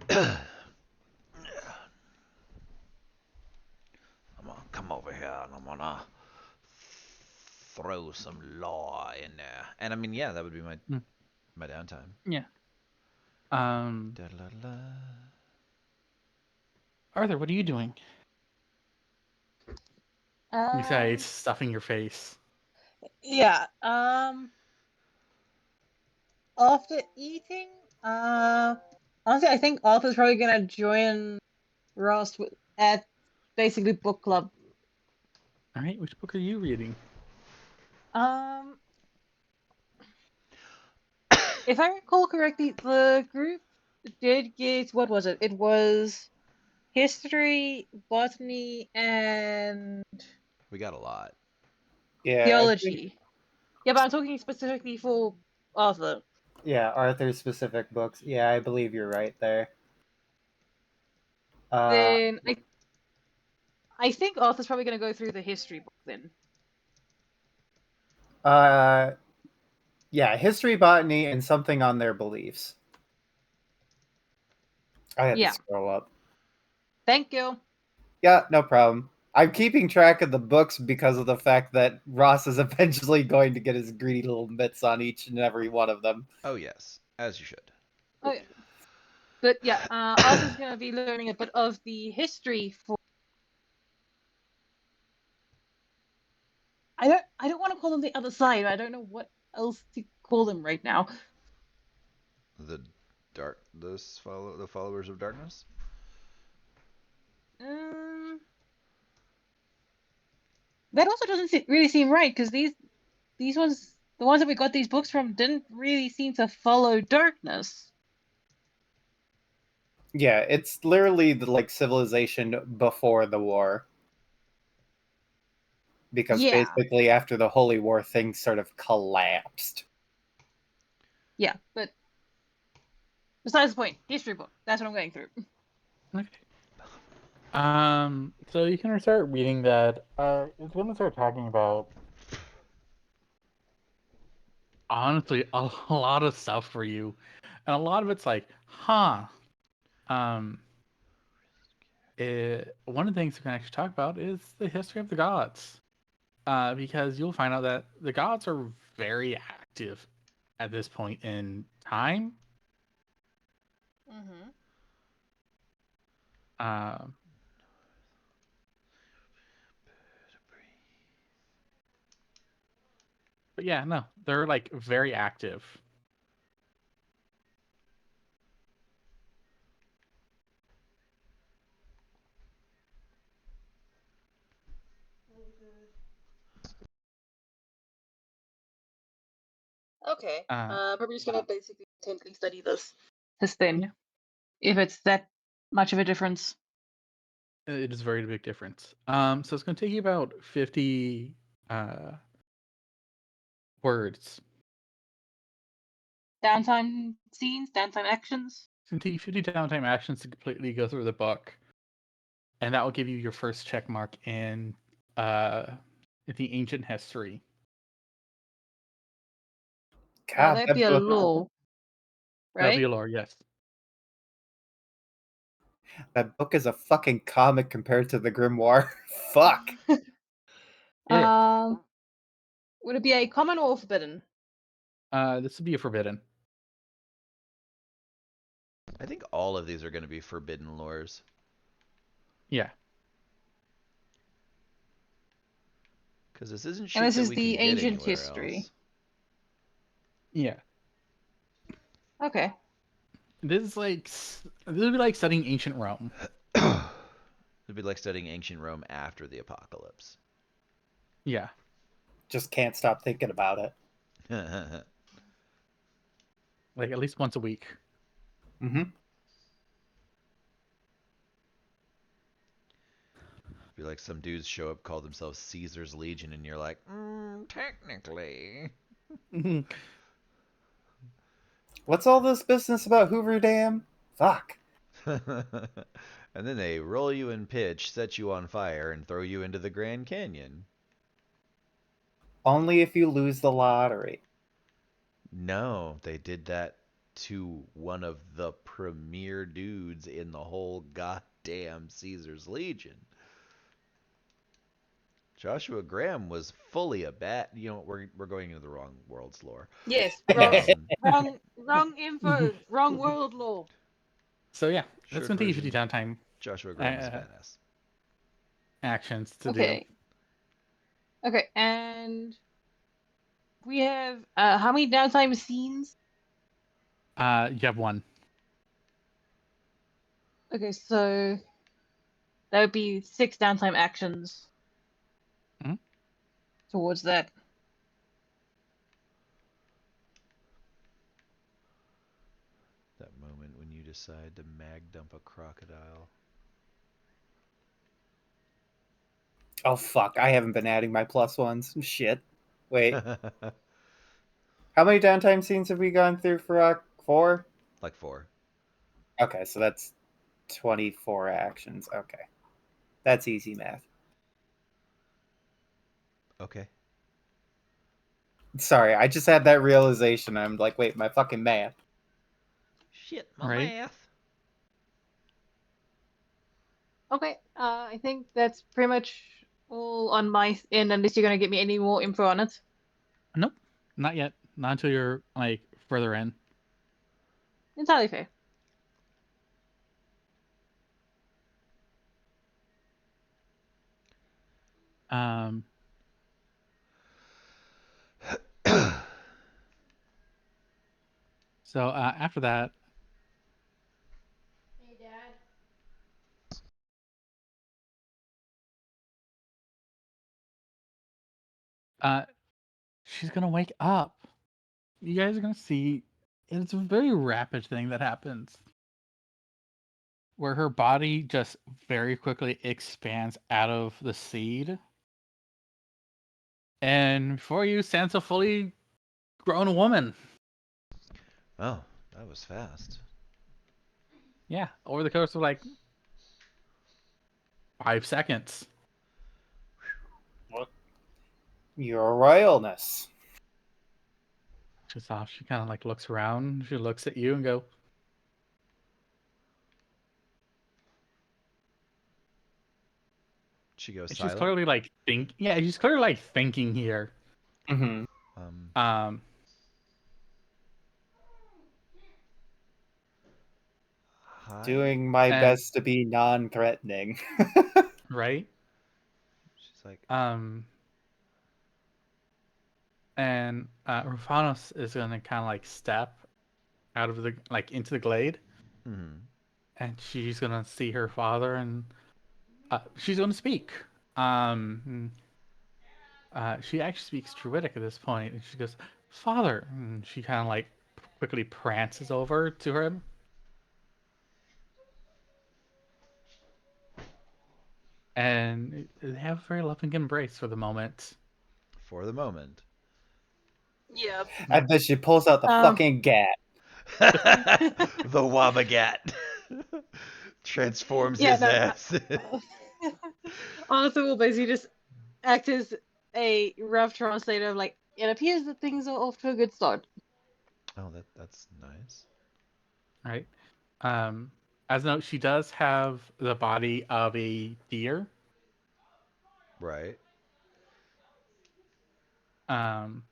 I'm gonna come over here and I'm gonna throw some law in there. And I mean, yeah, that would be my downtime. Yeah. Da-la-la. Arthur, what are you doing? Besides stuffing your face. Yeah. After eating, honestly, I think Arthur's probably gonna join Ross at basically book club. All right, which book are you reading? Um, if I recall correctly, the group did get what was it? It was history, botany, and We got a lot. Yeah, I think, theology. Yeah, but I'm talking specifically for Arthur. yeah, Arthur's specific books. Yeah, I believe you're right there. Uh, Then I think Arthur's probably gonna go through the history book then. uh, yeah, history, botany, and something on their beliefs. I had to Yeah. scroll up. Thank you. Yeah, no problem. I'm keeping track of the books because of the fact that Ross is eventually going to get his greedy little mitts on each and every one of them. Oh yes, as you should. Oh, yeah. But yeah, Arthur's gonna be learning a bit of the history for. I don't want to call them the other side. I don't know what else to call them right now. The the followers of darkness. Um, that also doesn't really seem right because these ones, the ones that we got these books from, didn't really seem to follow darkness. Yeah, it's literally the like civilization before the war. Because Yeah, basically after the Holy War things sort of collapsed. yeah, but besides the point, history book. That's what I'm going through. Okay. So you can start reading that. It's going to start talking about honestly a lot of stuff for you, and a lot of it's like, huh. Um, one of the things we can actually talk about is the history of the gods, because you'll find out that the gods are very active at this point in time. Mm-hmm. Um, but yeah, no, they're like very active. Okay. Uh, Probably just gonna basically intently study this then, Yeah. if it's that much of a difference. it is a very big difference. So it's going to take you about 50 uh, words. Downtime scenes, downtime actions. It's going to take you 50 downtime actions to completely go through the book, and that will give you your first check mark in the ancient history. God, That'd be a law, That'll be right? a lore, yes. that book is a fucking comic compared to the grimoire. Fuck. Yeah. Would it be a common or forbidden? This would be a forbidden. I think all of these are going to be forbidden lores. Yeah. Because this isn't And shit this that is we the can get ancient anywhere history. else. Yeah. Okay. This would be like studying ancient Rome. It'd be like studying ancient Rome after the apocalypse. Yeah. Just can't stop thinking about it. Like at least once a week. Mm-hmm. Be like some dudes show up, call themselves Caesar's Legion, and you're like, technically. What's all this business about Hoover Dam? Fuck. And then they roll you in pitch, set you on fire, and throw you into the Grand Canyon. Only if you lose the lottery. No, they did that to one of the premier dudes in the whole goddamn Caesar's Legion. Joshua Graham was fully a bat. You know, we're going into the wrong world's lore. Yes. Wrong info. Wrong world law. So yeah, that's Short going to take you 50 version, downtime Joshua Graham was a badass. actions to do. Okay. Okay, and we have how many downtime scenes? You have one. Okay, so that would be 6 downtime actions Mhm. towards that. That moment when you decide to mag dump a crocodile. Oh fuck! I haven't been adding my plus ones. Shit. Wait, how many downtime scenes have we gone through for 4? Like 4. Okay, so that's 24 actions. Okay, that's easy math. Okay. Sorry, I just had that realization. I'm like, wait, my fucking math. Shit, my Right. math. Okay, I think that's pretty much all on my end, unless you're gonna get me any more info on it. Nope, not yet. Not until you're like further in. Entirely fair. Um, so after that, Hey, Dad. she's gonna wake up. You guys are gonna see. It's a very rapid thing that happens, where her body just very quickly expands out of the seed, and before you stands a fully grown woman. Oh, that was fast. Yeah, over the course of like 5 seconds. Your royalness. She's off. She kind of like looks around. She looks at you and go. She goes She's silent. clearly like think. Yeah, she's clearly like thinking here. Mm-hmm. Um, Hi. Doing my And- best to be non-threatening. right. She's like, And Rufanos is gonna kind of like step out of the like into the glade, hmm. and she's gonna see her father, and she's gonna speak. She actually speaks Druidic at this point, and she goes, "Father," and she kind of like quickly prances over to him. And they have a very loving embrace for the moment. For the moment. Yep. And then she pulls out the fucking gat. The Wabagat. Transforms Yeah, his no, ass. Arthur will basically just act as a rough translator of like, it appears that things are off to a good start. Oh, that's nice. Right. As a note, she does have the body of a deer. Right. And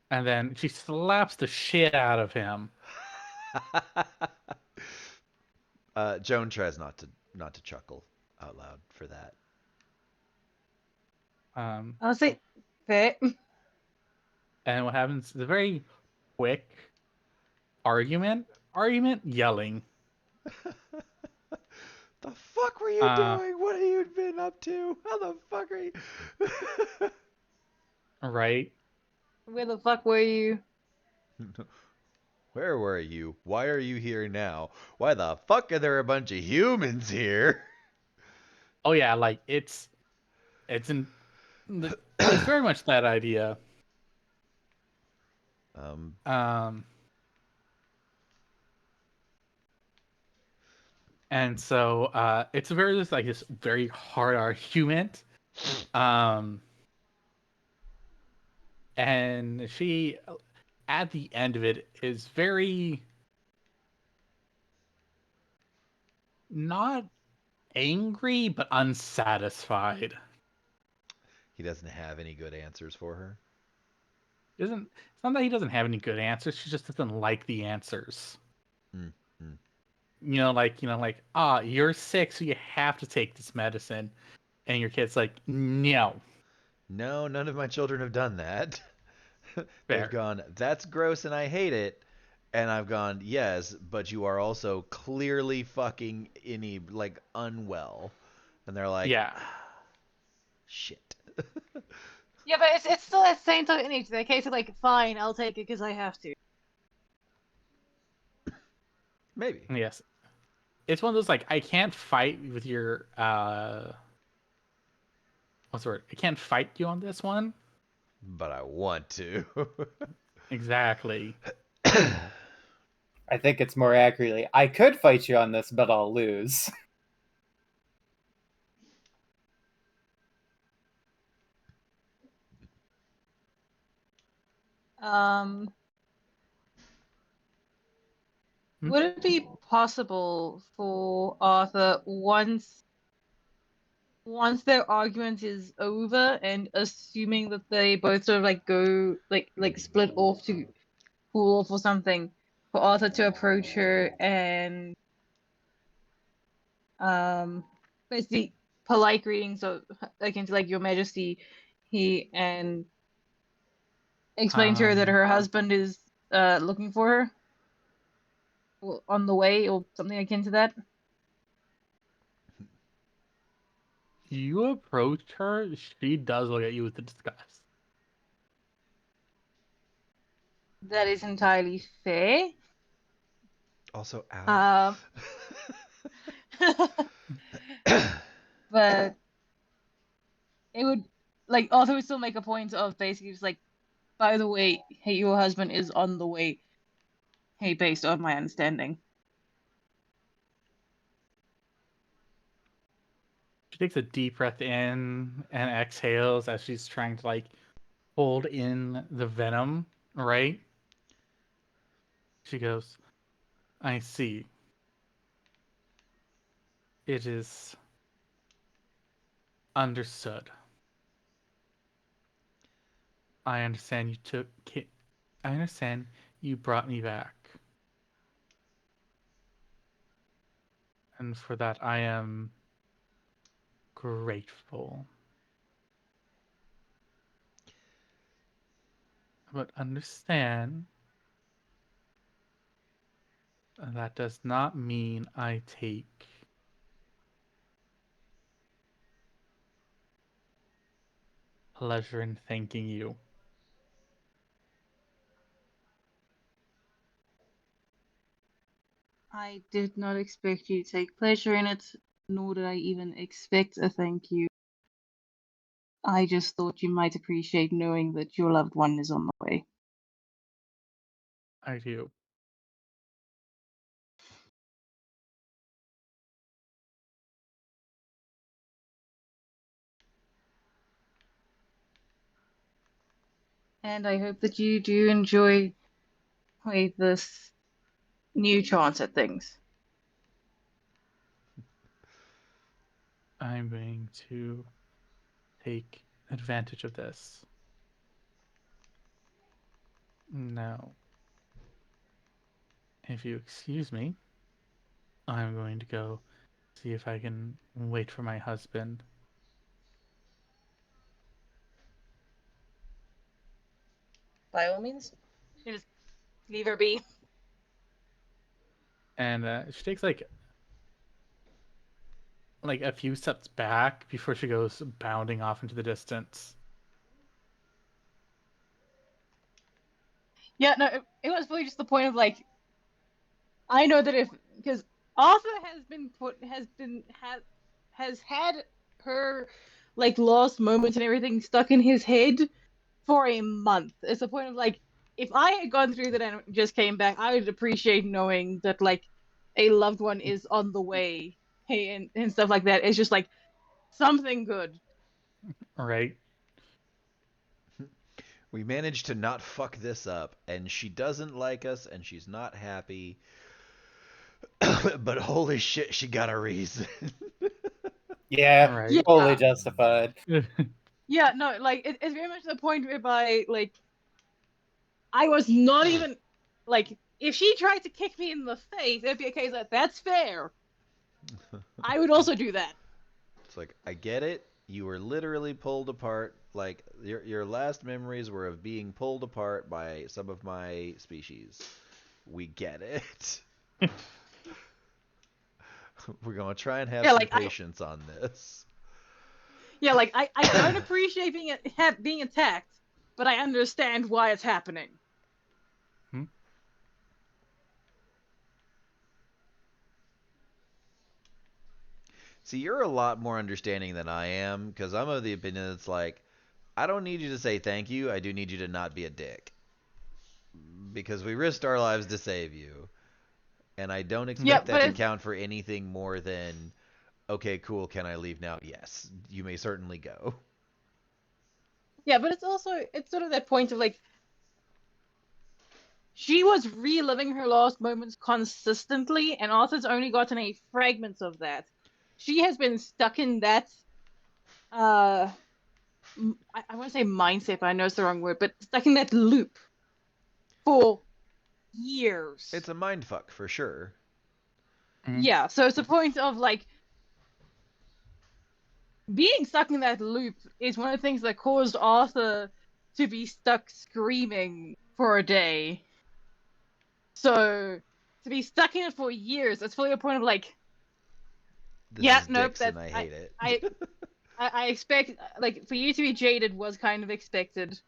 then she slaps the shit out of him. Joan tries not to chuckle out loud for that. I'll say fair. And what happens is a very quick argument yelling. The fuck were you doing? What have you been up to? How the fuck are you? Right. Where the fuck were you? Where were you? Why are you here now? Why the fuck are there a bunch of humans here? Oh yeah, like it's it's very much that idea. And so it's this very hard argument. And she at the end of it is very not angry but unsatisfied. He doesn't have any good answers for her. It's not that he doesn't have any good answers, she just doesn't like the answers. Mm-hmm. You're sick, so you have to take this medicine. And your kid's like, no. no, none of my children have done that. Fair. They've gone, that's gross and I hate it. And I've gone, yes, but you are also clearly fucking unwell. And they're like, Yeah. shit. Yeah, but it's still the same token. It's the case of like, fine, I'll take it because I have to. Maybe. Yes. It's one of those like I can't fight with your what's the word? I can't fight you on this one. But I want to. Exactly. I think it's more accurately, I could fight you on this, but I'll lose. Um, Hmm? would it be possible for Arthur once their argument is over and assuming that they both sort of like go like split off to cool off or something, for Arthur to approach her and basically polite greetings of like into like your majesty, he and explain to her that her husband is looking for her on the way or something akin to that. You approach her, she does look at you with disgust. That is entirely fair. Also, ow. But it would like Arthur would still make a point of basically just like, by the way, hey, your husband is on the way. Hey, based on my understanding. She takes a deep breath in and exhales as she's trying to like hold in the venom, right? She goes, I see. It is understood. I understand I understand you brought me back. And for that I am grateful. But understand that does not mean I take pleasure in thanking you. I did not expect you to take pleasure in it, nor did I even expect a thank you. I just thought you might appreciate knowing that your loved one is on the way. I do. And I hope that you do enjoy this new chance at things. I'm going to take advantage of this. Now, if you excuse me, I'm going to go see if I can wait for my husband. By all means, you just leave her be. And she takes like a few steps back before she goes bounding off into the distance. Yeah, no, it was really just the point of like, I know that because Arthur has had her like lost moments and everything stuck in his head for a month. It's the point of like, if I had gone through that and just came back, I would appreciate knowing that like a loved one is on the way, hey, and stuff like that. It's just like something good. Right? We managed to not fuck this up, and she doesn't like us, and she's not happy. But holy shit, she got a reason. Yeah, Right. totally justified. Yeah, no, like it's very much the point whereby like I was not even like if she tried to kick me in the face, it'd be a case that that's fair. I would also do that. It's like, I get it. You were literally pulled apart Like your last memories were of being pulled apart by some of my species. We get it. We're gonna try and have Yeah, some like, patience on this. Yeah, like I don't appreciate being attacked, but I understand why it's happening. See, you're a lot more understanding than I am, because I'm of the opinion that's like, I don't need you to say thank you. I do need you to not be a dick. Because we risked our lives to save you. And I don't Yeah, expect but that to it's count for anything more than, okay, cool, can I leave now? Yes, you may certainly go. yeah, but it's sort of that point of like she was reliving her last moments consistently, and Arthur's only gotten a fragment of that. She has been stuck in that uh I want to say mindset, but I know it's the wrong word, but stuck in that loop for years. It's a mind fuck for sure. Yeah, so it's a point of like being stuck in that loop is one of the things that caused Arthur to be stuck screaming for a day. So to be stuck in it for years, it's fully a point of like, This yeah, is nope, dicks and that's I hate it. I expect like for you to be jaded was kind of expected.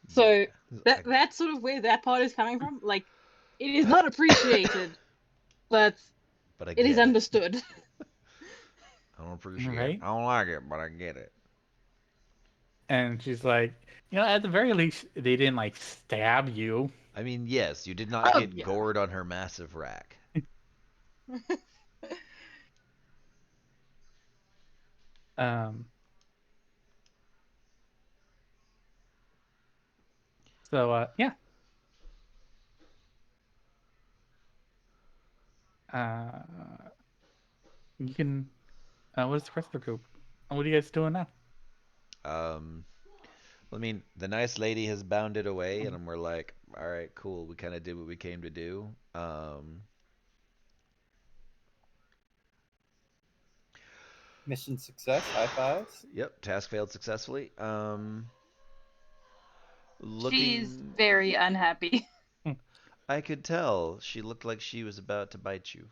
So Yeah. that's sort of where that part is coming from. Like, it is not appreciated, but But I it is get it. understood. I don't appreciate it. Right? I don't like it, but I get it. And she's like, at the very least, they didn't like stab you. I mean, yes, you did not Oh get yeah. gored on her massive rack. Um, so yeah. Uh, you can. What is the rest of the group? What are you guys doing now? Um, I mean, the nice lady has bounded away, and we're like, all right, cool. We kind of did what we came to do. Mission success. High fives. Yep, task failed successfully. She's Looking, very unhappy. I could tell she looked like she was about to bite you.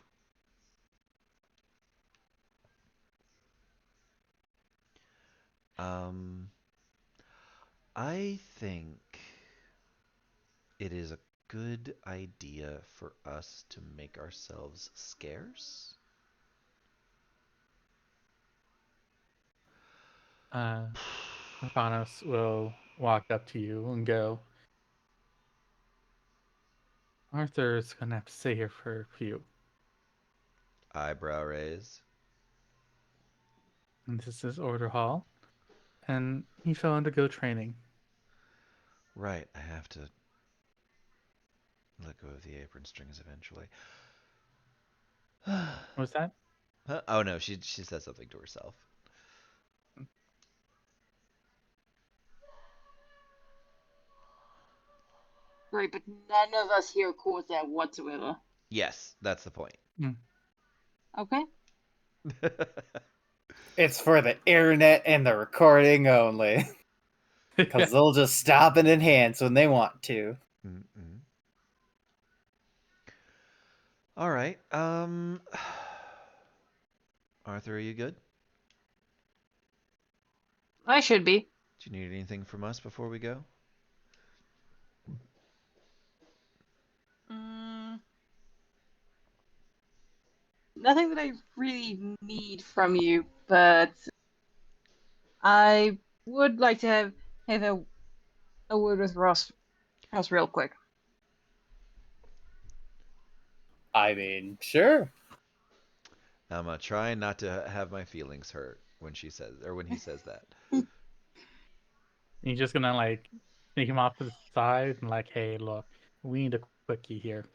Um, I think it is a good idea for us to make ourselves scarce. Stephanos will walk up to you and go, Arthur's gonna have to stay here for a few. Eyebrow raise. And this is his order hall. And he fell into go training. Right, I have to let go of the apron strings eventually. What's that? Huh? Oh no, she said something to herself. Right, but none of us here caught that whatsoever. Yes, that's the point. Okay. It's for the internet and the recording only. Because they'll just stop and enhance when they want to. Mm-mm. All right. Arthur, are you good? I should be. Do you need anything from us before we go? Nothing that I really need from you, but I would like to have a word with Ross real quick. I mean, sure. I'm trying not to have my feelings hurt when she says or when he says that. You're just gonna like sneak him off to the side and like, hey, look, we need a quickie here.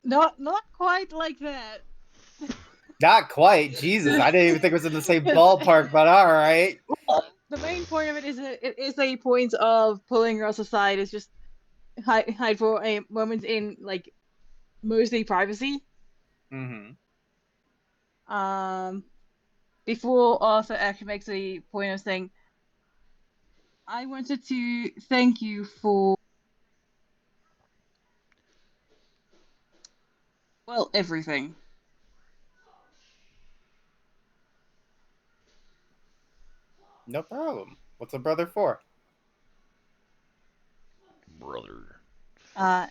Not quite like that. Not quite. Jesus, I didn't even think it was in the same ballpark, but all right. The main point of it is a point of pulling Ross aside is just hide for a moment in like mostly privacy. Mm-hmm. Before Arthur actually makes a point of saying, I wanted to thank you for, well, everything. No problem. What's a brother for? Brother. I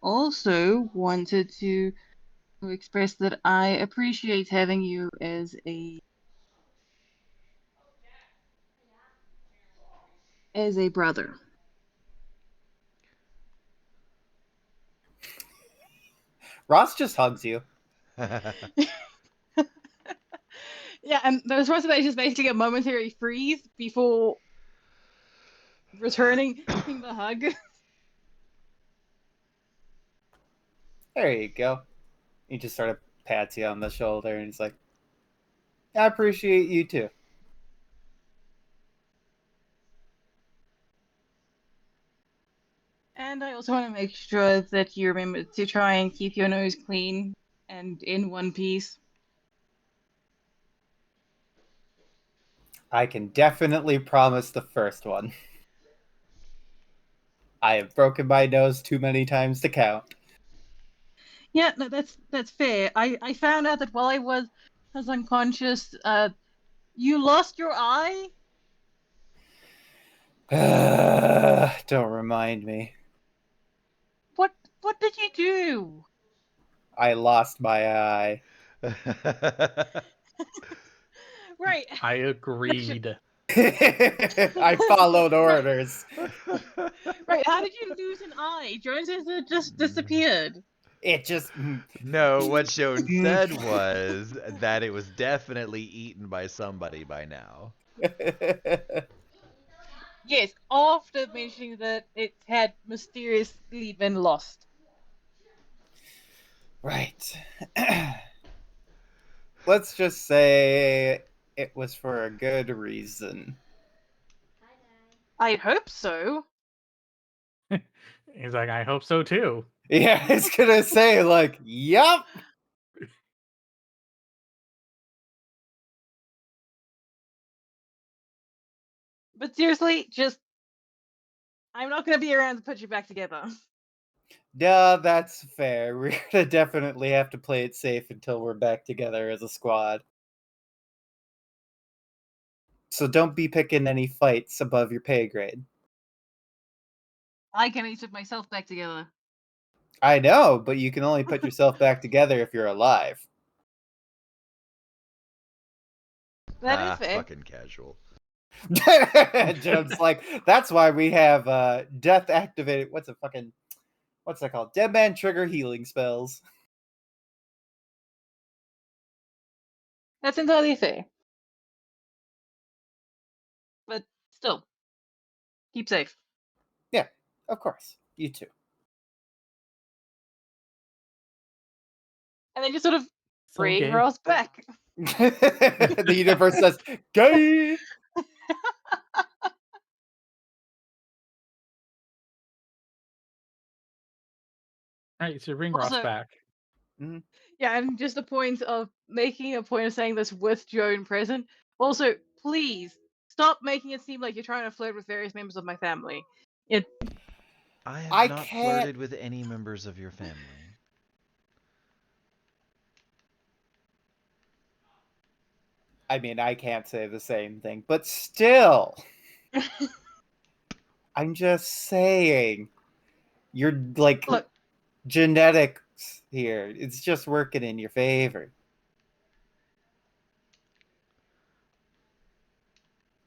also wanted to express that I appreciate having you as a brother. Ross just hugs you. Yeah, and the response to that is just basically a momentary freeze before returning the hug. There you go. He just sort of pats you on the shoulder and he's like, I appreciate you too. And I also want to make sure that you remember to try and keep your nose clean and in one piece. I can definitely promise the first one. I have broken my nose too many times to count. Yeah, no, that's fair. I found out that while I was unconscious, you lost your eye. Don't remind me. What did you do? I lost my eye. Right. I agreed. I followed orders. Right. How did you lose an eye? Jones says it just disappeared. It just. No, what Joan said was that it was definitely eaten by somebody by now. Yes, after mentioning that it had mysteriously been lost. Right. Let's just say it was for a good reason. I hope so. He's like, I hope so too. Yeah, I was gonna say, like, yup. But seriously, just I'm not gonna be around to put you back together. Yeah, that's fair. We're gonna definitely have to play it safe until we're back together as a squad. So don't be picking any fights above your pay grade. I can only put myself back together. I know, but you can only put yourself back together if you're alive. That is fair. Fucking casual. Jones like, that's why we have death activated. What's that called? Dead man trigger healing spells. That's entirely fair. But still, keep safe. Yeah, of course. You too. And then just sort of So bring gay. Ross back. The universe says, gay! Right, so bring Ross Also- back. Yeah, and just a point of making a point of saying this with Joan present. Also, please stop making it seem like you're trying to flirt with various members of my family. I have I not can't- flirted with any members of your family. I mean, I can't say the same thing, but still. I'm just saying. You're like Look, genetics here. It's just working in your favor.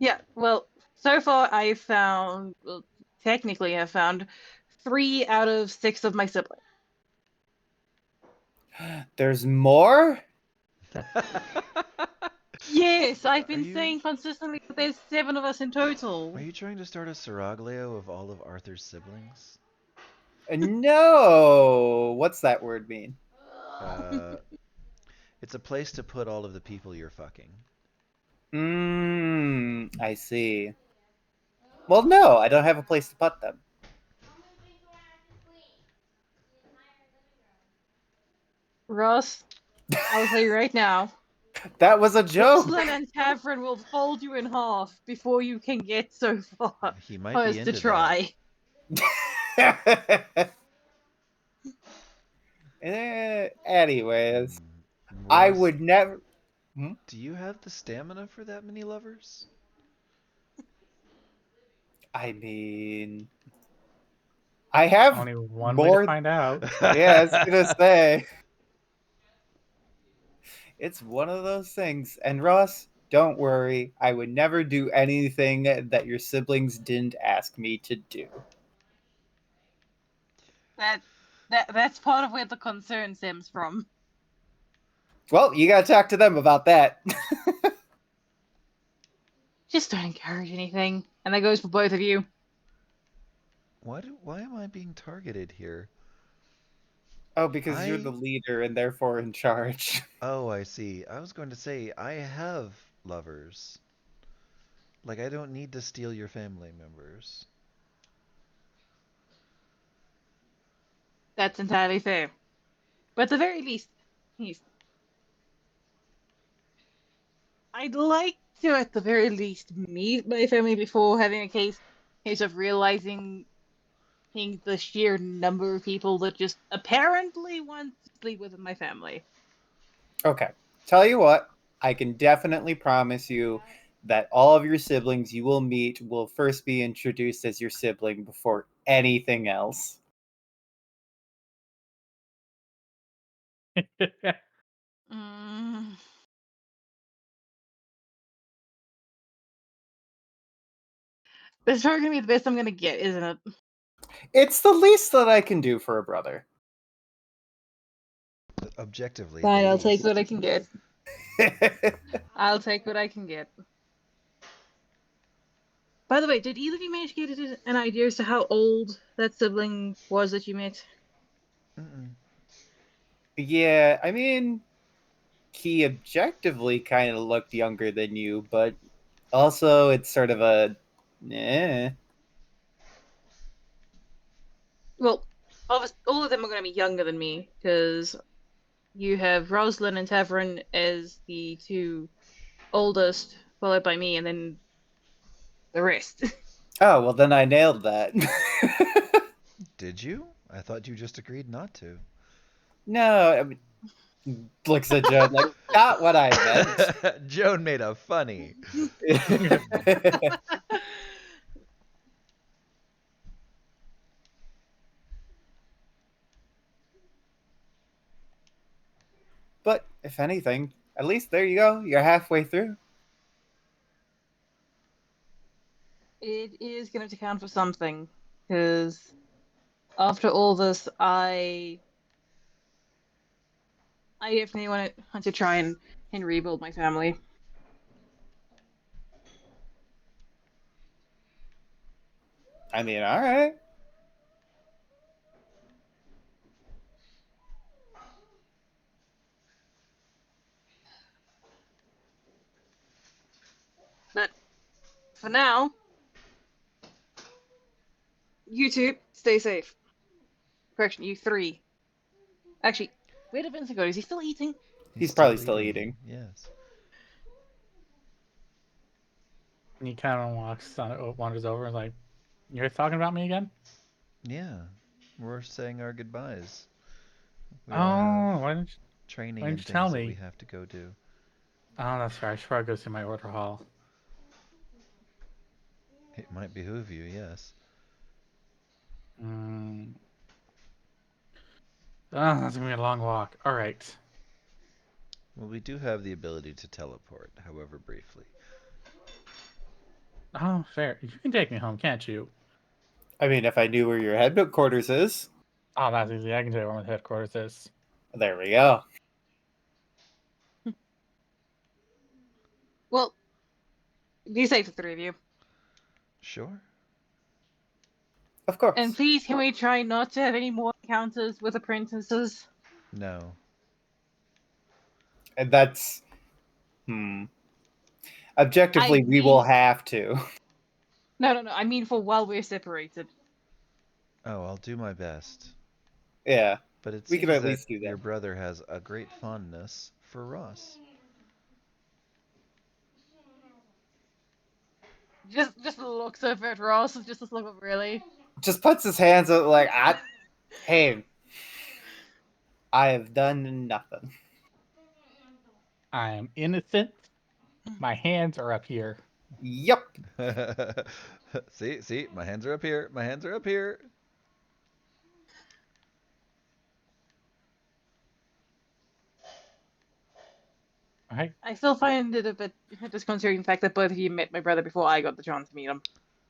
yeah, well, so far I've found, well, technically I've found 3 out of 6 of my siblings. There's more? Yes, I've been Are you- saying consistently that there's 7 of us in total. Are you trying to start a seraglio of all of Arthur's siblings? No. What's that word mean? It's a place to put all of the people you're fucking. I see. Well, no, I don't have a place to put them. Ross, I'll tell you right now. That was a joke. Rosalind and Tavern will fold you in half before you can get so far He might as be to into try. Anyways, that. I Ross, would never. do you have the stamina for that many lovers? I mean, I have Only one way to more. find out. Yeah, I was gonna say. It's one of those things. And Ross, don't worry. I would never do anything that your siblings didn't ask me to do. That's part of where the concern stems from. Well, you gotta talk to them about that. Just don't encourage anything. And that goes for both of you. Why am I being targeted here? Oh, because you're the leader and therefore in charge. Oh, I see. I was going to say, I have lovers. Like, I don't need to steal your family members. That's entirely fair. But at the very least, I'd like to, at the very least, meet my family before having a case of realizing the sheer number of people that just apparently want to sleep with my family. Okay. Tell you what, I can definitely promise you that all of your siblings you will meet will first be introduced as your sibling before anything else. Mm. This is probably gonna be the best I'm gonna get, isn't it? It's the least that I can do for a brother. Objectively, Fine, the I'll take least. what I can get. I'll take what I can get. By the way, did either of you manage to get an idea as to how old that sibling was that you met? Mm-mm. Yeah, I mean, he objectively kind of looked younger than you, but also it's sort of a. Eh. Well, all of them are going to be younger than me because you have Rosalind and Tavern as the two oldest, followed by me, and then the rest. Oh, well, then I nailed that. Did you? I thought you just agreed not to. No, I mean, looks at Joan like, not what I meant. Joan made a funny. But if anything, at least there you go. You're halfway through. It is going to count for something because after all this, I definitely want to try and rebuild my family. I mean, all right. But for now, you two stay safe. Correction, you three. Actually, where did Vincent go? Is he still eating? He's probably still eating. Yes. And he kind of wanders over and like, "You're talking about me again?" Yeah. We're saying our goodbyes. We Oh, all have why didn't you? training why and didn't you things tell that me? we have to go do. Oh, that's right. I should probably go see my order hall. It might behoove you, yes. Mm. Oh, that's gonna be a long walk. All right. Well, we do have the ability to teleport, however briefly. Oh, fair. You can take me home, can't you? I mean, if I knew where your headquarters is, Oh, that's easy. I can tell you where my headquarters is. there we go. Well, be safe, the three of you. Sure. Of course. And please, can we try not to have any more encounters with apprentices? No. And that's objectively I we will mean- have to. No. I mean for while we're separated. Oh, I'll do my best. Yeah. But it We can seems at that least do that. your brother has a great fondness for Ross. Just looks over at Ross, just this look of really. Just puts his hands up like, hey, I have done nothing. I am innocent. My hands are up here. Yep. See, my hands are up here. My hands are up here. All right. I still find it a bit disconcerting the fact that both of you met my brother before I got the chance to meet him.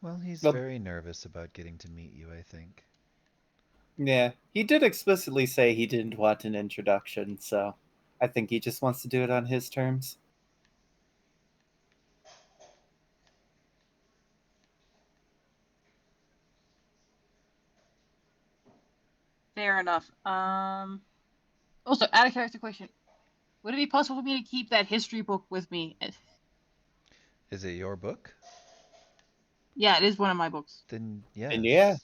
Well, he's Well- very nervous about getting to meet you, I think. Yeah. He did explicitly say he didn't want an introduction, so I think he just wants to do it on his terms. Fair enough. Also, out of character question. Would it be possible for me to keep that history book with me? Is it your book? Yeah, it is one of my books. Then yes. And yeah.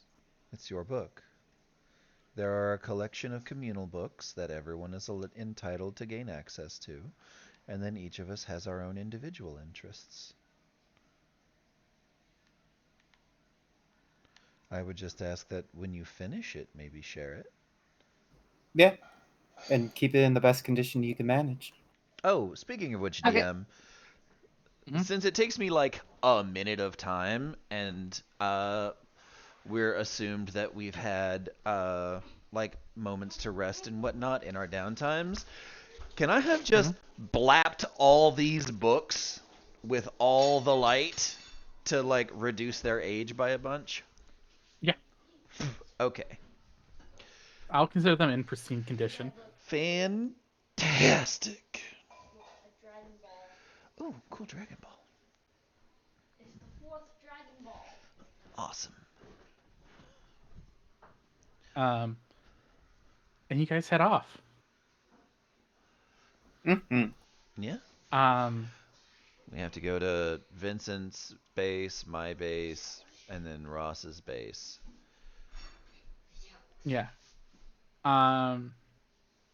It's your book. There are a collection of communal books that everyone is entitled to gain access to, and then each of us has our own individual interests. I would just ask that when you finish it, maybe share it. Yeah. And keep it in the best condition you can manage. Oh, speaking of which, Okay. DM, Mhm. since it takes me like a minute of time, and we're assumed that we've had like moments to rest and whatnot in our downtimes, can I have just blapped all these books with all the light to like reduce their age by a bunch? Yeah. Okay. I'll consider them in pristine condition. Fantastic. Dragon Ball. Oh, cool Dragon Ball. It's the fourth Dragon Ball. Awesome. And you guys head off. Mm-hmm. Yeah. We have to go to Vincent's base, my base, and then Ross's base. Yeah.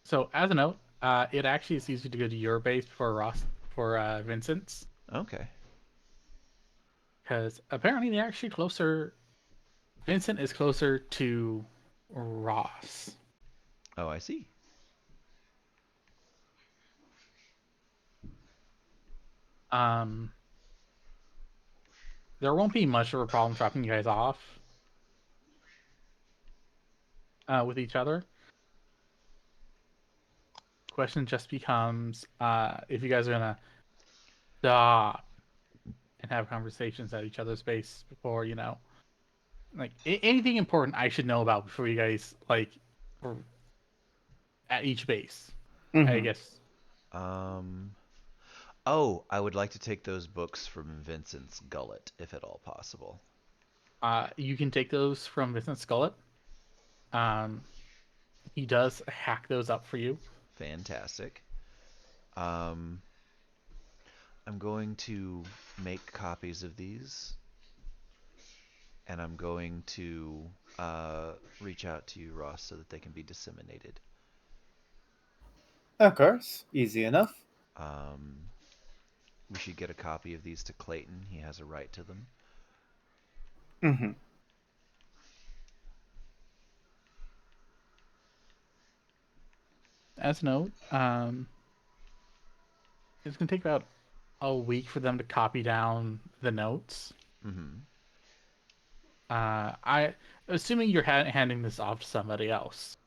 So as a note, it actually is easier to go to your base for Vincent's, Okay. because apparently they're actually closer. Vincent is closer to Ross. Oh, I see. There won't be much of a problem dropping you guys off with each other. Question just becomes if you guys are gonna stop and have conversations at each other's base before, like anything important I should know about before you guys like are at each base. I guess. Oh, I would like to take those books from Vincent's gullet, if at all possible. You can take those from Vincent Skullet. He does hack those up for you. Fantastic. I'm going to make copies of these, and I'm going to reach out to you, Ross, so that they can be disseminated. Of course. Easy enough. We should get a copy of these to Clayton. He has a right to them. Mm-hmm. As a note, it's gonna take about a week for them to copy down the notes. Mm-hmm. I assuming you're handing this off to somebody else.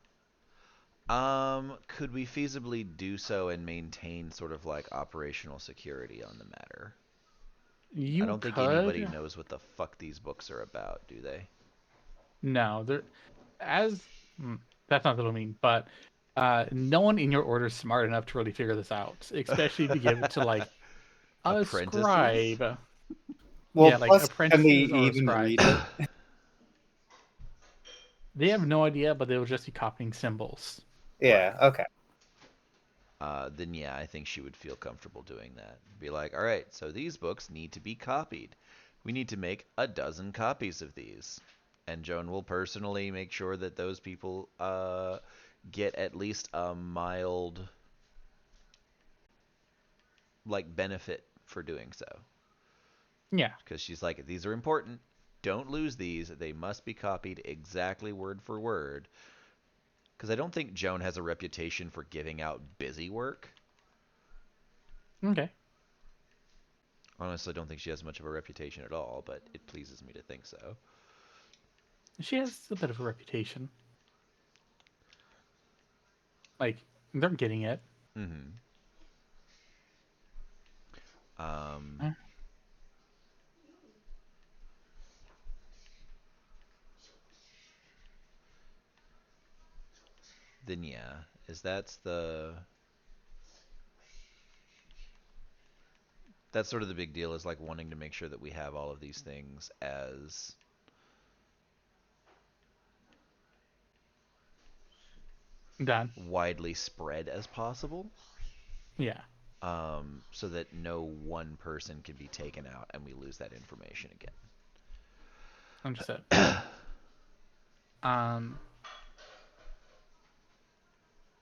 Could we feasibly do so and maintain sort of like operational security on the matter? You I don't think could. anybody knows what the fuck these books are about, do they? No, that's not what I mean, but no one in your order is smart enough to really figure this out, especially to give it to like a Apprentices? scribe. Well, Yeah, like plus, can they apprentices or even scribes. read it? They have no idea, but they will just be copying symbols. Yeah, okay. then yeah, I think she would feel comfortable doing that. Be like, all right, so these books need to be copied. We need to make a dozen copies of these. And Joan will personally make sure that those people get at least a mild like benefit for doing so. Yeah. Because she's like, these are important. Don't lose these. They must be copied exactly word for word. Because I don't think Joan has a reputation for giving out busy work. Okay. Honestly, I don't think she has much of a reputation at all, but it pleases me to think so. She has a bit of a reputation. Like, they're getting it. Mm-hmm. Huh? Then yeah, that's sort of the big deal, is like wanting to make sure that we have all of these things as Done. widely spread as possible, Yeah. so that no one person can be taken out and we lose that information again. Understood. Um.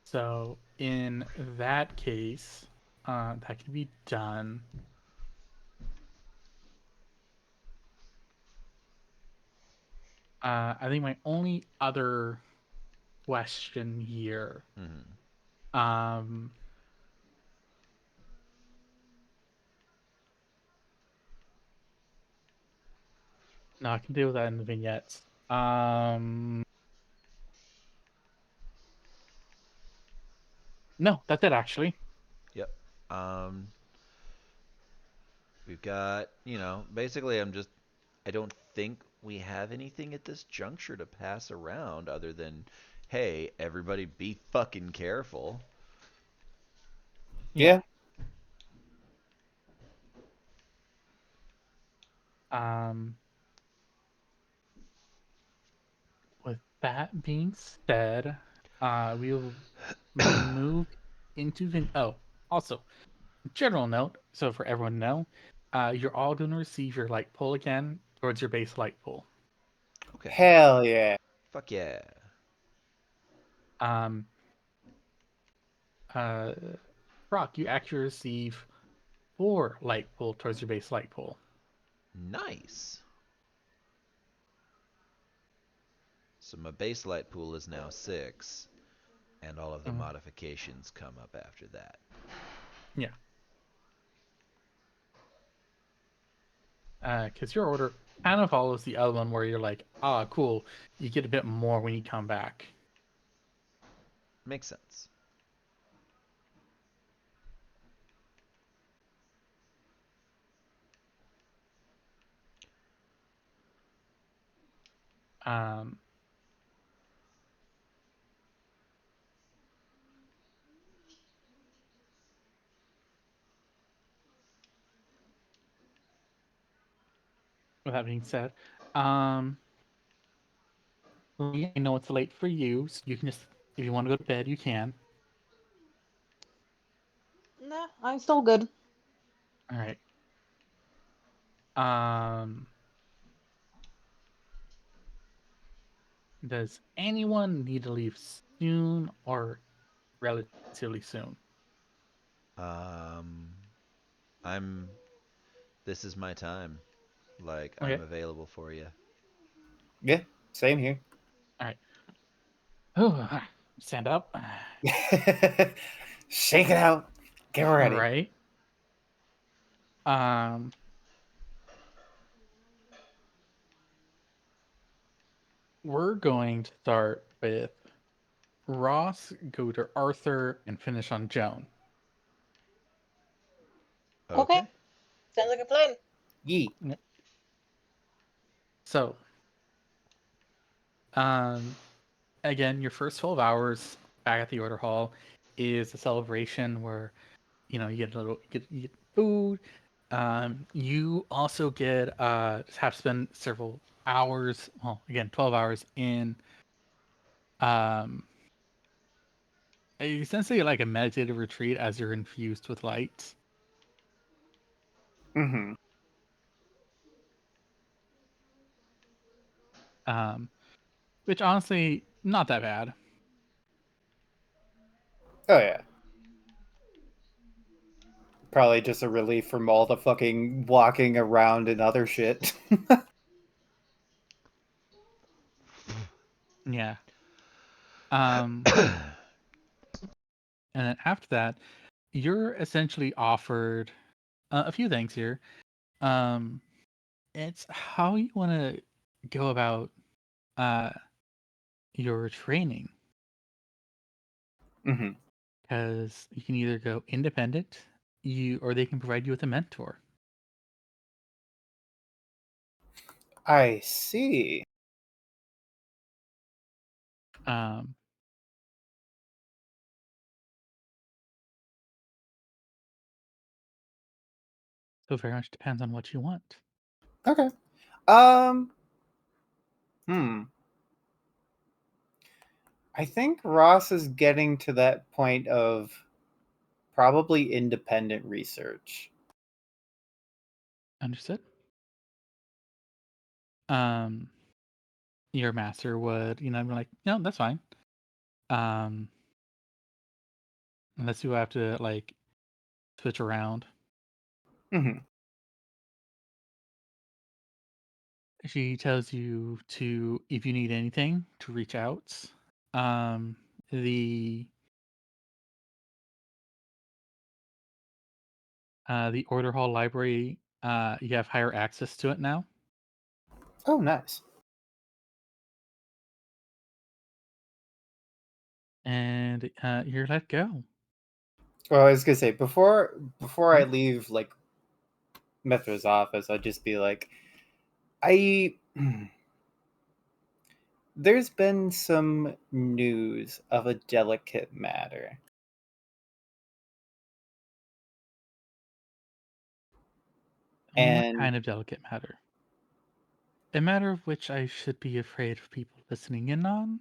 So in that case, that can be done. I think my only other question here, Mm-hmm. um, no, I can deal with that in the vignettes. No, that's it actually. Yep. Um, we've got, basically I don't think we have anything at this juncture to pass around other than, hey, everybody be fucking careful. Yeah. Um, with that being said, we'll move into also, general note, so for everyone to know, you're all going to receive your light pull again towards your base light pull. Okay. Hell yeah. Fuck yeah. Um, uh, Brock, you actually receive 4 light pull towards your base light pull. Nice. So my base light pool is now 6, and all of the modifications come up after that. Yeah. Because your order kind of follows the other one where you're like, cool, you get a bit more when you come back. Makes sense. Um, with that being said, Lee, I know it's late for you, so you can just, if you want to go to bed, you can. Nah, I'm still good. All right. Um, does anyone need to leave soon or relatively soon? Um, I'm. This is my time. Like, I'm Okay. available for you. Yeah. Same here. All right. Oh, stand up. Shake it out. Get All ready. right. Um, we're going to start with Ross, go to Arthur, and finish on Joan. Okay. Okay. Sounds like a plan. Yeet. So, again, your first 12 hours back at the order hall is a celebration where, you get you get food. You also get have to spend several hours, well, again, 12 hours in um essentially like a meditative retreat as you're infused with light. Mm-hmm. Which honestly, not that bad. Oh yeah. Probably just a relief from all the fucking walking around and other shit. Yeah. And then after that, you're essentially offered a few things here. It's how you want to go about uh, your training, Mm-hmm. because you can either go independent, or they can provide you with a mentor. I see. Um, so very much depends on what you want. Okay. Um. Hmm. I think Ross is getting to that point of probably independent research. Understood. Your master would, be like, no, that's fine. Unless you have to like switch around. Mm-hmm. She tells you to, if you need anything, to reach out. The the Order Hall Library, you have higher access to it now. Oh, nice. And you're let go. Well, I was gonna say before I leave like Mithra's office, I'd just be like, I there's been some news of a delicate matter. What And kind of delicate matter? A matter of which I should be afraid of people listening in on?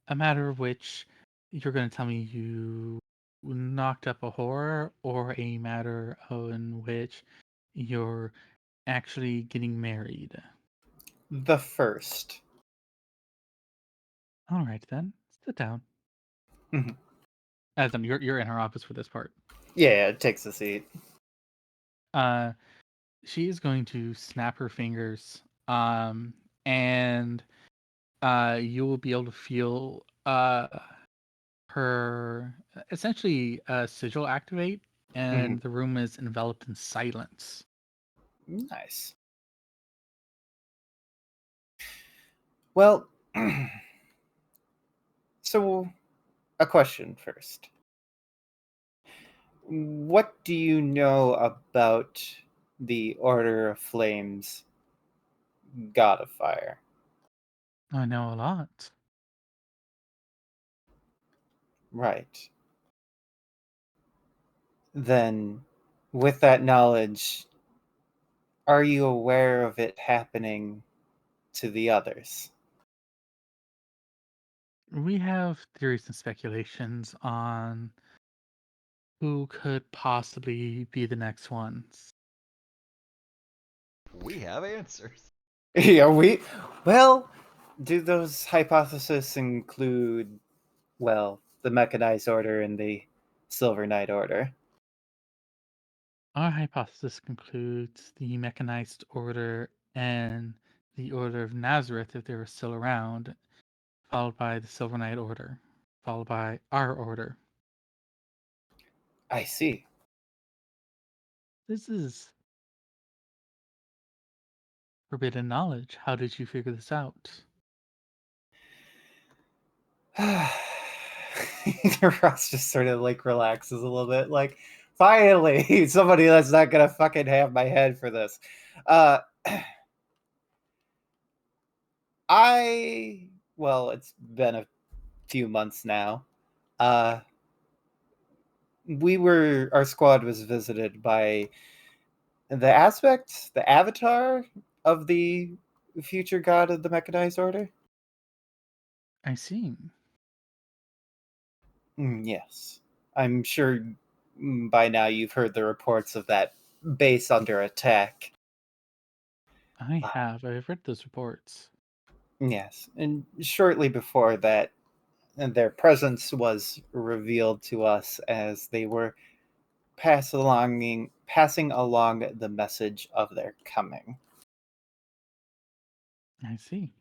A matter of which you're going to tell me you knocked up a whore, or a matter in which you're actually getting married? the first. All right, then. Sit down. Mhm. Adam, you're in her office for this part. Yeah, it takes a seat. Uh, she is going to snap her fingers, and you will be able to feel her essentially sigil activate, Mhm. and the room is enveloped in silence. Nice. Well, so a question first. What do you know about the Order of Flames, God of Fire? I know a lot. Right. Then, with that knowledge, are you aware of it happening to the others? We have theories and speculations on who could possibly be the next ones. We have answers. Yeah, well, do those hypotheses include, well, the Mechanized Order and the Silver Knight Order? Our hypothesis concludes the Mechanized Order and the Order of Nazareth, if they were still around, followed by the Silver Knight Order, followed by our order. I see. This is forbidden knowledge. How did you figure this out? Ross just sort of like relaxes a little bit, like, finally, somebody that's not gonna fucking have my head for this. Uh, well, it's been a few months now. Uh, our squad was visited by the avatar of the future god of the Mechanized Order. I see. Yes. I'm sure by now you've heard the reports of that base under attack. I have. I've read those reports. Yes. And shortly before that, their presence was revealed to us as they were passing along the message of their coming. I see.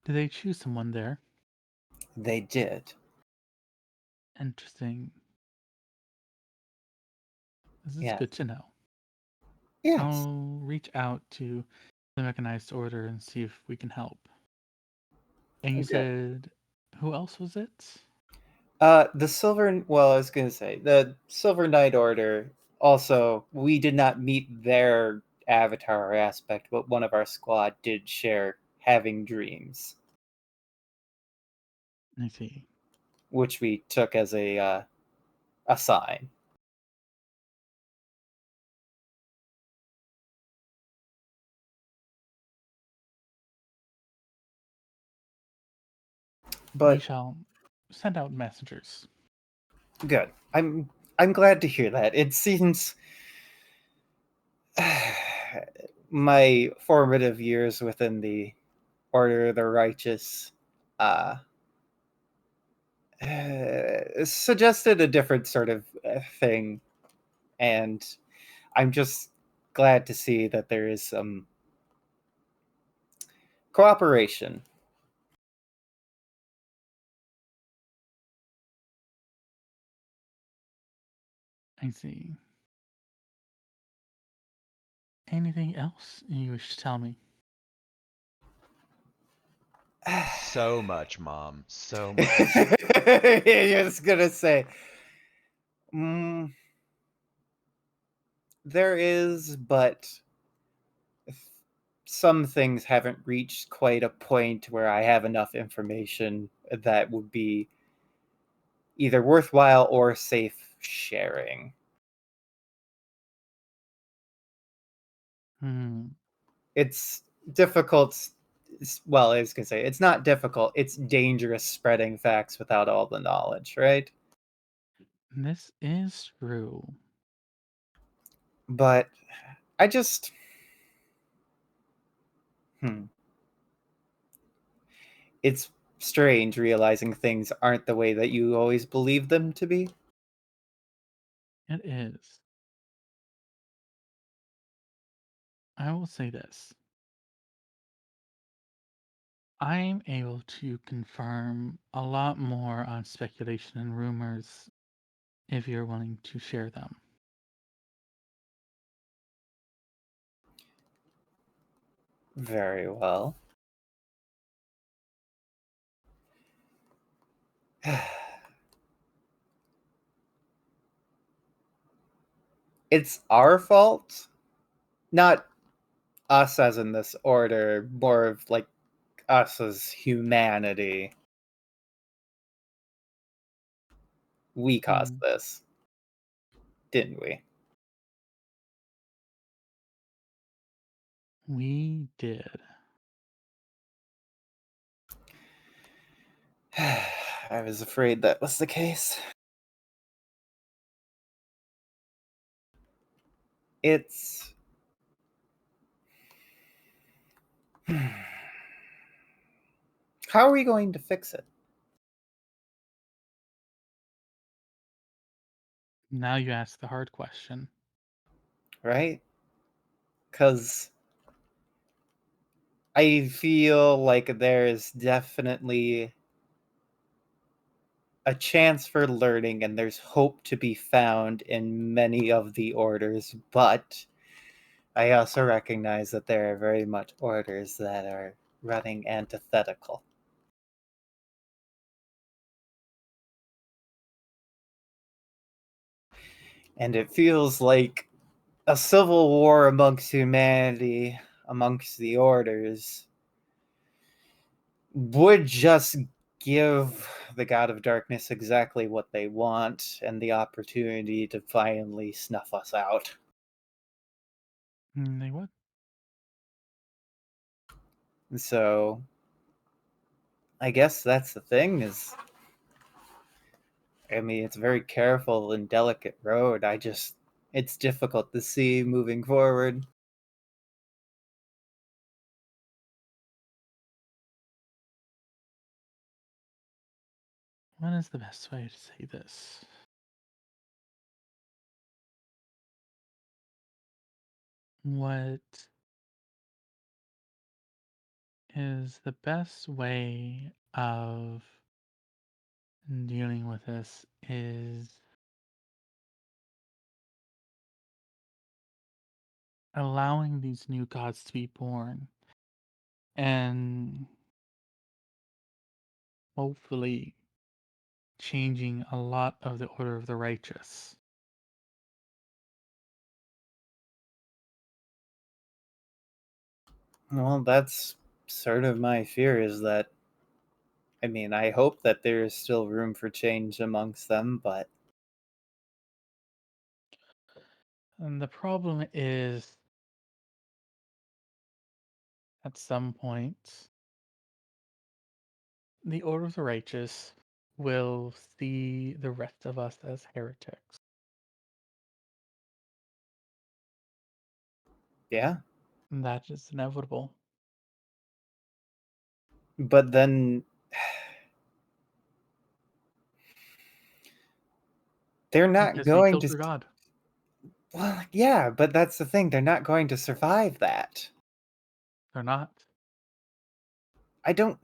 Did they choose someone there? They did. Interesting. This is Yes. good to know. Yes. I'll reach out to the mechanized order and see if we can help. And you Okay. said, who else was it? The Silver. Well, I was gonna say the Silver Knight Order. Also, we did not meet their avatar aspect, but one of our squad did share having dreams, I see. which we took as a sign. We But shall send out messengers. good. I'm glad to hear that. It seems my formative years within the Order of the Righteous uh, suggested a different sort of thing, and I'm just glad to see that there is some cooperation. I see. Anything else you wish to tell me? So much, Mom. So much. I was gonna say, mm, there is, but some things haven't reached quite a point where I have enough information that would be either worthwhile or safe sharing. It's difficult. Well, I was gonna say it's not difficult. It's dangerous spreading facts without all the knowledge, right? This is true. But I just, it's strange realizing things aren't the way that you always believe them to be. It is. I will say this. I'm able to confirm a lot more on speculation and rumors if you're willing to share them. Very well. It's our fault, not us as in this order, more of like us as humanity. We caused this, didn't we? We did. I was afraid that was the case. It's how are we going to fix it? Now you ask the hard question. Right? Because I feel like there's definitely a chance for learning and there's hope to be found in many of the orders, but I also recognize that there are very much orders that are running antithetical. And it feels like a civil war amongst humanity, amongst the orders, would just give the God of Darkness exactly what they want and the opportunity to finally snuff us out. They would. So I guess that's the thing is I mean, it's a very careful and delicate road. It's difficult to see moving forward. What is the best way to say this? What is the best way of dealing with this is allowing these new gods to be born and hopefully changing a lot of the order of the righteous. Well, that's sort of my fear is that, I mean, I hope that there is still room for change amongst them, but And the problem is, at some point, the order of the righteous will see the rest of us as heretics. yeah. And that is inevitable. But then they're not Because they going killed to. your god. Well, yeah, but that's the thing. They're not going to survive that. They're not. I don't.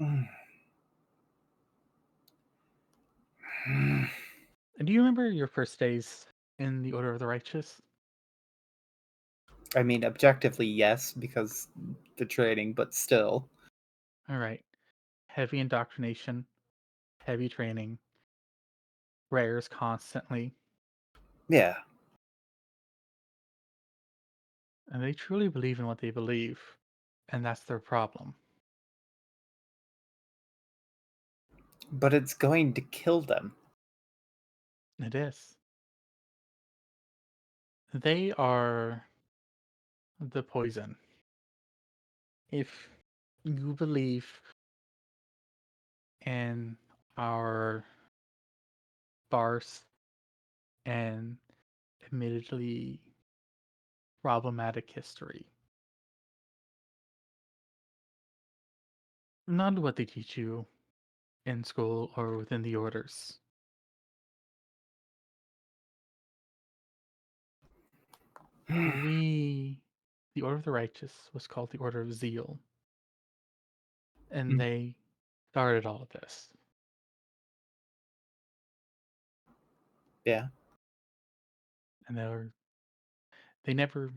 And do you remember your first days in the Order of the Righteous? I mean, objectively, yes, because the training, but still. All right. Heavy indoctrination, heavy training, prayers constantly. Yeah. And they truly believe in what they believe. And that's their problem. But it's going to kill them. It is. They are the poison. If you believe in our sparse and admittedly problematic history, not what they teach you in school or within the orders. The Order of the Righteous was called the Order of Zeal, and they started all of this. Yeah. And they never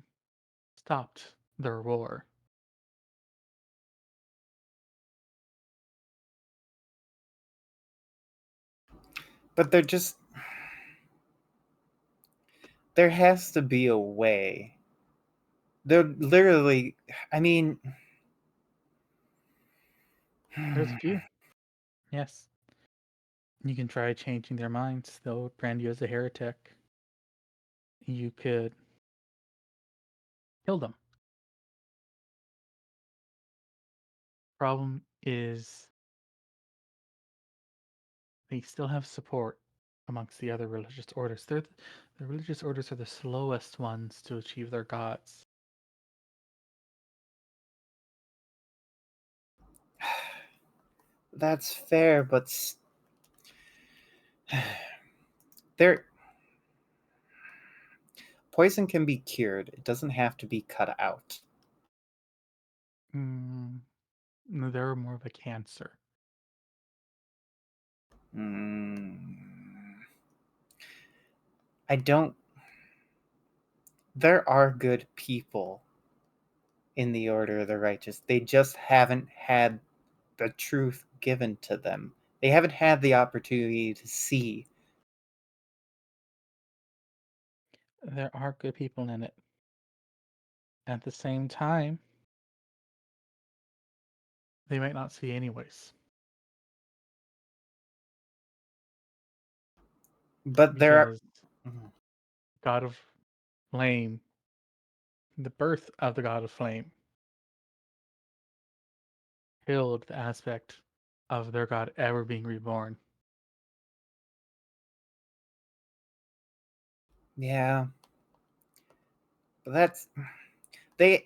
stopped their war. But they're just. There has to be a way. They're literally. I mean. There's a few. Yes. You can try changing their minds. They'll brand you as a heretic. You could kill them. Problem is, they still have support amongst the other religious orders. The religious orders are the slowest ones to achieve their gods. That's fair, but. There. Poison can be cured, it doesn't have to be cut out. No, they're more of a cancer. I don't. There are good people in the Order of the Righteous. They just haven't had the truth given to them. They haven't had the opportunity to see. There are good people in it. At the same time, they might not see anyways. But there are. Because God of Flame, the birth of the God of Flame, killed the aspect of their God ever being reborn. Yeah. But that's they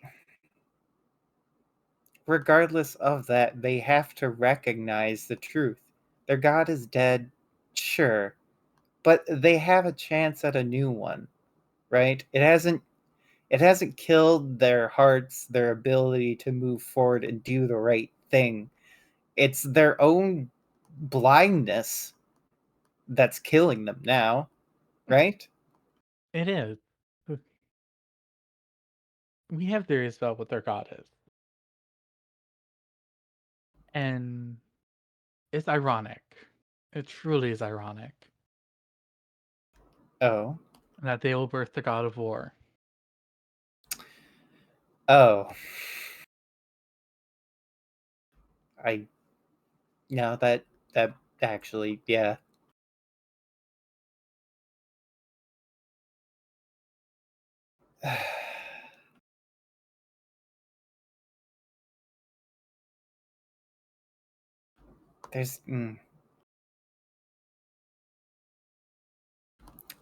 regardless of that, they have to recognize the truth. Their god is dead, sure, but they have a chance at a new one, right? It hasn't killed their hearts, their ability to move forward and do the right thing. It's their own blindness that's killing them now, right? It is. We have theories about what their god is. And it's ironic. It truly is ironic Oh. that they will birth the god of war. Oh. I no that actually, yeah. There's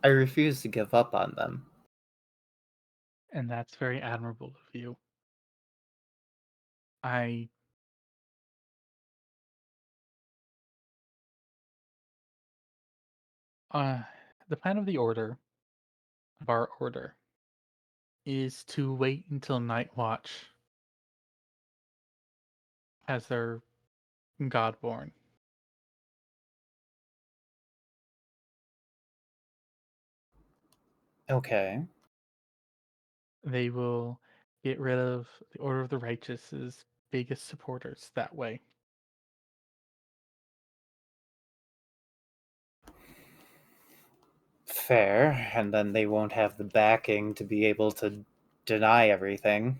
I refuse to give up on them. And that's very admirable of you. I the plan of our order, is to wait until Night Watch has their god born. Okay. They will get rid of the Order of the Righteous's biggest supporters that way. Fair, and then they won't have the backing to be able to deny everything.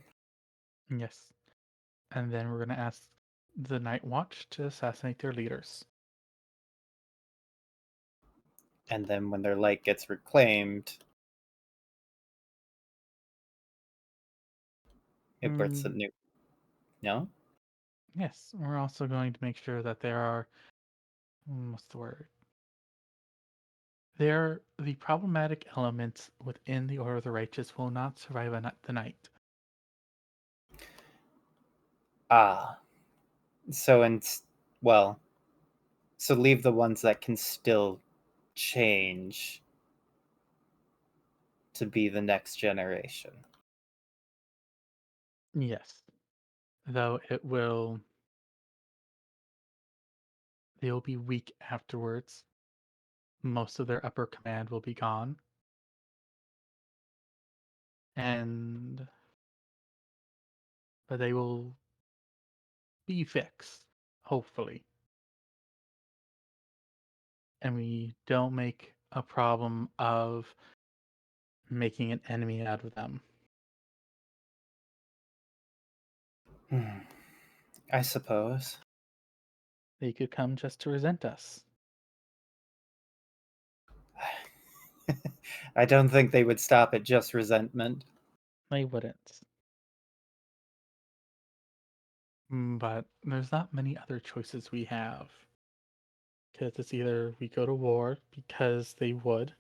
Yes. And then we're going to ask the Night Watch to assassinate their leaders. And then when their light gets reclaimed, it births a new. No? Yes, we're also going to make sure that there are what's the word? The problematic elements within the Order of the Righteous will not survive the night. Ah. So, well, so leave the ones that can still change to be the next generation. Yes. Though they'll be weak afterwards. Most of their upper command will be gone. But they will be fixed, hopefully. And we don't make a problem of making an enemy out of them. I suppose. They could come just to resent us. I don't think they would stop at just resentment. They wouldn't. But there's not many other choices we have. Because it's either we go to war because they would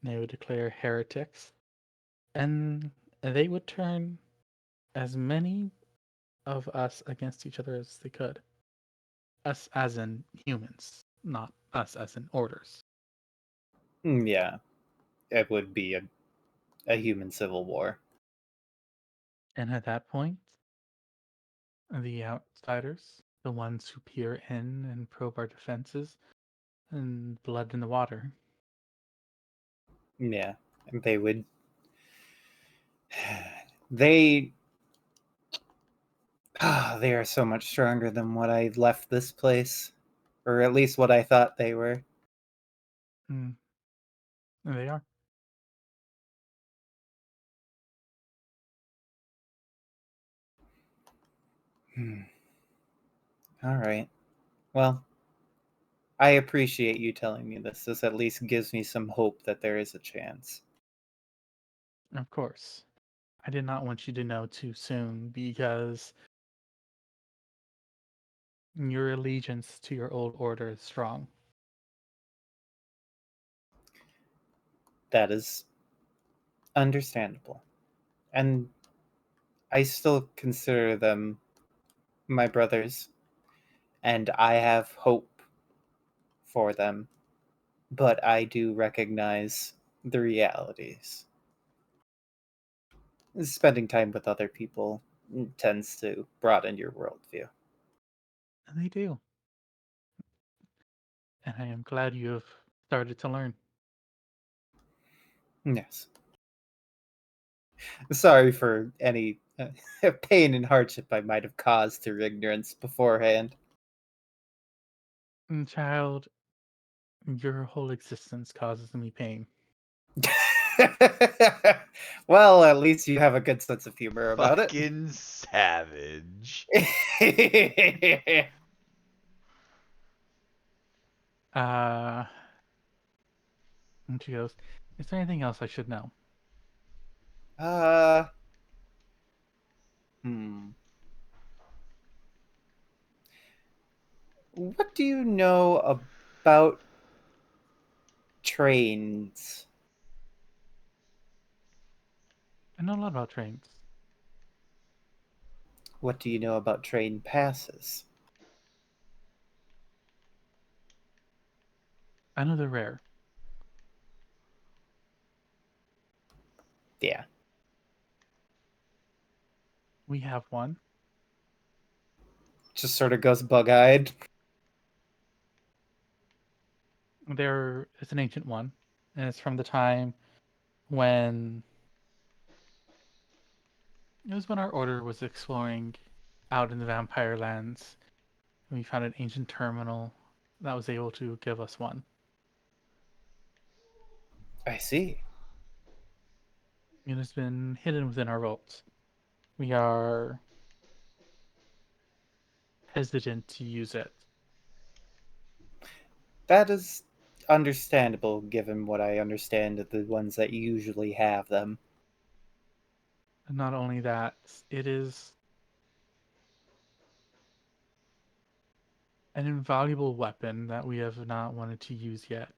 declare heretics, and they would turn as many of us against each other as they could. Us as in humans, not us as in orders. Yeah, it would be a human civil war. And at that point, the outsiders, the ones who peer in and probe our defenses, and blood in the water. Yeah, they would. They. They are so much stronger than what I left this place, or at least what I thought they were. And they are. All right. Well, I appreciate you telling me this. This at least gives me some hope that there is a chance. Of course. I did not want you to know too soon because your allegiance to your old order is strong. That is understandable. And I still consider them my brothers, and I have hope for them, but I do recognize the realities. Spending time with other people tends to broaden your worldview. And they do. And I am glad you have started to learn. Yes. Sorry for any pain and hardship I might have caused through ignorance beforehand. Child, your whole existence causes me pain. Well, at least you have a good sense of humor about Fucking savage. it. And she goes, "Is there anything else I should know?" uh, hmm. What do you know about trains? I know a lot about trains. What do you know about train passes? I know they're rare. Yeah. We have one. Just sort of goes bug-eyed. There is an ancient one, and it's from the time when it was when our order was exploring out in the vampire lands. And we found an ancient terminal that was able to give us one. I see. It has been hidden within our vaults. We are hesitant to use it. That is understandable given what I understand of the ones that usually have them. And not only that, it is an invaluable weapon that we have not wanted to use yet.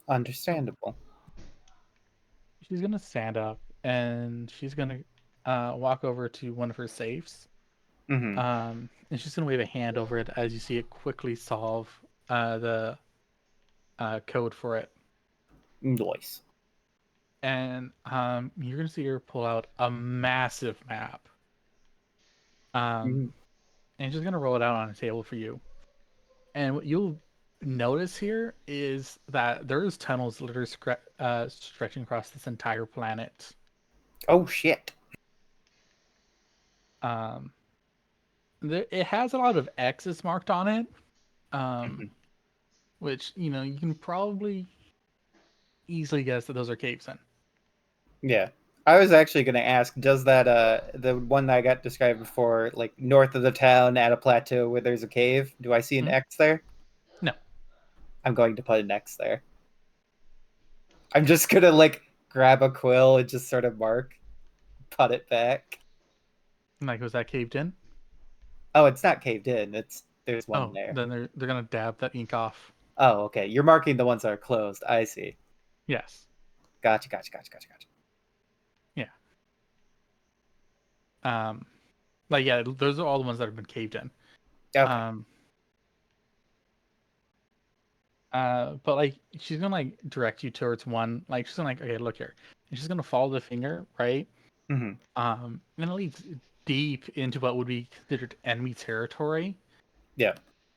Understandable. She's gonna stand up and she's gonna walk over to one of her safes. Mm-hmm. And she's gonna wave a hand over it as you see it quickly solve the code for it. Nice. And you're gonna see her pull out a massive map. Mhm. And she's gonna roll it out on a table for you. And what you'll notice here is that there's tunnels literally stretching across this entire planet. Oh shit. Um, it has a lot of X's marked on it, Mhm. which you can probably easily guess that those are caves in. Yeah. I was actually going to ask, does that the one that I got described before, like north of the town at a plateau where there's a cave, do I see an Mhm. X there? No. I'm going to put an X there. I'm just going to like grab a quill and just sort of mark, put it back. Like, was that caved in? Oh, it's not caved in. There's one Oh, there. then they're gonna dab that ink off. Oh, okay. You're marking the ones that are closed. I see. Yes. Gotcha. Yeah. Like yeah, those are all the ones that have been caved in. Okay. But like she's gonna like direct you towards one. Like she's gonna like, okay, look here, and she's gonna follow the finger, right? Mm-hmm. And it leads deep into what would be considered enemy territory. Yeah.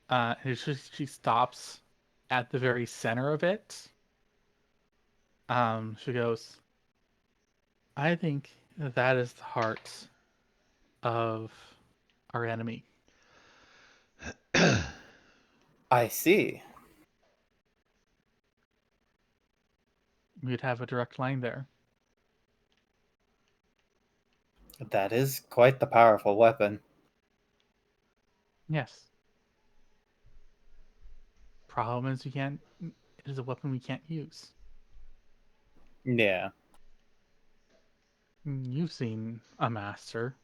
And it's just she stops at the very center of it. She goes, I think that is the heart of our enemy. I see. We'd have a direct line there. That is quite the powerful weapon. Yes. Problem is we can't. It is a weapon we can't use. Yeah. You've seen a master.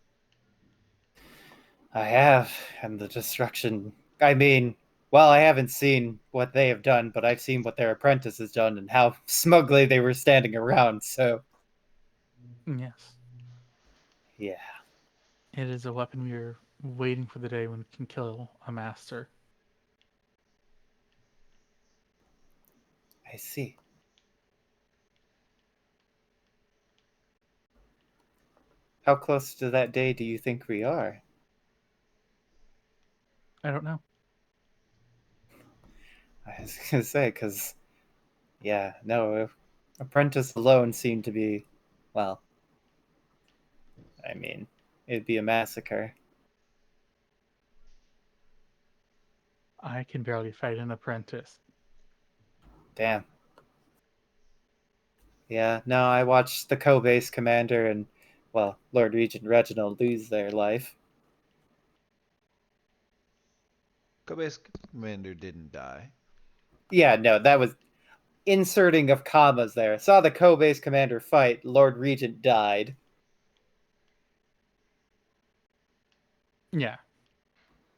I have, and the destruction. I mean, Well, I haven't seen what they have done, but I've seen what their apprentice has done and how smugly they were standing around, so Yes. yeah. It is a weapon we are waiting for the day when it can kill a master. I see. How close to that day do you think we are? I don't know. I was gonna say, because, yeah, no, apprentice alone seemed to be, well, I mean, it'd be a massacre. I can barely fight an apprentice. Damn. Yeah, no, I watched the co-base commander and, well, Lord Regent Reginald lose their life. Kobe's commander didn't die. Yeah, no, that was inserting of commas there. Saw the co-base commander fight, Lord Regent died. Yeah.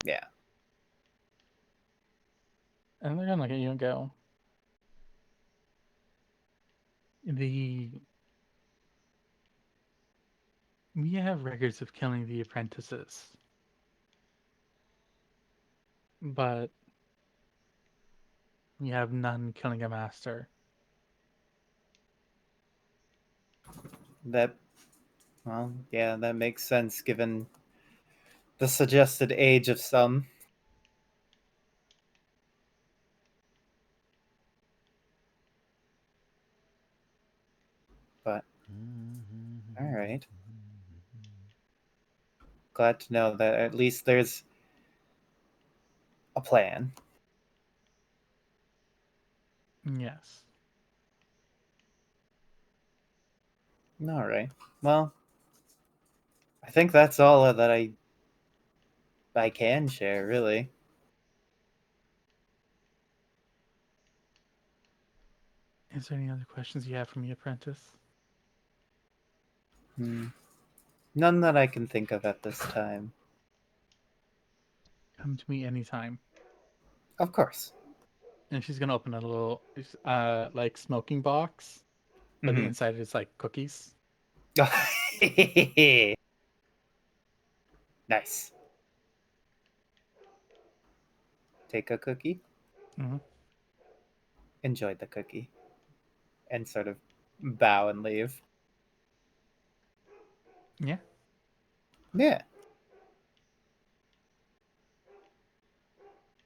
Yeah. And they're gonna look at you and go, we have records of killing the apprentices, but we have none killing a master. That, well, yeah, that makes sense given the suggested age of some. But, alright. Glad to know that at least there's a plan. Yes. Alright. Well, I think that's all that I can share, really. Is there any other questions you have for me, apprentice? None that I can think of at this time. Come to me anytime. Of course. And she's gonna open a little, like smoking box, but the Mhm. inside is like cookies. Nice. Take a cookie, Mhm. enjoy the cookie, and sort of bow and leave. Yeah. Yeah.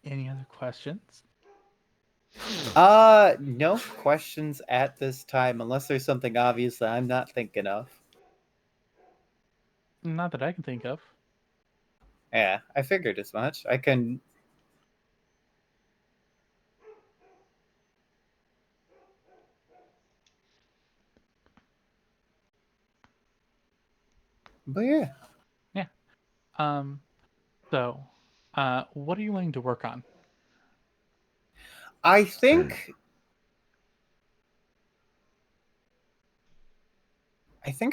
Any other questions? No questions at this time, unless there's something obvious that I'm not thinking of. Not that I can think of. Yeah, I figured as much. I can. But yeah. Yeah. So, what are you willing to work on? I think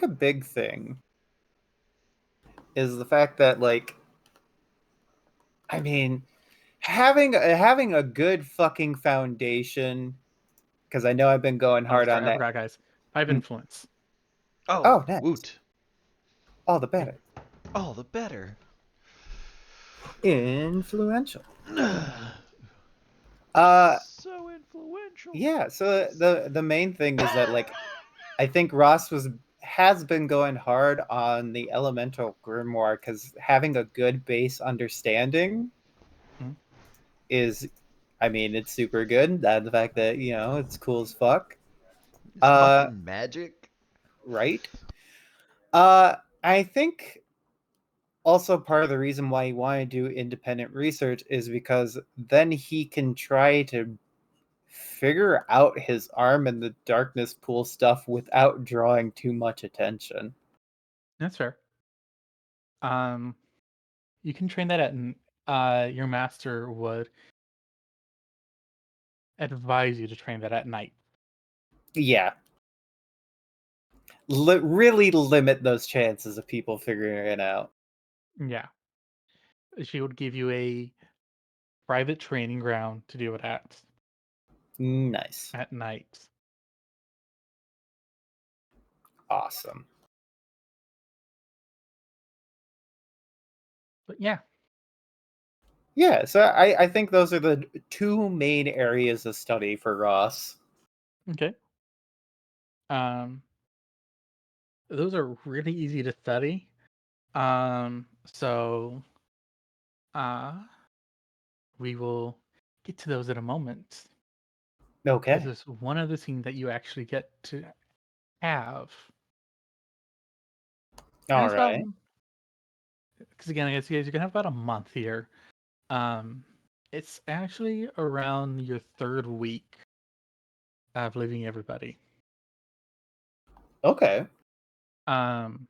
a big thing is the fact that, like, I mean, having a good fucking foundation, because I know I've been going Oh, hard sorry, on I that. forgot, guys. I have influence. Oh, Nice. woot. All the better. All the better. Influential. So influential. Yeah, so the main thing is that, like, I think Ross has been going hard on the elemental grimoire because having a good base understanding Mhm. is, I mean, it's super good. The fact that, you know, it's cool as fuck. It's fucking magic. Right? I think also part of the reason why he wanted to do independent research is because then he can try to figure out his arm in the darkness pool stuff without drawing too much attention. That's fair. You can train that your master would advise you to train that at night. Yeah. Really limit those chances of people figuring it out. Yeah. She would give you a private training ground to do it Nice. at night. Awesome. But yeah, Yeah, so I think those are the two main areas of study for Ross. okay. Those are really easy to study. So we will get to those in a moment. Because Okay. there's one other thing that you actually get to have. All right. Because again, I guess you guys, you're gonna have about a month here. It's actually around your third week of leaving everybody. Okay. Um.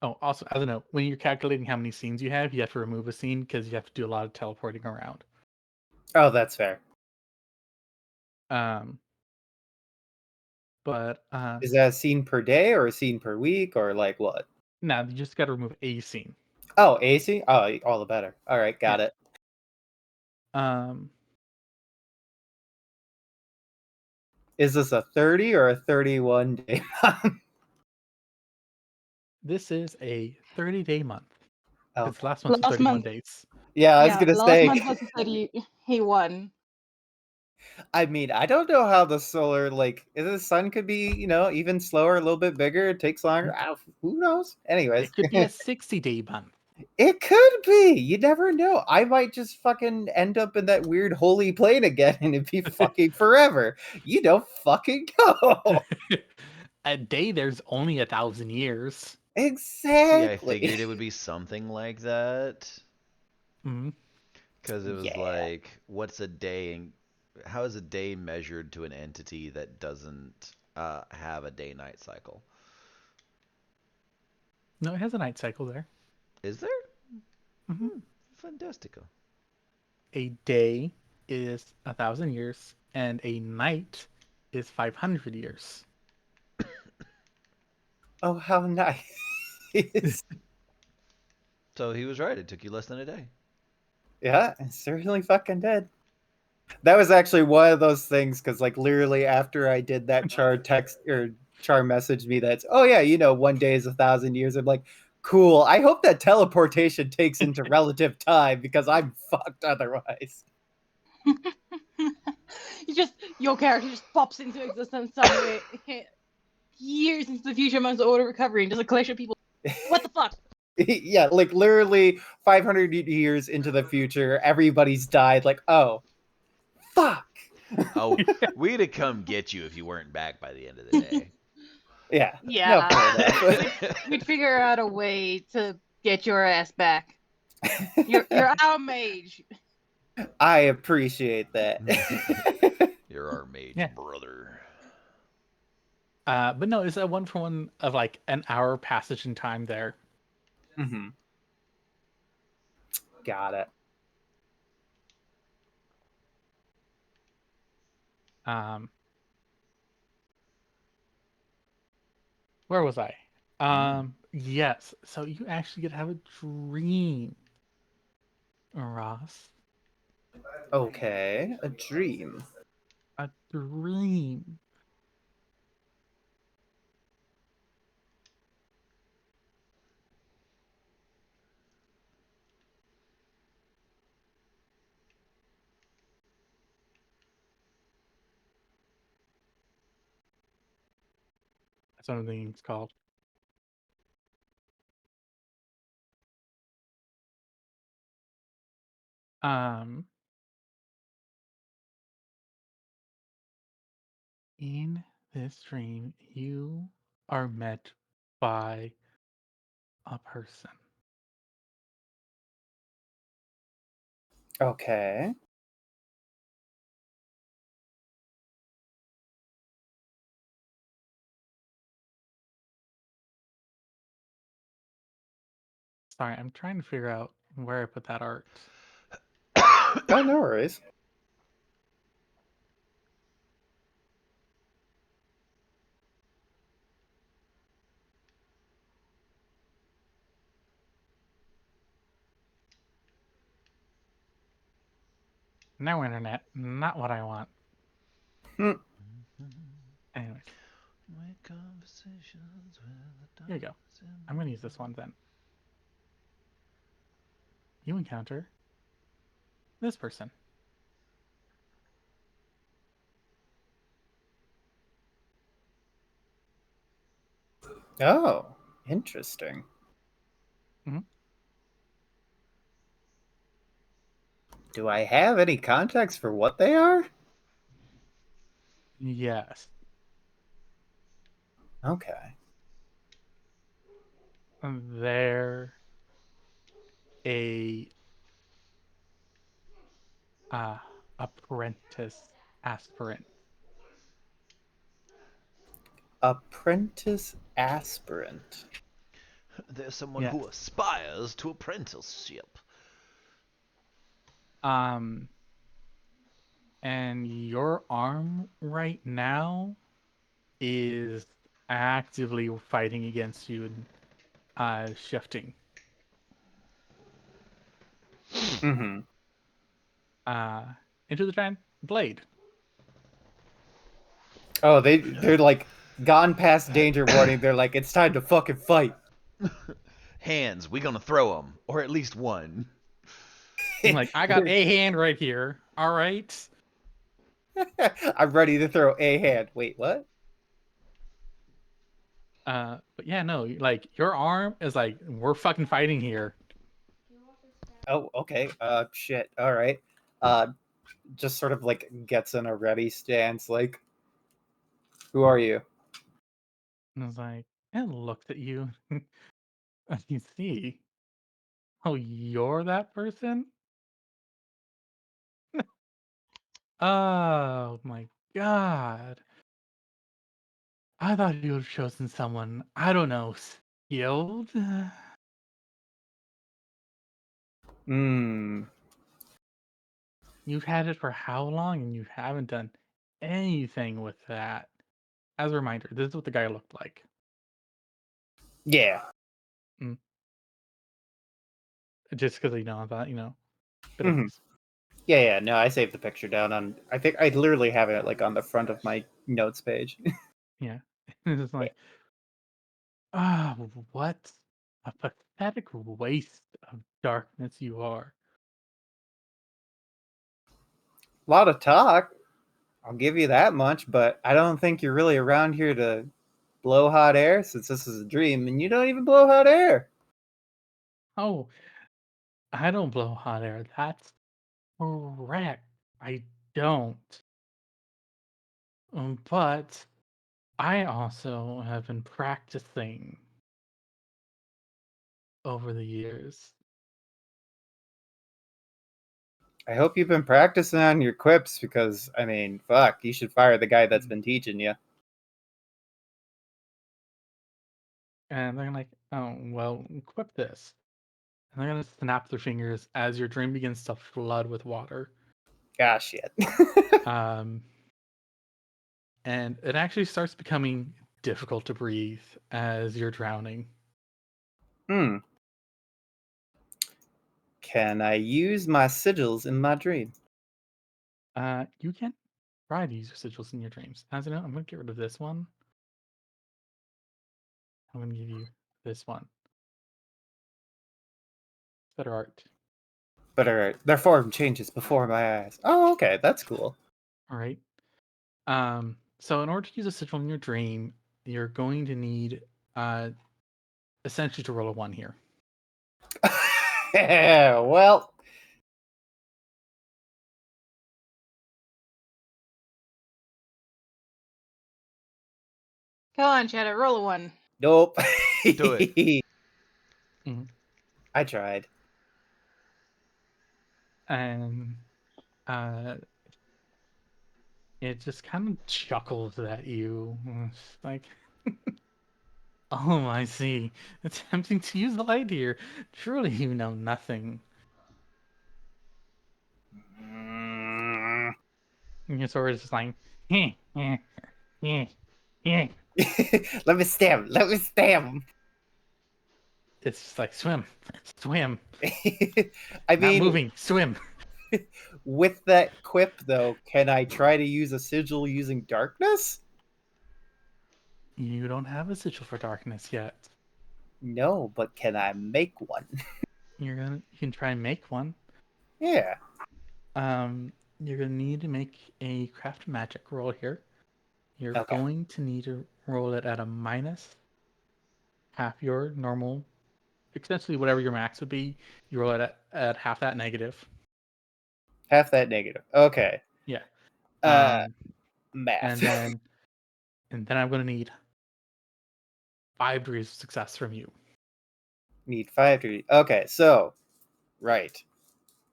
Oh, also, as a note, when you're calculating how many scenes you have to remove a scene because you have to do a lot of teleporting around. Oh, that's fair. Um. But Is that a scene per day or a scene per week or like what? now you just got to remove a scene. Oh, AC? Oh, all the better. All right, got Yeah. it. Um. Is this a 30 or a 31 day month? This is a 30-day month. Oh, Because last month was Last 31 month, days. yeah, I was yeah, gonna last say. month was the 31. I mean, I don't know how the solar the sun could be, even slower, a little bit bigger. It takes longer. Who knows? Anyways, It could be a 60-day month. it could be. You never know. I might just fucking end up in that weird holy plane again, and it'd be fucking forever. You don't fucking know. A day, there's only 1,000 years. See, I Exactly. figured it would be something like that. Mhm. Because it was Yeah. like, what's a day and how is a day measured to an entity that doesn't have a day-night cycle? No, it has a night cycle there. Is there? Mhm. Fantastico. A day is 1,000 years, and a night is 500 years. Oh, how nice. So he was right. It took you less than a day. Yeah, it certainly fucking did. That was actually one of those things because, like, literally after I did that, Char messaged me that's, oh yeah, 1 day is 1,000 years. I'm like, cool. I hope that teleportation takes into relative time because I'm fucked otherwise. Your character just pops into existence somewhere years into the future amongst the order recovery and just a collection of people. What the fuck? Yeah, like literally 500 years into the future, everybody's died. Like, oh, fuck. Oh, we'd have come get you if you weren't back by the end of the day. Yeah. No, Yeah, fair enough. we'd figure out a way to get your ass back. You're our mage. I appreciate that. You're our mage Yeah. brother. But no, it's a 1-for-1 of like an hour passage in time there. Mm-hmm. Got it. Where was I? Yes. So you actually get to have a dream, Ross. Okay, a dream. A dream. That's what I think it's called. In this dream, you are met by a person. Okay. Sorry, I'm trying to figure out where I put that art. Oh, no worries. No internet. Not what I want. Hmm. Anyways, My conversations with the here you go. dogs in I'm gonna use this one then. You encounter this person. Oh, interesting. Mhm. Do I have any context for what they are? Yes. Okay. They're a apprentice aspirant. Apprentice aspirant. There's someone Yes. who aspires to apprenticeship. And your arm right now is actively fighting against you and shifting. Mm-hmm. Into the giant blade. Oh, they're like gone past danger warning. They're like, it's time to fucking fight. Hands, we gonna throw them, or at least one. I'm like, I got a hand right here. All right. I'm ready to throw a hand. Wait, what? But yeah, no, like your arm is like, we're fucking fighting here. Oh, okay. Shit. All right. Just sort of like gets in a ready stance. Like, who are you? And I was like, and looked at you. You see, oh, you're that person? Oh my god. I thought you would have chosen someone, I don't know, skilled? Hmm. You've had it for how long and you haven't done anything with that? As a reminder, this is what the guy looked like. Yeah. Just because, I thought, bit Mhm. of Yeah. No, I saved the picture down on. I think I literally have it like on the front of my notes page. yeah. It's like, ah, what a pathetic waste of darkness you are. A lot of talk. I'll give you that much, but I don't think you're really around here to blow hot air since this is a dream, and you don't even blow hot air. Oh, I don't blow hot air. That's correct. I don't. But I also have been practicing over the years. I hope you've been practicing on your quips because, I mean, fuck, you should fire the guy that's been teaching you. And they're like, oh, well, equip this. And they're going to snap their fingers as your dream begins to flood with water. Gosh, shit. And it actually starts becoming difficult to breathe as you're drowning. Hmm. Can I use my sigils in my dream? You can try to use your sigils in your dreams. As you know, I'm going to get rid of this one. I'm going to give you this one. Better art. But their form changes before my eyes. Oh, okay, that's cool. All right. So in order to use a sigil in your dream, you're going to need essentially to roll a 1 here. Well, Come on, Shadow, roll a 1. nope. Do it. Mhm. I tried. And it just kind of chuckles at you. It's like, oh, I see. Attempting to use the light here. Truly, you know nothing. Mm. And your sword is just like, eh, eh, eh, eh. Let me stab. Let me stab him. It's just like, swim, swim. I Not mean, moving, swim. With that quip, though, can I try to use a sigil using darkness? You don't have a sigil for darkness yet. No, but can I make one? You can try and make one. Yeah. You're gonna need to make a craft magic roll here. You're Okay. going to need to roll it at a minus half your normal, essentially whatever your max would be. You roll it at half that negative. Half that negative. Okay. Yeah. Math. And then I'm gonna need 5 degrees of success from you. Need 5 to. Okay, so right.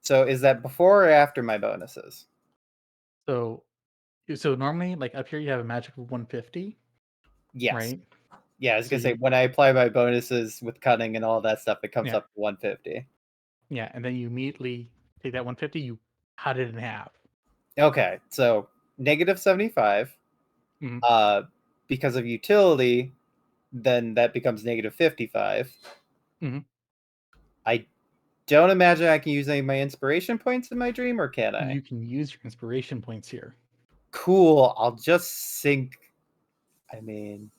So is that before or after my bonuses? So normally, like up here, you have a magic of 150, Yes. right? Yeah, I was So gonna say when I apply my bonuses with cunning and all that stuff, it comes Yeah. up to 150. Yeah, and then you immediately take that 150, you cut it in half. Okay, so negative 75. Mhm. Because of utility, then that becomes negative 55. Mhm. I don't imagine I can use any of my inspiration points in my dream, or can I? You can use your inspiration points here. Cool. I'll just sink. I mean,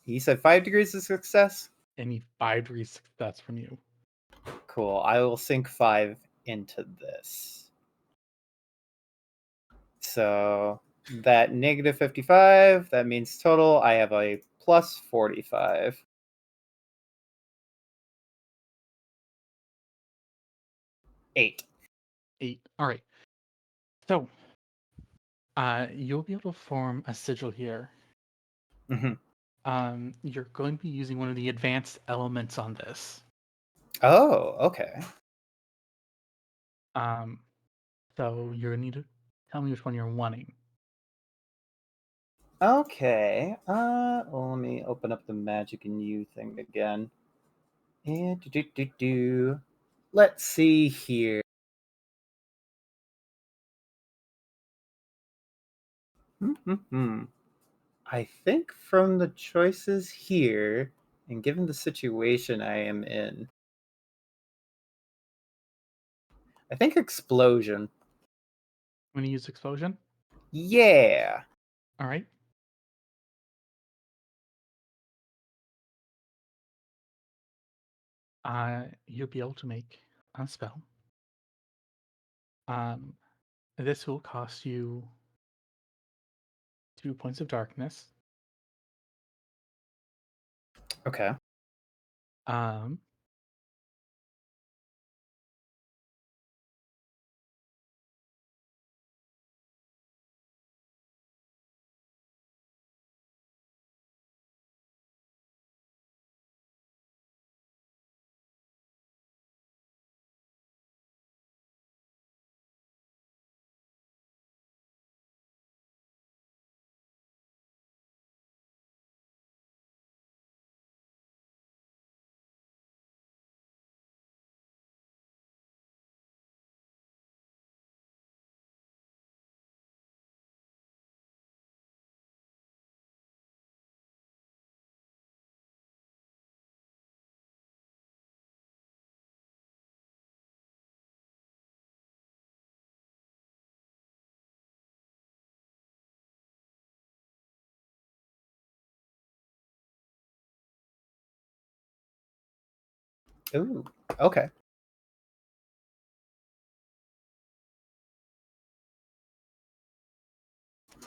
he said 5 degrees of success. I need 5 degrees of success from you. Cool. I will sink 5 into this. So that negative 55, that means total I have a plus 45. 8. 8. All right. So, you'll be able to form a sigil here. Mhm. You're going to be using one of the advanced elements on this. Oh, okay. So you're gonna need to tell me which one you're wanting. Okay. Well, let me open up the magic and you thing again. And let's see here. I think from the choices here, and given the situation I am in, I think explosion. I'm gonna use explosion. Yeah. All right. You'll be able to make a spell. This will cost you 2 points of darkness. Okay. Um, Ooh. Okay.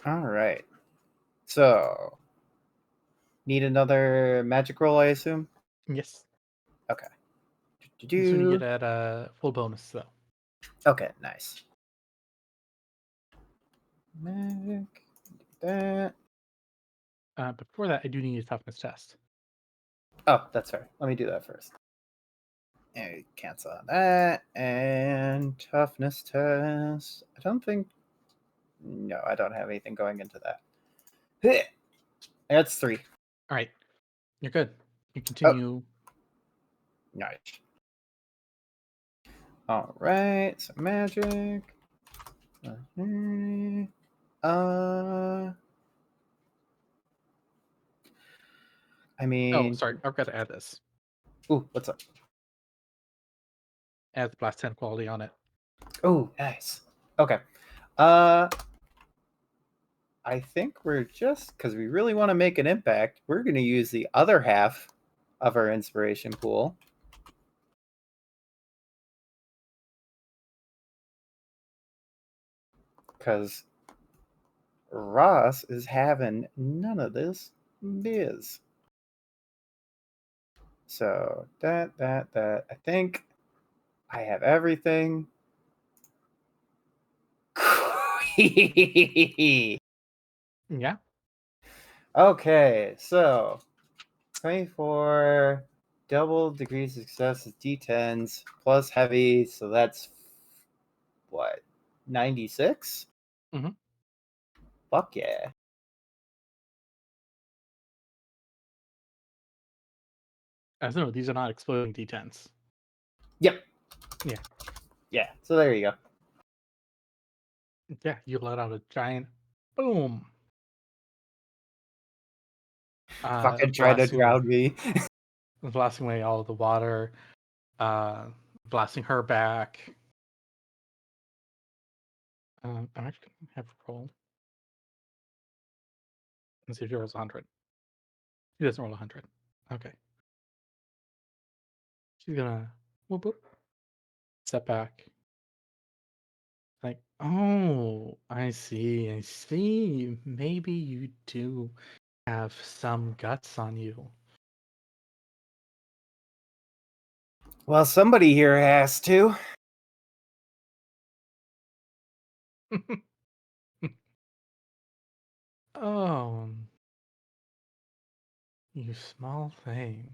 All right. So, need another magic roll, I assume? yes. Okay. This one you get at a full bonus though. Okay, nice. Magic. That. Before that, I do need a toughness test. Oh, that's fair. Let me do that first. And cancel on that. And toughness test. I don't think. No, I don't have anything going into that. That's 3. All right, you're good. You continue. Nice. All right. So magic. I mean. Oh, sorry, I forgot to add this. Ooh, what's up? Add the plus 10 quality on it. Oh, nice. Okay. I think we're just because we really want to make an impact. We're going to use the other half of our inspiration pool. Because Ross is having none of this biz. So that. I think I have everything. Yeah. Okay, so 24 double degrees of success is D10s plus heavy, so that's what, 96? Mhm. Fuck yeah. No, these are not exploding D10s. Yep. Yeah. Yeah, so there you go. Yeah, you let out a giant boom. Fucking try to drown me. Blasting away all of the water, blasting her back. I'm actually gonna have her roll. Let's see if she rolls 100. She doesn't roll 100. Okay. She's gonna whoop whoop, step back. Like, oh, I see, I see. Maybe you do have some guts on you. Well, somebody here has to. Oh, you small thing.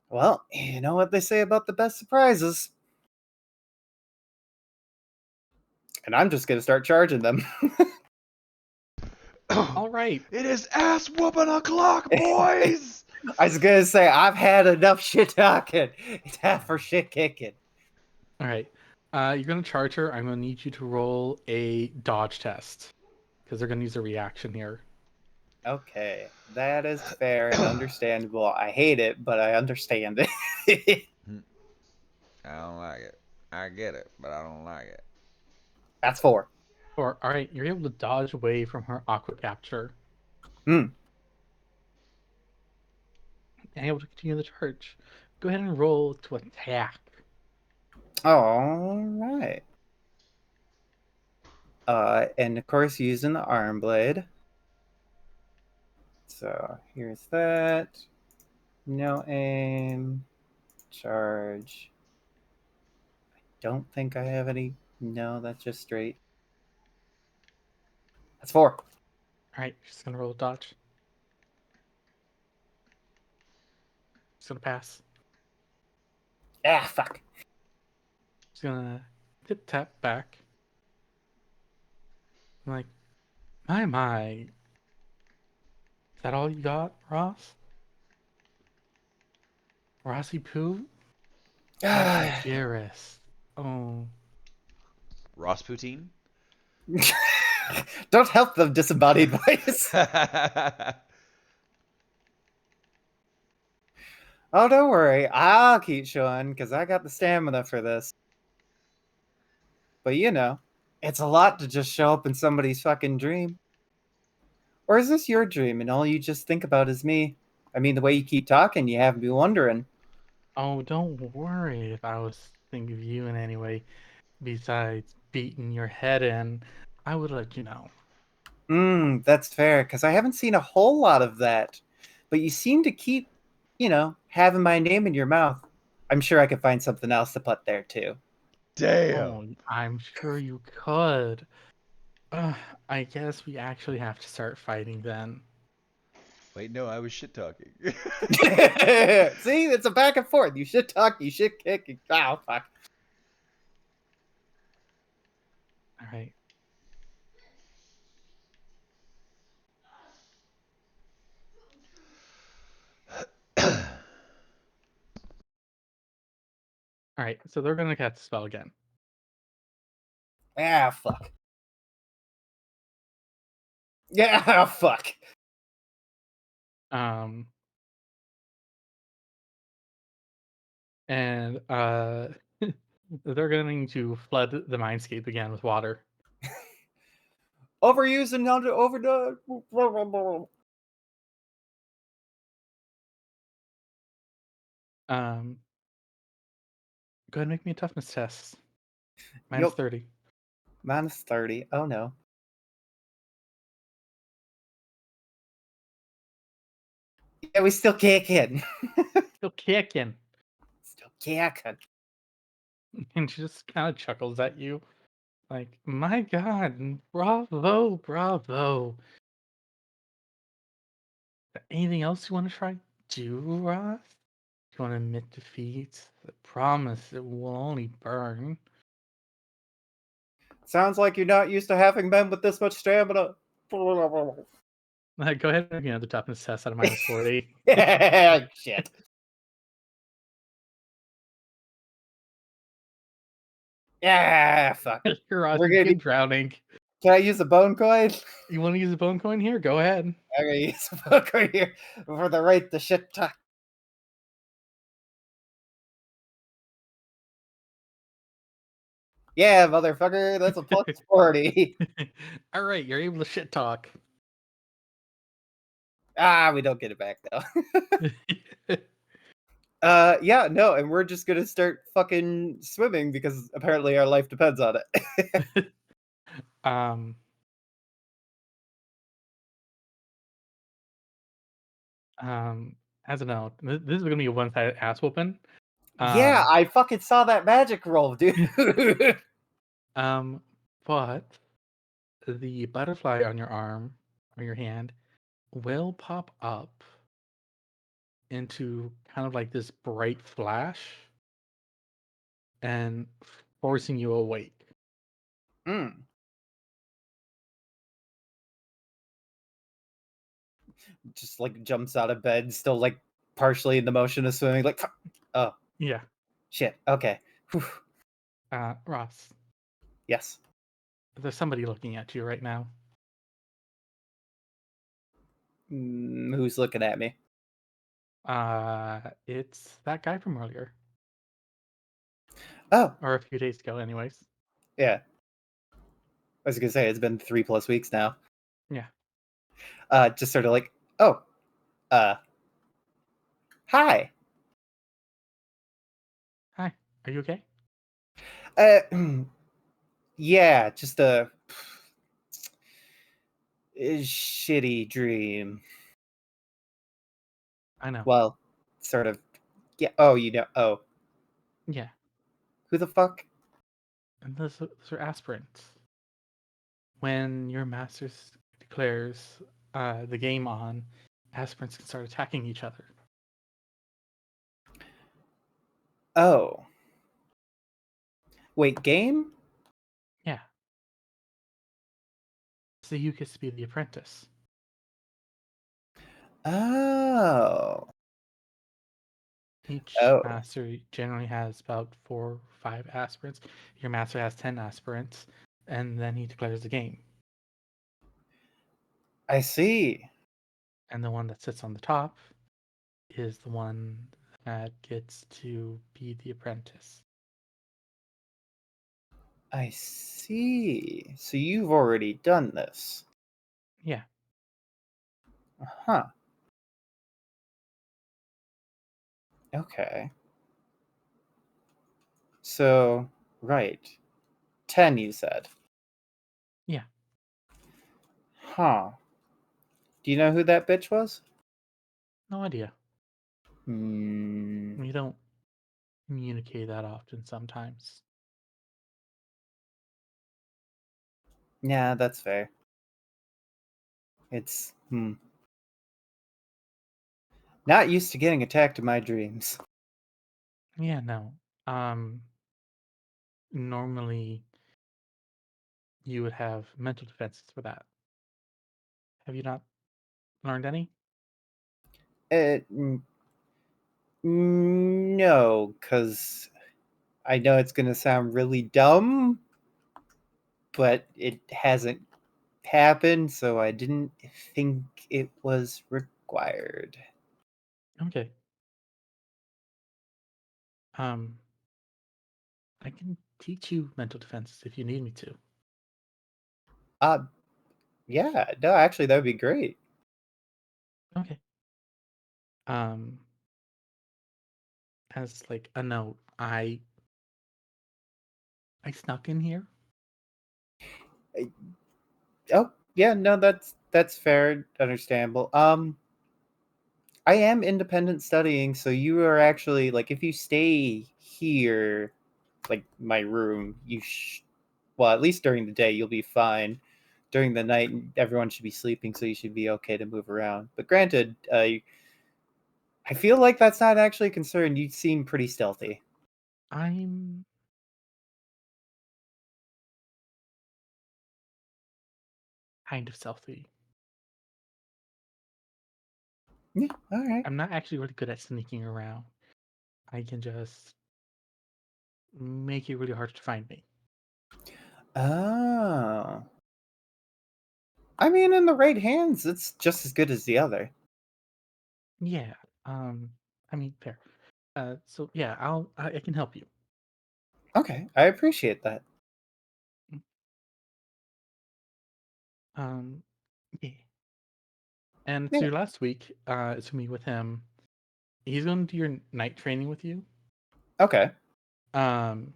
Well, you know what they say about the best surprises. And I'm just going to start charging them. All right. It is ass whooping o'clock, boys. I was going to say, I've had enough shit talking. It's time for shit kicking. All right. You're gonna charge her. I'm gonna need you to roll a dodge test because they're gonna use a reaction here. Okay, that is fair and understandable. I hate it, but I understand it. I don't like it. I get it, but I don't like it. That's 4. All right, you're able to dodge away from her aqua capture Hmm. and able to continue the charge. Go ahead and roll to attack. All right. And of course, using the arm blade. So here's that. No aim. Charge. I don't think I have any. No, that's just straight. That's 4. All right, she's gonna roll a dodge. She's gonna pass. Ah, fuck. She's gonna tip tap back. I'm like, my. Is that all you got, Ross? Rossi Poo? Ah. Dearest. Oh. Rasputin? Don't help them, disembodied voice. Oh, don't worry. I'll keep showing because I got the stamina for this. But you know, it's a lot to just show up in somebody's fucking dream. Or is this your dream and all you just think about is me? I mean, the way you keep talking, you have me wondering. Oh, don't worry if I was thinking of you in any way besides beating your head in. I would let you know. That's fair, because I haven't seen a whole lot of that. But you seem to keep, having my name in your mouth. I'm sure I could find something else to put there, too. Damn. Oh, I'm sure you could. I guess we actually have to start fighting then. Wait, no, I was shit talking. See, it's a back and forth. You should talk, you should kick. Oh, fuck. All right. All right. So they're gonna cast the spell again. Ah, fuck. Yeah, fuck. Um. and they're going to flood the mindscape again with water. Overused and not overdone. Go ahead and make me a toughness test. Minus Yup. 30. Minus 30. Oh no. Yeah, we still kicking. Still kicking. Still kicking. And she just kind of chuckles at you. Like, my God, bravo, bravo. Anything else you want to try? Do, Ross? You want to admit defeat? I promise it will only burn. Sounds like you're not used to having men with this much stamina. Go ahead and make another toughness test out of minus 40. Shit. Yeah, fuck. Ross, We're you gonna keep drowning. Can I use a bone coin? You want to use a bone coin here? Go ahead. I'm gonna use a bone coin here for the right to shit talk. Yeah, motherfucker, that's a plus 40. All right, you're able to shit talk. We don't get it back though. Yeah, no, and we're just gonna start fucking swimming because apparently our life depends on it. As a note, this is gonna be a one-sided ass whooping. Yeah, I fucking saw that magic roll, dude. But the butterfly on your arm or your hand will pop up into kind of like this bright flash and forcing you awake. Mm. Just like jumps out of bed, still like partially in the motion of swimming, like oh Yeah. shit. Okay. Whew. Ross, Yes. there's somebody looking at you right now. Who's looking at me? It's that guy from earlier. Oh, Or a few days ago, anyways. yeah. I was gonna say it's been 3+ weeks now. Yeah. Just sort of like, oh, hi. Hi. Are you okay? Yeah, just a shitty dream. I know. Well, sort of. Yeah. Oh, you know. Oh, Yeah. who the fuck? And those are aspirants. When your master declares the game on, aspirants can start attacking each other. Oh. Wait, game? Yeah. So you get to be the apprentice. Oh. Each Oh. master generally has about 4 or 5 aspirants. Your master has 10 aspirants, and then he declares the game. I see. And the one that sits on the top is the one that gets to be the apprentice. I see. So you've already done this. Yeah. Huh. Okay. So, right. 10, you said. Yeah. Huh. Do you know who that bitch was? No idea. Hmm. We don't communicate that often sometimes. Yeah, that's fair. It's not used to getting attacked in my dreams. Yeah, no. Normally you would have mental defenses for that. Have you not learned any? No, because I know it's gonna sound really dumb, but it hasn't happened, so I didn't think it was required. Okay. Um, I can teach you mental defenses if you need me to. Uh, yeah, no, actually, that would be great. Okay. Um, as like a note, I snuck in here. Oh, yeah, no, that's fair, understandable. I am independent studying, so you are actually like if you stay here, like my room, well, at least during the day you'll be fine. During the night, everyone should be sleeping, so you should be okay to move around. But granted, I feel like that's not actually a concern. You seem pretty stealthy. I'm kind of stealthy. Yeah, all right. I'm not actually really good at sneaking around. I can just make it really hard to find me. Oh. I mean, in the right hands, it's just as good as the other. Yeah. I mean, fair. So yeah, I can help you. Okay, I appreciate that. Um, yeah. And Yeah. so last week, it's me with him. He's going to do your night training with you. Okay. Um,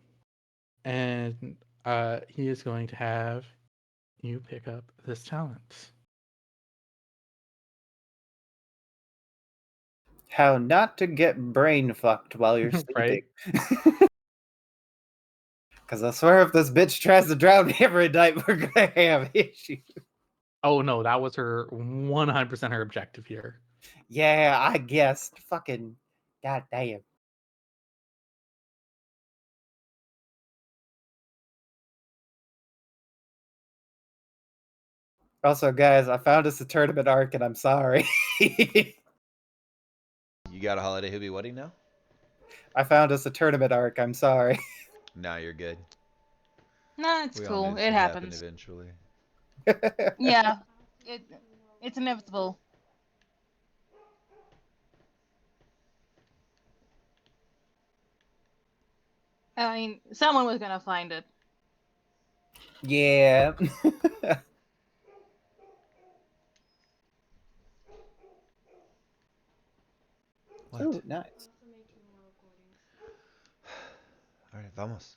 and he is going to have you pick up this talent. How not to get brain fucked while you're sleeping. Right? Because I swear if this bitch tries to drown me every night, we're gonna have issues. Oh no, that was her 100% her objective here. Yeah, I guessed. Fucking goddamn. Also, guys, I found us a tournament arc, and I'm sorry. You got a holiday hoobie wedding now? I found us a tournament arc. I'm sorry. Nah, you're good. Nah, it's We all knew cool. this It would happen happens. eventually. Yeah, it's inevitable. I mean, someone was gonna find it. Yeah. What? Oh, nice. Also making more recordings. All right, vamos.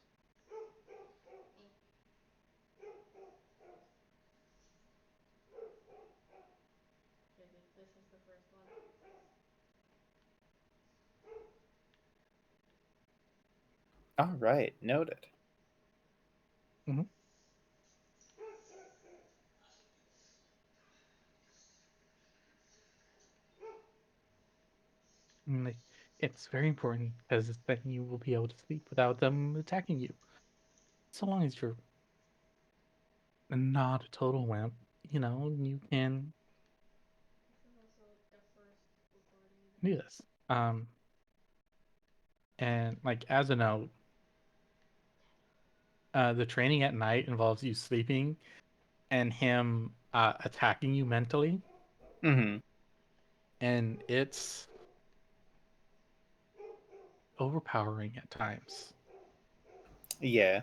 Okay, this is the first one. All right, noted. Mhm. And, like, it's very important because then you will be able to sleep without them attacking you. So long as you're not a total wimp, you can This is also the first recording. do this. And like as a note, the training at night involves you sleeping and him attacking you mentally, Mm-hmm. and it's overpowering at times. Yeah.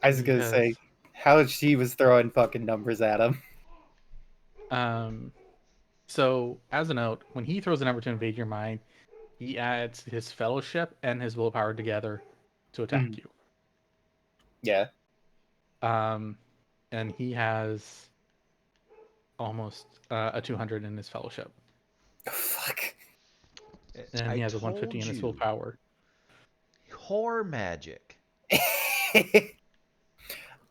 I was gonna say Because how she was throwing fucking numbers at him. um so as a note, when he throws a number to invade your mind, he adds his fellowship and his willpower together to attack Mhm. you. Yeah. Um and he has almost a 200 in his fellowship, Fuck. and I he has a 150 told in his you. willpower. Whore magic.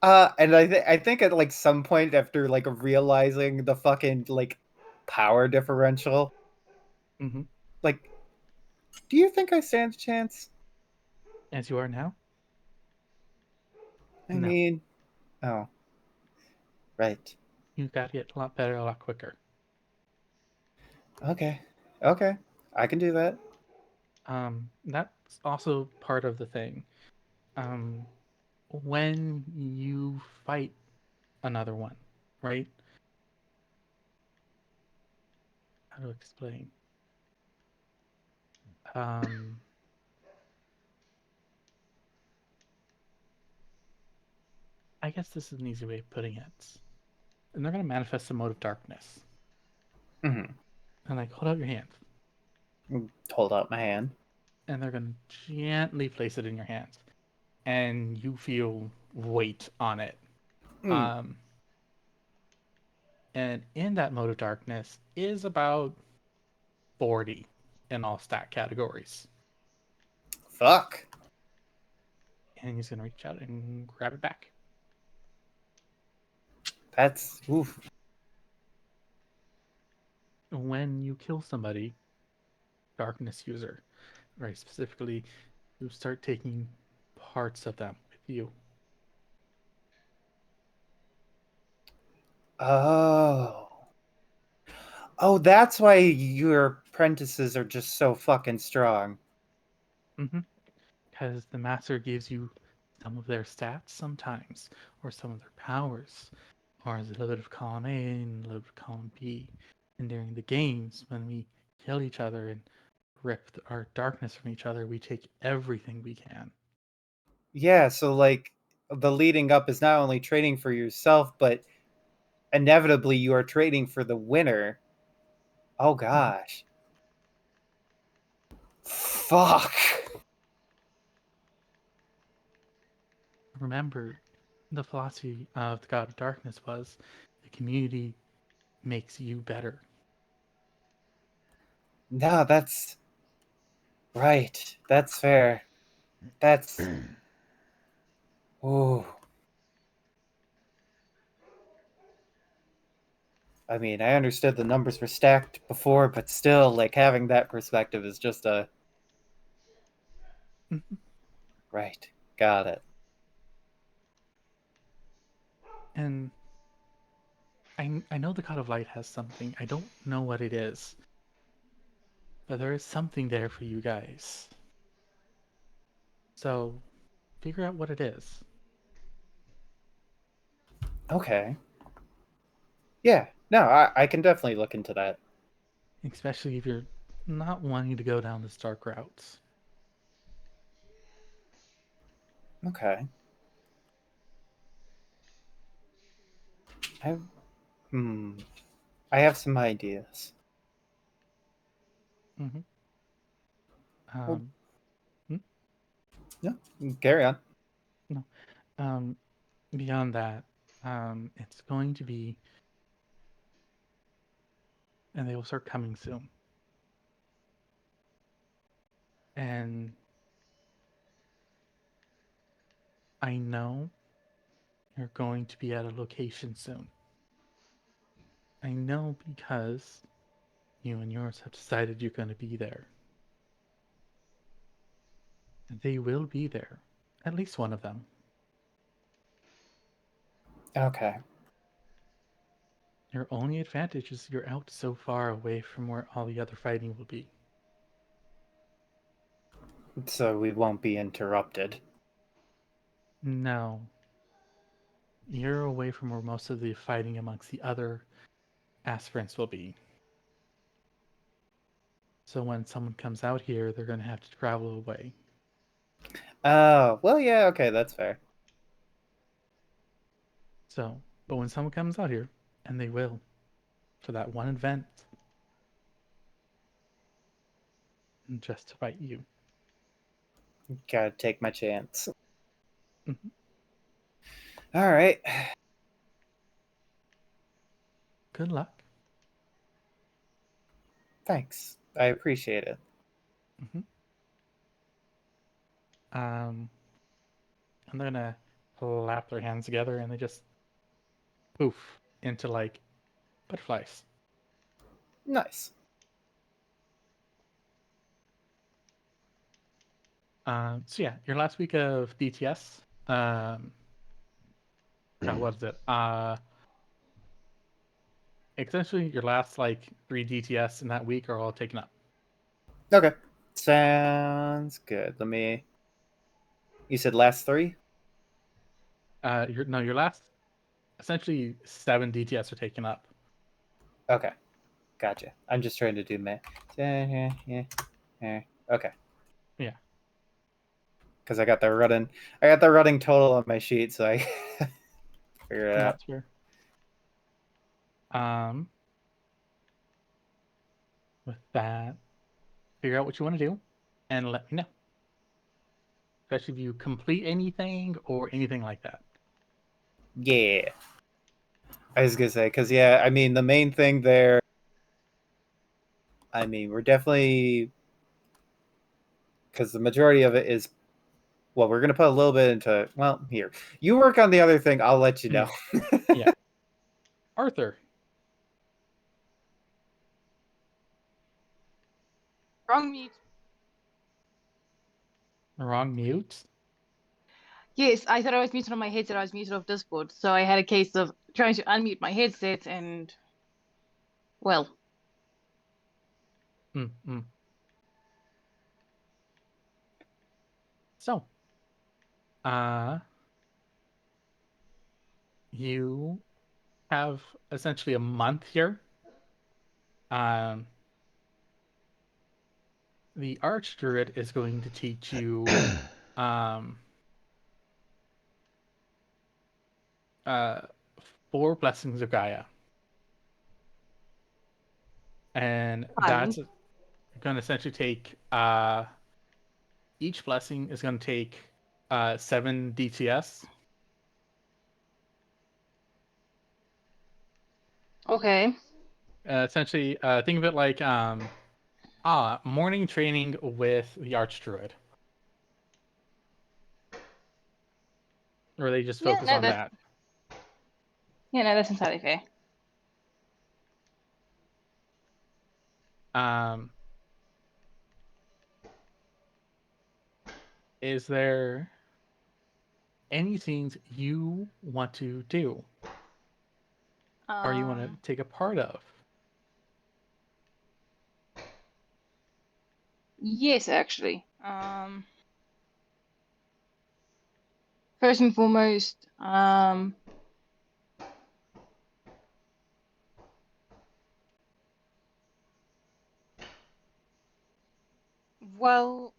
And I think at like some point after like realizing the fucking like power differential, Mm-hmm. like, do you think I stand a chance? As you are now. I No, mean, oh, right. you got to get a lot better a lot quicker. Okay, okay, I can do that. That's also part of the thing. Um, when you fight another one, right? How to explain? Um, I guess this is an easy way of putting it. And they're going to manifest a mode of darkness. Mm-hmm. And like, hold out your hand. Hold out my hand. And they're going to gently place it in your hand. And you feel weight on it. Mm. And in that mode of darkness is about 40 in all stat categories. Fuck. And he's going to reach out and grab it back. That's oof. When you kill somebody, darkness user, very specifically, you start taking parts of them with you. Oh. Oh, that's why your apprentices are just so fucking strong. Because the master gives you some of their stats sometimes, or some of their powers, or a little bit of column A and a little bit of column B. And during the games, when we kill each other and rip our darkness from each other, we take everything we can. Yeah, so like the leading up is not only trading for yourself, but inevitably you are trading for the winner. Oh gosh. Fuck. Remember, the philosophy of the God of Darkness was the community makes you better. No, that's right. That's fair. That's ooh. I mean, I understood the numbers were stacked before, but still, like having that perspective is just a Mhm. right. Got it. And I know the God of Light has something. I don't know what it is. But there is something there for you guys. So figure out what it is. Okay. Yeah. No, I can definitely look into that. Especially if you're not wanting to go down the dark routes. Okay. I hmm. I have some ideas. Mm-hmm. Well, Hmm? no, carry on. No. Um, Beyond that, it's going to be, and they will start coming soon. And I know you're going to be at a location soon. I know because you and yours have decided you're going to be there. And they will be there. At least one of them. Okay. Your only advantage is you're out so far away from where all the other fighting will be. So we won't be interrupted. No. You're away from where most of the fighting amongst the other aspirants will be. So when someone comes out here, they're going to have to travel away. Oh, well, yeah, okay, that's fair. So, but when someone comes out here, and they will, for that one event, just to fight you. Gotta take my chance. Mhm. All right. Good luck. Thanks. I appreciate it. Mm-hmm. And they're gonna clap their hands together, and they just poof into like butterflies. Nice. So yeah, your last week of DTS. What was it? Essentially, your last like 3 DTS in that week are all taken up. Okay. Sounds good. Let me. You said last 3? Your last essentially 7 DTS are taken up. Okay. Gotcha. I'm just trying to do math. Okay. Yeah. Because I got the running total on my sheet, so I Figure it out. That's fair. With that, figure out what you want to do, and let me know. Especially if you complete anything or anything like that. Yeah. I was gonna say, because yeah, I mean the main thing there. I mean, we're definitely because the majority of it is. Well, we're gonna put a little bit into. Well, here you work on the other thing. I'll let you know. Yeah. Arthur. Wrong mute. Wrong mute. Yes, I thought I was muted on my headset. I was muted off Discord, so I had a case of trying to unmute my headset and, well, Mm-hmm. So, you have essentially a month here. The Archdruid is going to teach you, um, 4 blessings of Gaia, and that's going to essentially take, each blessing is going to take, 7 DTS. okay. Essentially, think of it like, morning training with the Archdruid. Or they just Yeah, focus no, on that. that's entirely fair. Is there any things you want to do or you want to take a part of? Yes, actually. First and foremost, well,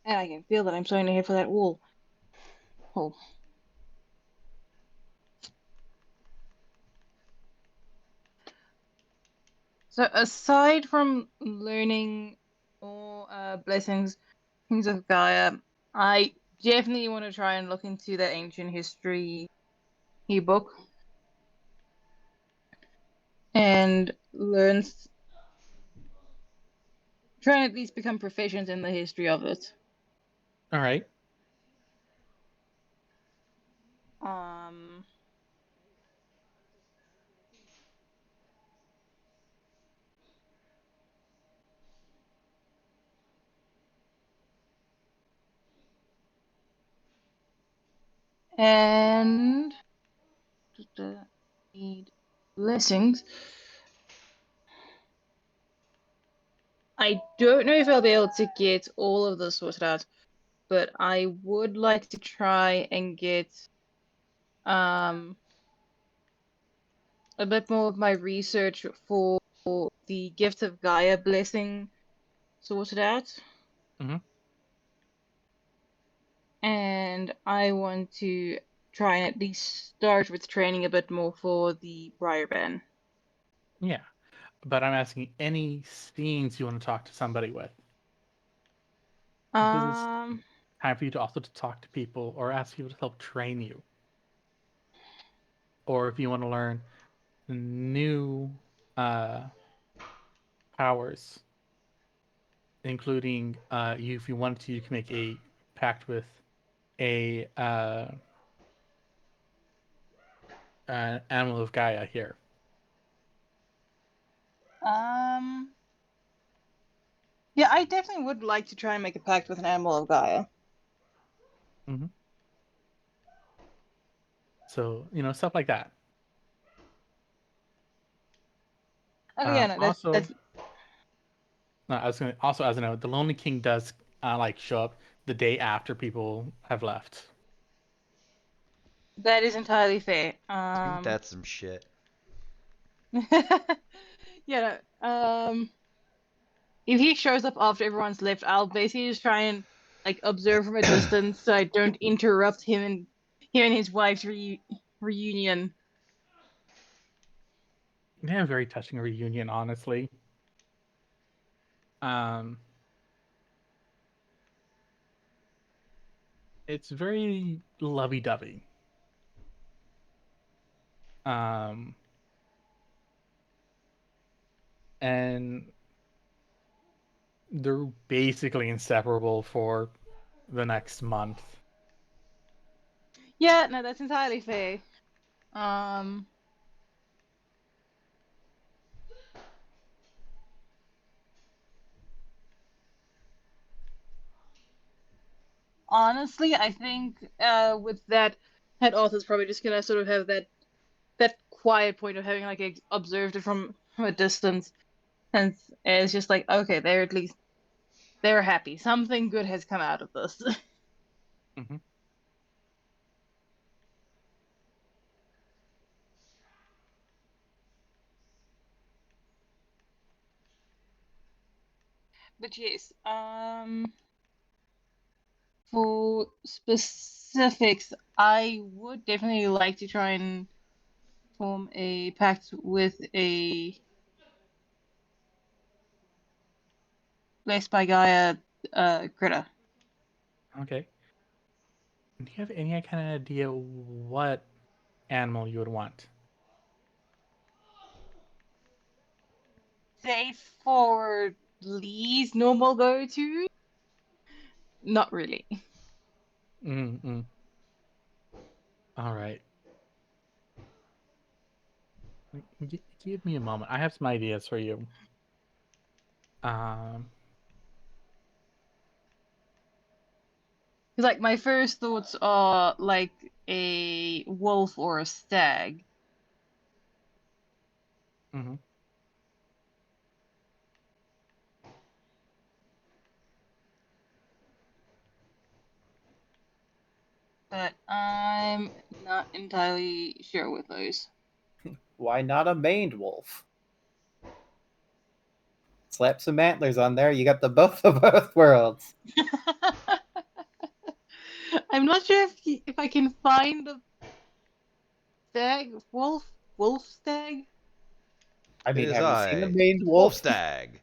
and I can feel that I'm starting to head for that wall. Oh. So aside from learning all blessings, things of Gaia, I definitely want to try and look into that ancient history ebook and try and at least become proficient in the history of it. All right. And need blessings. I don't know if I'll be able to get all of this sorted out, but I would like to try and get a bit more of my research for the Gift of Gaia blessing sorted out. Mhm. And I want to try and at least start with training a bit more for the Briarban. Yeah. But I'm asking any scenes you want to talk to somebody with. Because it's time for you to also to talk to people or ask people to help train you. Or if you want to learn new powers, including if you wanted to, you can make a pact with a an animal of Gaia here. Yeah, I definitely would like to try and make a pact with an animal of Gaia. Mm-hmm. So, stuff like that. Oh yeah, no, that's No, I was going to also, as a note, the Lonely King does show up the day after people have left. that is entirely fair. Ain't that some shit? Yeah, no, if he shows up after everyone's left, I'll basically just try and like observe from a distance so I don't interrupt him and his wife's reunion. They have a very touching reunion, honestly. It's very lovey-dovey. And they're basically inseparable for the next month. Yeah, no, that's entirely fair. Honestly, I think with that, head author's probably just gonna sort of have that quiet point of having like observed it from a distance, and it's just like, okay, they're at least they're happy. Something good has come out of this. Mm-hmm. But yes, for specifics, I would definitely like to try and form a pact with a Blessed by Gaia critter. Okay. Do you have any kind of idea what animal you would want? Say for Lee's normal go-to? Not really. Mm-mm. All right. Give me a moment. I have some ideas for you. Because like my first thoughts are like a wolf or a stag. Mhm. But I'm not entirely sure with those. Why not a maned wolf? Slap some antlers on there. You got the both of both worlds. I'm not sure if I can find a stag wolf stag. I It mean, is have you seen a I, maned wolf? Wolfstag.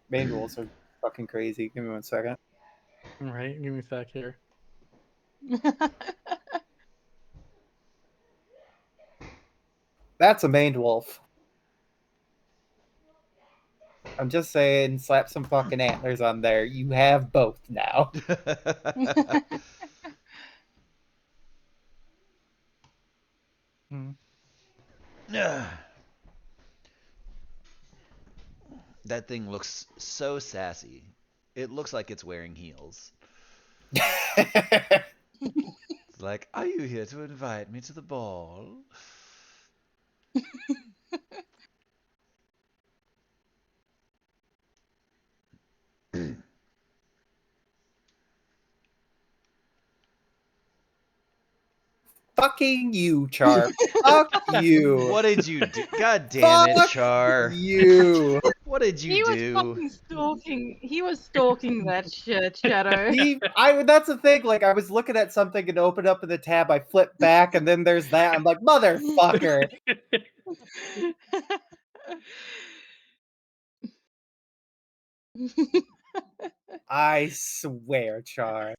Maned wolves are fucking crazy. Give me 1 second. All right. Give me a sec here. That's a maned wolf. I'm just saying, slap some fucking antlers on there. You have both now. Mm. That thing looks so sassy. It looks like it's wearing heels. It's like, are you here to invite me to the ball? Fucking you, Char. Fuck you. What did you do? God damn it, Fuck Char. you. What did you He was do? fucking stalking. He was stalking that shit, Shadow. That's the thing. Like, I was looking at something and opened up in the tab. I flipped back, and then there's that. I'm like, motherfucker. I swear, Char.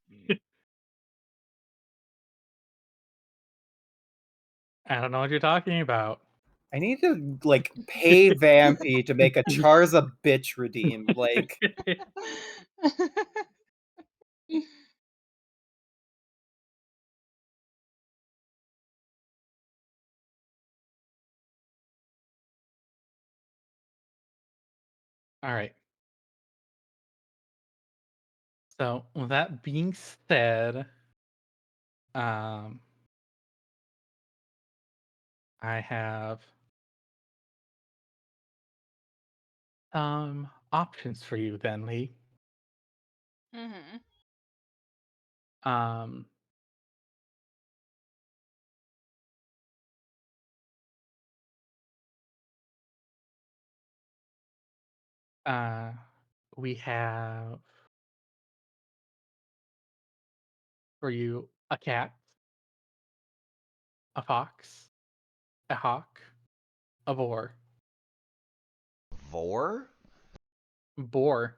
I don't know what you're talking about. I need to like pay Vampy to make a Char's a bitch redeem. Like, All right. So with that being said, I have some options for you then, Lee. Mm-hmm. Um, we have for you a cat, a fox, a hawk, a boar. Vor? Boar.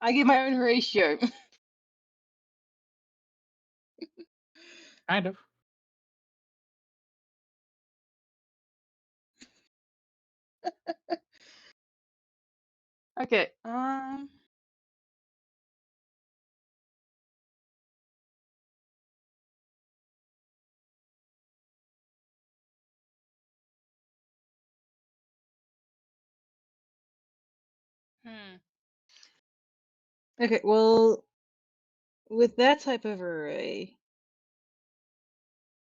I get my own Horatio. Kind of. Okay. Okay, well, with that type of array,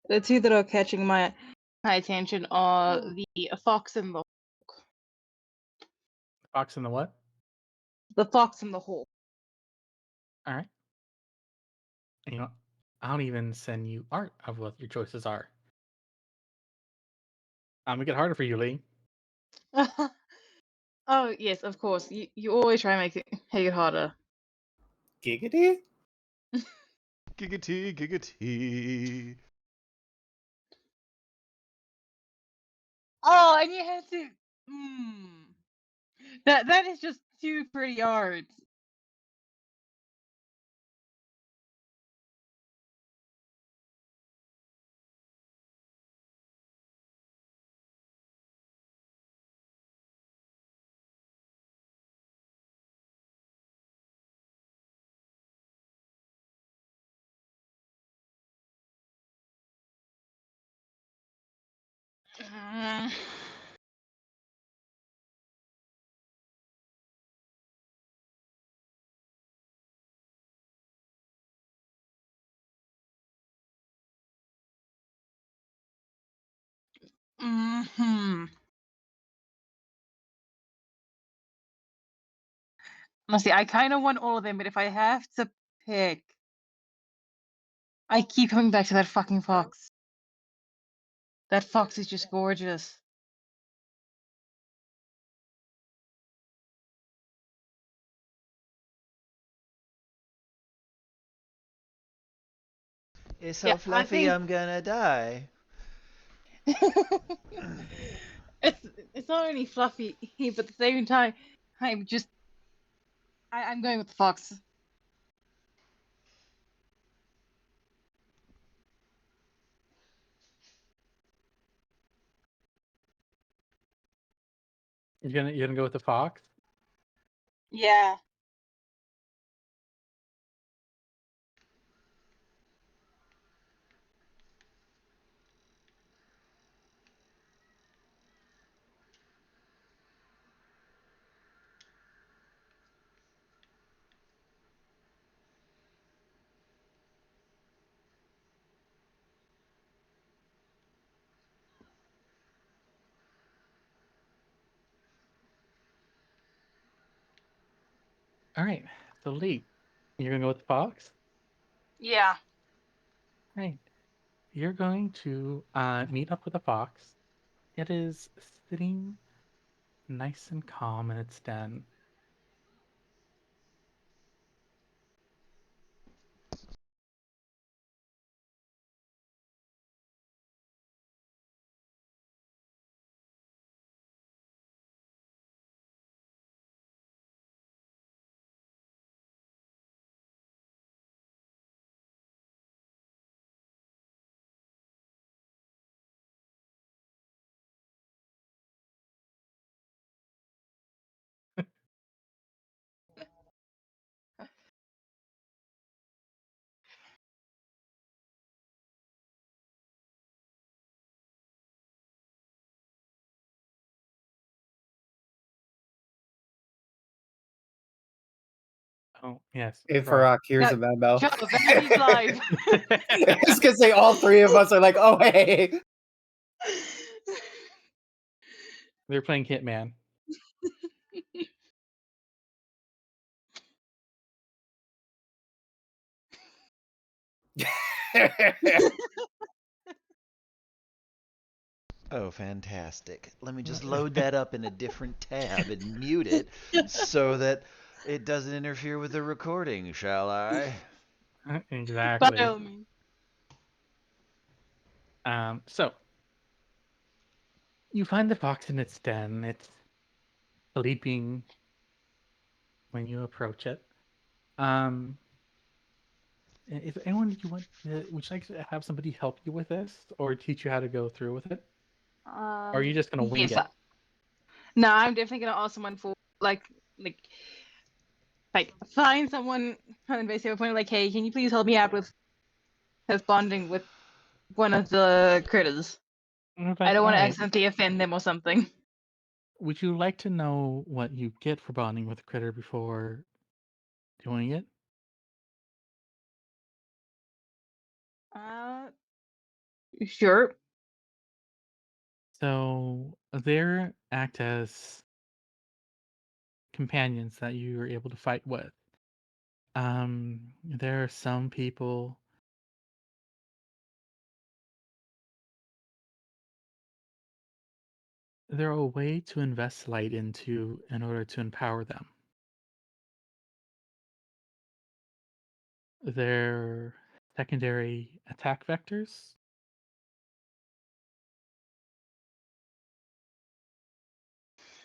the two that are catching my attention are the fox and Fox and the what? the fox and the hawk. All right. You know, I'll even send you art of what your choices are. Make it harder for you, Lee. Oh yes, of course. You always try and make it harder. Giggity? Giggity, giggity. Oh, and you have to. That is just too pretty art. Mm. Hmm. Honestly, I kind of want all of them, but if I have to pick, I keep coming back to that fucking fox. That fox is just gorgeous. It's so Yeah, I fluffy, think I'm gonna die. it's not only fluffy, but at the same time, I'm going with the fox. You're gonna go with the fox? Yeah. All right. So Lee, you're gonna go with the fox? Yeah. Right. You're going to meet up with a fox. It is sitting nice and calm in its den. Oh, yes. Hey, Right. Farak, here's a memo. Shut up, Andy's live. I was gonna say all three of us are like, oh hey. They're playing Hitman. Oh, fantastic. Let me just load that up in a different tab and mute it so that it doesn't interfere with the recording, shall I? By Exactly. all means. So you find the fox in its den. It's sleeping when you approach it. Um, if anyone you want, would you like to have somebody help you with this, or teach you how to go through with it, or are you just gonna wing Yes. it? No, I'm definitely gonna ask someone for like find someone kind of basically point like, hey, can you please help me out with bonding with one of the critters? And it's I like, don't all want to right. accidentally offend them or something. Would you like to know what you get for bonding with a critter before doing it? Uh, sure. So they act as companions that you are able to fight with. There are some people. They're a way to invest light into in order to empower them. They're secondary attack vectors.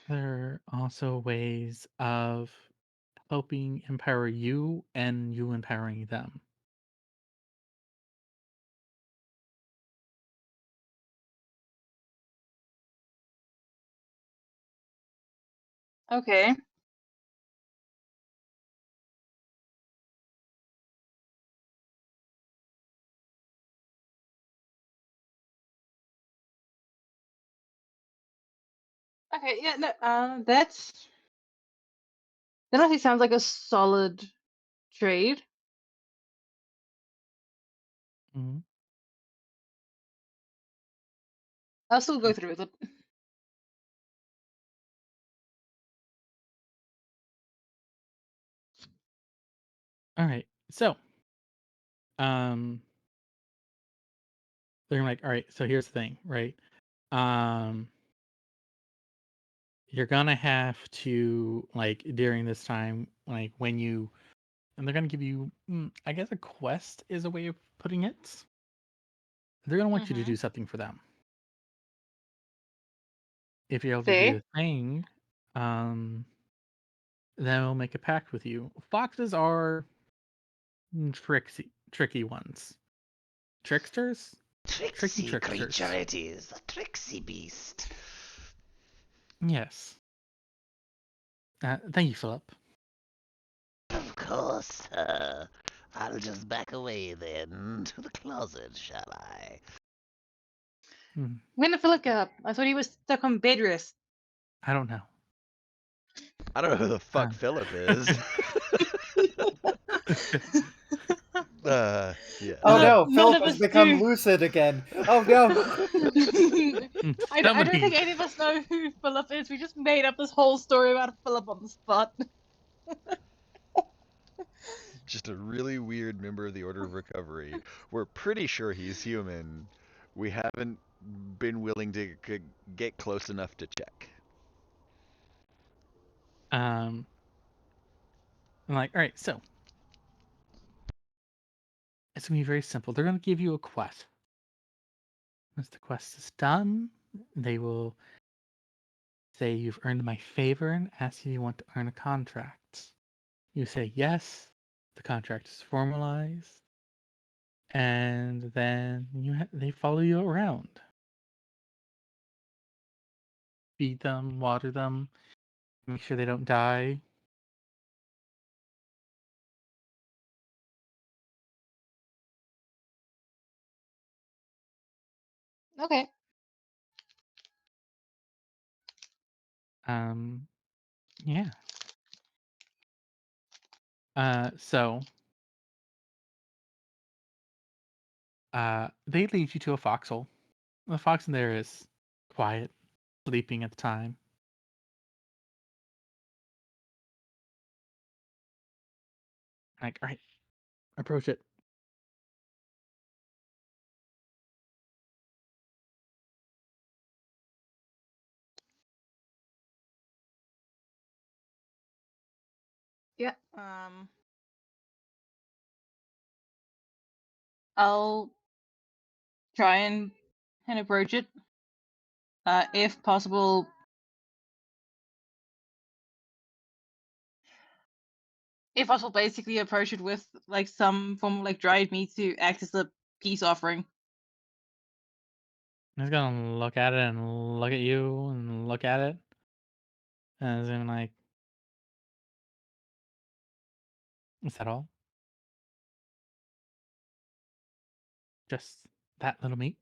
There are also ways of helping empower you and you empowering them. Okay. Okay. Yeah. No. That actually sounds like a solid trade. Mhm. I'll still go through with it. All right. So, um, they're like, all right. So here's the thing, right? Um, you're gonna have to like during this time, like when you, and they're gonna give you, I guess a quest is a way of putting it. They're gonna want you to Mm-hmm. do something for them. If you're able to do Fair. the thing, then we'll make a pact with you. Foxes are tricky ones. Tricksters? Tricky Tricksy creature tricksters. it is, a tricksy beast. Yes. Thank you, Philip. Of course, I'll just back away then to the closet, shall I? Hmm, When did Philip get up? I thought he was stuck on bed rest. I don't know. I don't know who the fuck Um, Philip is. Yeah. Oh no, None Philip of has us become do. lucid again. Oh no. I don't Somebody, think any of us know who Philip is. We just made up this whole story about Philip on the spot. Just a really weird member of the Order of Recovery. We're pretty sure he's human. We haven't been willing to get close enough to check. I'm like, all right, so it's gonna be very simple. They're gonna give you a quest. Once the quest is done, they will say you've earned my favor and ask you want to earn a contract. You say yes, the contract is formalized, and then they follow you around. Feed them, water them, make sure they don't die. Okay. Um, yeah. So they lead you to a foxhole. The fox in there is quiet, sleeping at the time. Like, all right, approach it. Yeah. I'll try and approach it. If possible, basically approach it with like some form of like dried meat to act as a peace offering. He's gonna look at it and look at you and look at it. And he's gonna be like, is that all? Just that little meat?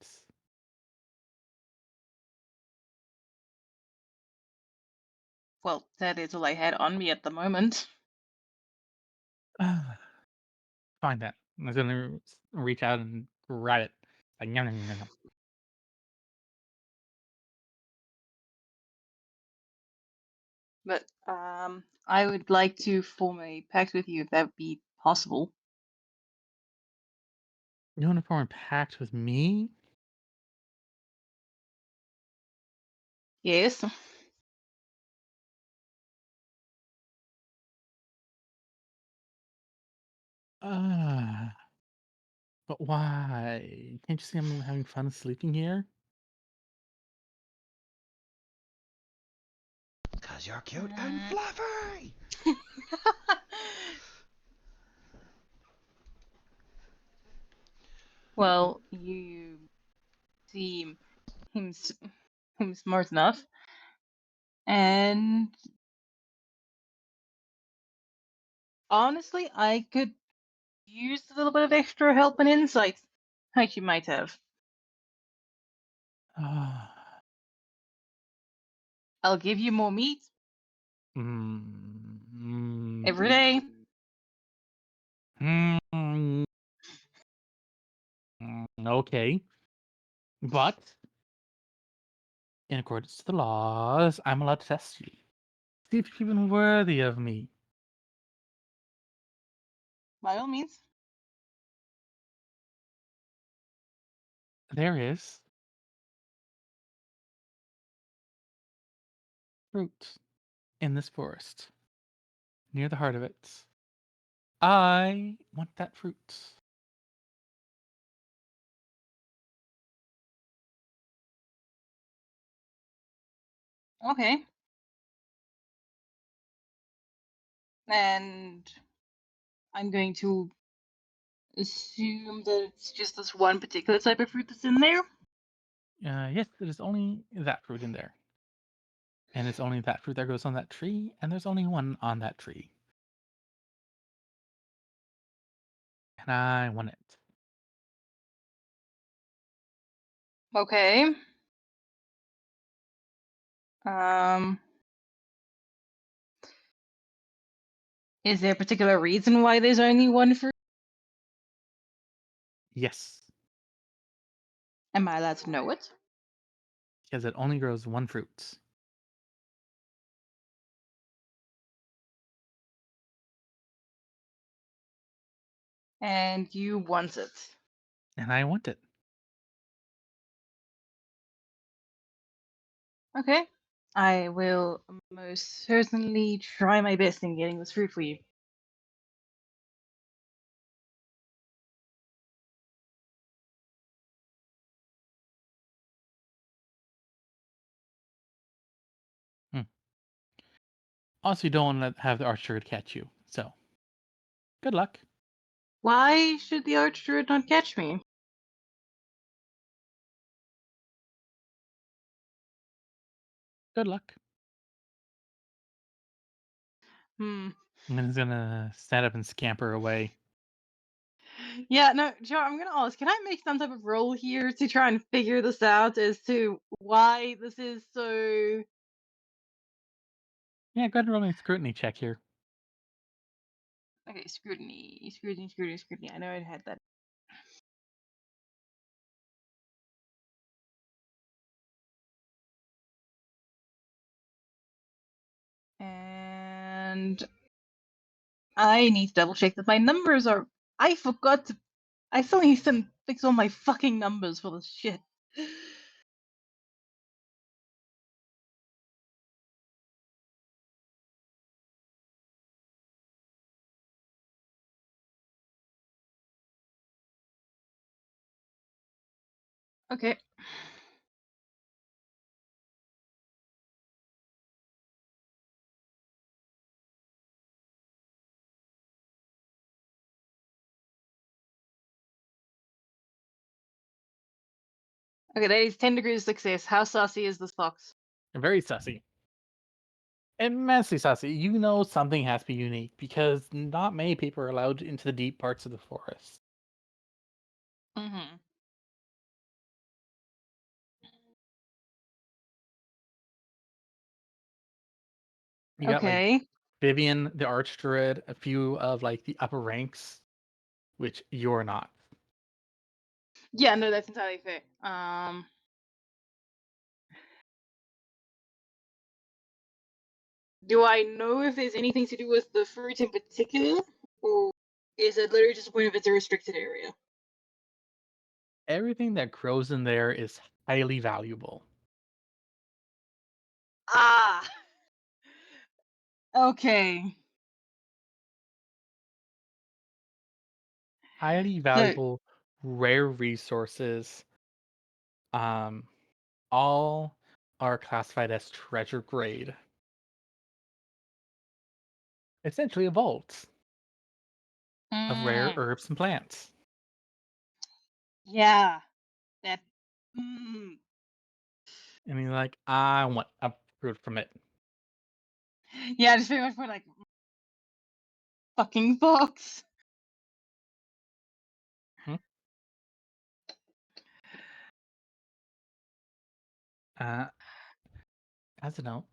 Well, that is all I had on me at the moment. Find that. And he's gonna reach out and grab it. Like, yum, yum, yum, yum. But I would like to form a pact with you if that would be possible. You want to form a pact with me? Yes. But why? Can't you see I'm having fun sleeping here? Cause you're cute and fluffy. Well, you seem him smart enough, and honestly, I could use a little bit of extra help and insight, like you might have. I'll give you more meat every day. Okay. But in accordance to the laws, I'm allowed to test you. See if you're even worthy of me. By all means. There is fruit in this forest, near the heart of it. I want that fruit. Okay. And I'm going to assume that it's just this one particular type of fruit that's in there. Yes, there's only that fruit in there. And it's only that fruit that grows on that tree, and there's only one on that tree. And I want it. Okay. Is there a particular reason why there's only one fruit? Yes, Am I allowed to know it? because it only grows one fruit. And you want it. And I want it. Okay. I will most certainly try my best in getting this fruit for you. Also, you don't want to have the archer catch you. So, good luck. Why should the archdruid not catch me? Good luck. Hmm. And then he's gonna stand up and scamper away. Yeah, no, Joe, I'm gonna ask, can I make some type of roll here to try and figure this out as to why this is so... Yeah, go ahead and roll me a scrutiny check here. Okay, scrutiny. I know I had that. And I need to double check that my numbers are... I forgot to... I still need to fix all my fucking numbers for this shit. Okay. Okay, that is 10 degrees of success. How saucy is this fox? Very sussy. Immensely sussy. You know something has to be unique because not many people are allowed into the deep parts of the forest. Mm-hmm. You got like Okay. Vivian, the Archdruid, a few of like the upper ranks, which you're not. Yeah, no, that's entirely fair. Do I know if there's anything to do with the fruit in particular, or is it literally just a point of it's a restricted area? Everything that grows in there is highly valuable. Ah. Okay. Highly So, valuable, rare resources. All are classified as treasure grade. Essentially a vault of rare mm, herbs and plants. yeah, that. Mm, And you're like, I want a fruit from it. yeah, just very much more like fucking fox. Hmm? Uh, as a note,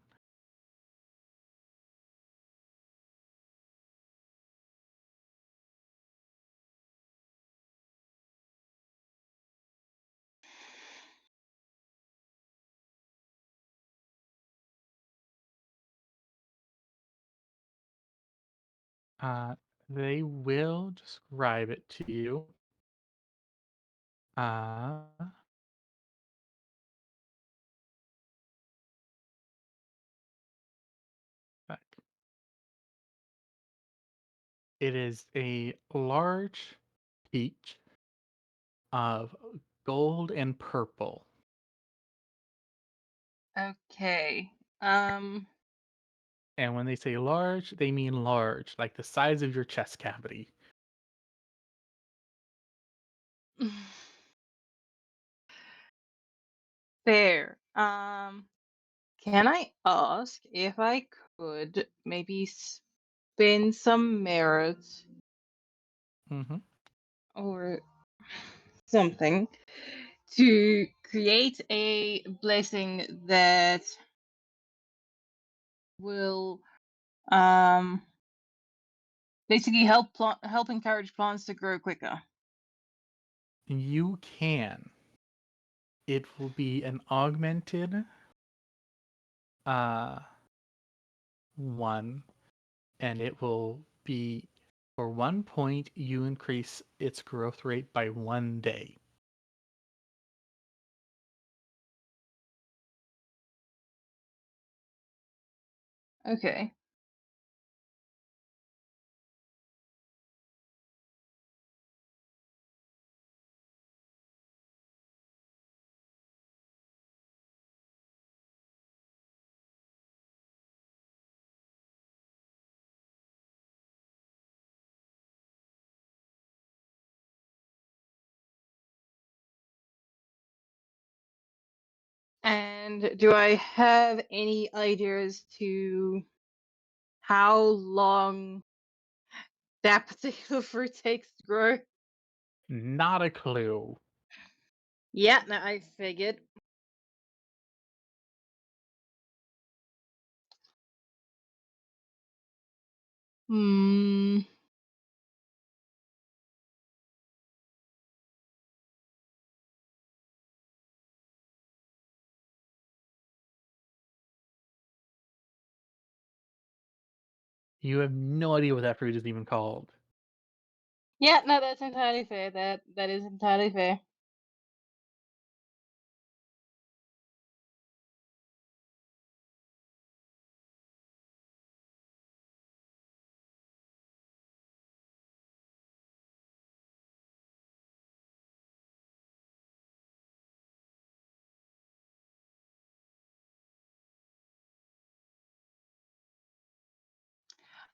uh, they will describe it to you. Uh, back. It is a large peach of gold and purple. Okay. And when they say large, they mean large, like the size of your chest cavity. Fair. Can I ask if I could maybe spend some merit Hmm. or something to create a blessing that will um basically help encourage plants to grow quicker? You can. It will be an augmented uh one, and it will be for 1 point you increase its growth rate by 1 day. Okay. And do I have any ideas to how long that particular fruit takes to grow? Not a clue. Yeah, no, I figured. Hmm. You have no idea what that fruit is even called. Yeah, no, that's entirely fair. That is entirely fair.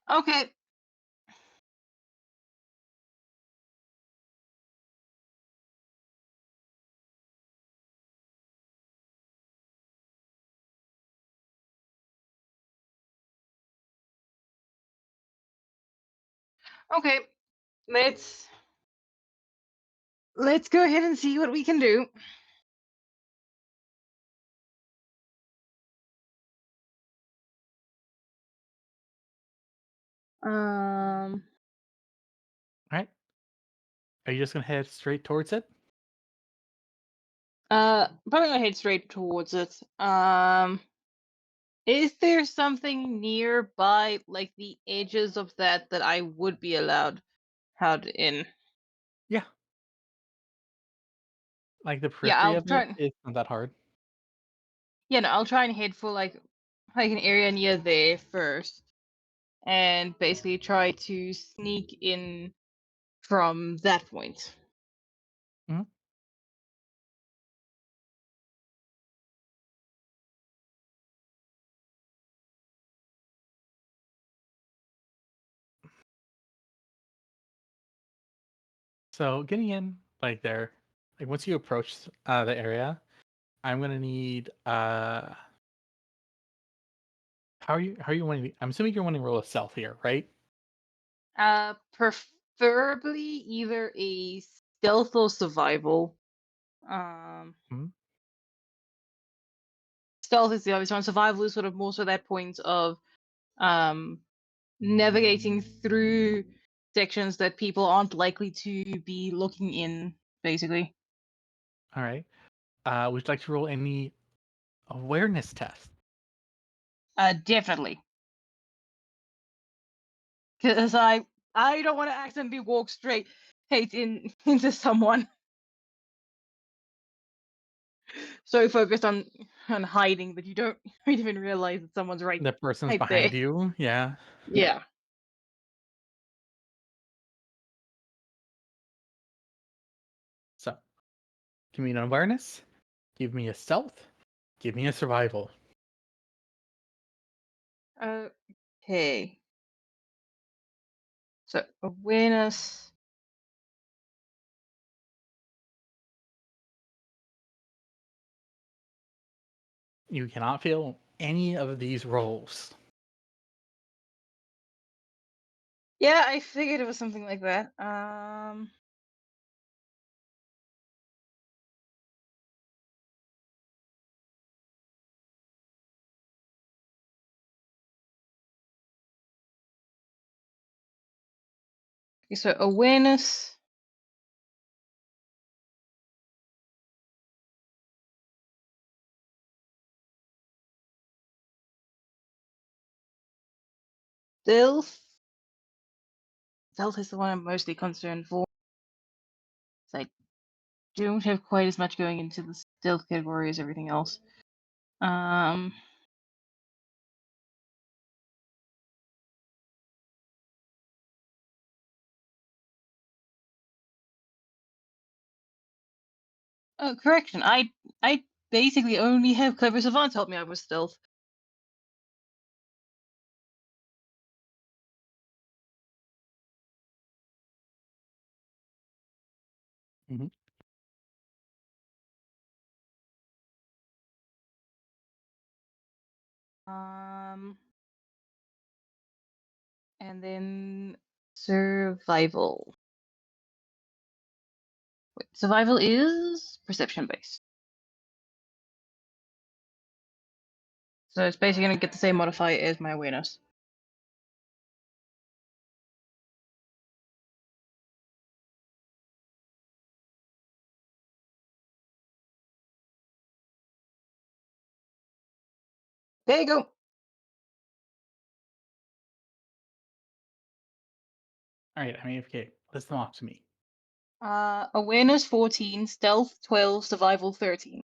Okay. Okay. Let's go ahead and see what we can do. All right. Are you just gonna head straight towards it? Probably gonna head straight towards it. Is there something nearby, like the edges of that I would be allowed in? Yeah. Like the Yeah, periphery I'll of it, try. it's not that hard. Yeah, no, I'll try and head for like an area near there first, and basically try to sneak in from that point. Mhm. So getting in like there, like once you approach the area, I'm gonna need how are you wanting I'm assuming you're wanting to roll a stealth here, right? Preferably either a stealth or survival. Um, Mhm. Stealth is the obvious one. Survival is sort of more so that point of um navigating through sections that people aren't likely to be looking in, basically. All right. Would you like to roll any awareness test? Definitely. Because I don't want to accidentally walk straight into someone. So focused on hiding that you don't even realize that someone's right The person's right there. behind you. Yeah. Yeah. So give me an awareness. Give me a stealth. Give me a survival. Okay. So awareness. You cannot fail any of these rolls. Yeah, I figured it was something like that. Okay, so awareness. Stealth. Stealth is the one I'm mostly concerned for. So I don't have quite as much going into the stealth category as everything else. Um. Oh, correction. I basically only have clever savant to help me out with stealth. Mhm. And then survival. Wait, survival is perception based. So it's basically going to get the same modifier as my awareness. There you go. All right. I mean, okay. List them off to me. Awareness 14, stealth 12, survival 13.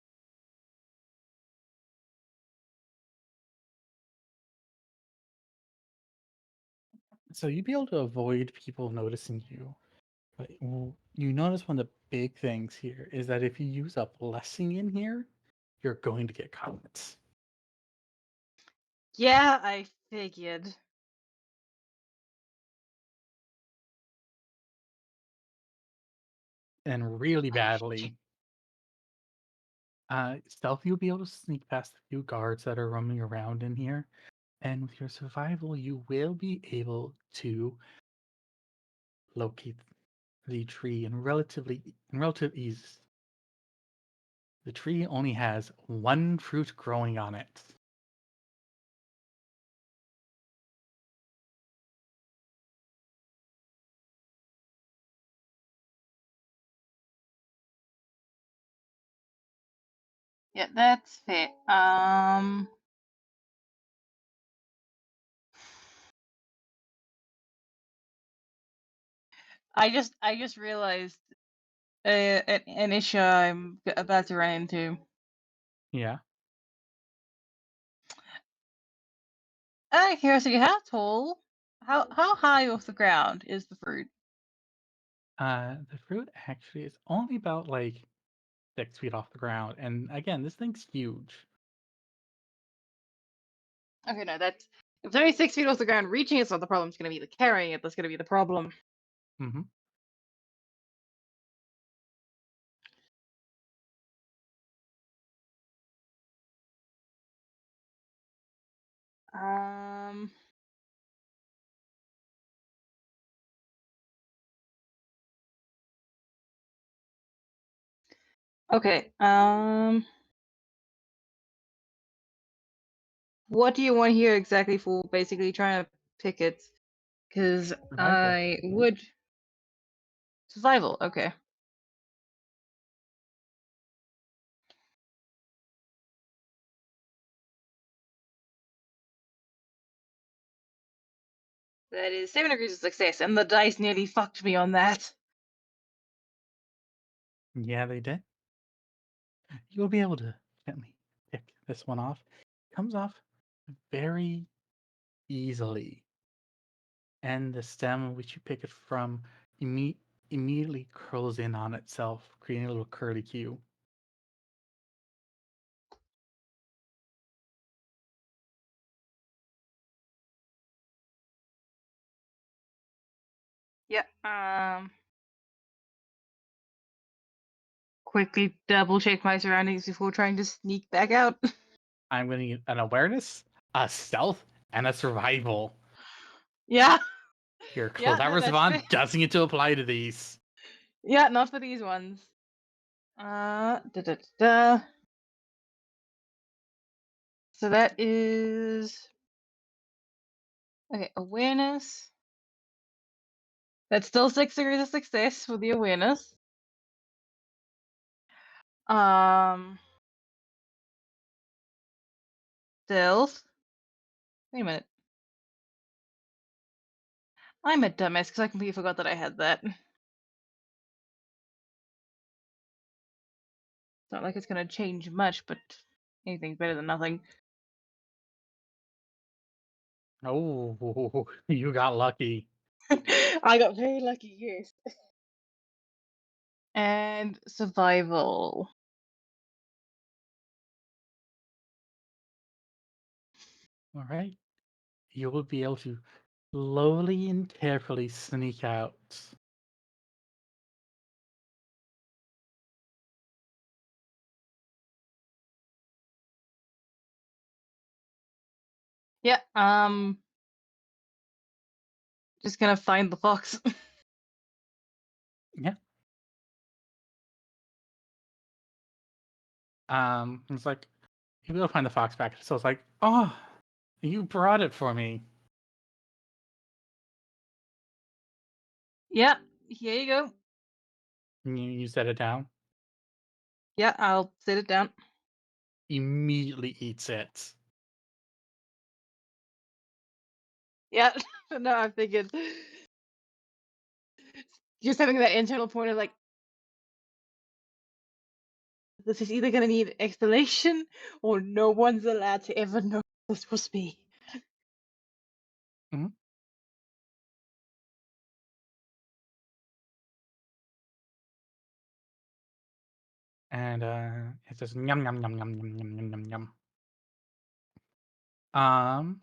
So you'd be able to avoid people noticing you. But you notice one of the big things here is that if you use a blessing in here, you're going to get caught. Yeah, I figured. and really badly. Stealth, you'll be able to sneak past a few guards that are roaming around in here, and with your survival, you will be able to locate the tree in relative ease. The tree only has one fruit growing on it. Yeah, that's fair. I just realized an issue I'm about to run into. Yeah. Out of curiosity, how tall, how high off the ground is the fruit? The fruit actually is only about like 6 feet off the ground, and again, this thing's huge. Okay, no, that's if it's only 6 feet off the ground, reaching it's not the problem. It's going to be the carrying it that's going to be the problem. Mm-hmm. Um. Okay. What do you want here exactly for basically trying to pick it? Because Survival. I would survival. Okay. That is 7 degrees of success, and the dice nearly fucked me on that. Yeah, they did. You'll be able to gently pick this one off. It comes off very easily, and the stem which you pick it from immediately curls in on itself, creating a little curly Q. Yeah. Quickly double check my surroundings before trying to sneak back out. I'm going to need an awareness, a stealth, and a survival. Yeah. Your Yeah, clever no, that's savant fair. doesn't get to apply to these. Yeah, not for these ones. Da da da. So that is okay. Awareness. That's still 6 degrees of success for the awareness. Stealth. Wait a minute. I'm a dumbass because I completely forgot that I had that. It's not like it's gonna change much, but anything's better than nothing. Oh, you got lucky. I got very lucky, yes. And survival. All right. You will be able to slowly and carefully sneak out. Yeah, just gonna find the fox. Yeah. It's like you will find the fox back. So it's like, oh, you brought it for me. Yeah, here you go. And you set it down. Yeah, I'll sit it down. Immediately eats it. Yeah, no, I'm thinking just having that internal point of like, this is either gonna need explanation or no one's allowed to ever know this was me. Mhm. And it says yum yum yum yum yum yum yum yum yum. And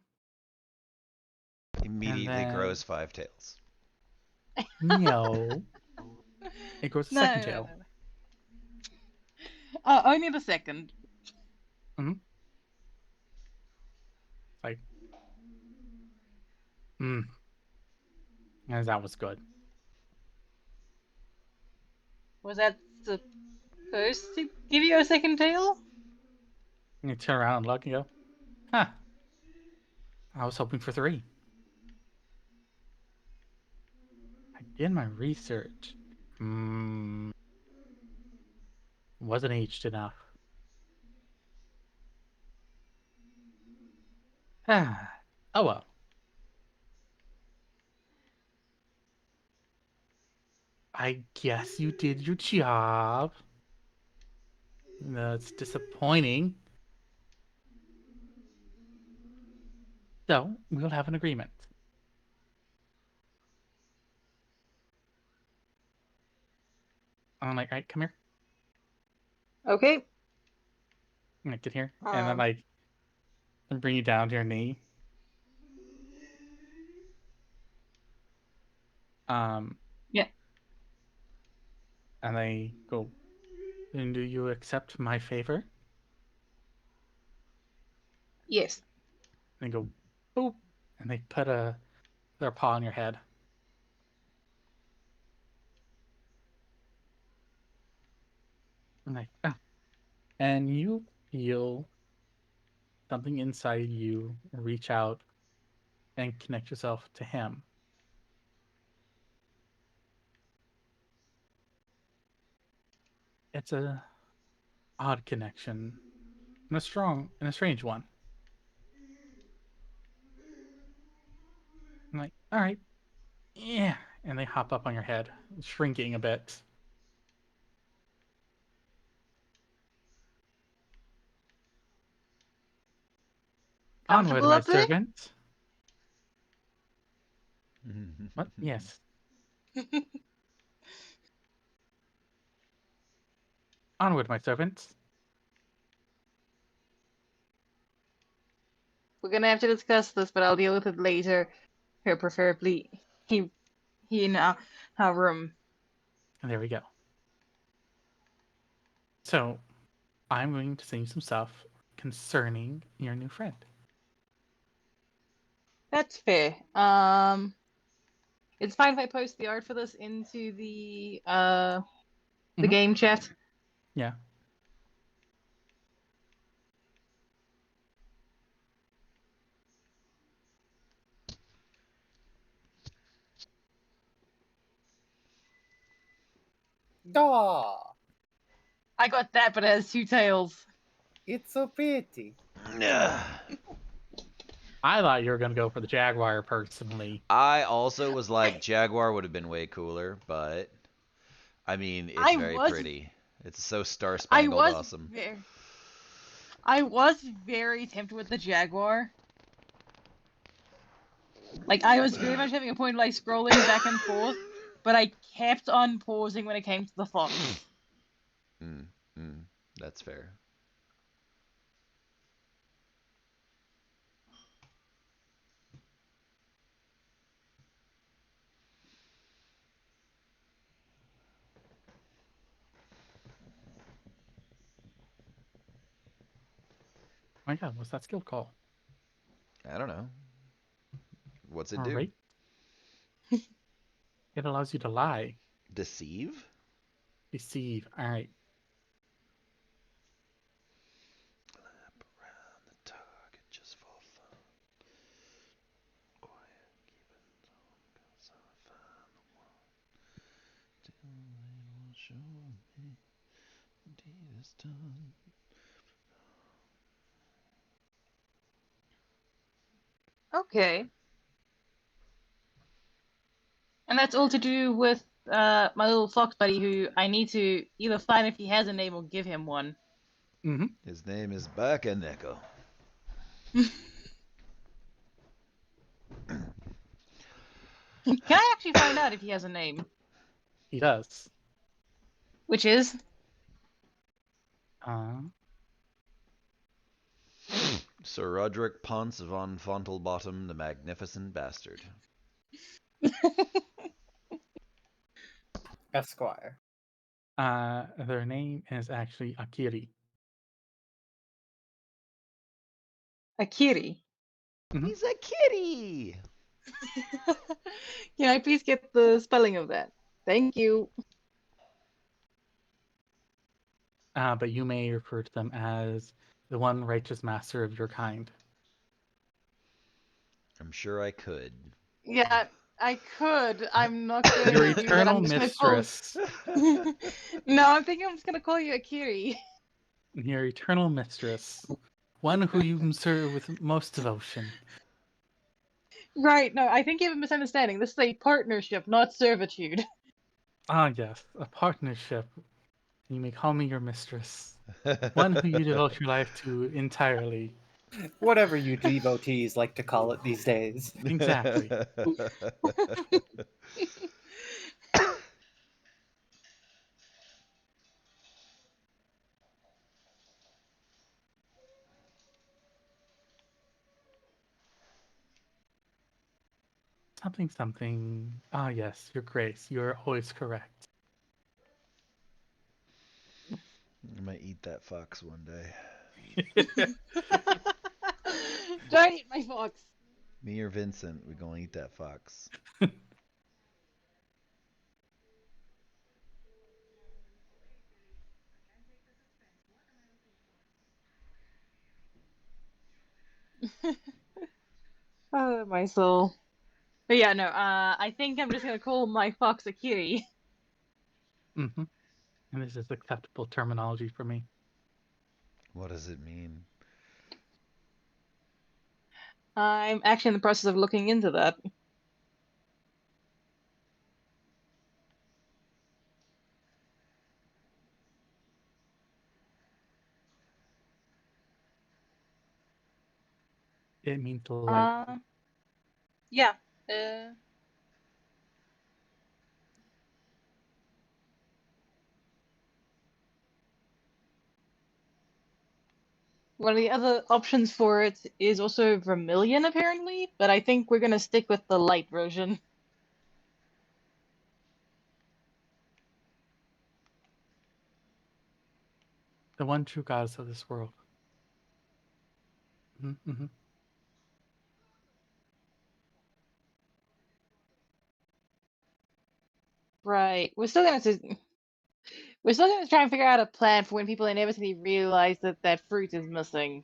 Immediately then grows 5 tails. no. It goes to No, second no, tail. no, only the second. Like, and that was good. Was that supposed to give you a second tail? And you turn around and look and go, huh. I was hoping for 3. I did my research. Wasn't aged enough. Ah, oh well. I guess you did your job. That's disappointing. So, we'll have an agreement. I'm like, all right, come here. Okay. Like, get here. And then, like, and bring you down to your knee. Yeah. And they go, and do you accept my favor? Yes. And they go, boop. And they put their paw on your head. And like, oh. And you feel something inside you reach out and connect yourself to him. It's a odd connection, and a strange one. I'm like, all right, yeah, and they hop up on your head, shrinking a bit. Onward, Comfortable my up there? servant. What? Yes. Onward, my servant. We're gonna have to discuss this, but I'll deal with it later. Here, preferably he in our room. And there we go. So, I'm going to send you some stuff concerning your new friend. That's fair. It's fine if I post the art for this into the Mhm. game chat. Yeah. Aw, I got that, but it has 2 tails. it's so pretty. I thought you were going to go for the Jaguar personally. I also was like, Jaguar would have been way cooler, but I mean, it's very pretty. It's so star spangled awesome. I was very tempted with the Jaguar. Like, I was very much having a point of, like, scrolling back and forth, but I kept on pausing when it came to the fox. That's fair. My God, what's that skill called? I don't know. What's it All do? right. It allows you to lie. Deceive? Deceive. All right. Lap around the target just for fun. Quiet, keep it on, 'cause I find the one. Till they will show me the deed is done. Okay. And that's all to do with my little fox buddy, who I need to either find if he has a name or give him one. Mm-hmm. His name is Bakaneko. Can I actually find out if he has a name? He does. Which is? Sir Roderick Ponce von Fontelbottom, the Magnificent Bastard. Esquire. Their name is actually Akiri. Akiri. He's a kitty. Can I please get the spelling of that? Thank you. But you may refer to them as the one righteous master of your kind. I'm sure I could. Yeah, I could. I'm not going Your to do that. eternal I'm just gonna call... mistress. No, I'm thinking I'm just gonna call you Akiri. Your eternal mistress. One who you serve with most devotion. Right, no, I think you have a misunderstanding. This is a partnership, not servitude. Ah, yes, a partnership. You may call me your mistress. One who you devote your life to entirely. Whatever you devotees like to call it these days. Exactly. Something, something. Ah, yes, your grace. You are always correct. I might eat that fox one day. Don't eat my fox. Me or Vincent, we gonna eat that fox. Oh, my soul. But yeah, no, I think I'm just gonna call my fox Akiri. Mm-hmm. And this is acceptable terminology for me. What does it mean? I'm actually in the process of looking into that. It means light. Yeah. One of the other options for it is also Vermilion, apparently, but I think we're gonna stick with the light version. The one true goddess of this world. Mm-hmm. Right. We're still gonna try and figure out a plan for when people inevitably realize that that fruit is missing.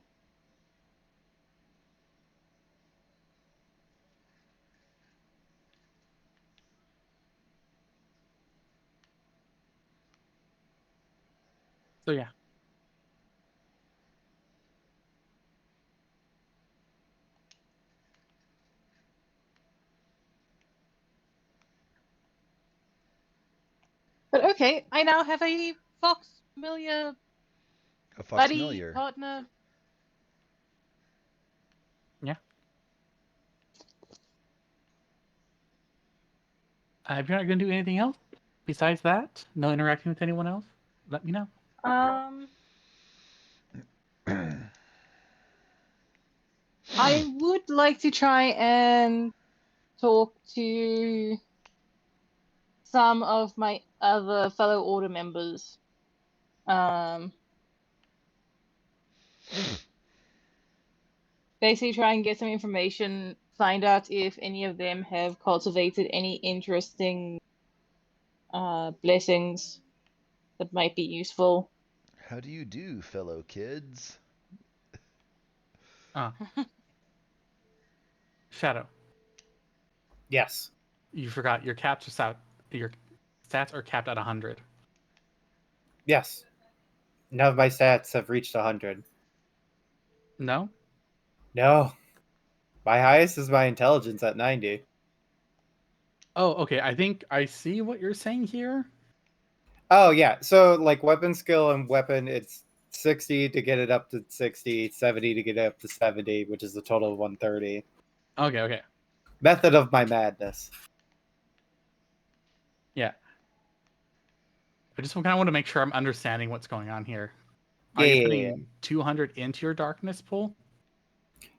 So yeah. But okay, I now have a fox familiar A buddy foxmillier. partner. Yeah. If you're not going to do anything else besides that, no interacting with anyone else, let me know. I would like to try and talk to some of my other fellow order members. Basically try and get some information, find out if any of them have cultivated any interesting blessings that might be useful. How do you do, fellow kids? Shadow, Yes. you forgot your your stats are capped at 100. Yes. None of my stats have reached 100. No? No. My highest is my intelligence at 90. Oh, okay. I think I see what you're saying here. Oh, yeah. So, like, weapon skill and weapon, it's 60 to get it up to 60, 70 to get it up to 70, which is a total of 130. Okay. Method of my madness. Yeah. I just kind of want to make sure I'm understanding what's going on here. Are Yeah, you yeah, putting yeah. 200 into your darkness pool?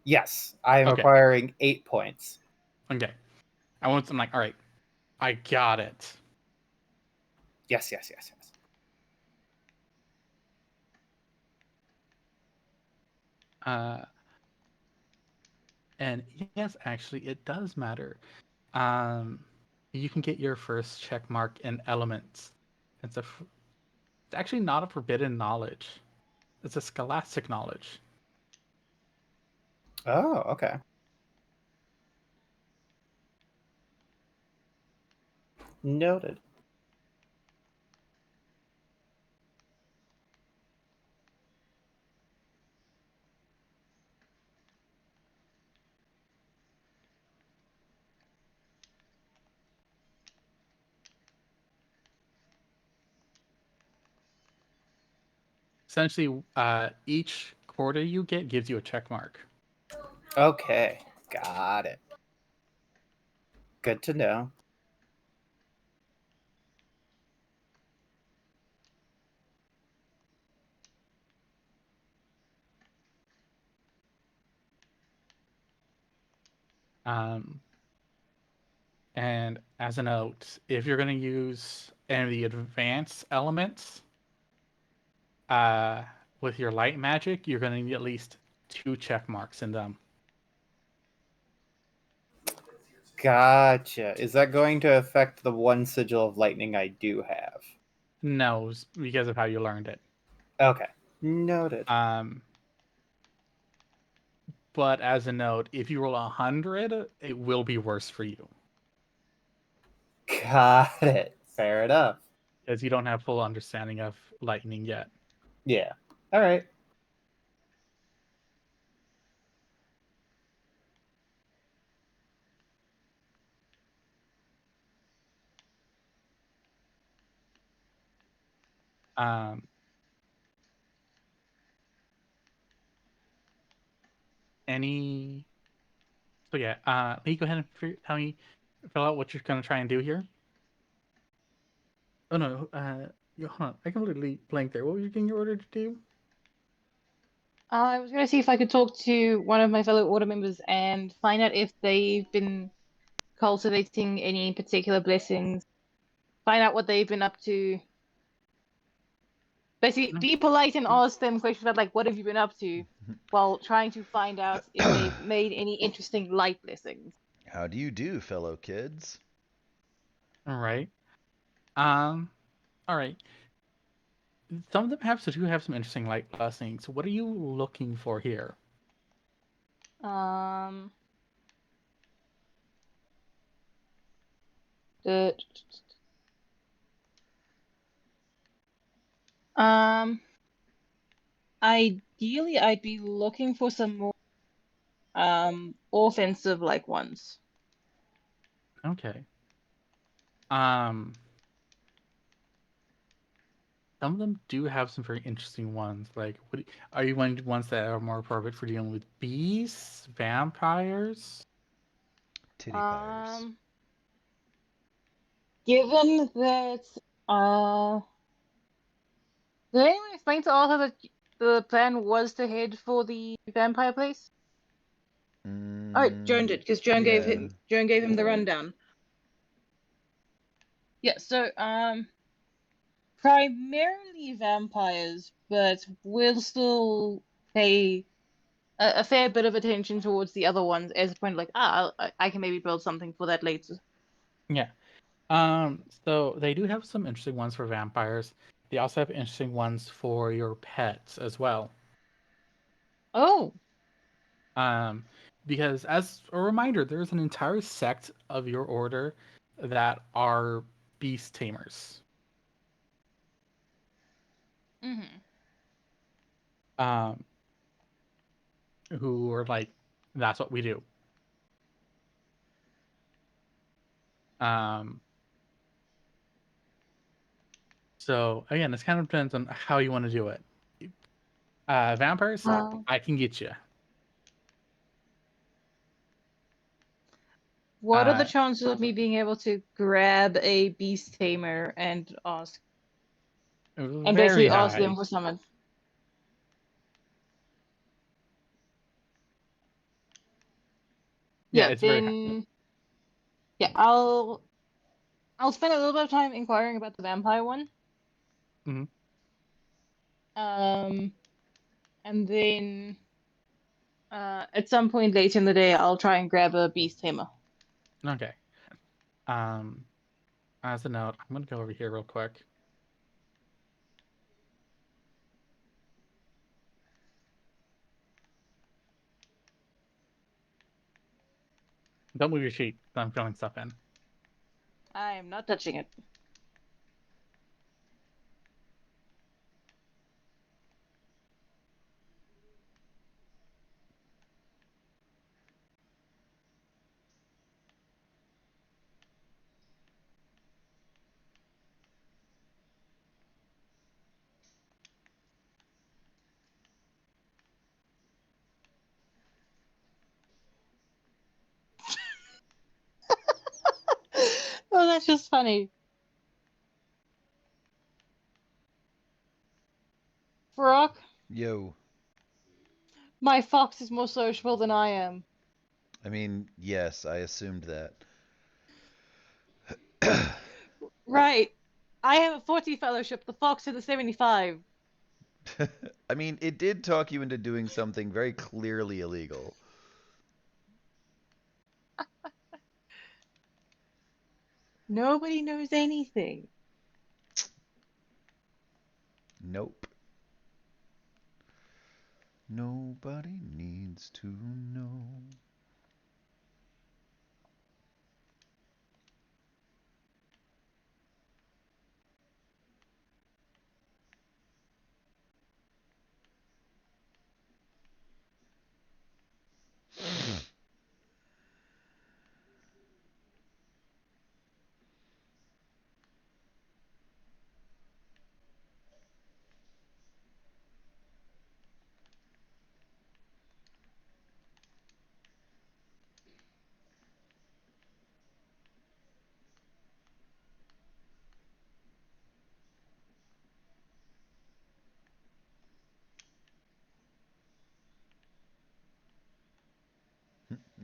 Yes. I am Okay. acquiring 8 points. Okay. I'm like, all right, I got it. Yes, yes, yes, yes. And yes, actually, it does matter. Um, you can get your first check mark in elements. It's it's actually not a forbidden knowledge. It's a scholastic knowledge. Oh, okay. Noted. Essentially, each quarter you get gives you a check mark. Okay, got it. Good to know. And as a note, if you're going to use any of the advanced elements with your light magic, you're going to need at least 2 check marks in them. Gotcha. Is that going to affect the one sigil of lightning I do have? No, because of how you learned it. Okay, noted. But as a note, if you roll 100, it will be worse for you Got it. Fair enough. because you don't have full understanding of lightning yet. Yeah. All right. Um, any So yeah, Lee, go ahead and tell me, fill out what you're gonna try and do here. Oh no, hold on, I completely blanked there. What were you getting your order to do? I was going to see if I could talk to one of my fellow order members and find out if they've been cultivating any particular blessings, find out what they've been up to. Basically, No. be polite and ask them questions about, like, what have you been up to, while trying to find out if they've made any interesting light blessings. How do you do, fellow kids? All right. All right. Some of them do have some interesting light blessings. What are you looking for here? Um, the, um, ideally, I'd be looking for some more offensive like ones. Okay. Some of them do have some very interesting ones. Like, are you wanting ones that are more appropriate for dealing with beasts, vampires? Titty fires. Given that, did anyone explain to Arthur that the plan was to head for the vampire place? Oh, Joan did, because Joan gave yeah. him the rundown. Yeah, so primarily vampires, but we'll still pay a fair bit of attention towards the other ones as a point, like, I can maybe build something for that later. Yeah. So they do have some interesting ones for vampires. They also have interesting ones for your pets as well. Oh, Because as a reminder, there's an entire sect of your order that are beast tamers. Um, who are like, that's what we do. So again, this kind of depends on how you want to do it. Vampires, I can get you. what are the chances of me being able to grab a beast tamer and ask, and Very basically ask high. them for summon? Yeah, Yeah, it's very high. then yeah, I'll I'll spend a little bit of time inquiring about the vampire one. Mhm. And then at some point later in the day, I'll try and grab a beast tamer. Okay. As a note, I'm gonna go over here real quick. Don't move your sheet. I'm filling stuff in. I am not touching it. Oh, that's just funny. Brock, Yo. my fox is more sociable than I am. I mean, yes, I assumed that. Right. I have a 40 fellowship, the fox has a 75. I mean, it did talk you into doing something very clearly illegal. Nobody knows anything. Nope. Nobody needs to know.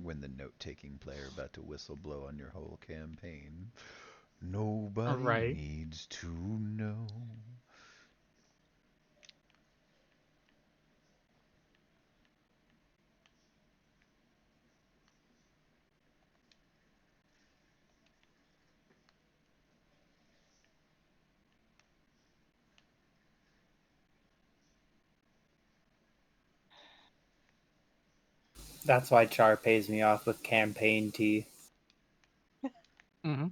When the note-taking player about to whistle-blow on your whole campaign. Nobody Right. needs to know. That's why Char pays me off with campaign tea. Mm-hmm.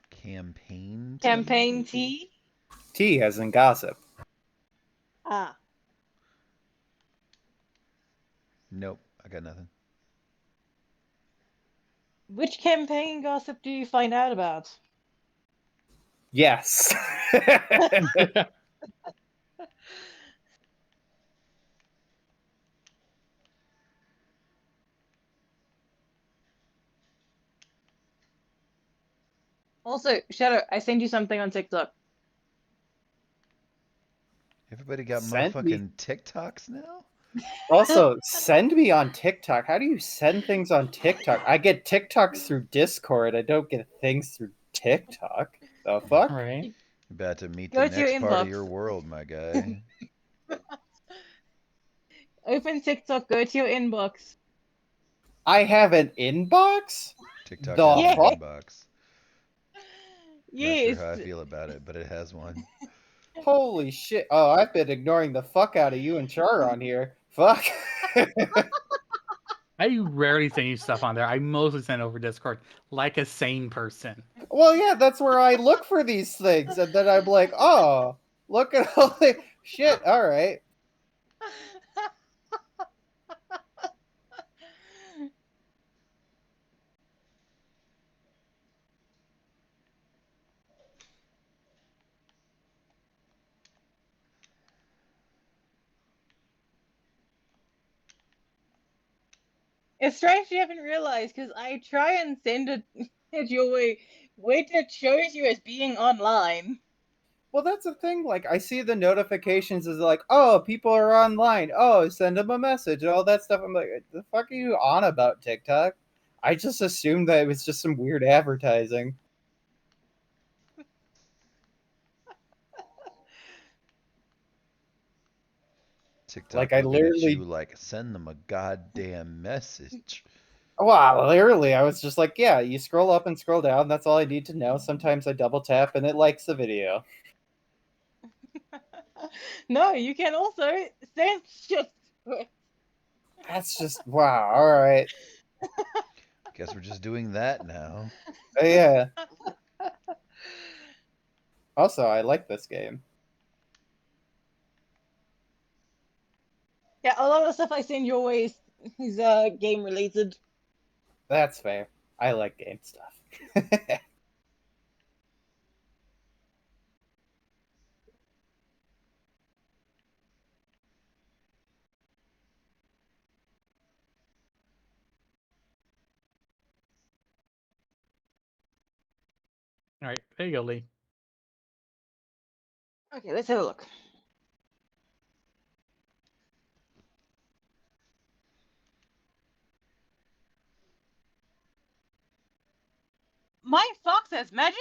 Campaign tea? Campaign tea? Tea as in gossip. Ah. Nope, I got nothing. Which campaign gossip do you find out about? Yes. Also, Shadow, I sent you something on TikTok. Everybody got Send me. motherfucking TikToks now? Also, send me on TikTok. How do you send things on TikTok? I get TikToks through Discord. I don't get things through TikTok. The fuck? Right. About to meet Go the to your next part of inbox. your world, my guy. Open TikTok, go to your inbox. I have an inbox? TikTok The has an fuck? inbox. Not Yes. sure how I feel about it, but it has one. Holy shit. Oh, I've been ignoring the fuck out of you and Char on here. Fuck. I rarely send you stuff on there. I mostly send over Discord, like a sane person. Well, yeah, that's where I look for these things. And then I'm like, oh, look at all the shit. All right. It's strange you haven't realized because I try and send it at your way. Wait, it shows you as being online. Well, that's the thing. Like, I see the notifications is like, oh, people are online. Oh, send them a message and all that stuff. I'm like, the fuck are you on about, TikTok? I just assumed that it was just some weird advertising. TikTok Like, I looking at literally- you like, send them a goddamn message. Wow, literally, I was just like, yeah, you scroll up and scroll down. That's all I need to know. Sometimes I double tap and it likes the video. No, you can also send shit to it. That's just wow. All right, Guess we're just doing that now. yeah. Also, I like this game. Yeah, a lot of the stuff I send your way is game related. That's fair. I like game stuff. All right, there you go, Lee. Okay, let's have a look. My fox has magic?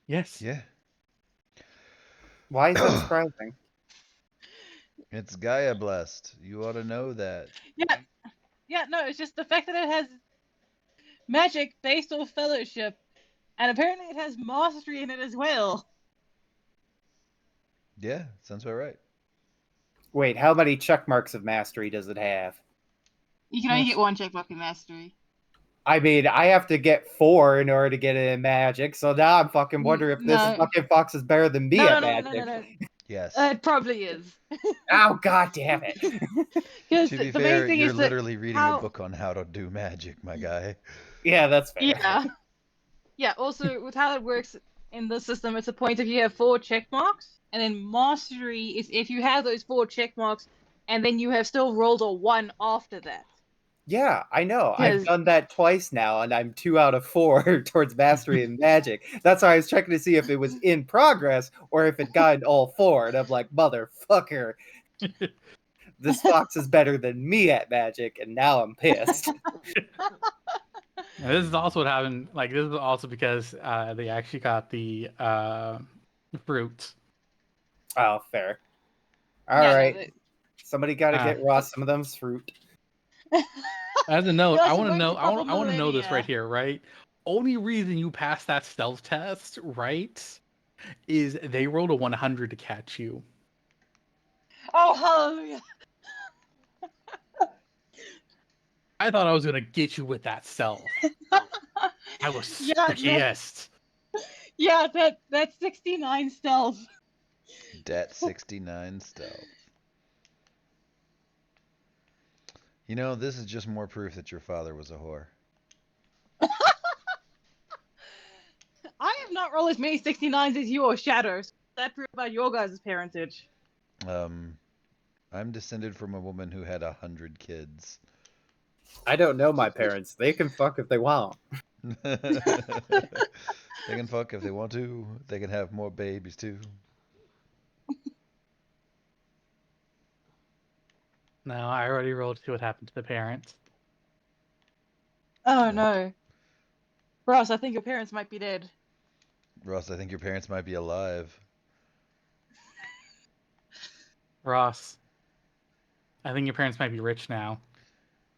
Yes. Yeah. Why is that surprising? It's Gaia blessed. You ought to know that. Yeah. Yeah, no, it's just the fact that it has magic based off fellowship, and apparently it has mastery in it as well. Yeah, sounds about right. Wait, how many check marks of mastery does it have? You can only get one checkmark in mastery. I mean, I have to get 4 in order to get it in magic, so now I'm fucking wondering if this No. fucking fox is better than me No, at no, no, magic. no. Yes. It probably is. Oh, god damn it. Because To be the fair, main thing you're is that literally reading how- a book on how to do magic, my guy. Yeah, that's fair. Yeah. Yeah, also, with how it works in the system, it's a point if you have 4 check marks, and then mastery is if you have those 4 check marks, and then you have still rolled a 1 after that. Yeah, I know. I've 'Cause- done that twice now, and I'm 2 out of 4 towards mastery in magic. That's why I was checking to see if it was in progress or if it got all 4. And I'm like, motherfucker, this fox is better than me at magic, and now I'm pissed. And this is also what happened. Like this is also because they actually got the fruit. Oh, fair. All Yeah, no, right, somebody got to Ah. get Ross some of them's fruit. As a note, You're I want to supposed know. to I want. couple I want to know this millennia. right here, right? Only reason you passed that stealth test, right, is they rolled a 100 to catch you. Oh, hallelujah. I thought I was gonna get you with that stealth. I was Yeah, pissed. Yeah, that's 69 stealth. Dat 69 stealth. You know, this is just more proof that your father was a whore. I have not rolled as many 69s as you or Shadows. That proves about your guys' parentage. I'm descended from a woman who had 100 kids. I don't know my parents. They can fuck if they want. They can fuck if they want to. They can have more babies too. No, I already rolled to see what happened to the parents. Oh no. Ross, I think your parents might be dead. Ross, I think your parents might be alive. Ross, I think your parents might be rich now.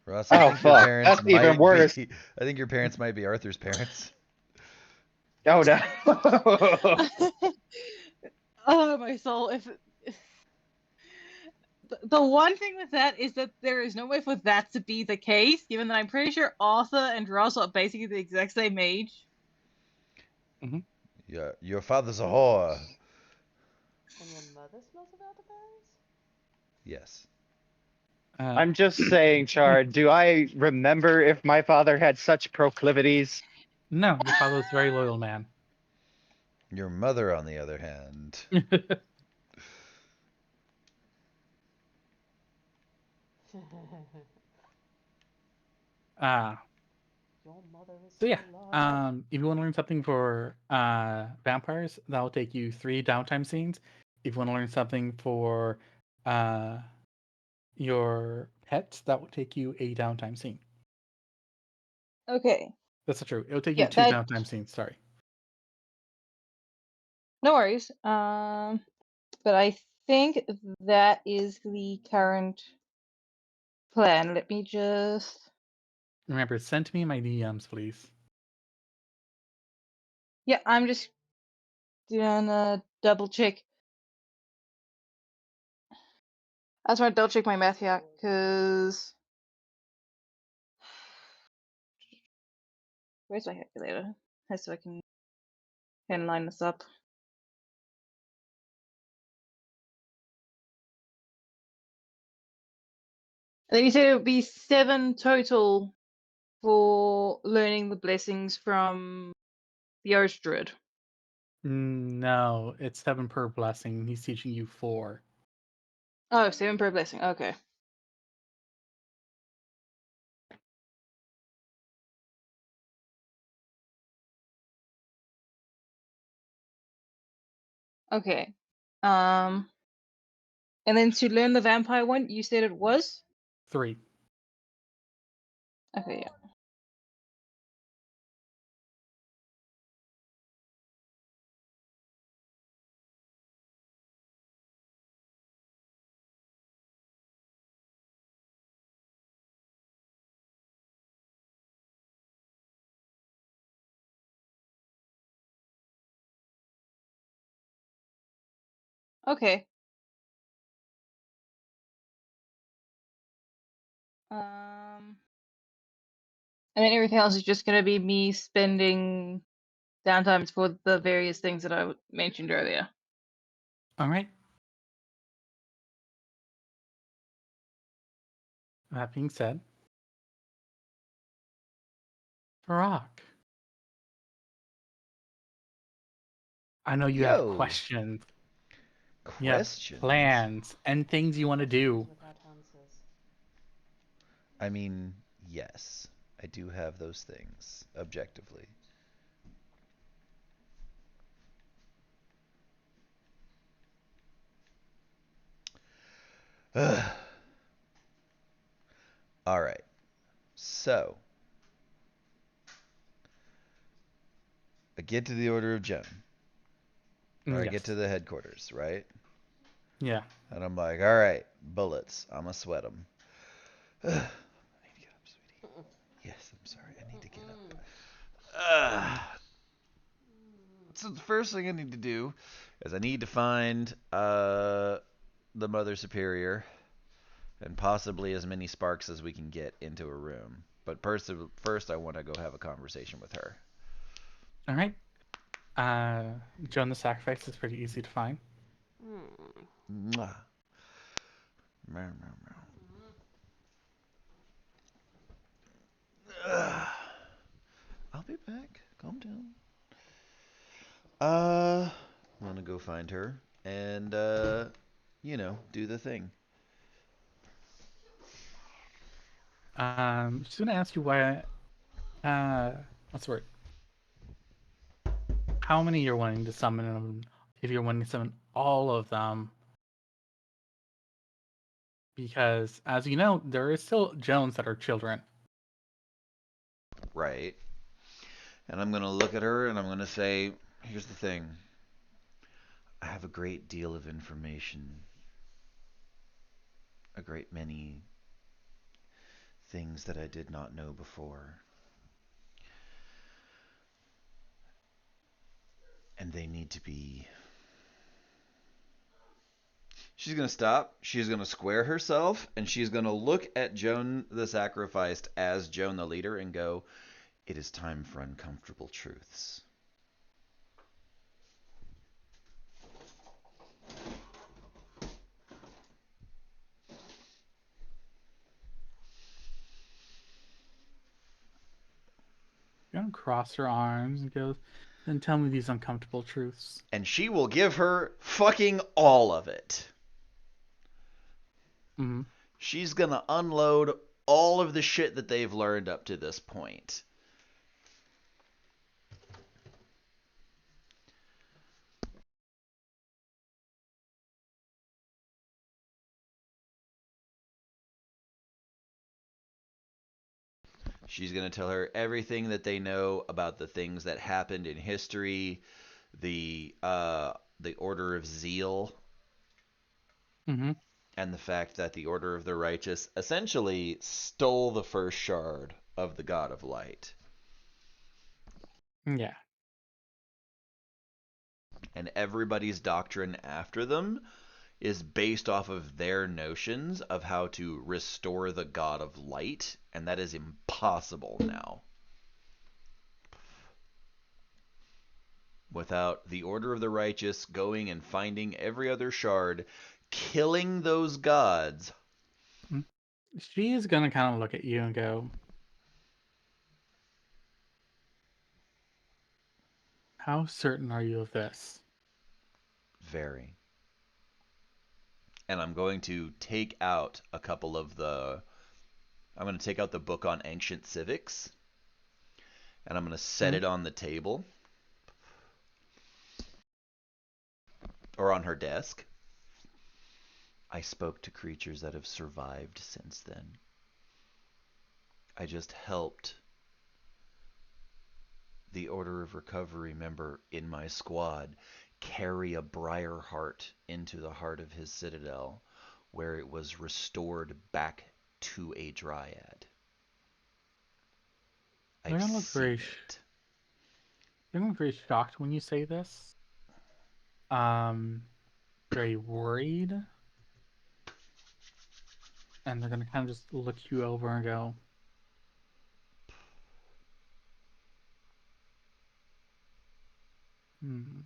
Ross, I Oh, think your fuck. parents That's even might worse. be. I think your parents might be Arthur's parents. Oh no. Oh my soul. If the one thing with that is that there is no way for that to be the case, given that I'm pretty sure Arthur and Ross are basically the exact same age. Yeah, your father's a whore. And your mother smells about the berries? Yes. I'm just saying, Chard, do I remember if my father had such proclivities? No, your father was a very loyal man. Your mother, on the other hand. Your mother is So yeah, alive. if you want to learn something for vampires, that will take you 3 downtime scenes. If you want to learn something for your pets, that will take you a downtime scene. Okay. That's not true. It'll take Yeah, you 2 that- downtime scenes. Sorry. No worries. But I think that is the current plan. Let me just. Remember, send me my DMs, please. Yeah, I'm just gonna double check. I just want to double check my math here, because. Where's my calculator? So I can line this up. And then you said it would be 7 total for learning the blessings from the Oath Druid. No, it's 7 per blessing. He's teaching you 4. Oh, 7 per blessing. Okay. Okay. And then to learn the vampire one, you said it was? 3. Okay, yeah. Okay. And then everything else is just gonna be me spending downtimes for the various things that I mentioned earlier. All right. That being said, Farak, I know you have Yo, questions, you have questions. plans, and things you want to do. Without answers. I mean, yes, I do have those things, objectively. All right. So, I get to the Order of Joan, or I get to Yes. the headquarters, right? Yeah. And I'm like, all right, bullets. I'm gonna sweat them. I need to get up, sweetie. Yes, I'm sorry. I need to get up. So the first thing I need to do is I need to find the Mother Superior and possibly as many sparks as we can get into a room. But first I want to go have a conversation with her. All right. Joan the Sacrifice is pretty easy to find. Mwah. Meow, meow, meow. I'll be back. Calm down. I'm gonna go find her and do the thing. Just gonna ask you why. What's the word? How many you're wanting to summon? If you're wanting to summon all of them, because as you know, there is still Jones that are children. Right. And I'm gonna look at her and I'm gonna say, here's the thing. I have a great deal of information. A great many things that I did not know before. And they need to be. She's going to stop. She's going to square herself. And she's going to look at Joan the Sacrificed as Joan the Leader and go, it is time for uncomfortable truths. You're gonna cross her arms and go, then tell me these uncomfortable truths. And she will give her fucking all of it. Mm-hmm. She's going to unload all of the shit that they've learned up to this point. She's going to tell her everything that they know about the things that happened in history, the Order of Zeal, Mm-hmm. and the fact that the Order of the Righteous essentially stole the first shard of the God of Light. Yeah. And everybody's doctrine after them is based off of their notions of how to restore the God of Light, and that is impossible now. Without the Order of the Righteous going and finding every other shard, killing those gods. She is gonna kind of look at you and go, "How certain are you of this?" Very. And I'm going to take out a couple of the. I'm going to take out the book on ancient civics, and I'm going to set Mhm. it on the table or on her desk. I spoke to creatures that have survived since then. I just helped the Order of Recovery member in my squad carry a briar heart into the heart of his citadel, where it was restored back to a dryad. They're I've gonna look seen it. they're gonna look very shocked when you say this. Um, very worried, and they're gonna kind of just look you over and go, "Hmm."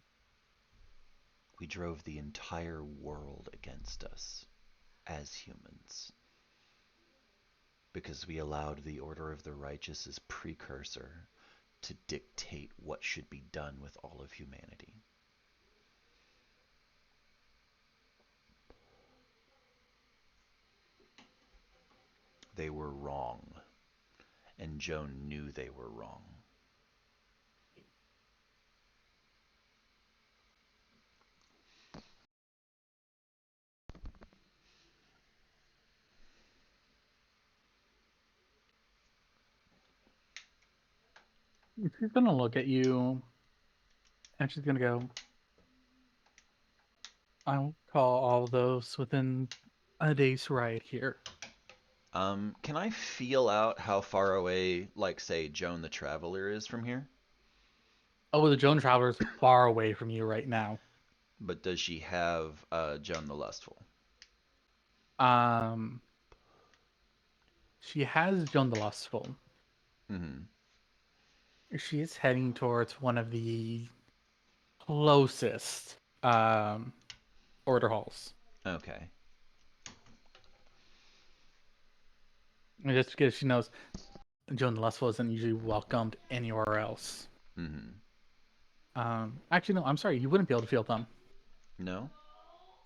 We drove the entire world against us as humans because we allowed the Order of the Righteous's precursor to dictate what should be done with all of humanity. They were wrong, and Joan knew they were wrong. She's gonna look at you, and she's gonna go, "I'll call all those within a day's ride here." Can I feel out how far away, like, say, Joan the Traveler is from here? Oh, the Joan Traveler's far away from you right now. But does she have Joan the Lustful? Um, she has Joan the Lustful. Mm-hmm. She is heading towards one of the closest order halls. Okay. And just because she knows Joan the Lustful isn't usually welcomed anywhere else. Mm-hmm. Actually, no, I'm sorry, you wouldn't be able to feel them. No?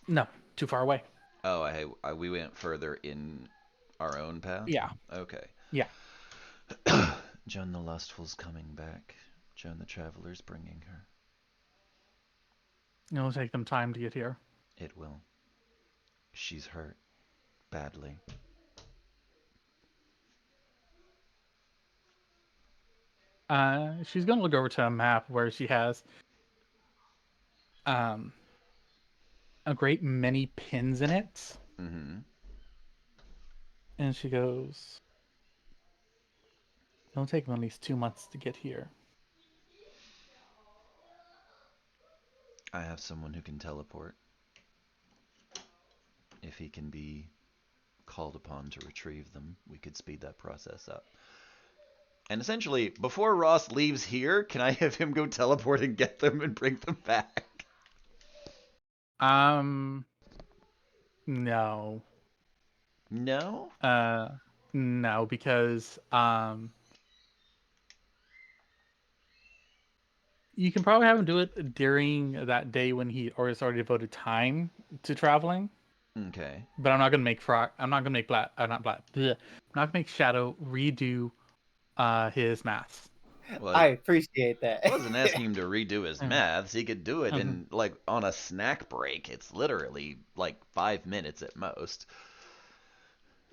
No, too far away. Oh, we went further in our own path? Yeah. Okay. Yeah. Joan the Lustful's coming back. Joan the Traveler's bringing her. It'll take them time to get here. It will. She's hurt. Badly. She's gonna look over to a map where she has um a great many pins in it, Mm-hmm. and she goes, "It'll take them at least 2 months to get here." I have someone who can teleport. If he can be called upon to retrieve them, we could speed that process up. And essentially, before Ross leaves here, can I have him go teleport and get them and bring them back? Um, no. No? No, because you can probably have him do it during that day when he or has already devoted time to traveling. Okay. But I'm not gonna make I'm not gonna make not Black. Bleh. I'm not gonna make Shadow redo his maths. Well, I appreciate that. I wasn't asking him to redo his Mhm. maths. He could do it Mhm. in, like, on a snack break. It's literally, like, 5 minutes at most.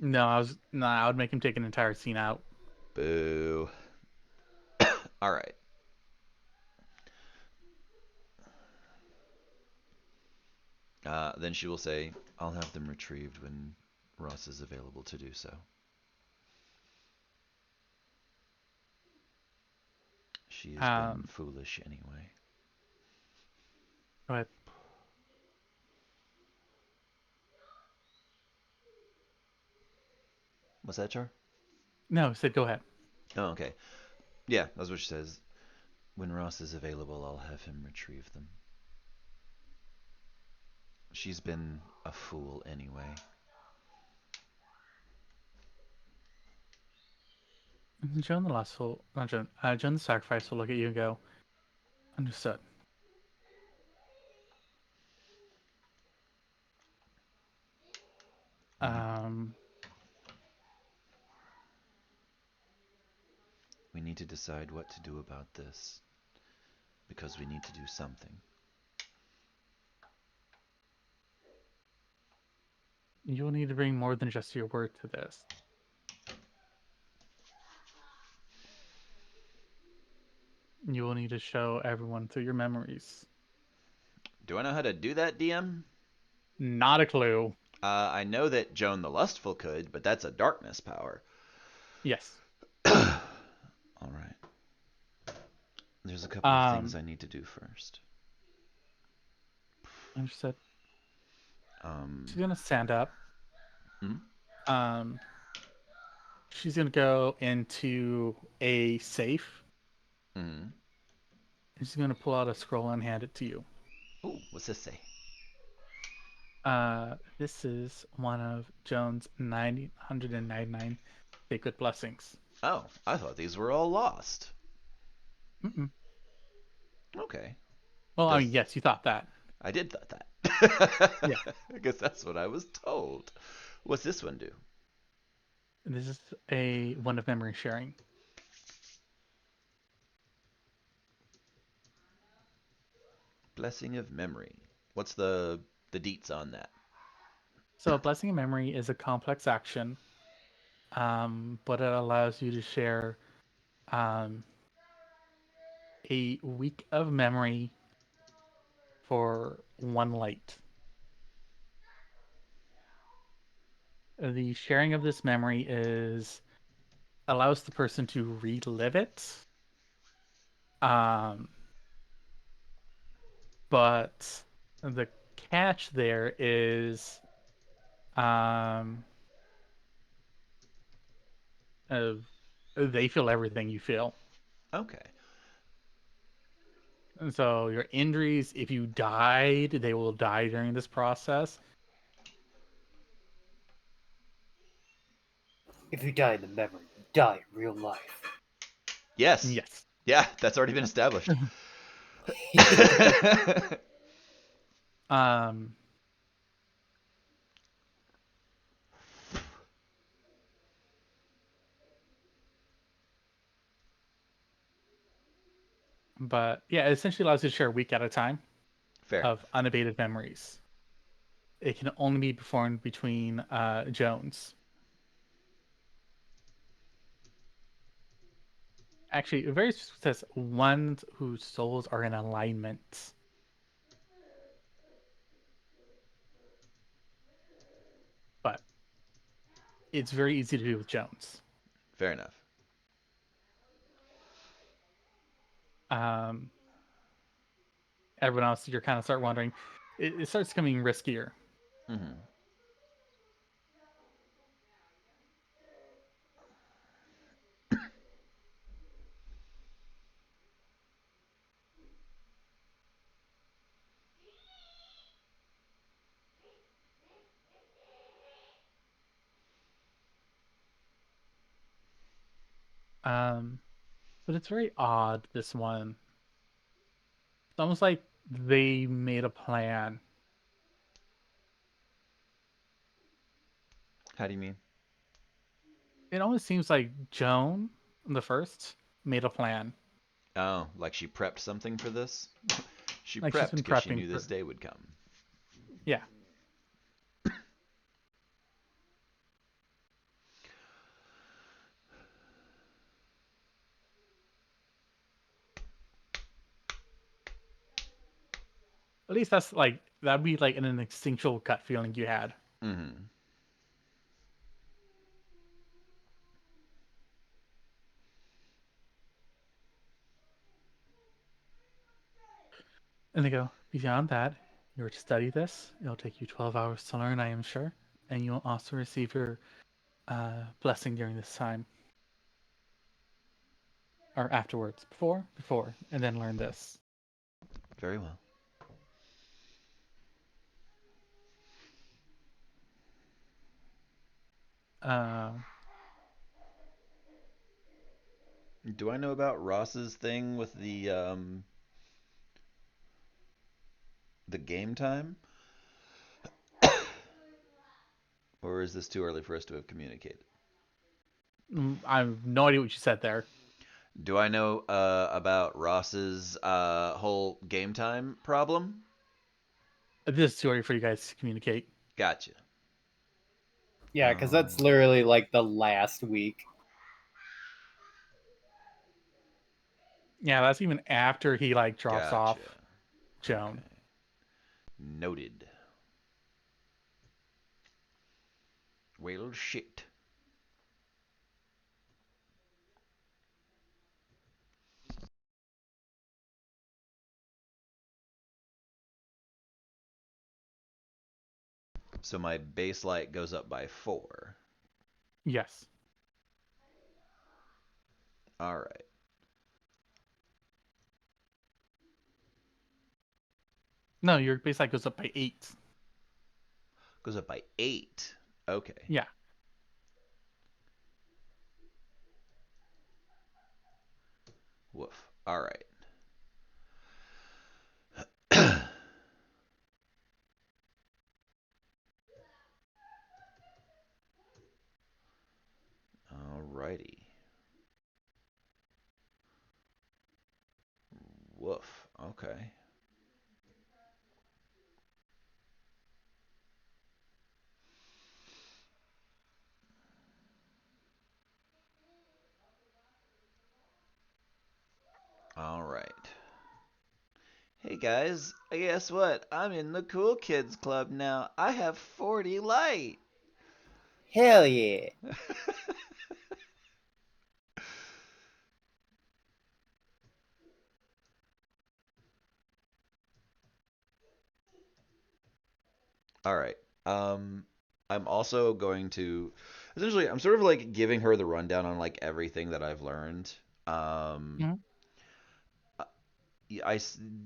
No, I would make him take an entire scene out. Boo. All right. Then she will say, I'll have them retrieved when Ross is available to do so. She has been foolish anyway. Go ahead. What's that, Char? No, I said go ahead. Oh, okay. Yeah, that's what she says. When Ross is available, I'll have him retrieve them. She's been a fool anyway. Joan the Last will, not Joan, Joan the Sacrifice will look at you and go, understood. We need to decide what to do about this. Because we need to do something. You will need to bring more than just your word to this. You will need to show everyone through your memories. Do I know how to do that, DM? Not a clue. I know that Joan the Lustful could, but that's a darkness power. Yes. Alright. There's a couple of things I need to do first. Understood. She's gonna stand up. She's gonna go into a safe. And she's gonna pull out a scroll and hand it to you. Ooh, what's this say? This is one of Joan's 999 sacred blessings. Oh, I thought these were all lost. Mm-mm. Okay. Well, I mean, yes, you thought that. I did thought that. Yeah. I guess that's what I was told. What's this one do? This is a one of memory sharing. Blessing of memory. What's the deets on that? So a blessing of memory is a complex action, but it allows you to share a week of memory for one light. The sharing of this memory allows the person to relive it. But the catch there is they feel everything you feel. Okay. And so your injuries, if you died, they will die during this process. If you die in the memory, you die in real life. Yes. Yes. Yeah, that's already been established. But yeah, it essentially allows you to share a week at a time. Fair of enough. unabated memories. It can only be performed between Jones. Actually, it very says ones whose souls are in alignment. But it's very easy to do with Jones. Fair enough. Everyone else, you're kind of start wondering. It starts becoming riskier. Mm-hmm. But it's very odd, this one. It's almost like they made a plan. How do you mean? It almost seems like Joan, the first, made a plan. Oh, like she prepped something for this? She Like she's prepped been because she prepping knew this for... day would come. Yeah. At least that's like That'd be like an instinctual gut feeling you had. Mm-hmm. And they go, beyond that, you're to study this. It'll take you 12 hours to learn, I am sure. And you'll also receive your blessing during this time. Or afterwards. Before, and then learn this. Very well. Uh, Do I know about Ross's thing with the game time? Or is this too early for us to have communicated? I have no idea what you said there. Do I know about Ross's whole game time problem? This is too early for you guys to communicate. Gotcha. Yeah, because that's literally like the last week. Yeah, that's even after he like drops Gotcha. off Joan. Okay. Noted. Well, shit. So my base light goes up by 4. Yes. All right. No, your baseline goes up by 8. Goes up by 8. Okay. Yeah. Woof. All right. Alrighty. Woof. Okay. All right. Hey guys, guess what? I'm in the Cool Kids Club now. I have 40 light. Hell yeah. All right. I'm also going to essentially I'm sort of like giving her the rundown on like everything that I've learned. Mhm. I,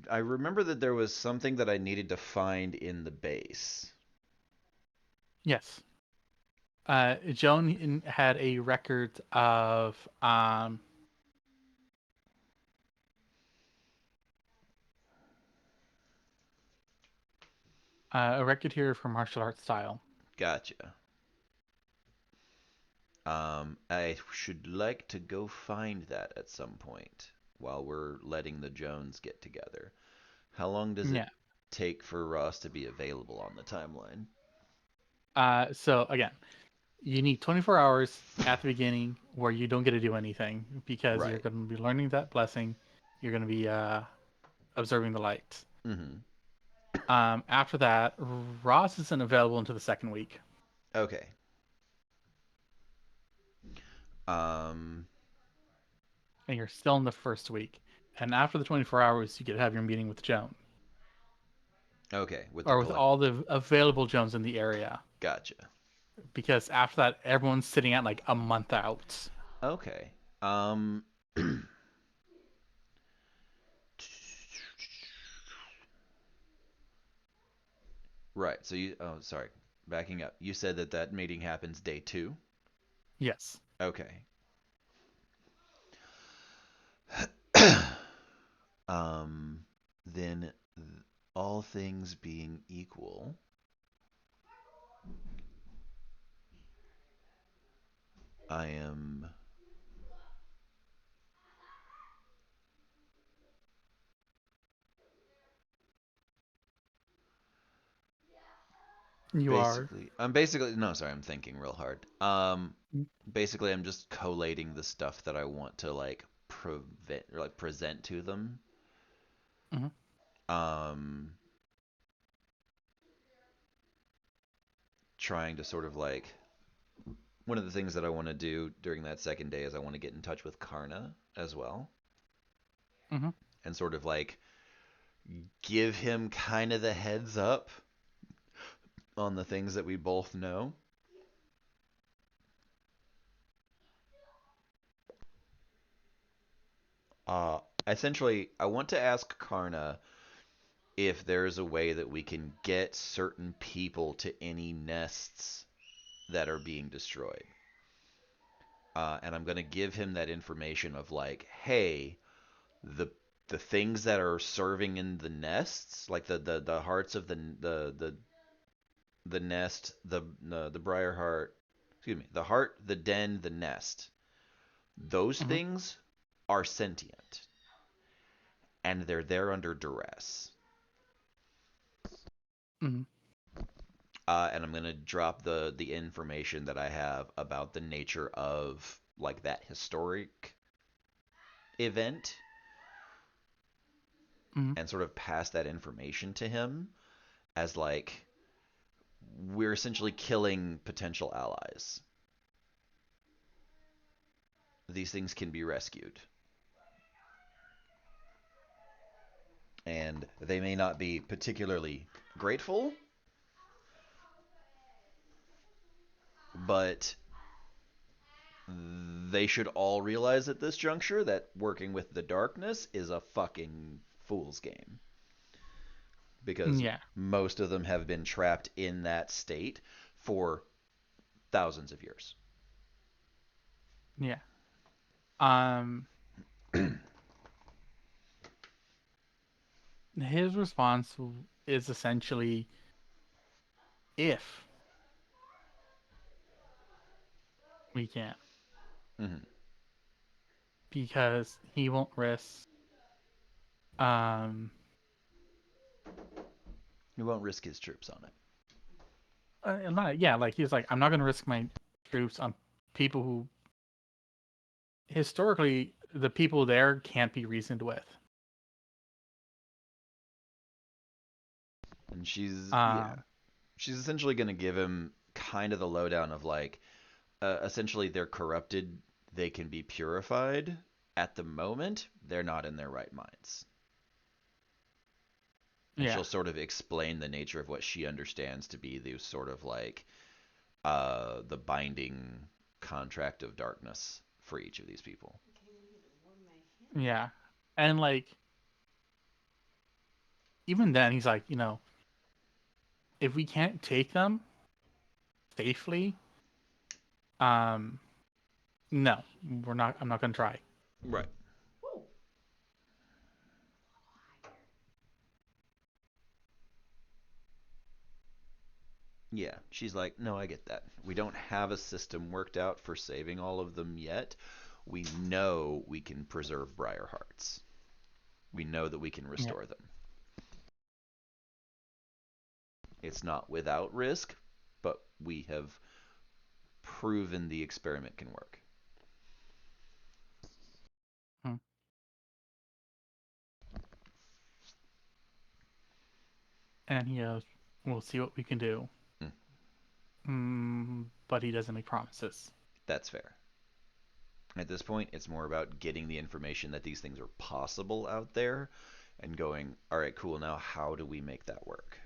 I remember that there was something that I needed to find in the base. Yes. Joan had a record of a record here for martial arts style. Gotcha. I should like to go find that at some point while we're letting the Jones get together. How long does it Yeah. take for Ross to be available on the timeline? So again, you need 24 hours at the beginning where you don't get to do anything because you're Right. going to be learning that blessing. You're going to be observing the light. Mm-hmm. After that, Ross isn't available until the second week. Okay. Um, And you're still in the first week. And after the 24 hours, you get to have your meeting with Joan. okay, with the Or with collect. all the available Jones in the area. Gotcha. Because after that, everyone's sitting at like a month out. Okay. Right. So you. Oh, sorry. Backing up. You said that that meeting happens day 2. Yes. Okay. Then all things being equal, I am You are. I'm basically no, sorry, I'm thinking real hard. Basically I'm just collating the stuff that I want to like prevent or like present to them. Mhm. Um trying to sort of like one of the things that I want to do during that second day is I want to get in touch with Karna as well Mm-hmm. and sort of like give him kind of the heads up on the things that we both know. Uh, Essentially, I want to ask Karna if there's a way that we can get certain people to any nests that are being destroyed. And I'm going to give him that information of like, hey, the the things that are serving in the nests, like the hearts of the nest, the briar heart, excuse me, the heart, the den, the nest. Those Mm-hmm. things are sentient, and they're there under duress. Mm-hmm. And I'm gonna drop the information that I have about the nature of like that historic event, Mm-hmm. and sort of pass that information to him as like we're essentially killing potential allies. These things can be rescued, and they may not be particularly grateful, but they should all realize at this juncture that working with the darkness is a fucking fool's game. Because Yeah. most of them have been trapped in that state for thousands of years. Yeah. Um, his response is essentially if we can, Mm-hmm. because he won't risk. Um, He won't risk his troops on it. yeah, like he's like, I'm not gonna risk my troops on people who historically the people there can't be reasoned with. And yeah, Um, she's essentially going to give him kind of the lowdown of like, essentially they're corrupted, they can be purified. At the moment, they're not in their right minds. And yeah, she'll sort of explain the nature of what she understands to be the sort of like the binding contract of darkness for each of these people. yeah, and like even then, he's like, if we can't take them safely, um, no, we're not. I'm not gonna try. Right. Yeah, she's like, no, I get that. We don't have a system worked out for saving all of them yet. We know we can preserve Briar Hearts. We know that we can Yeah, restore them. It's not without risk, but we have proven the experiment can work. hmm. And he goes, "We'll see what we can do." Mm, But he doesn't make promises. that's fair. At this point, it's more about getting the information that these things are possible out there and going, all right, cool, now how do we make that work?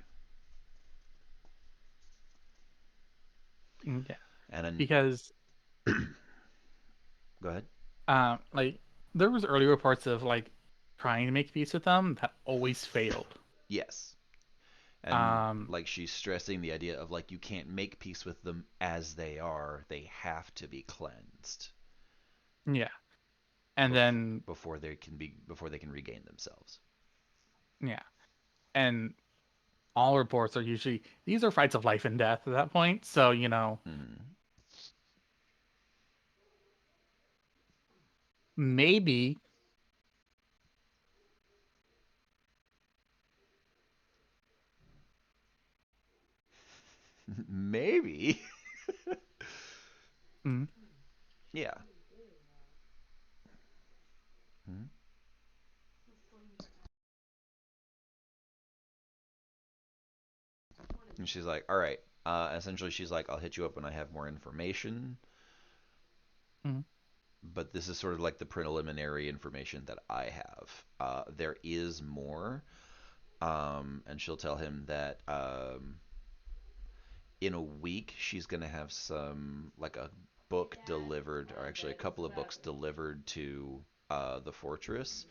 Yeah, And then, because go ahead. like there was early reports of like trying to make peace with them that always failed. Yes. And Um, like she's stressing the idea of like you can't make peace with them as they are. They have to be cleansed yeah, and then before they can regain themselves. yeah, and all reports are usually these are fights of life and death at that point. So Hmm. maybe Maybe. mm, Yeah. Hmm. And she's like, "All right, Essentially, she's like, I'll hit you up when I have more information. Mhm. But this is sort of like the preliminary information that I have. There is more, and she'll tell him that in a week she's gonna have some like a book delivered, or actually a couple of books delivered to the fortress,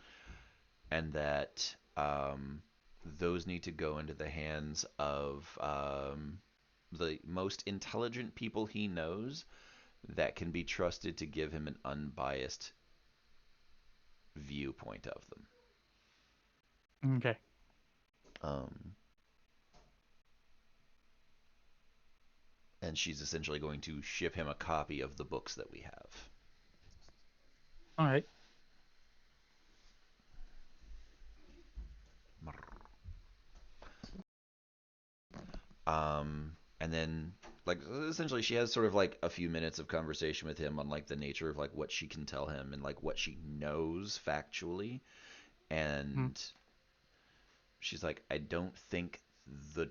and that those need to go into the hands of the most intelligent people he knows that can be trusted to give him an unbiased viewpoint of them. Okay. And she's essentially going to ship him a copy of the books that we have. All right. And then like essentially she has sort of like a few minutes of conversation with him on like the nature of like what she can tell him and like what she knows factually. And she's like, I don't think the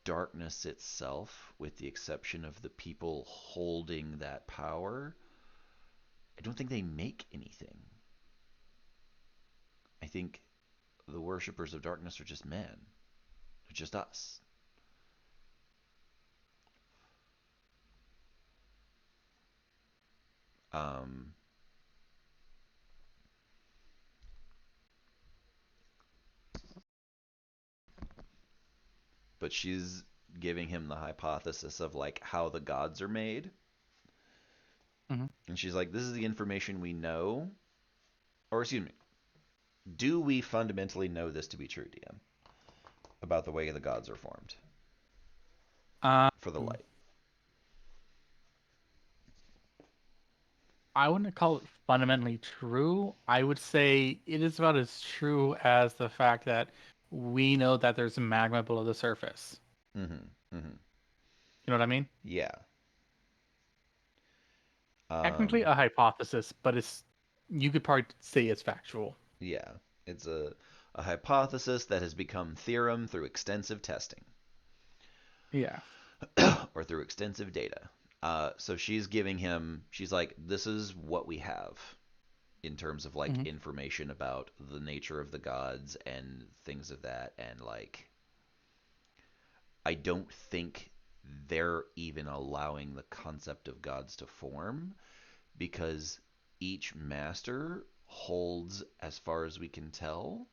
darkness itself, with the exception of the people holding that power, I don't think they make anything. I think the worshippers of darkness are just men. They're just us. Um, but she's giving him the hypothesis of like how the gods are made. Mhm. And she's like, this is the information we know. Or excuse me, do we fundamentally know this to be true, DM? About the way the gods are formed for the light. I wouldn't call it fundamentally true. I would say it is about as true as the fact that we know that there's magma below the surface. Mm-hmm. Mm-hmm. You know what I mean? Yeah. Technically a hypothesis, but you could probably say it's factual. Yeah. It's a hypothesis that has become theorem through extensive testing. Yeah. Or through extensive data. So she's giving him, she's like, this is what we have in terms of like information about the nature of the gods and things of that. And like, I don't think they're even allowing the concept of gods to form because each master holds, as far as we can tell,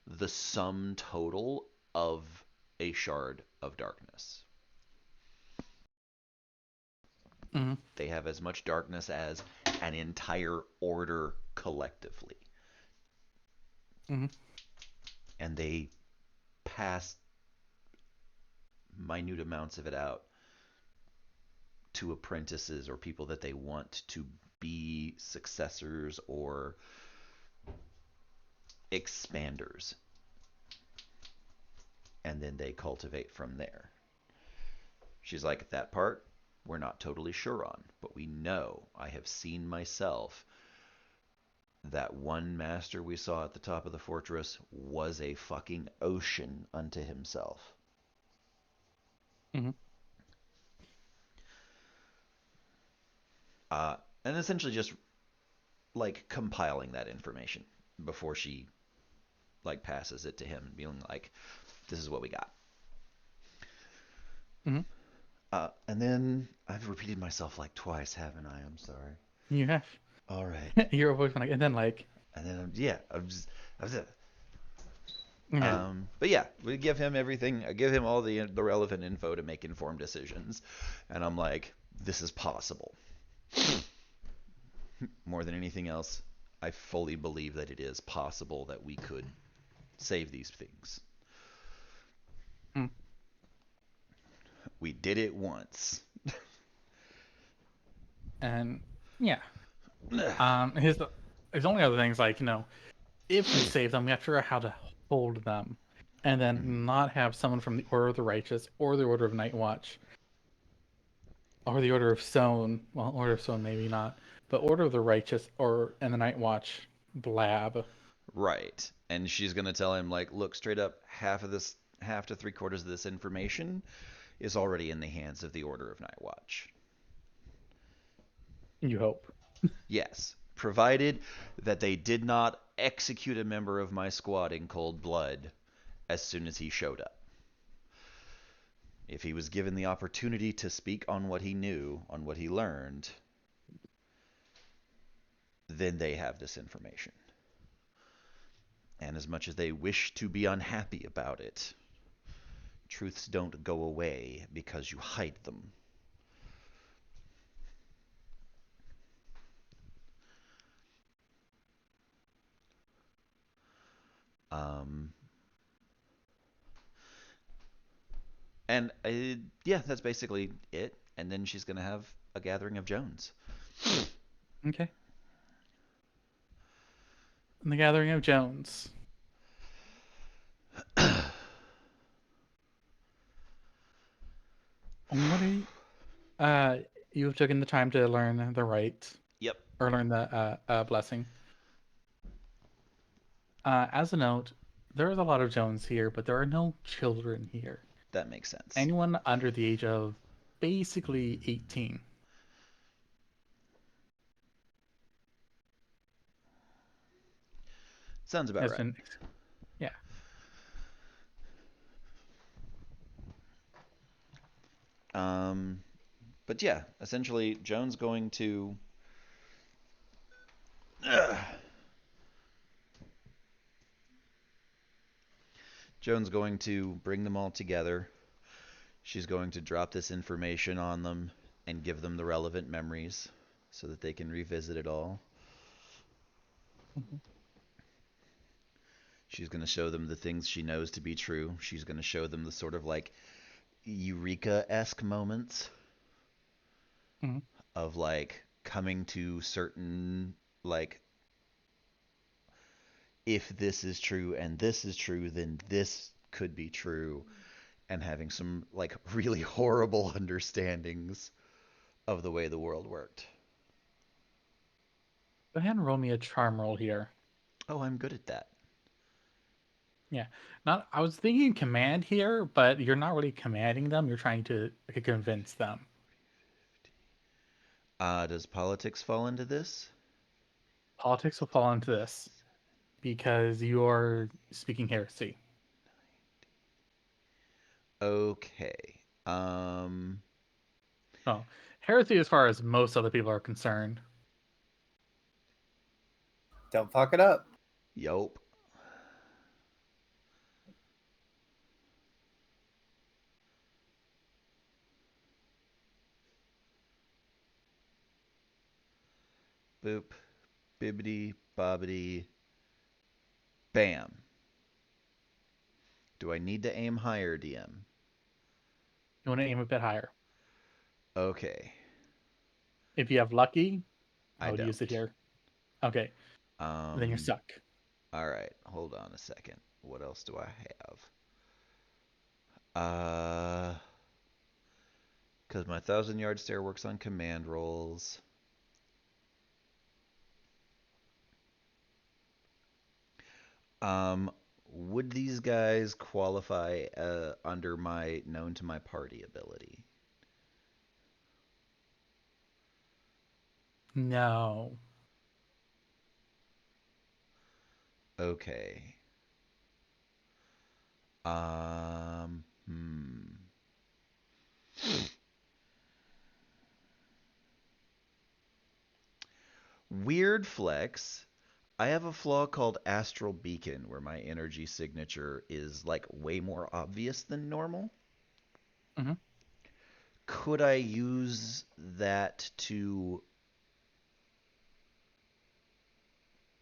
the sum total of a shard of darkness. Mm-hmm. They have as much darkness as an entire order collectively. Mm-hmm. And they pass minute amounts of it out to apprentices or people that they want to be successors or expanders. And then they cultivate from there. She's like, that part we're not totally sure on, but we know, I have seen myself, that one master we saw at the top of the fortress was a fucking ocean unto himself. Mm-hmm. And essentially just like compiling that information before she like passes it to him and being like, this is what we got. Mm-hmm. And then I've repeated myself like twice, haven't I? I'm sorry. You have. All right. You're always like, and then I'm just. yeah. But yeah, we give him everything. I give him all the relevant info to make informed decisions, and I'm like, this is possible. More than anything else, I fully believe that it is possible that we could save these things. Mm. We did it once. And yeah. His only other things like, if we save them, we have to figure out how to hold them. And then not have someone from the Order of the Righteous or the Order of Night Watch or the Order of Stone. Well, Order of Stone maybe not, but Order of the Righteous and the Night Watch blab. Right. And she's gonna tell him like, look, straight up, half to 3/4 of this information is already in the hands of the Order of Night Watch. You hope. Yes, provided that they did not execute a member of my squad in cold blood as soon as he showed up. If he was given the opportunity to speak on what he knew, on what he learned, then they have this information. And as much as they wish to be unhappy about it, truths don't go away because you hide them. And yeah, that's basically it. And then she's going to have a gathering of Jones. Okay. And the Gathering of Jones. What are you? You've taken the time to learn the rite, Yep. or learn the blessing. As a note, there's a lot of Jones here, but there are no children here. That makes sense. Anyone under the age of basically 18. Sounds about has right. been, yeah. But yeah, essentially, Jones going to bring them all together. She's going to drop this information on them and give them the relevant memories so that they can revisit it all. Mhm. She's going to show them the things she knows to be true. She's going to show them the sort of like Eureka-esque moments Mhm. of like coming to certain like, if this is true and this is true, then this could be true, and having some like really horrible understandings of the way the world worked. Go ahead and roll me a charm roll here. Oh, I'm good at that. Yeah. Not. I was thinking command here, but you're not really commanding them. You're trying to convince them. Does politics fall into this? Politics will fall into this because you're speaking heresy. Okay. Oh, heresy as far as most other people are concerned. Don't fuck it up. Yup. Boop. Bibbity bobbity. Bam. Do I need to aim higher, DM? You want to aim a bit higher. Okay. If you have lucky, I I would use it don't. here. Okay, then you're stuck. All right. Hold on a second. What else do I have? Because my 1,000-yard stare works on command rolls. Would these guys qualify under my known to my party ability? No. Okay. Hmm. Weird flex. I have a flaw called Astral Beacon where my energy signature is like way more obvious than normal. Mm-hmm. Could I use that to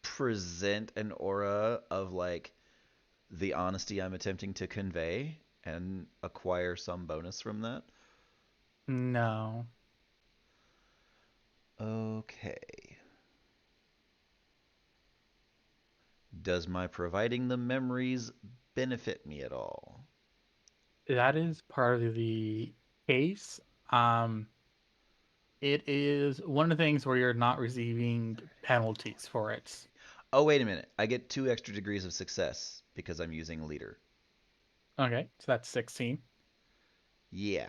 present an aura of like the honesty I'm attempting to convey and acquire some bonus from that? No. Okay. Does my providing the memories benefit me at all? That is part of the case. Um, it is one of the things where you're not receiving penalties for it. Oh, wait a minute. I get 2 extra degrees of success because I'm using leader. Okay, so that's 16. Yeah.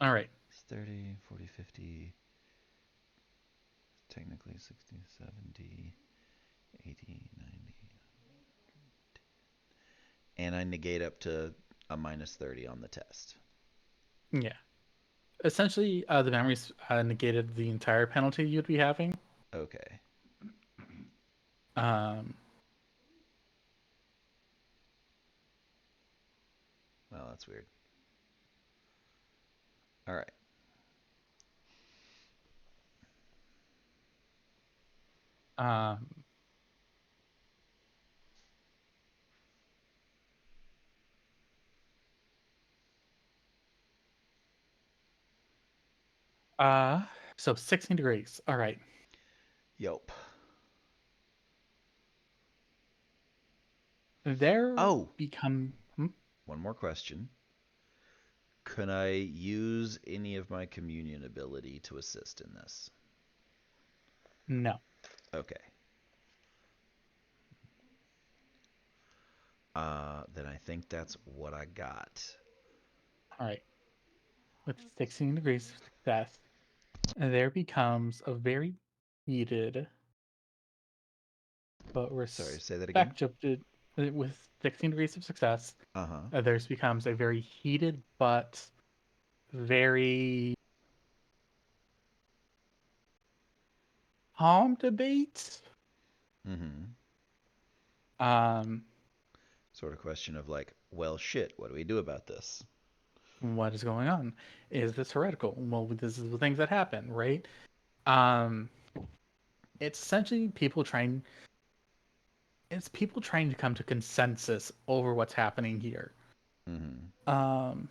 All right. It's 30, 40, 50, technically 60, 70, 80, 90. And I negate up to a minus 30 on the test. Yeah. Essentially, the memories negated the entire penalty you'd be having. Okay. Um, Well, that's weird. All right. um, uh, so 16 degrees. All right. Yelp. There Oh, become. one more question. Can I use any of my communion ability to assist in this? No. Okay. Then I think that's what I got. All right. With 16 degrees of success, there becomes a very heated but Sorry, say that again. respected. With 16 degrees of success, Uh-huh. there's becomes a very heated but very calm debate. Mm-hmm. Um, Sort of question of like, well, shit, what do we do about this? what is going on? Is this heretical? Well, this is the things that happen, right? Um, it's essentially people trying. It's people trying to come to consensus over what's happening here. Mm-hmm. Um,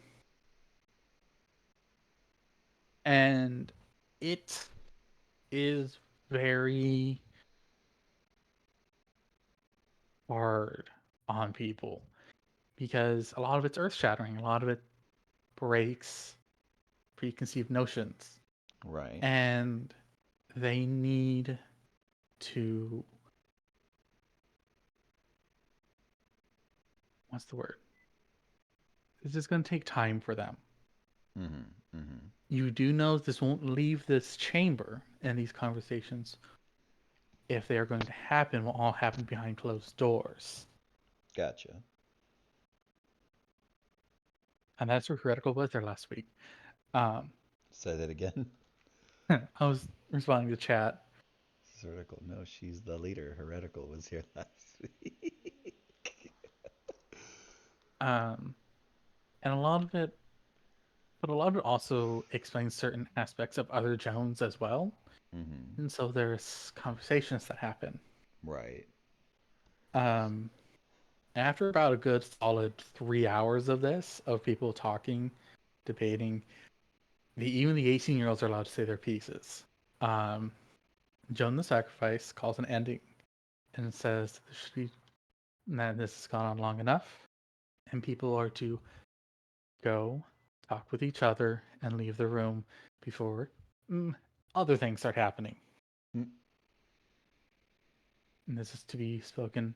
and it is very hard on people because a lot of it's earth shattering, a lot of it breaks preconceived notions, Right. and they need to, what's the word? This is going to take time for them. Mm-hmm. Mm-hmm. You do know this won't leave this chamber, and these conversations, if they are going to happen, will all happen behind closed doors. Gotcha. And that's where Heretical was there last week. Um, Say that again. I was responding to chat. Heretical. No, she's the leader. Heretical was here last week. Um, and a lot of it, but a lot of it also explains certain aspects of other Jones as well. Mm-hmm. And so there's conversations that happen. Right. Um, after about a good solid 3 hours of this, of people talking, debating, even the 18-year-olds are allowed to say their pieces. Um, Joan the Sacrifice calls an ending and says that this has gone on long enough, and people are to go talk with each other and leave the room before other things start happening. Mm. And this is to be spoken.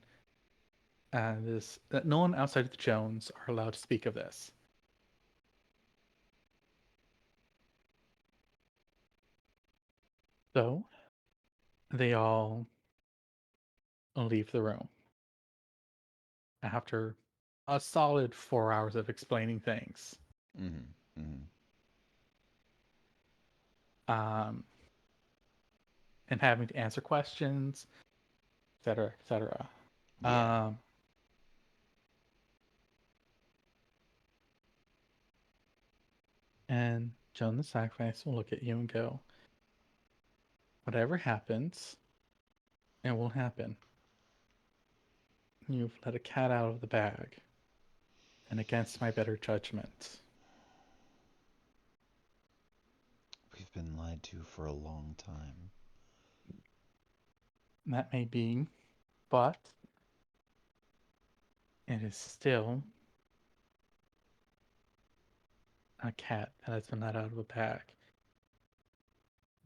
That no one outside of the Jones are allowed to speak of this. So they all leave the room after a solid 4 hours of explaining things. Mm-hmm. Mm-hmm. Um, and having to answer questions, etc., etc. Yeah. And Joan the Sacrifice will look at you and go, whatever happens, it will happen. You've let a cat out of the bag, and against my better judgment. We've been lied to for a long time. That may be, but it is still a cat that has been let out of a bag.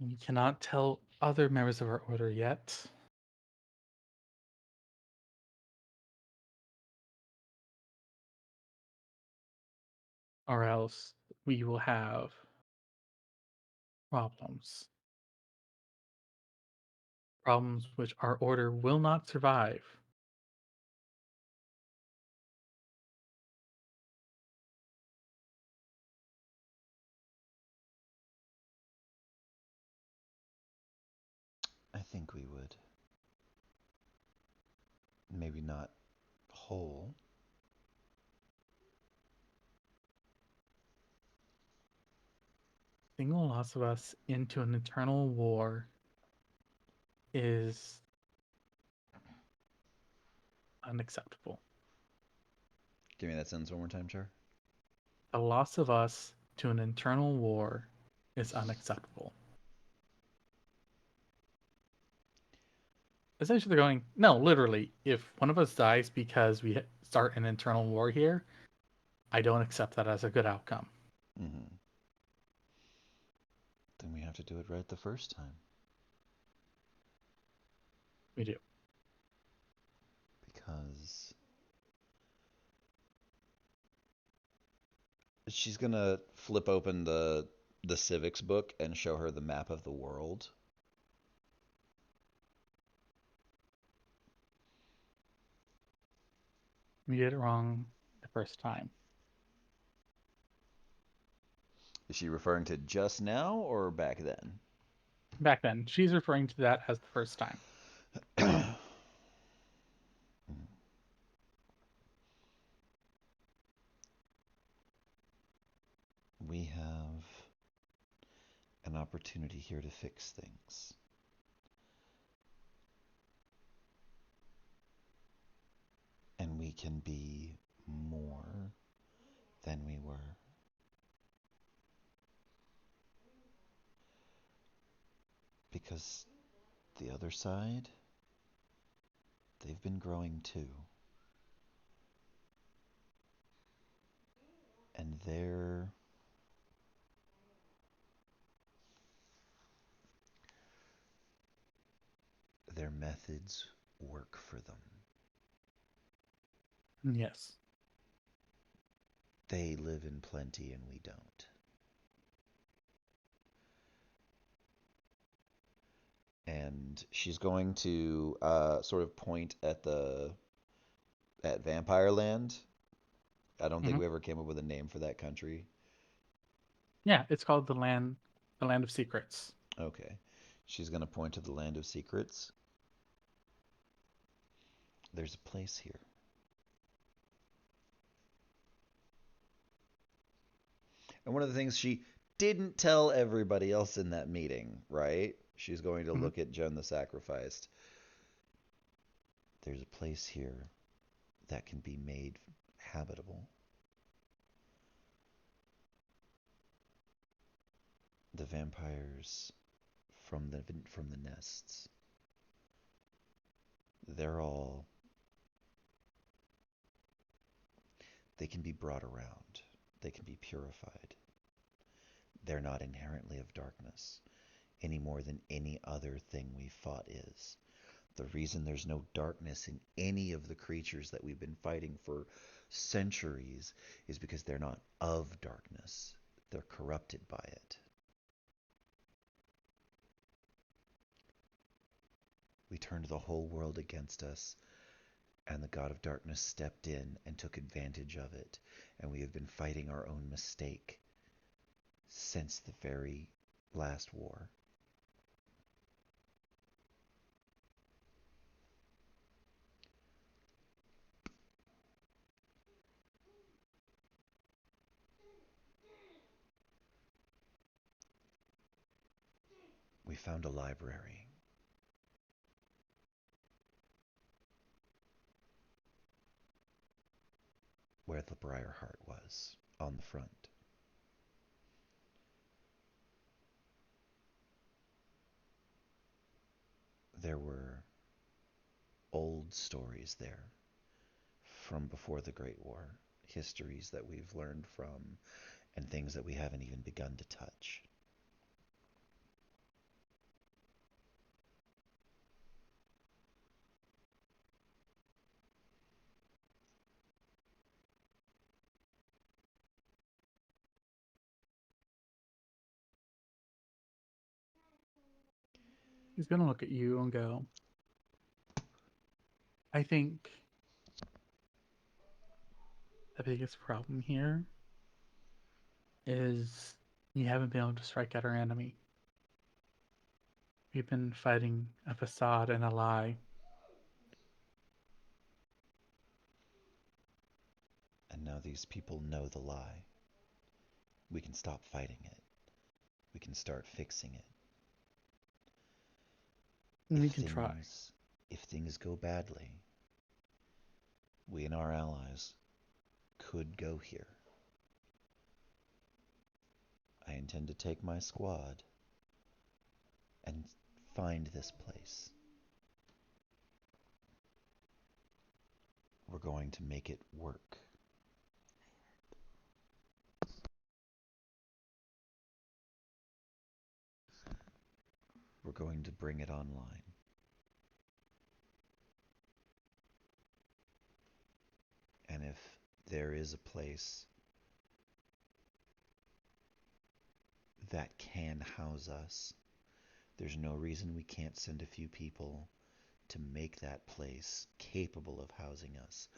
We cannot tell other members of our order yet. or else we will have problems. Problems which our order will not survive. I think we would. Maybe not whole. Single loss of us into an eternal war is unacceptable. Give me that sentence one more time, Char. The loss of us to an eternal war is unacceptable. Essentially, they're going, no, literally, if one of us dies because we start an internal war here, I don't accept that as a good outcome. Mm-hmm. Then we have to do it right the first time. We do. Because she's gonna flip open the civics book and show her the map of the world. We did it wrong the first time. Is she referring to just now or back then? Back then, she's referring to that as the first time. We have an opportunity here to fix things. And we can be more than we were. Because the other side, they've been growing too. And their methods work for them. Yes. They live in plenty and we don't. And she's going to sort of point at Vampire Land. I don't think we ever came up with a name for that country. Yeah, it's called the land of secrets. Okay. She's going to point to the Land of Secrets. There's a place here. And one of the things she didn't tell everybody else in that meeting, right? She's going to look at Jen the Sacrificed. There's a place here that can be made habitable. The vampires from the nests, they can be brought around. They can be purified. They're not inherently of darkness any more than any other thing we fought is. The reason there's no darkness in any of the creatures that we've been fighting for centuries is because they're not of darkness. They're corrupted by it. We turned the whole world against us, and the God of Darkness stepped in and took advantage of it, and we have been fighting our own mistake since the very last war. We found a library. Where the Briarheart was, on the front. There were old stories there from before the Great War, histories that we've learned from, and things that we haven't even begun to touch. He's gonna look at you and go, I think the biggest problem here is you haven't been able to strike out our enemy. We've been fighting a facade and a lie. And now these people know the lie. We can stop fighting it. We can start fixing it. We can try. If things go badly, we and our allies could go here. I intend to take my squad and find this place. We're going to make it work. We're going to bring it online. And if there is a place that can house us, there's no reason we can't send a few people to make that place capable of housing us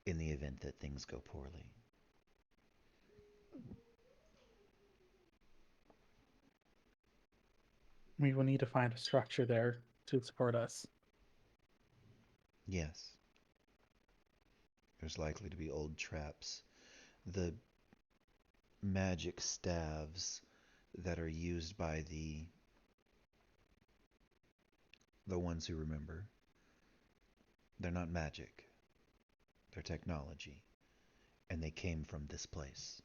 in the event that things go poorly. We will need to find a structure there to support us. Yes. There's likely to be old traps. The magic staves that are used by the ones who remember. They're not magic. They're technology. And they came from this place.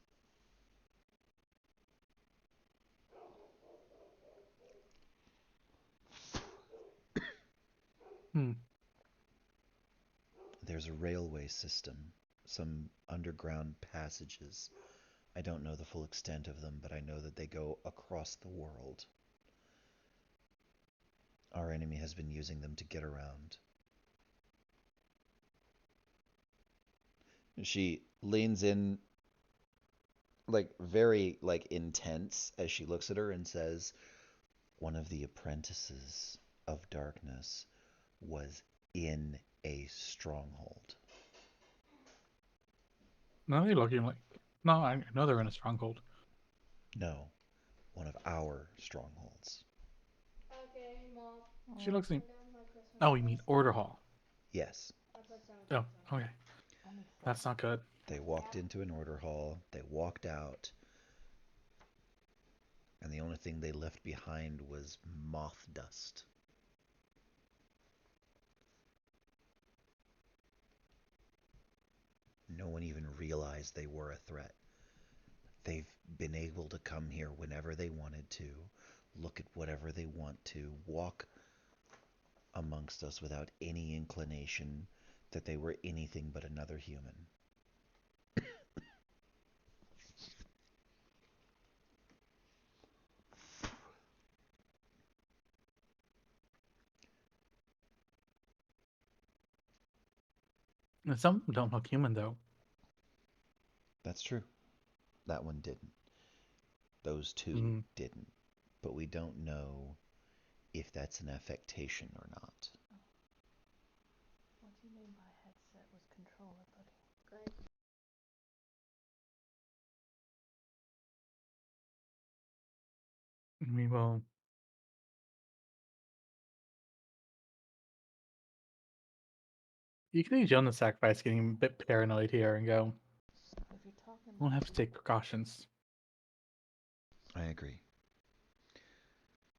There's a railway system, some underground passages. I don't know the full extent of them, but I know that they go across the world. Our enemy has been using them to get around. She leans in, very, intense as she looks at her and says, one of the apprentices of darkness was in a stronghold. No, they're looking like. No, I know they're in a stronghold. No, one of our strongholds. Okay, Mom. She looks like. Turn down my Christmas Oh, you mean lights. Order Hall? Yes. I put some Oh, lights on. okay. That's not good. They walked into an order hall, they walked out, and the only thing they left behind was moth dust. No one even realized they were a threat. They've been able to come here whenever they wanted to, look at whatever they want to, walk amongst us without any inclination that they were anything but another human. And some don't look human, though. That's true. That one didn't. Those two didn't. But we don't know if that's an affectation or not. What do you mean by headset with controller, buddy? Good. We will. You can use on the sacrifice getting a bit paranoid here and go, If you're talking we'll have to take precautions. I agree.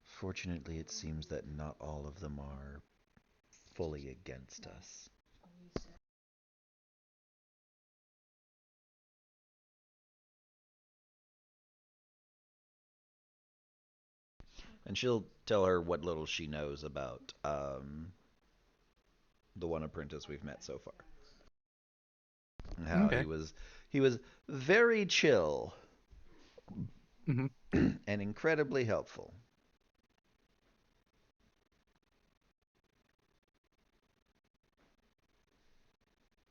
Fortunately, it seems that not all of them are fully against us. a reset. And she'll tell her what little she knows about the one apprentice we've met so far. And how Okay. he was very chill Mhm. and incredibly helpful.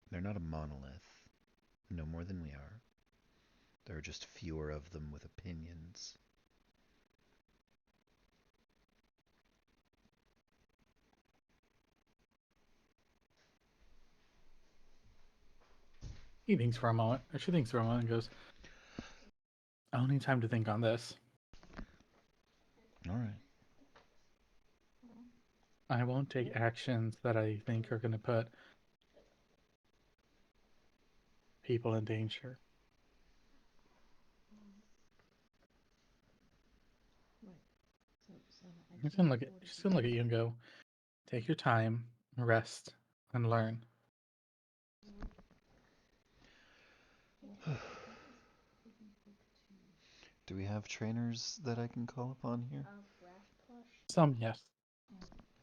They're not a monolith, no more than we are. There are just fewer of them with opinions. He thinks for a moment, or she thinks for a moment, and goes, "I'll need time to think on this. All right. I won't take actions that I think are going to put people in danger." She's gonna look at you and go, "Take your time, rest, and learn." Do we have trainers that I can call upon here? Some, yes.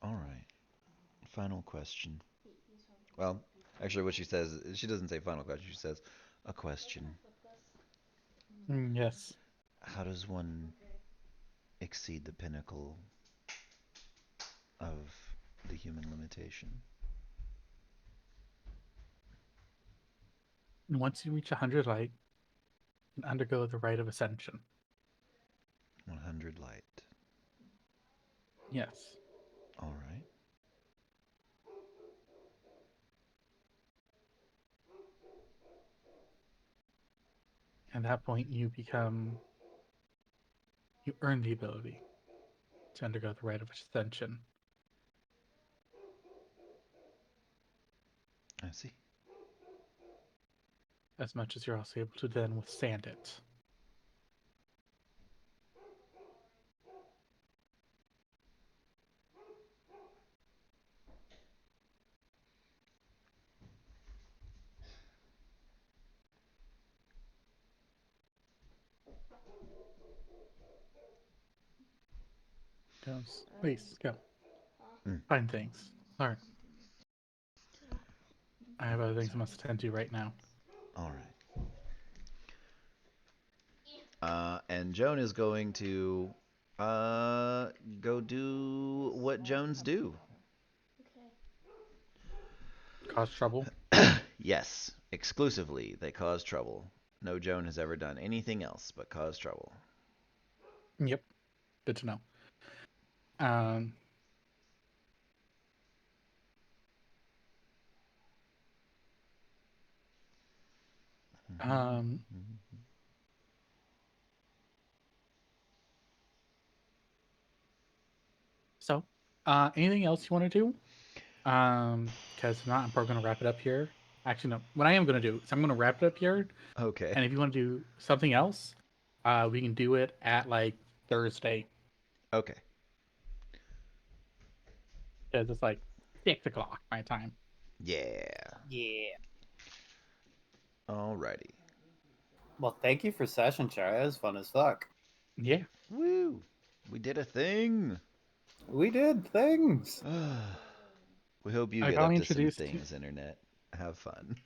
All right. Final question. Well, actually, what she says, she doesn't say final question. She says, a question. Yes. How does one exceed the pinnacle of the human limitation? Once you reach 100 light, you can undergo the rite of ascension. 100 light. Yes. All right. At that point, you earn the ability to undergo the rite of ascension. I see. As much as you're also able to then withstand it. Goes, please, go. Find things. Learn. I have other things I must attend to right now. All right. And Joan is going to go do what Jones do. Cause trouble. Yes, exclusively they cause trouble. No Joan has ever done anything else but cause trouble. Yep. Good to know. So, anything else you want to do? Because if not, I'm probably going to wrap it up here. Actually, no. What I am going to do is I'm going to wrap it up here. Okay. And if you want to do something else, we can do it at like Thursday. Okay. Because it's like 6 o'clock my time. Yeah. Yeah. Alrighty. Well, thank you for session, Chara. It was fun as fuck. Yeah. Woo! We did a thing. We did things. We hope you I get finally up to some introduced you- things, Internet. Have fun.